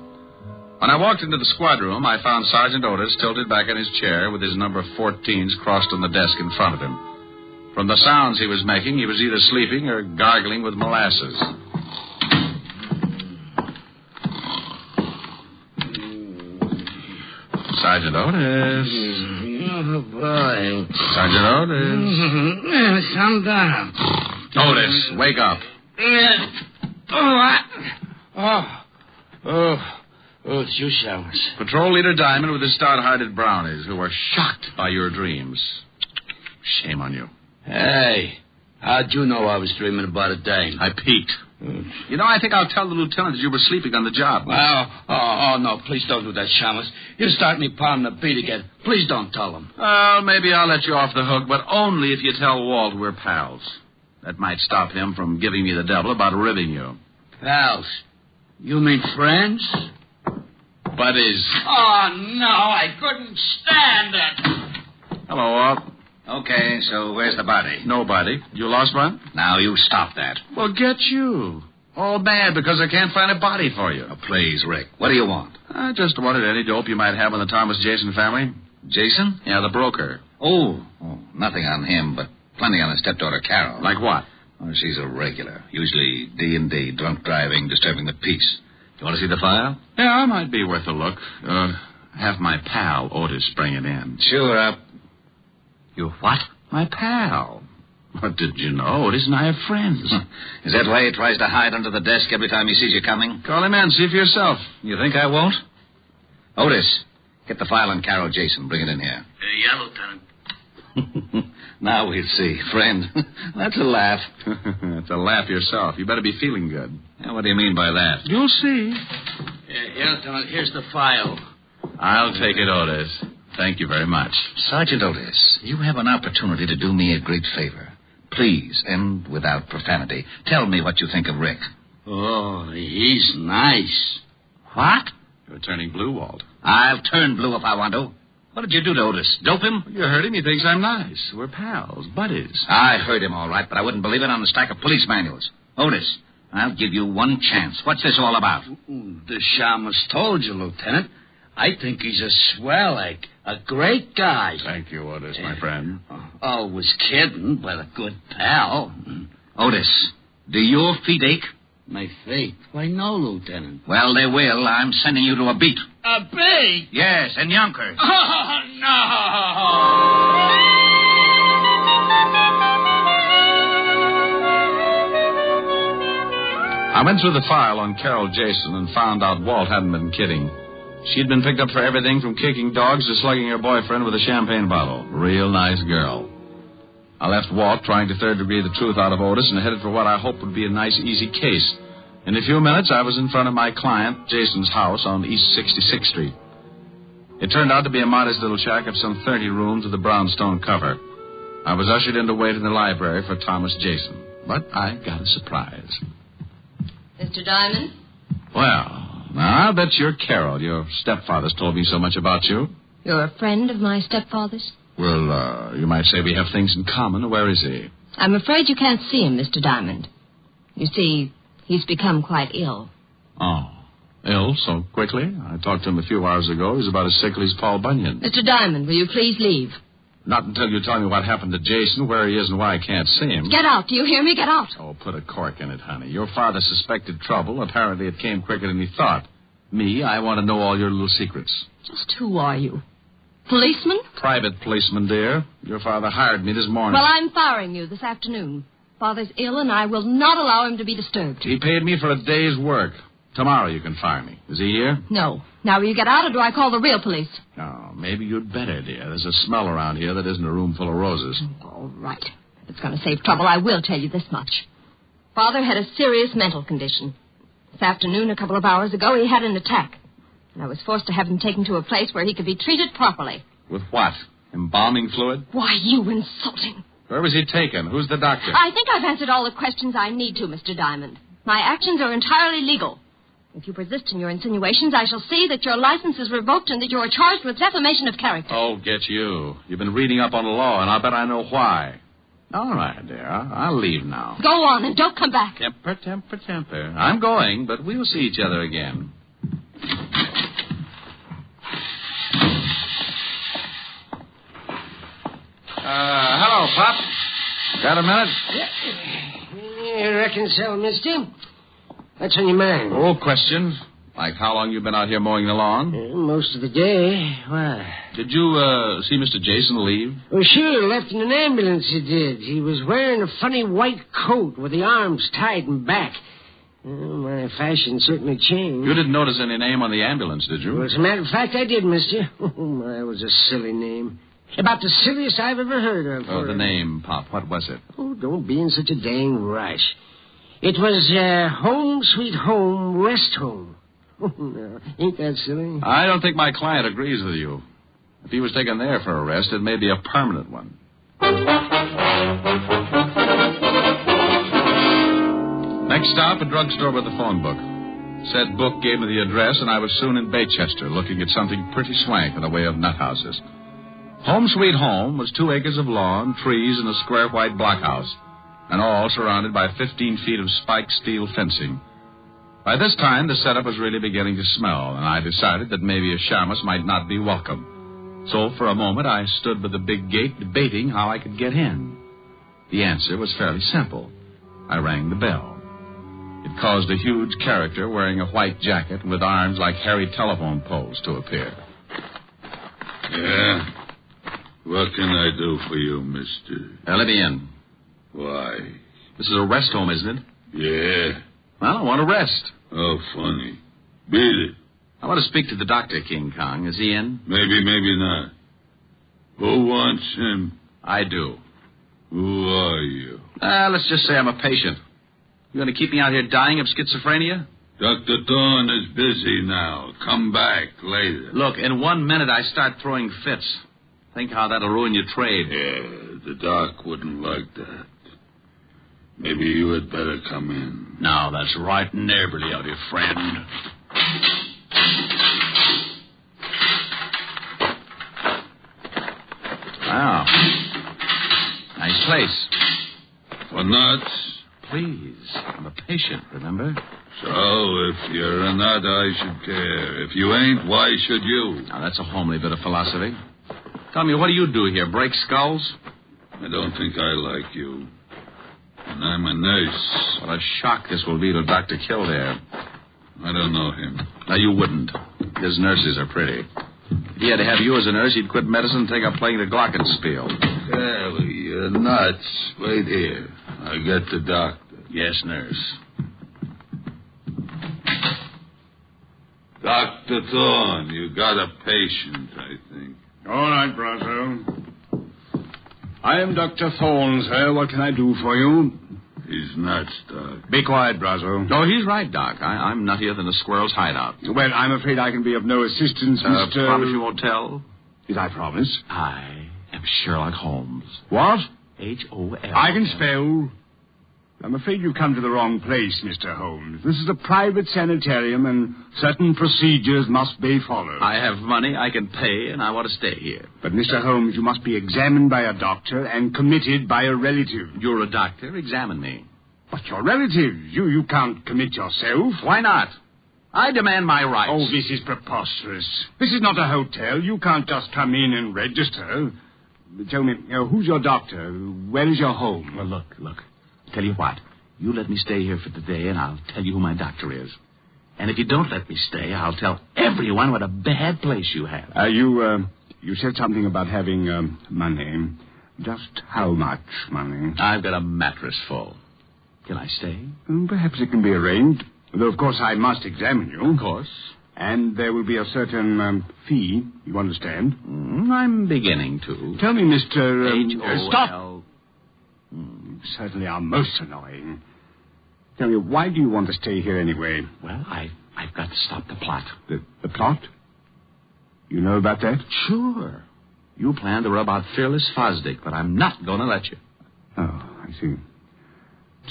When I walked into the squad room, I found Sergeant Otis tilted back in his chair with his number 14s crossed on the desk in front of him. From the sounds he was making, he was either sleeping or gargling with molasses. Sergeant Otis. Oh, boy. Sergeant Otis. Calm down. Otis, wake up. It's you, Chalmers. Patrol Leader Diamond with his stout-hearted brownies who were shocked by your dreams. Shame on you. Hey, how'd you know I was dreaming about a dame? I peeked. You know, I think I'll tell the lieutenant that you were sleeping on the job. Oh, no, please don't do that, Chalmers. You'll start me pounding the beat again. Please don't tell him. Well, maybe I'll let you off the hook, but only if you tell Walt we're pals. That might stop him from giving me the devil about ribbing you. Pals? You mean friends? Buddies. Oh, no, I couldn't stand it. Hello, Walt. Okay, so where's the body? Nobody. You lost one? Now, you stop that. Well, get you. All bad because I can't find a body for you. Oh, please, Rick. What do you want? I just wanted any dope you might have on the Thomas Jason family. Jason? Yeah, the broker. Oh, nothing on him, but plenty on his stepdaughter, Carol. Like what? Oh, she's a regular. Usually D&D, drunk driving, disturbing the peace. You want to see the file? Yeah, it might be worth a look. Have my pal, Otis, bring it in. Sure, up. You what? My pal. What did you know? Otis and I are friends. Is that why he tries to hide under the desk every time he sees you coming? Call him in, see for yourself. You think I won't? Otis, get the file on Carol Jason. Bring it in here. Yeah, Lieutenant. Now we'll see. Friend, that's a laugh. It's a laugh yourself. You better be feeling good. Yeah, what do you mean by that? You'll see. Here, Lieutenant, here's the file. I'll take it, Otis. Thank you very much. Sergeant Otis, you have an opportunity to do me a great favor. Please, and without profanity, tell me what you think of Rick. Oh, he's nice. What? You're turning blue, Walt. I'll turn blue if I want to. What did you do to Otis? Dope him? You heard him. He thinks I'm nice. We're pals, buddies. I heard him all right, but I wouldn't believe it on the stack of police manuals. Otis, I'll give you one chance. What's this all about? The shamus told you, Lieutenant. I think he's a swell, a great guy. Thank you, Otis, my friend. Always kidding, but a good pal. Otis, do your feet ache? My feet? Why, no, Lieutenant. Well, they will. I'm sending you to a beat. A beat? Yes, in Yonkers. Oh, no! I went through the file on Carol Jason and found out Walt hadn't been kidding. She'd been picked up for everything from kicking dogs to slugging her boyfriend with a champagne bottle. Real nice girl. I left Walt trying to third-degree the truth out of Otis and headed for what I hoped would be a nice, easy case. In a few minutes, I was in front of my client, Jason's house on East 66th Street. It turned out to be a modest little shack of some 30 rooms with a brownstone cover. I was ushered in to wait in the library for Thomas Jason. But I got a surprise. Mr. Diamond? Well, now I bet you're Carol. Your stepfather's told me so much about you. You're a friend of my stepfather's? Well, you might say we have things in common. Where is he? I'm afraid you can't see him, Mr. Diamond. You see, he's become quite ill. Oh, ill so quickly? I talked to him a few hours ago. He's about as sickly as Paul Bunyan. Mr. Diamond, will you please leave? Not until you tell me what happened to Jason, where he is, and why I can't see him. Get out. Do you hear me? Get out. Oh, put a cork in it, honey. Your father suspected trouble. Apparently it came quicker than he thought. Me, I want to know all your little secrets. Just who are you? Policeman? Private policeman, dear. Your father hired me this morning. Well, I'm firing you this afternoon. Father's ill, and I will not allow him to be disturbed. He paid me for a day's work. Tomorrow you can fire me. Is he here? No. Now, will you get out, or do I call the real police? Oh, maybe you'd better, dear. There's a smell around here that isn't a room full of roses. All right. If it's going to save trouble, I will tell you this much. Father had a serious mental condition. This afternoon, a couple of hours ago, he had an attack. And I was forced to have him taken to a place where he could be treated properly. With what? Embalming fluid? Why, you insulting. Where was he taken? Who's the doctor? I think I've answered all the questions I need to, Mr. Diamond. My actions are entirely legal. If you persist in your insinuations, I shall see that your license is revoked and that you are charged with defamation of character. Oh, get you. You've been reading up on the law, and I'll bet I know why. All right, dear. I'll leave now. Go on, and don't come back. Temper, temper, temper. I'm going, but we'll see each other again. Hello, Pop. Got a minute? Yeah, you reckon so, mister? What's on your mind? Old questions. Like how long you been out here mowing the lawn? Most of the day. Why? Did you see Mr. Jason leave? Well, sure. Left in an ambulance, he did. He was wearing a funny white coat with the arms tied in back. Well, my fashion certainly changed. You didn't notice any name on the ambulance, did you? Well, as a matter of fact, I did, mister. Oh, my, it was a silly name. About the silliest I've ever heard of. Oh, the name, Pop. What was it? Oh, don't be in such a dang rush. It was Home Sweet Home Rest Home. Oh, no. Ain't that silly? I don't think my client agrees with you. If he was taken there for a rest, it may be a permanent one. Next stop, a drugstore with a phone book. Said book gave me the address, and I was soon in Baychester, looking at something pretty swank in the way of nut houses. Home Sweet Home was 2 acres of lawn, trees, and a square white blockhouse, and all surrounded by 15 feet of spiked steel fencing. By this time, the setup was really beginning to smell, and I decided that maybe a shamus might not be welcome. So for a moment, I stood by the big gate debating how I could get in. The answer was fairly simple. I rang the bell. It caused a huge character wearing a white jacket and with arms like hairy telephone poles to appear. Yeah? What can I do for you, mister? Let me in. Why? This is a rest home, isn't it? Yeah. Well, I want to rest. Oh, funny. Beat it. I want to speak to the doctor, King Kong. Is he in? Maybe, maybe not. Who wants him? I do. Who are you? Let's just say I'm a patient. You going to keep me out here dying of schizophrenia? Dr. Thorne is busy now. Come back later. Look, in 1 minute I start throwing fits. Think how that'll ruin your trade. Yeah, the doc wouldn't like that. Maybe you had better come in. Now, that's right neighborly of you, friend. Wow. Nice place. For nuts? Please. I'm a patient, remember? So, if you're a nut, I should care. If you ain't, why should you? Now, that's a homely bit of philosophy. Tell me, what do you do here? Break skulls? I don't think I like you. And I'm a nurse. What a shock this will be to Dr. Kildare. I don't know him. No, you wouldn't. His nurses are pretty. If he had to have you as a nurse, he'd quit medicine and take up playing the glockenspiel. Sally, you're nuts. Wait here. I'll get the doctor. Yes, nurse. Dr. Thorne, you got a patient, I think. All right, Brazo. I am Dr. Thorne, sir. What can I do for you? He's nuts, Doc. Be quiet, Brazo. Oh, he's right, Doc. I'm nuttier than a squirrel's hideout. Well, I'm afraid I can be of no assistance, Mr. Promise you won't tell? Did I promise? I am Sherlock Holmes. What? H-O-L. I can spell. I'm afraid you've come to the wrong place, Mr. Holmes. This is a private sanitarium, and certain procedures must be followed. I have money, I can pay, and I want to stay here. But, Mr. Holmes, you must be examined by a doctor and committed by a relative. You're a doctor. Examine me. But your relative. You can't commit yourself. Why not? I demand my rights. Oh, this is preposterous. This is not a hotel. You can't just come in and register. Tell me, who's your doctor? Where is your home? Well, look. Tell you what, you let me stay here for the day, and I'll tell you who my doctor is. And if you don't let me stay, I'll tell everyone what a bad place you have. You said something about having money. Just how much money? I've got a mattress full. Can I stay? Perhaps it can be arranged. Though, of course, I must examine you. Of course. And there will be a certain fee, you understand? I'm beginning to. Tell me, Mr. H-O-L. Stop! You certainly are most annoying. Tell me, why do you want to stay here anyway? Well, I've got to stop the plot. The plot? You know about that? Sure. You plan to rub out Fearless Fosdick, but I'm not going to let you. Oh, I see.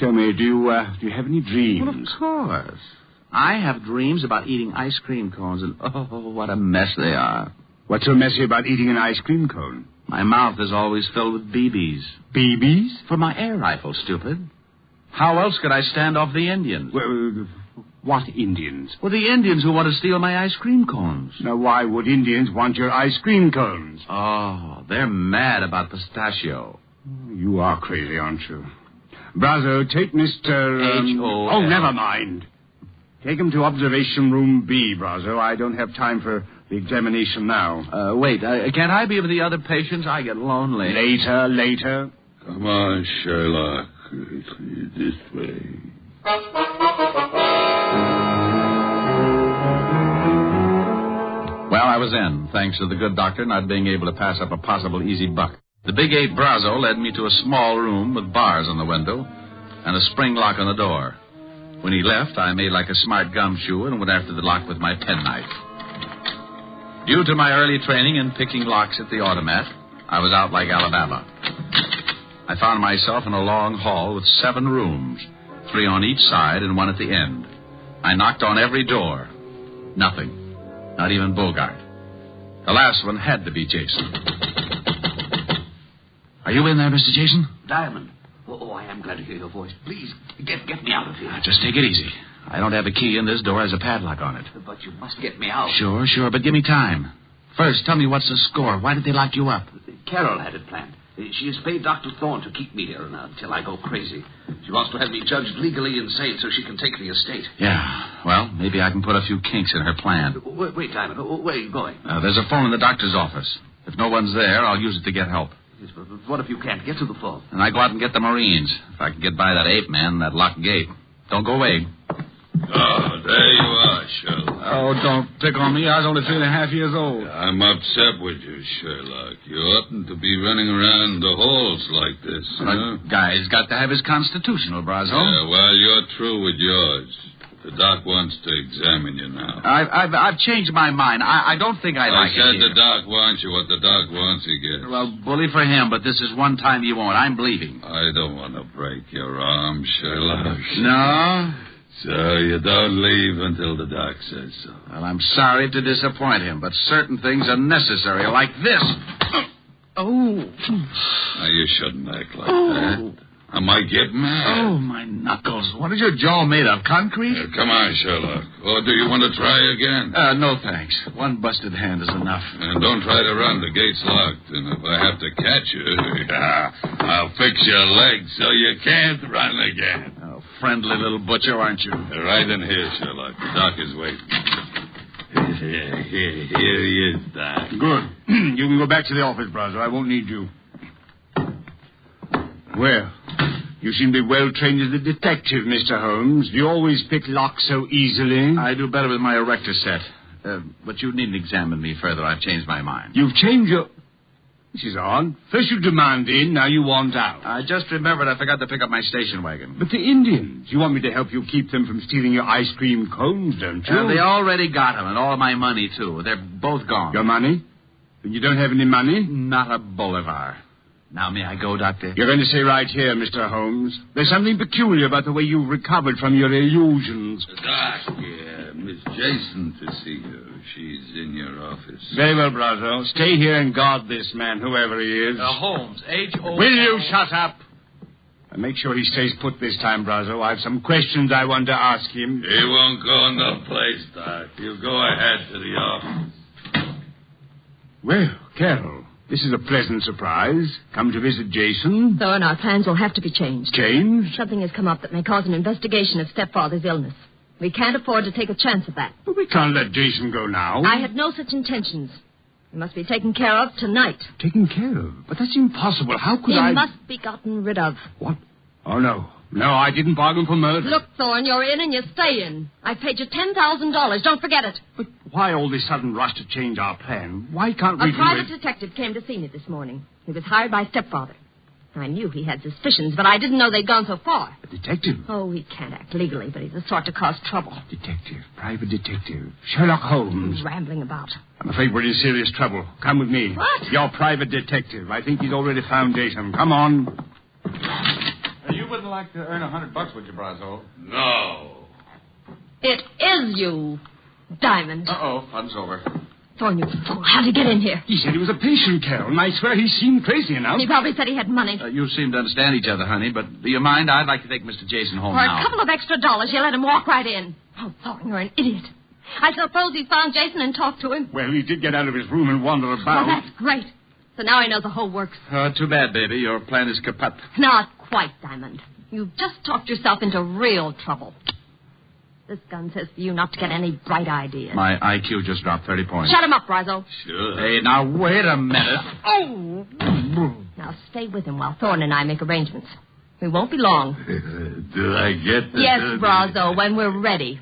Tell me, do you have any dreams? Well, of course. I have dreams about eating ice cream cones, and oh, what a mess they are. What's so messy about eating an ice cream cone? My mouth is always filled with BBs. BBs? For my air rifle, stupid. How else could I stand off the Indians? Well, what Indians? Well, the Indians who want to steal my ice cream cones. Now, why would Indians want your ice cream cones? Oh, they're mad about pistachio. You are crazy, aren't you? Brazo, take Mr. H-O-L. Oh, never mind. Take him to observation room B, Brazo. I don't have time for the examination now. Wait, can't I be with the other patients? I get lonely. Later. Come on, Sherlock. This way. Well, I was in, thanks to the good doctor not being able to pass up a possible easy buck. The big 8 Brazo led me to a small room with bars on the window and a spring lock on the door. When he left, I made like a smart gumshoe and went after the lock with my penknife. Due to my early training in picking locks at the automat, I was out like Alabama. I found myself in a long hall with 7 rooms, 3 on each side and 1 at the end. I knocked on every door. Nothing. Not even Bogart. The last one had to be Jason. Are you in there, Mr. Jason? Diamond. Oh, I am glad to hear your voice. Please, get me out of here. Just take it easy. I don't have a key, and this door has a padlock on it. But you must get me out. Sure, but give me time. First, tell me what's the score. Why did they lock you up? Carol had it planned. She has paid Dr. Thorne to keep me here until I go crazy. She wants to have me judged legally insane so she can take the estate. Yeah, well, maybe I can put a few kinks in her plan. Wait, Diamond. Where are you going? There's a phone in the doctor's office. If no one's there, I'll use it to get help. Yes, but what if you can't get to the phone? And I go out and get the Marines. If I can get by that ape man, that locked gate. Don't go away. Oh, there you are, Sherlock. Oh, don't pick on me. I was only 3.5 years old. I'm upset with you, Sherlock. You oughtn't to be running around the halls like this. A guy's got to have his constitutional, Brazo. Yeah, well, you're through with yours. The doc wants to examine you now. I've changed my mind. I don't think I like it. I said here. the doc wants you. What the doc wants, he gets. Well, bully for him, but this is one time you won't. I'm bleeding. I don't want to break your arm, Sherlock. No? So you don't leave until the doc says so. Well, I'm sorry to disappoint him, but certain things are necessary, like this. Oh. Now, you shouldn't act like that. I might get mad. Oh, my knuckles. What is your jaw made of? Concrete? Come on, Sherlock. Or do you want to try again? No, thanks. One busted hand is enough. And don't try to run. The gate's locked. And if I have to catch you, I'll fix your legs so you can't run again. Oh, friendly little butcher, aren't you? Right in here, Sherlock. The doc is waiting. Here he is, Doc. Good. You can go back to the office, Brazo. I won't need you. Well, you seem to be well trained as a detective, Mr. Holmes. Do you always pick locks so easily? I do better with my erector set. But you needn't examine me further. I've changed my mind. You've changed your... This is odd. First you demand in, now you want out. I just remembered I forgot to pick up my station wagon. But the Indians, you want me to help you keep them from stealing your ice cream cones, don't you? They already got them, and all my money, too. They're both gone. Your money? And you don't have any money? Not a bolivar. Now, may I go, Doctor? You're going to stay right here, Mr. Holmes. There's something peculiar about the way you've recovered from your illusions. Doc, Miss Jason to see you. She's in your office. Very well, Brazo. Stay here and guard this man, whoever he is. Holmes, H-O... Will you shut up? And make sure he stays put this time, Brazo. I have some questions I want to ask him. He won't go no place, Doc. He'll go ahead to the office. Well, Carol, this is a pleasant surprise. Come to visit Jason. Thorne, our plans will have to be changed. Changed? Something has come up that may cause an investigation of stepfather's illness. We can't afford to take a chance of that. But we can't let Jason go now. I had no such intentions. He must be taken care of tonight. Taken care of? But that's impossible. How could He must be gotten rid of. What? Oh, no. No, I didn't bargain for murder. Look, Thorne, you're in and you stay in. I paid you $10,000. Don't forget it. But why all this sudden rush to change our plan? Why can't we A private detective came to see me this morning. He was hired by stepfather. I knew he had suspicions, but I didn't know they'd gone so far. A detective? Oh, he can't act legally, but he's the sort to cause trouble. Detective, private detective. Sherlock Holmes. He's rambling about. I'm afraid we're in serious trouble. Come with me. What? Your private detective. I think he's already found Jason. Come on. You wouldn't like to earn $100, would you, Brazo? No. It is you, Diamond. Uh-oh, fun's over. Thorne, you fool. How'd he get in here? He said he was a patient, Carol, and I swear he seemed crazy enough. He probably said he had money. You seem to understand each other, honey, but do you mind? I'd like to take Mr. Jason home For now. a couple of extra dollars, you let him walk right in. Oh, Thorne, you're an idiot. I suppose he found Jason and talked to him. Well, he did get out of his room and wander about. Well, that's great. So now he knows the whole works. Too bad, baby. Your plan is kaput. Not quite, Diamond. You've just talked yourself into real trouble. This gun says for you not to get any bright ideas. My IQ just dropped 30 points. Shut him up, Brazo. Sure. Hey, now, wait a minute. Oh! Now stay with him while Thorne and I make arrangements. We won't be long. Do I get the... Yes, Brazo, when we're ready.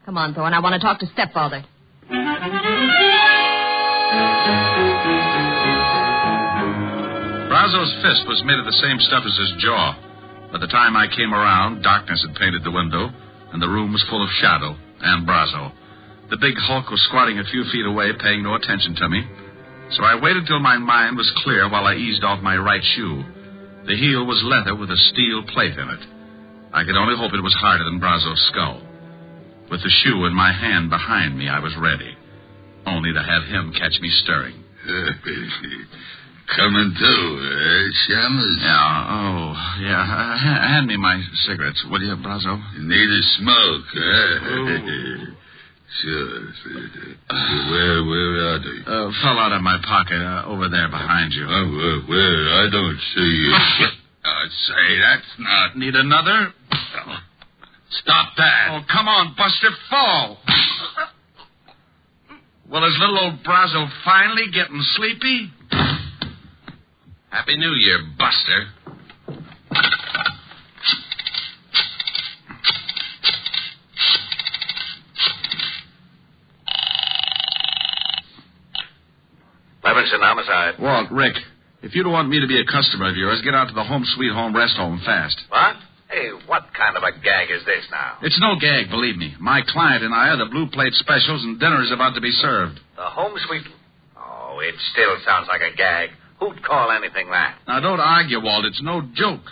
Come on, Thorne. I want to talk to stepfather. Brazo's fist was made of the same stuff as his jaw. By the time I came around, darkness had painted the window, and the room was full of shadow and Brazo. The big hulk was squatting a few feet away, paying no attention to me. So I waited till my mind was clear while I eased off my right shoe. The heel was leather with a steel plate in it. I could only hope it was harder than Brazo's skull. With the shoe in my hand behind me, I was ready. Only to have him catch me stirring. Coming to, Shamus? Yeah. Hand me my cigarettes, will you, Brazo? You need a smoke, huh? Sure. Where are they? Fell out of my pocket, over there behind you. Where? I don't see it. Say, that's not... Need another? Stop that. Oh, come on, Buster, fall. Well, is little old Brazo finally getting sleepy? Happy New Year, Buster. Robinson, homicide. Walt, Rick, if you don't want me to be a customer of yours, get out to the Home Sweet Home Rest Home fast. What? Hey, what kind of a gag is this now? It's no gag, believe me. My client and I are the blue plate specials, and dinner is about to be served. The Home Sweet... Oh, it still sounds like a gag. Who'd call anything that? Now, don't argue, Walt. It's no joke.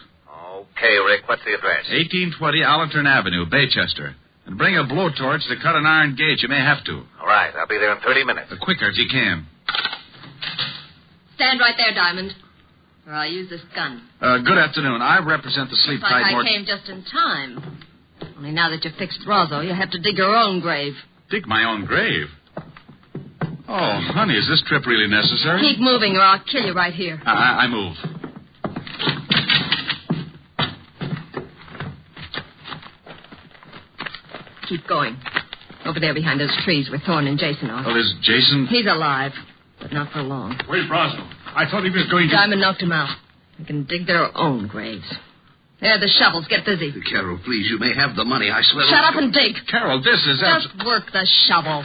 Okay, Rick, what's the address? 1820 Allerton Avenue, Baychester. And bring a blowtorch to cut an iron gate. You may have to. All right, I'll be there in 30 minutes. The quicker if you can. Stand right there, Diamond. Or I'll use this gun. Good afternoon. I represent the sleep Looks like tight I came just in time. Only now that you've fixed Roszo, you have to dig your own grave. Dig my own grave? Oh, honey, is this trip really necessary? Keep moving or I'll kill you right here. I move. Keep going. Over there behind those trees where Thorne and Jason are. Oh, is Jason... He's alive, but not for long. Wait, Brosnan. I thought he was going to... Diamond knocked him out. They can dig their own graves. There, the shovels. Get busy. Carol, please, you may have the money, I swear. Shut up and dig. Carol, this is... Just work the shovel.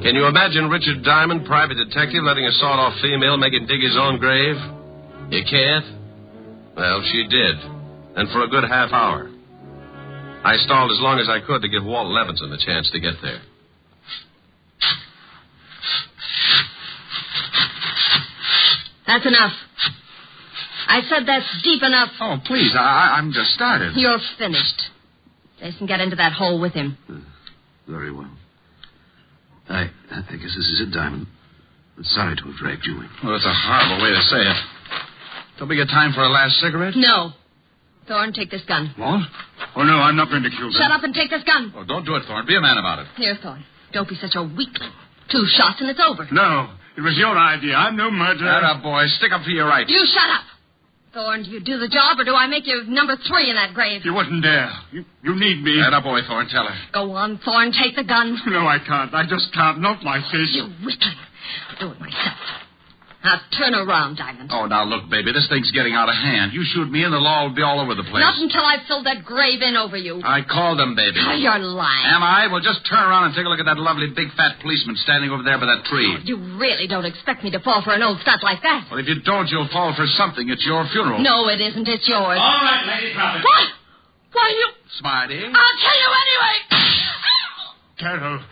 Can you imagine Richard Diamond, private detective, letting a sawed-off female make him dig his own grave? You can't? Well, she did. And for a good half hour. I stalled as long as I could to give Walt Levinson a chance to get there. That's enough. I said that's deep enough. Oh, please, I'm just started. You're finished. Jason, get into that hole with him. Very well. I guess this is it, Diamond. I'm sorry to have dragged you in. Well, that's a horrible way to say it. Don't we get time for a last cigarette? No. Thorne, take this gun. What? Oh, no, I'm not going to kill them. Shut up and take this gun. Oh, don't do it, Thorne. Be a man about it. Here, Thorne. Don't be such a weakling. 2 shots and it's over. No, it was your idea. I'm no murderer. Shut up, boy. Stick up for your rights. You shut up. Thorne, do you do the job or do I make you number 3 in that grave? You wouldn't dare. You need me. Shut up, boy, Thorne. Tell her. Go on, Thorne. Take the gun. No, I can't. I just can't. Not like this. You weakling. I'll do it myself. Now, turn around, Diamond. Oh, now, look, baby, this thing's getting out of hand. You shoot me and the law will be all over the place. Not until I've filled that grave in over you. I called them, baby. Oh, you're lying. Am I? Well, just turn around and take a look at that lovely big fat policeman standing over there by that tree. Oh, you really don't expect me to fall for an old stunt like that. Well, if you don't, you'll fall for something. It's your funeral. No, it isn't. It's yours. All right, Lady Prophet. What? Why, you... Smarty. I'll kill you anyway. Carol.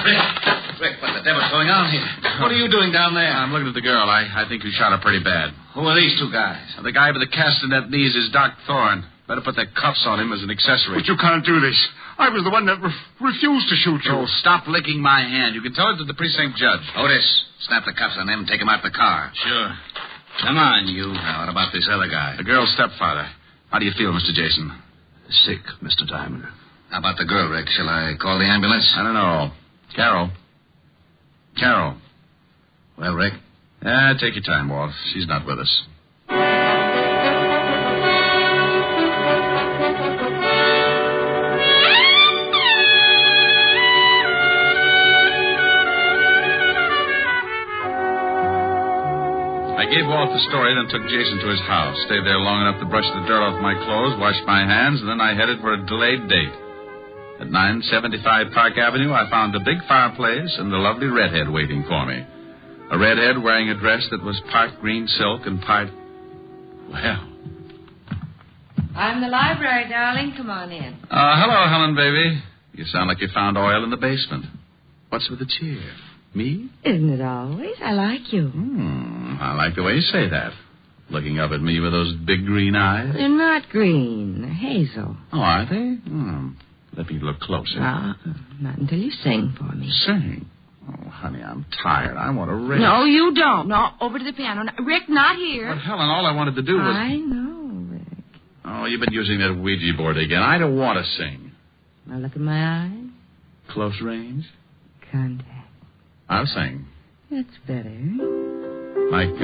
Rick, what the devil's going on here? What are you doing down there? I'm looking at the girl. I think you shot her pretty bad. Who are these 2 guys? The guy with the castanet knees is Doc Thorne. Better put the cuffs on him as an accessory. But you can't do this. I was the one that refused to shoot you. Oh, stop licking my hand. You can tell it to the precinct judge. Otis, snap the cuffs on them and take them out the car. Sure. Come on, you. Now, what about this other guy? The girl's stepfather. How do you feel, Mr. Jason? Sick, Mr. Diamond. How about the girl, Rick? Shall I call the ambulance? I don't know. Carol. Well, Rick? Take your time, Walt. She's not with us. I gave Walt the story, then took Jason to his house. Stayed there long enough to brush the dirt off my clothes, wash my hands, and then I headed for a delayed date. At 975 Park Avenue, I found a big fireplace and a lovely redhead waiting for me. A redhead wearing a dress that was part green silk and part... Well... I'm the library, darling. Come on in. Hello, Helen, baby. You sound like you found oil in the basement. What's with the cheer? Me? Isn't it always? I like you. I like the way you say that. Looking up at me with those big green eyes. They're not green. They're hazel. Oh, are they? Let me look closer. Not until you sing for me. Sing? Oh, honey, I'm tired. I want to rest. No, you don't. No, over to the piano. Rick, not here. But, Helen, all I wanted to do was... I know, Rick. Oh, you've been using that Ouija board again. I don't want to sing. Now look at my eyes. Close range? Contact. I'll sing. That's better. Like,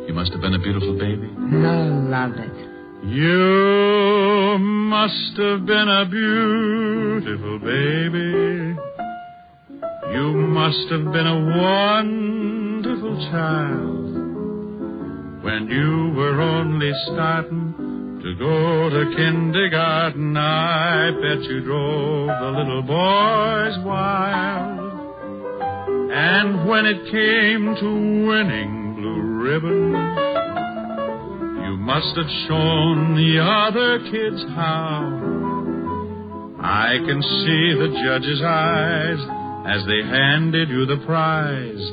you must have been a beautiful baby. Oh, love it. You must have been a beautiful baby. You must have been a wonderful child when you were only starting to go to kindergarten. I bet you drove the little boys wild. And when it came to winning blue ribbons, you must have shown the other kids how. I can see the judge's eyes as they handed you the prize.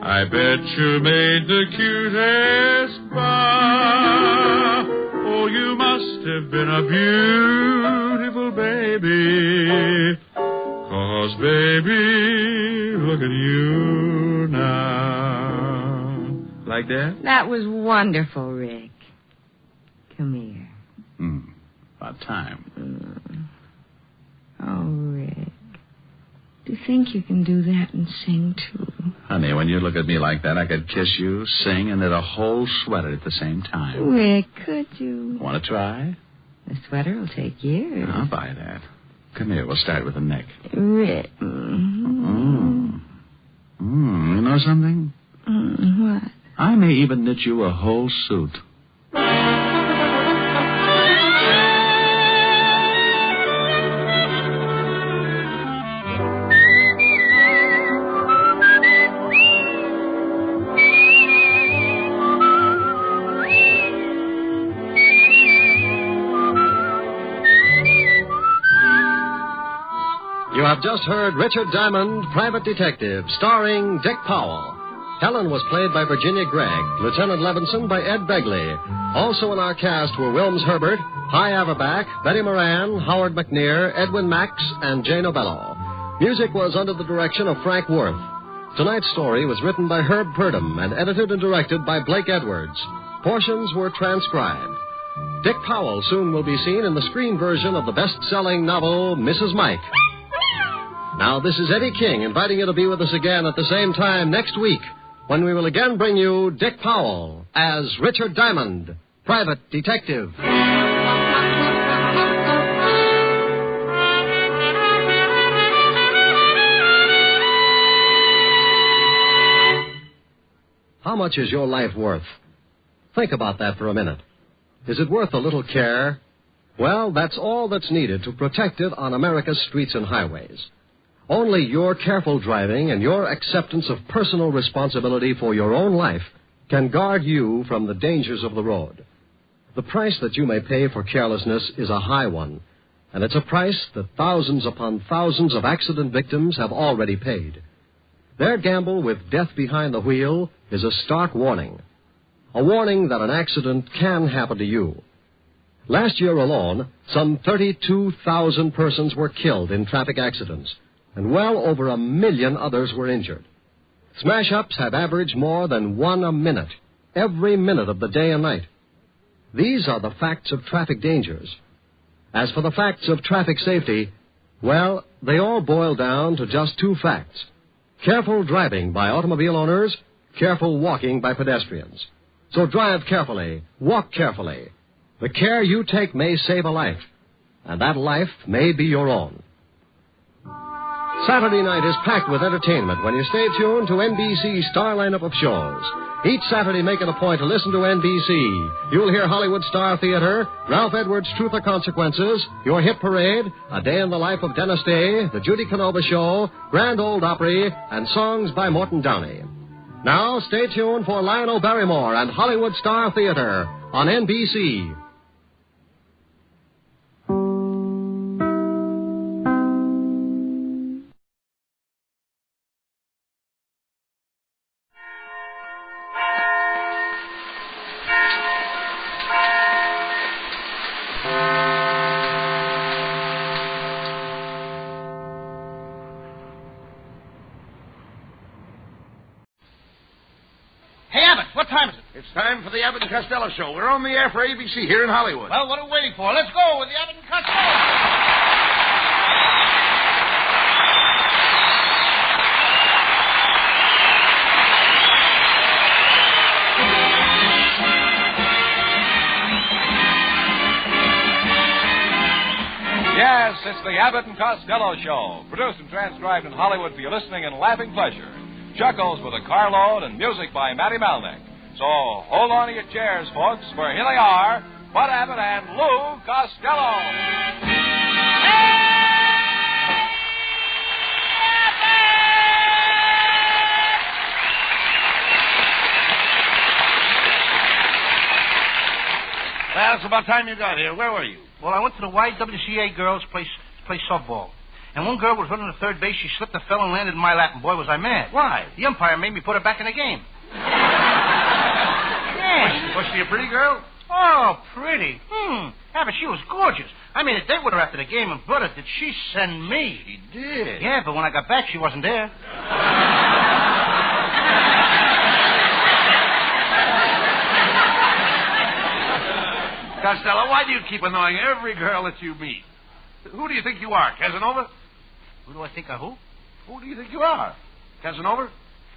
I bet you made the cutest bow. Oh, you must have been a beautiful baby. 'Cause, baby, look at you now. Like that? That was wonderful, Rick. Come here. About time. Oh, Rick. Do you think you can do that and sing, too? Honey, when you look at me like that, I could kiss you, sing, and knit a whole sweater at the same time. Rick, could you? Want to try? The sweater will take years. I'll buy that. Come here, we'll start with the neck. Rick. You know something? What? I may even knit you a whole suit. You have just heard Richard Diamond, Private Detective, starring Dick Powell. Helen was played by Virginia Gregg, Lieutenant Levinson by Ed Begley. Also in our cast were Wilms Herbert, Hy Averback, Betty Moran, Howard McNear, Edwin Max, and Jane Obello. Music was under the direction of Frank Worth. Tonight's story was written by Herb Purdom and edited and directed by Blake Edwards. Portions were transcribed. Dick Powell soon will be seen in the screen version of the best-selling novel, Mrs. Mike. Now, this is Eddie King inviting you to be with us again at the same time next week when we will again bring you Dick Powell as Richard Diamond, Private Detective. How much is your life worth? Think about that for a minute. Is it worth a little care? Well, that's all that's needed to protect it on America's streets and highways. Only your careful driving and your acceptance of personal responsibility for your own life can guard you from the dangers of the road. The price that you may pay for carelessness is a high one, and it's a price that thousands upon thousands of accident victims have already paid. Their gamble with death behind the wheel is a stark warning. A warning that an accident can happen to you. Last year alone, some 32,000 persons were killed in traffic accidents, and well over 1 million others were injured. Smash-ups have averaged more than 1 a minute, every minute of the day and night. These are the facts of traffic dangers. As for the facts of traffic safety, well, they all boil down to just 2 facts. Careful driving by automobile owners, careful walking by pedestrians. So drive carefully, walk carefully. The care you take may save a life, and that life may be your own. Saturday night is packed with entertainment when you stay tuned to NBC's star lineup of shows. Each Saturday, make it a point to listen to NBC. You'll hear Hollywood Star Theater, Ralph Edwards' Truth or Consequences, Your Hit Parade, A Day in the Life of Dennis Day, The Judy Canova Show, Grand Ole Opry, and songs by Morton Downey. Now, stay tuned for Lionel Barrymore and Hollywood Star Theater on NBC. It's time for the Abbott and Costello Show. We're on the air for ABC here in Hollywood. Well, what are we waiting for? Let's go with the Abbott and Costello. Yes, it's the Abbott and Costello Show, produced and transcribed in Hollywood for your listening and laughing pleasure. Chuckles with a carload and music by Matty Malnick. So hold on to your chairs, folks, for here they are, Bud Abbott and Lou Costello. Well, it's about time you got here. Where were you? Well, I went to the YWCA girls' play softball. And one girl was running to third base. She slipped and fell and landed in my lap, and boy, was I mad. Why? The umpire made me put her back in the game. Yeah. Was she a pretty girl? Oh, pretty. Yeah, but she was gorgeous. I made a date with her after the game, and brother, did she send me. She did? Yeah, but when I got back, she wasn't there. Costello, why do you keep annoying every girl that you meet? Who do you think you are, Casanova? Who do I think of who? Who do you think you are? Casanova?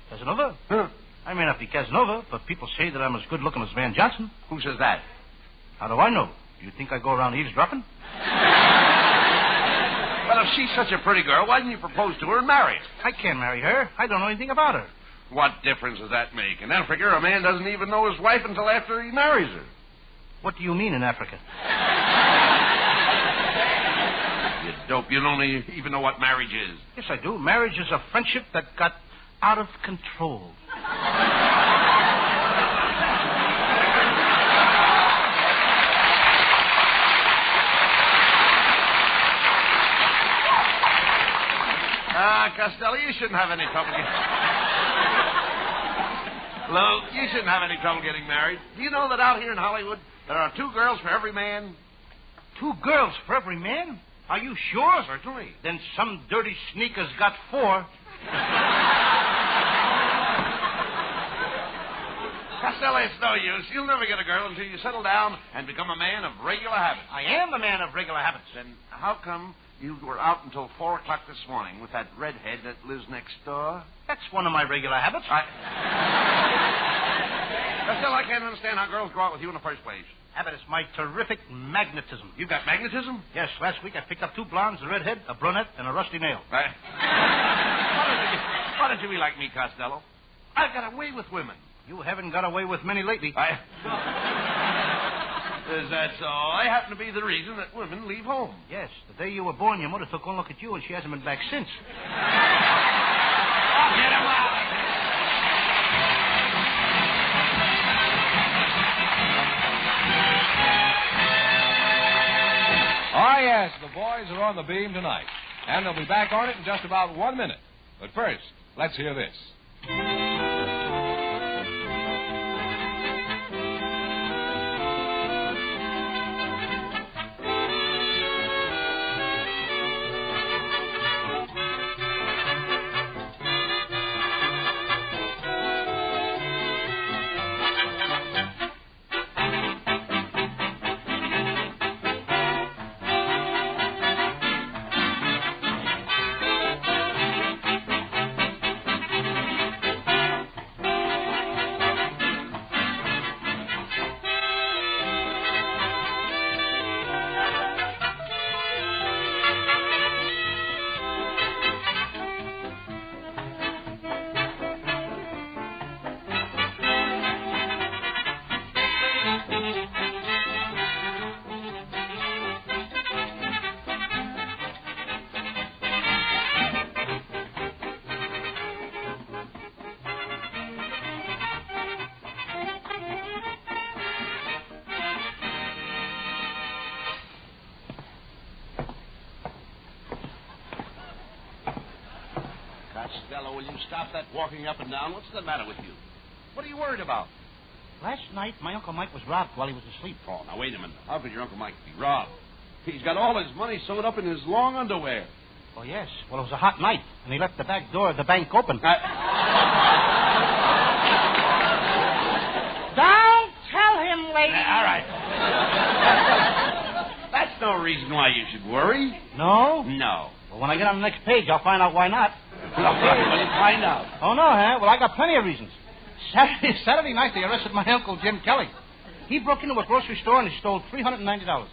Casanova? Huh. I may not be Casanova, but people say that I'm as good looking as Van Johnson. Who says that? How do I know? Do you think I go around eavesdropping? Well, if she's such a pretty girl, why didn't you propose to her and marry her? I can't marry her. I don't know anything about her. What difference does that make? In Africa, a man doesn't even know his wife until after he marries her. What do you mean in Africa? You dope. You don't even know what marriage is. Yes, I do. Marriage is a friendship that got out of control. Costello, you shouldn't have any trouble Lou, you shouldn't have any trouble getting married. Do you know that out here in Hollywood, there are 2 girls for every man? 2 girls for every man? Are you sure? Certainly. Then some dirty sneakers got 4. Costello, it's no use. You'll never get a girl until you settle down and become a man of regular habits. I am a man of regular habits. Then how come you were out until 4 o'clock this morning with that redhead that lives next door? That's one of my regular habits. Costello, I can't understand how girls go out with you in the first place. Habit is my terrific magnetism. You've got magnetism? Yes, last week I picked up 2 blondes, a redhead, a brunette, and a rusty nail. Why don't you be like me, Costello? I've got a way with women. You haven't got away with many lately. Is that so? I happen to be the reason that women leave home. Yes. The day you were born, your mother took one look at you, and she hasn't been back since. Get him out! Ah, yes, the boys are on the beam tonight. And they'll be back on it in just about 1 minute. But first, let's hear this. Costello, will you stop that walking up and down? What's the matter with you? What are you worried about? Last night, my Uncle Mike was robbed while he was asleep. Oh, now, wait a minute. How could your Uncle Mike be robbed? He's got all his money sewed up in his long underwear. Oh, yes. Well, it was a hot night, and he left the back door of the bank open. Don't tell him, lady. All right. That's no reason why you should worry. No? No. Well, when I get on the next page, I'll find out why not. Well, find out. Oh, no, huh? Well, I got plenty of reasons. Saturday night, they arrested my Uncle Jim Kelly. He broke into a grocery store and he stole $390.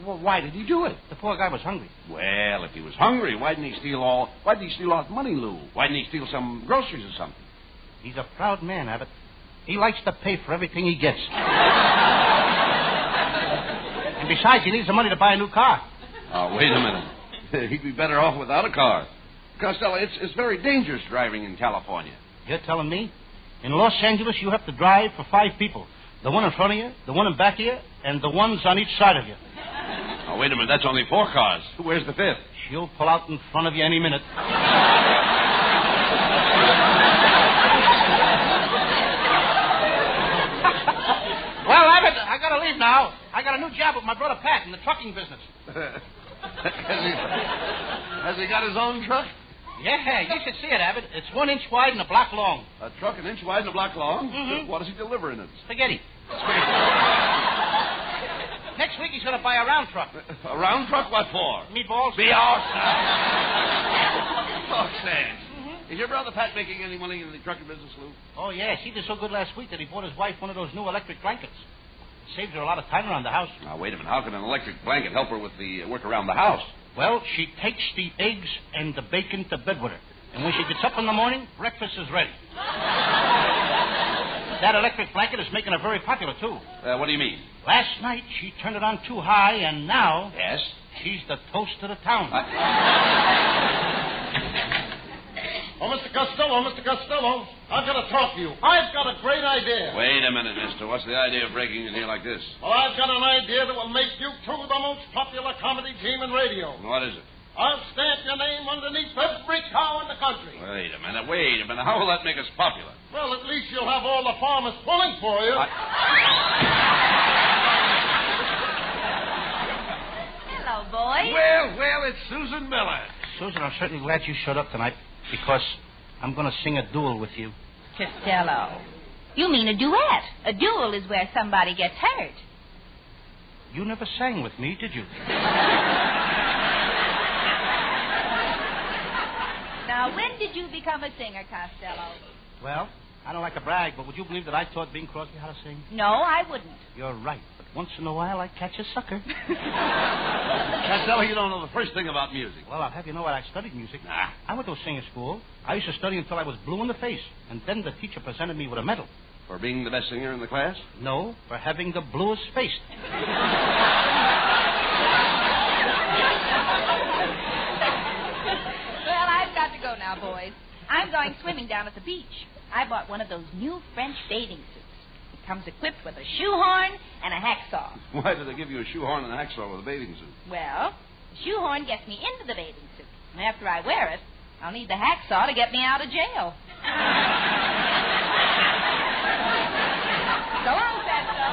Why did he do it? The poor guy was hungry. Well, if he was hungry, why didn't he steal all the money, Lou? Why didn't he steal some groceries or something? He's a proud man, Abbott. He likes to pay for everything he gets. And besides, he needs the money to buy a new car. Oh, wait a minute. He'd be better off without a car. Costello, it's very dangerous driving in California. You're telling me? In Los Angeles, you have to drive for 5 people. The one in front of you, the one in back of you, and the ones on each side of you. Oh, wait a minute. That's only 4 cars. Where's the 5th? She'll pull out in front of you any minute. Well, Abbott, I gotta leave now. I got a new job with my brother Pat in the trucking business. Has he got his own truck? Yeah, you should see it, Abbott. It's 1 inch wide and a block long. A truck 1 inch wide and a block long? Mm-hmm. What does he deliver in it? Spaghetti. Next week he's going to buy a round truck. A round truck? What for? Meatballs. Oh, Sam. Is your brother Pat making any money in the trucking business, Lou? Oh, yes. He did so good last week that he bought his wife one of those new electric blankets. It saves her a lot of time around the house. Now, wait a minute. How can an electric blanket help her with the work around the house? Well, she takes the eggs and the bacon to bed with her. And when she gets up in the morning, breakfast is ready. That electric blanket is making her very popular, too. What do you mean? Last night, she turned it on too high, and now... Yes? She's the toast of the town. Oh, Mr. Costello, I've got to talk to you. I've got a great idea. Wait a minute, mister. What's the idea of breaking in here like this? Well, I've got an idea that will make you two the most popular comedy team in radio. What is it? I'll stamp your name underneath every cow in the country. Wait a minute. How will that make us popular? Well, at least you'll have all the farmers pulling for you. Hello, boys. Well, it's Susan Miller. Susan, I'm certainly glad you showed up tonight because I'm going to sing a duel with you. Costello. You mean a duet. A duel is where somebody gets hurt. You never sang with me, did you? Now, when did you become a singer, Costello? Well, I don't like to brag, but would you believe that I taught Bing Crosby how to sing? No, I wouldn't. You're right, but once in a while I catch a sucker. Costello, you don't know the first thing about music. Well, I'll have you know what I studied music. Nah. I went to a singing school. I used to study until I was blue in the face, and then the teacher presented me with a medal. For being the best singer in the class? No, for having the bluest face. Well, I've got to go now, boys. I'm going swimming down at the beach. I bought one of those new French bathing suits. It comes equipped with a shoehorn and a hacksaw. Why did they give you a shoehorn and a hacksaw with a bathing suit? Well, the shoehorn gets me into the bathing suit. And after I wear it, I'll need the hacksaw to get me out of jail. So long, Costello.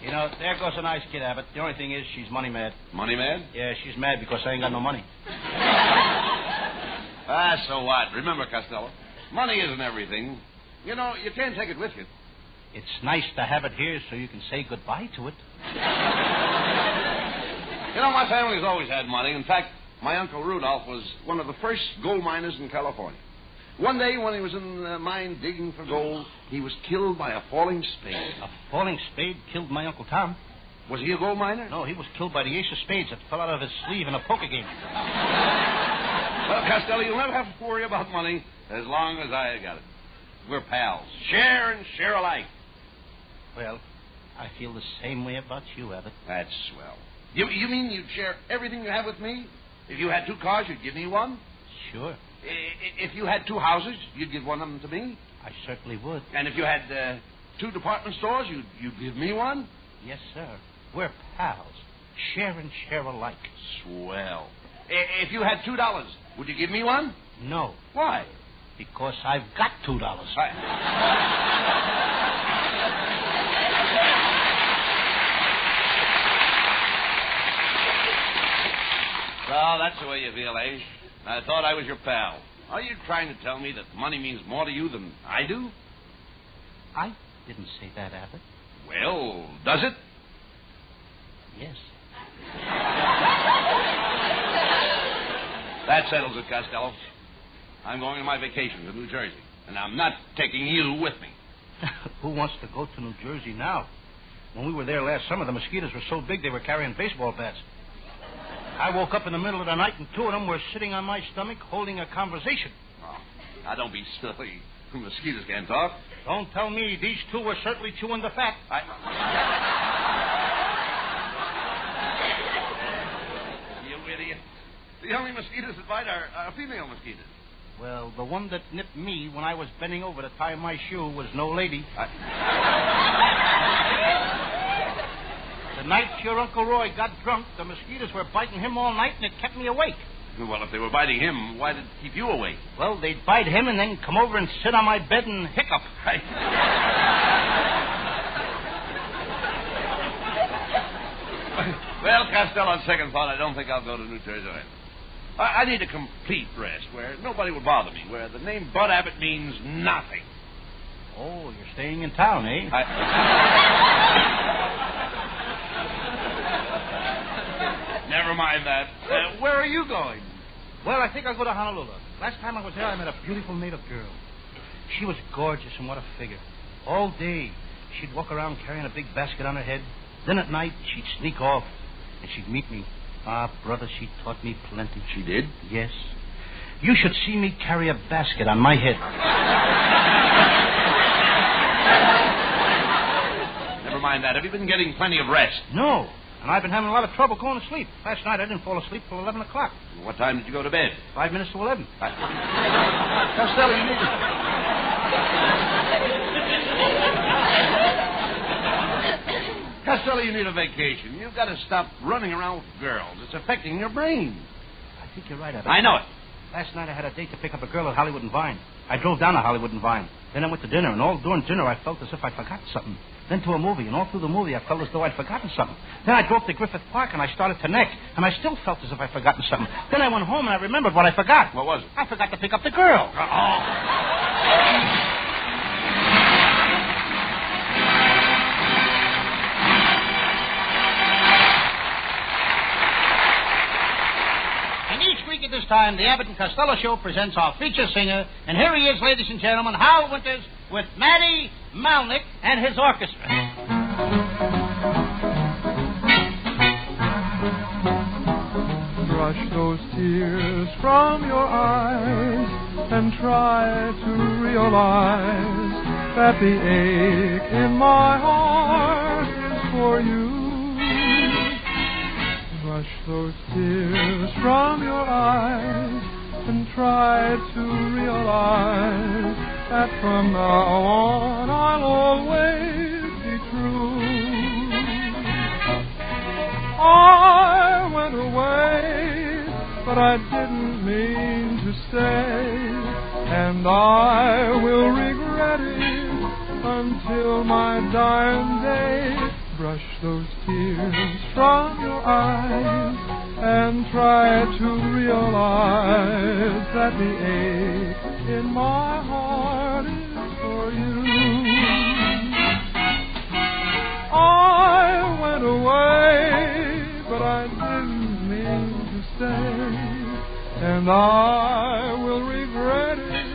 You know, there goes a nice kid, Abbott. The only thing is she's money mad. Money mad? Yeah, she's mad because I ain't got no money. So what? Remember, Costello, money isn't everything. You know, you can't take it with you. It's nice to have it here so you can say goodbye to it. You know, my family's always had money. In fact, my Uncle Rudolph was one of the first gold miners in California. One day when he was in the mine digging for gold, he was killed by a falling spade. A falling spade killed my Uncle Tom. Was he a gold miner? No, he was killed by the ace of spades that fell out of his sleeve in a poker game. Well, Costello, you'll never have to worry about money as long as I got it. We're pals. Share and share alike. Well, I feel the same way about you, Abbott. That's swell. You mean you'd share everything you have with me? If you had 2 cars, you'd give me one? Sure. If you had 2 houses, you'd give one of them to me? I certainly would. And if you had 2 department stores, you'd give me one? Yes, sir. We're pals. Share and share alike. Swell. If you had $2, would you give me one? No. Why? Because I've got $2. Well, that's the way you feel, eh? I thought I was your pal. Are you trying to tell me that money means more to you than I do? I didn't say that, Abbott. Well, does it? Yes. That settles it, Costello. I'm going on my vacation to New Jersey, and I'm not taking you with me. Who wants to go to New Jersey now? When we were there last summer, the mosquitoes were so big they were carrying baseball bats. I woke up in the middle of the night, and two of them were sitting on my stomach holding a conversation. Oh, now, don't be silly. Mosquitoes can't talk. Don't tell me. These two were certainly chewing the fat. You idiot. The only mosquitoes that bite are female mosquitoes. Well, the one that nipped me when I was bending over to tie my shoe was no lady. The night your Uncle Roy got drunk, the mosquitoes were biting him all night, and it kept me awake. Well, if they were biting him, why did it keep you awake? Well, they'd bite him and then come over and sit on my bed and hiccup. Well, Costello, on second thought, I don't think I'll go to New Jersey. I need a complete rest where nobody will bother me, where the name Bud Abbott means nothing. Oh, you're staying in town, eh? Never mind that. Where are you going? Well, I think I'll go to Honolulu. Last time I was there, I met a beautiful native girl. She was gorgeous, and what a figure. All day, she'd walk around carrying a big basket on her head. Then at night, she'd sneak off, and she'd meet me. Ah, brother, she taught me plenty. She did? Yes. You should see me carry a basket on my head. Never mind that. Have you been getting plenty of rest? No. And I've been having a lot of trouble going to sleep. Last night, I didn't fall asleep till 11 o'clock. What time did you go to bed? 5 minutes to 11. Costello, you need to... Costello, you need a vacation. You've got to stop running around with girls. It's affecting your brain. I think you're right, Abbott. I know it. Last night I had a date to pick up a girl at Hollywood and Vine. I drove down to Hollywood and Vine. Then I went to dinner, and all during dinner I felt as if I'd forgotten something. Then to a movie, and all through the movie I felt as though I'd forgotten something. Then I drove to Griffith Park, and I started to neck, and I still felt as if I'd forgotten something. Then I went home, and I remembered what I forgot. What was it? I forgot to pick up the girl. And each week at this time, the Abbott and Costello Show presents our feature singer, and here he is, ladies and gentlemen, Hal Winters with Matty Malnick and his orchestra. Brush those tears from your eyes and try to realize that the ache in my heart is for you. Brush those tears from your eyes and try to realize that from now on I'll always be true. I went away, but I didn't mean to stay, and I will regret it until my dying day. Brush those tears from your eyes and try to realize that the ache in my heart is for you. I went away, but I didn't mean to stay, and I will regret it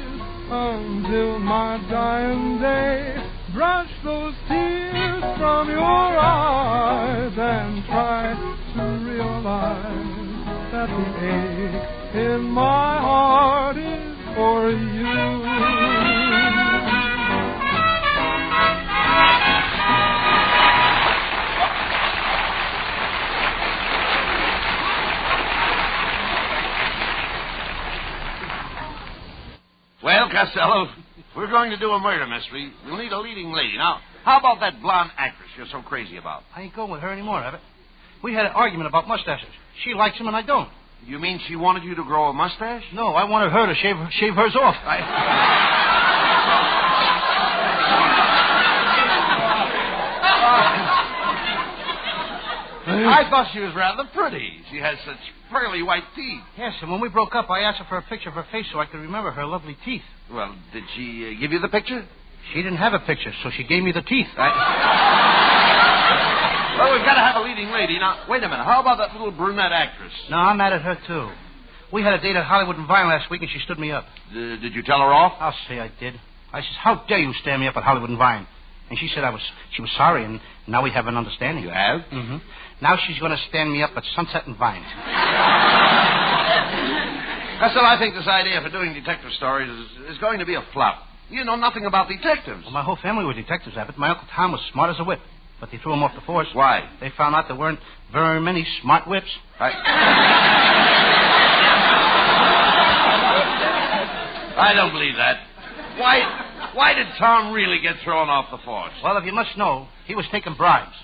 until my dying day. Brush those tears from your eyes and try to realize that the ache in my heart is for you. Well, Costello, we're going to do a murder mystery. We'll need a leading lady. Now, how about that blonde actress you're so crazy about? I ain't going with her anymore, Abbott. We had an argument about mustaches. She likes them and I don't. You mean she wanted you to grow a mustache? No, I wanted her to shave hers off. I thought she was rather pretty. She has such pearly white teeth. Yes, and when we broke up, I asked her for a picture of her face so I could remember her lovely teeth. Well, did she give you the picture? She didn't have a picture, so she gave me the teeth. Well, we've got to have a leading lady. Now, wait a minute. How about that little brunette actress? No, I'm mad at her, too. We had a date at Hollywood and Vine last week, and she stood me up. Did you tell her off? I'll say I did. I says, how dare you stand me up at Hollywood and Vine? And she said she was sorry, and now we have an understanding. You have? Mm-hmm. Now she's going to stand me up at Sunset and Vine. Costello, I think this idea for doing detective stories is going to be a flop. You know nothing about detectives. Well, my whole family were detectives, Abbott. My Uncle Tom was smart as a whip, but they threw him off the force. Why? They found out there weren't very many smart whips. I don't believe that. Why did Tom really get thrown off the force? Well, if you must know, he was taking bribes.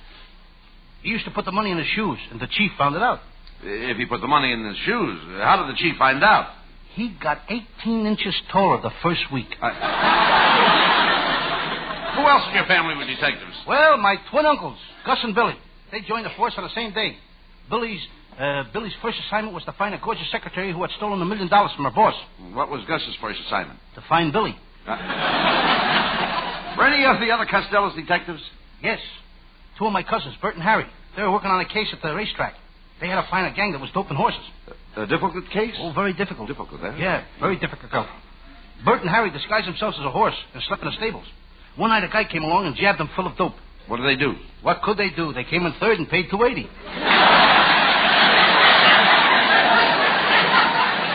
He used to put the money in his shoes, and the chief found it out. If he put the money in his shoes, how did the chief find out? He got 18 inches taller the first week. Who else in your family were detectives? Well, my twin uncles, Gus and Billy. They joined the force on the same day. Billy's first assignment was to find a gorgeous secretary who had stolen $1 million from her boss. What was Gus's first assignment? To find Billy. Were any of the other Costello's detectives? Yes. Two of my cousins, Bert and Harry. They were working on a case at the racetrack. They had to find a gang that was doping horses. A difficult case? Oh, very difficult. Difficult, eh? Yeah, very difficult. Bert and Harry disguised themselves as a horse and slept in the stables. One night a guy came along and jabbed them full of dope. What did they do? What could they do? They came in third and paid $280.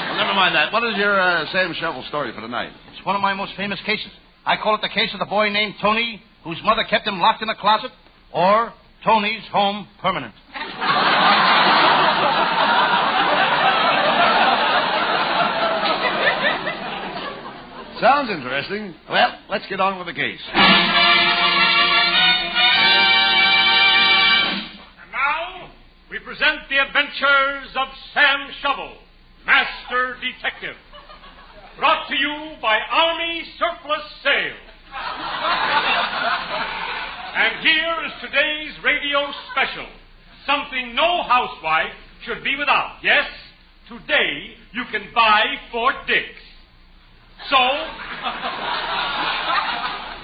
Well, never mind that. What is your Sam Shovel story for tonight? It's one of my most famous cases. I call it the case of the boy named Tony, whose mother kept him locked in a closet, or Tony's Home Permanent. Sounds interesting. Well, let's get on with the case. And now, we present the adventures of Sam Shovel, Master Detective. Brought to you by Army Surplus Sales. And here is today's radio special. Something no housewife should be without. Yes, today you can buy Fort Dix. So,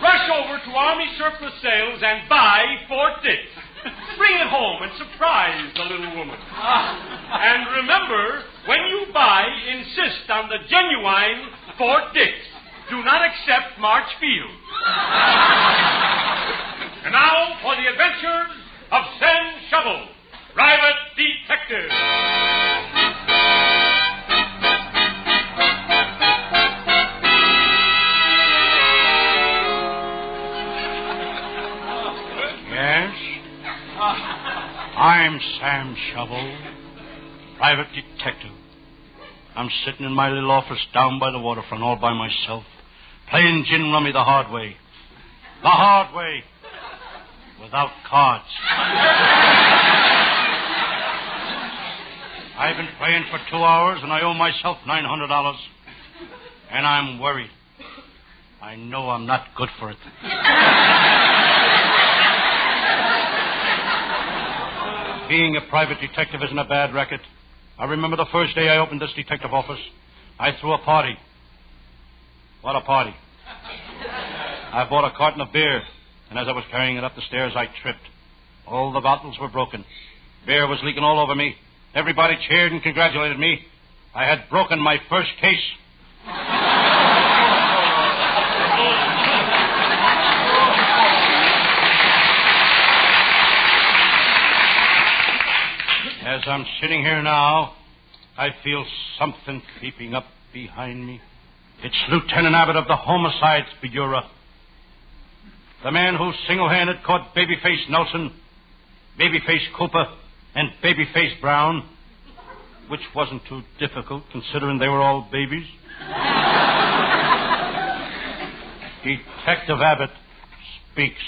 rush over to Army Surplus Sales and buy Fort Dix. Bring it home and surprise the little woman. And remember, when you buy, insist on the genuine Fort Dix. Do not accept Marchfield. And now for the adventures of Sam Shovel, Private Detective. Yes? I'm Sam Shovel, Private Detective. I'm sitting in my little office down by the waterfront all by myself, playing gin rummy the hard way. The hard way. Without cards. I've been playing for 2 hours, and I owe myself $900. And I'm worried. I know I'm not good for it. Being a private detective isn't a bad racket. I remember the first day I opened this detective office, I threw a party. What a party. I bought a carton of beer, and as I was carrying it up the stairs, I tripped. All the bottles were broken. Beer was leaking all over me. Everybody cheered and congratulated me. I had broken my first case. As I'm sitting here now, I feel something creeping up behind me. It's Lieutenant Abbott of the Homicides Bureau. The man who single-handed caught Babyface Nelson, Babyface Cooper, and Babyface Brown, which wasn't too difficult considering they were all babies. Detective Abbott speaks.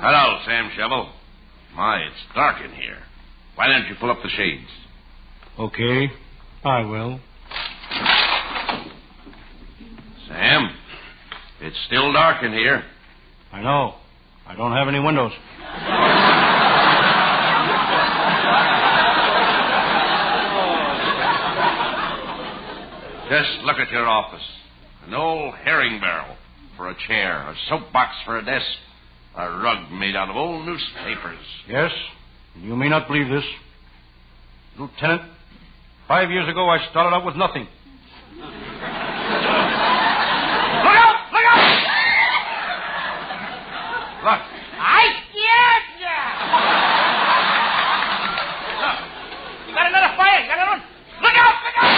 Hello, Sam Shovel. My, it's dark in here. Why don't you pull up the shades? Okay, I will. Sam, it's still dark in here. I know. I don't have any windows. Just look at your office. An old herring barrel for a chair, a soapbox for a desk, a rug made out of old newspapers. Yes? You may not believe this. Lieutenant, 5 years ago I started out with nothing. Look out! Look out! Look. I scared you. Look. You got another fire. You got another one. Look out! Look out!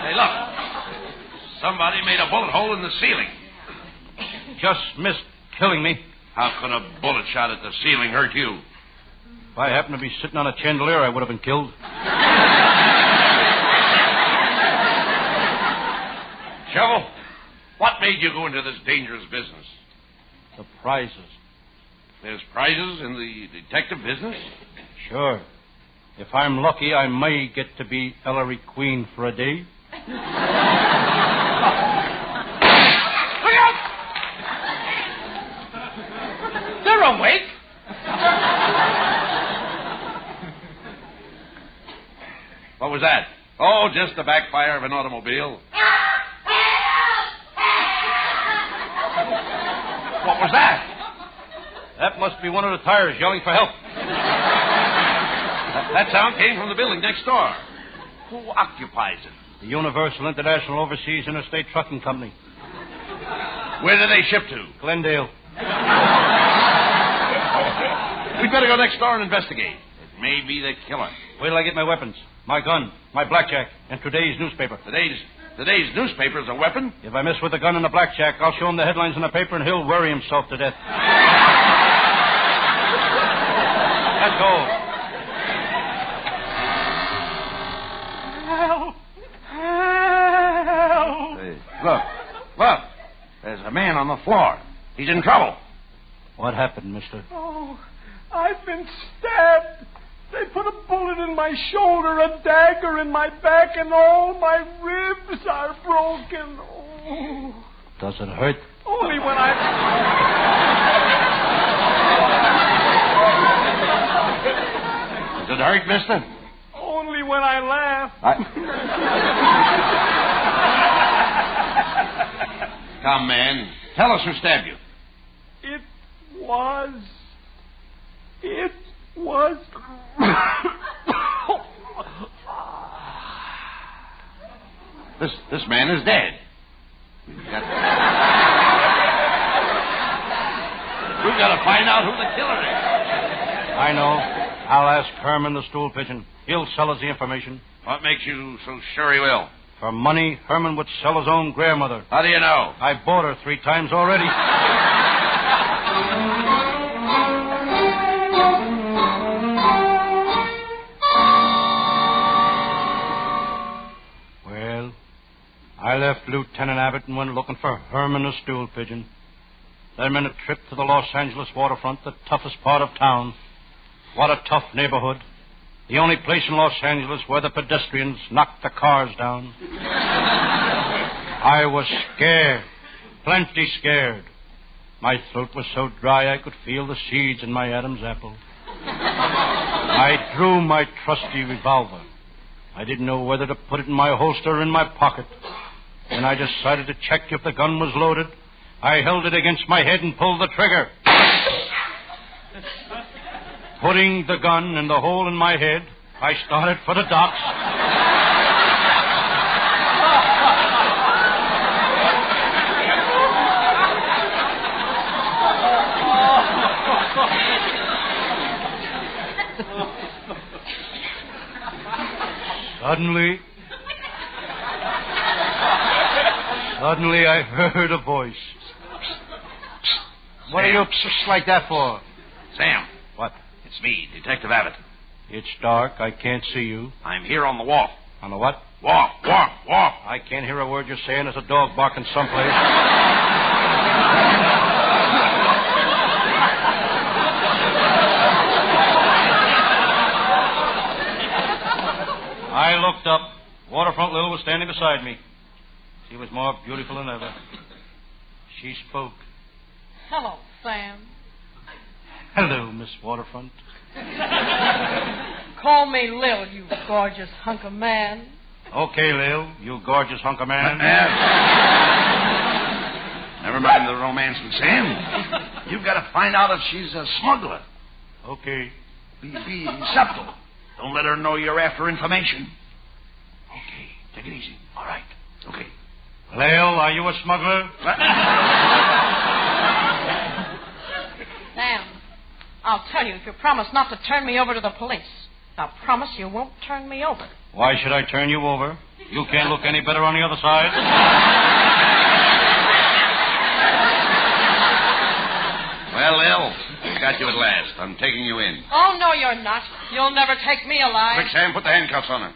Hey, look. Somebody made a bullet hole in the ceiling. Just missed killing me. How could a bullet shot at the ceiling hurt you? If I happened to be sitting on a chandelier, I would have been killed. Shovel, what made you go into this dangerous business? The prizes. There's prizes in the detective business? Sure. If I'm lucky, I may get to be Ellery Queen for a day. Look out! They're awake. What was that? Oh, just the backfire of an automobile. What was that? That must be one of the tires yelling for help. That sound came from the building next door. Who occupies it? The Universal International Overseas Interstate Trucking Company. Where do they ship to? Glendale. We'd better go next door and investigate. It may be the killer. Wait till I get my weapons. My gun, my blackjack, and today's newspaper. Today's newspaper is a weapon? If I mess with the gun and the blackjack, I'll show him the headlines in the paper and he'll worry himself to death. Let's go. Help! Help! Hey, look. There's a man on the floor. He's in trouble. What happened, mister? Oh, I've been stabbed. They put a bullet in my shoulder, a dagger in my back, and all my ribs are broken. Oh. Does it hurt? Only when I... Does it hurt, mister? Only when I laugh. Come, man. Tell us who stabbed you. It was... This man is dead. We've got to find out who the killer is. I know. I'll ask Herman the stool pigeon. He'll sell us the information. What makes you so sure he will? For money, Herman would sell his own grandmother. How do you know? I bought her 3 times already. Well, I left Lieutenant Abbott and went looking for Herman the stool pigeon. Then made a trip to the Los Angeles waterfront, the toughest part of town. What a tough neighborhood. The only place in Los Angeles where the pedestrians knock the cars down. I was scared, plenty scared. My throat was so dry I could feel the seeds in my Adam's apple. I drew my trusty revolver. I didn't know whether to put it in my holster or in my pocket. When I decided to check if the gun was loaded, I held it against my head and pulled the trigger. Putting the gun in the hole in my head, I started for the docks. Suddenly I heard a voice. What are you like that for? Sam. What? It's me, Detective Abbott. It's dark. I can't see you. I'm here on the wharf. On the what? Wharf. I can't hear a word you're saying. There's a dog barking someplace. I looked up. Waterfront Lil was standing beside me. She was more beautiful than ever. She spoke. Hello, Sam. Hello, Miss Waterfront. Call me Lil, you gorgeous hunk of man. Okay, Lil, you gorgeous hunk of man. Never mind the romance with Sam. You've got to find out if she's a smuggler. Okay. Be subtle. Don't let her know you're after information. Okay, take it easy. All right. Okay. Lale, are you a smuggler? Sam, I'll tell you if you promise not to turn me over to the police. Now, promise you won't turn me over. Why should I turn you over? You can't look any better on the other side. Well, Lil, I got you at last. I'm taking you in. Oh, no, you're not. You'll never take me alive. Quick, Sam, put the handcuffs on her.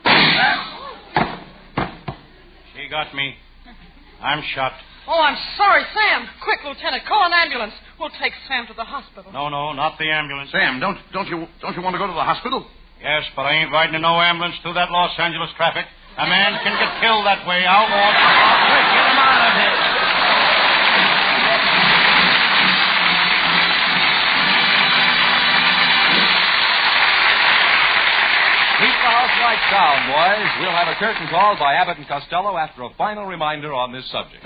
She got me. I'm shot. Oh, I'm sorry, Sam. Quick, Lieutenant, call an ambulance. We'll take Sam to the hospital. No, not the ambulance. Sam, don't you want to go to the hospital? Yes, but I ain't riding in no ambulance through that Los Angeles traffic. A man can get killed that way. I'll walk. Quick, get him out of here. Keep the house lights down, boys. We'll have a curtain call by Abbott and Costello after a final reminder on this subject.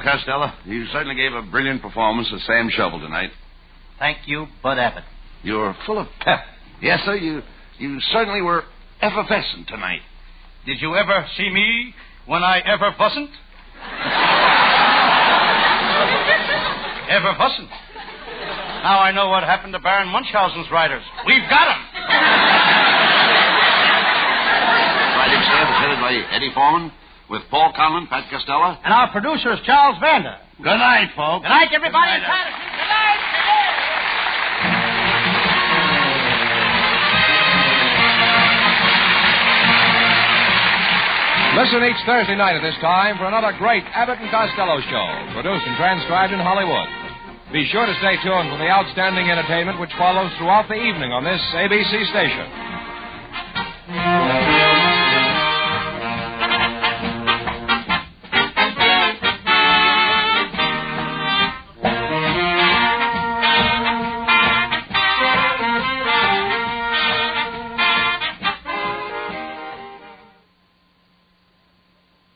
Costello, you certainly gave a brilliant performance as Sam Shovel tonight. Thank you, Bud Abbott. You're full of pep. Yes, sir, you certainly were effervescent tonight. Did you ever see me when I effervescent? Effervescent. Now I know what happened to Baron Munchausen's riders. We've got them. Riding staff is headed by Eddie Foreman, with Paul Conlon, Pat Costello. And our producer is Charles Vander. Good night, folks. Good night, everybody. Good night. Good night. Listen each Thursday night at this time for another great Abbott and Costello show, produced and transcribed in Hollywood. Be sure to stay tuned for the outstanding entertainment which follows throughout the evening on this ABC station.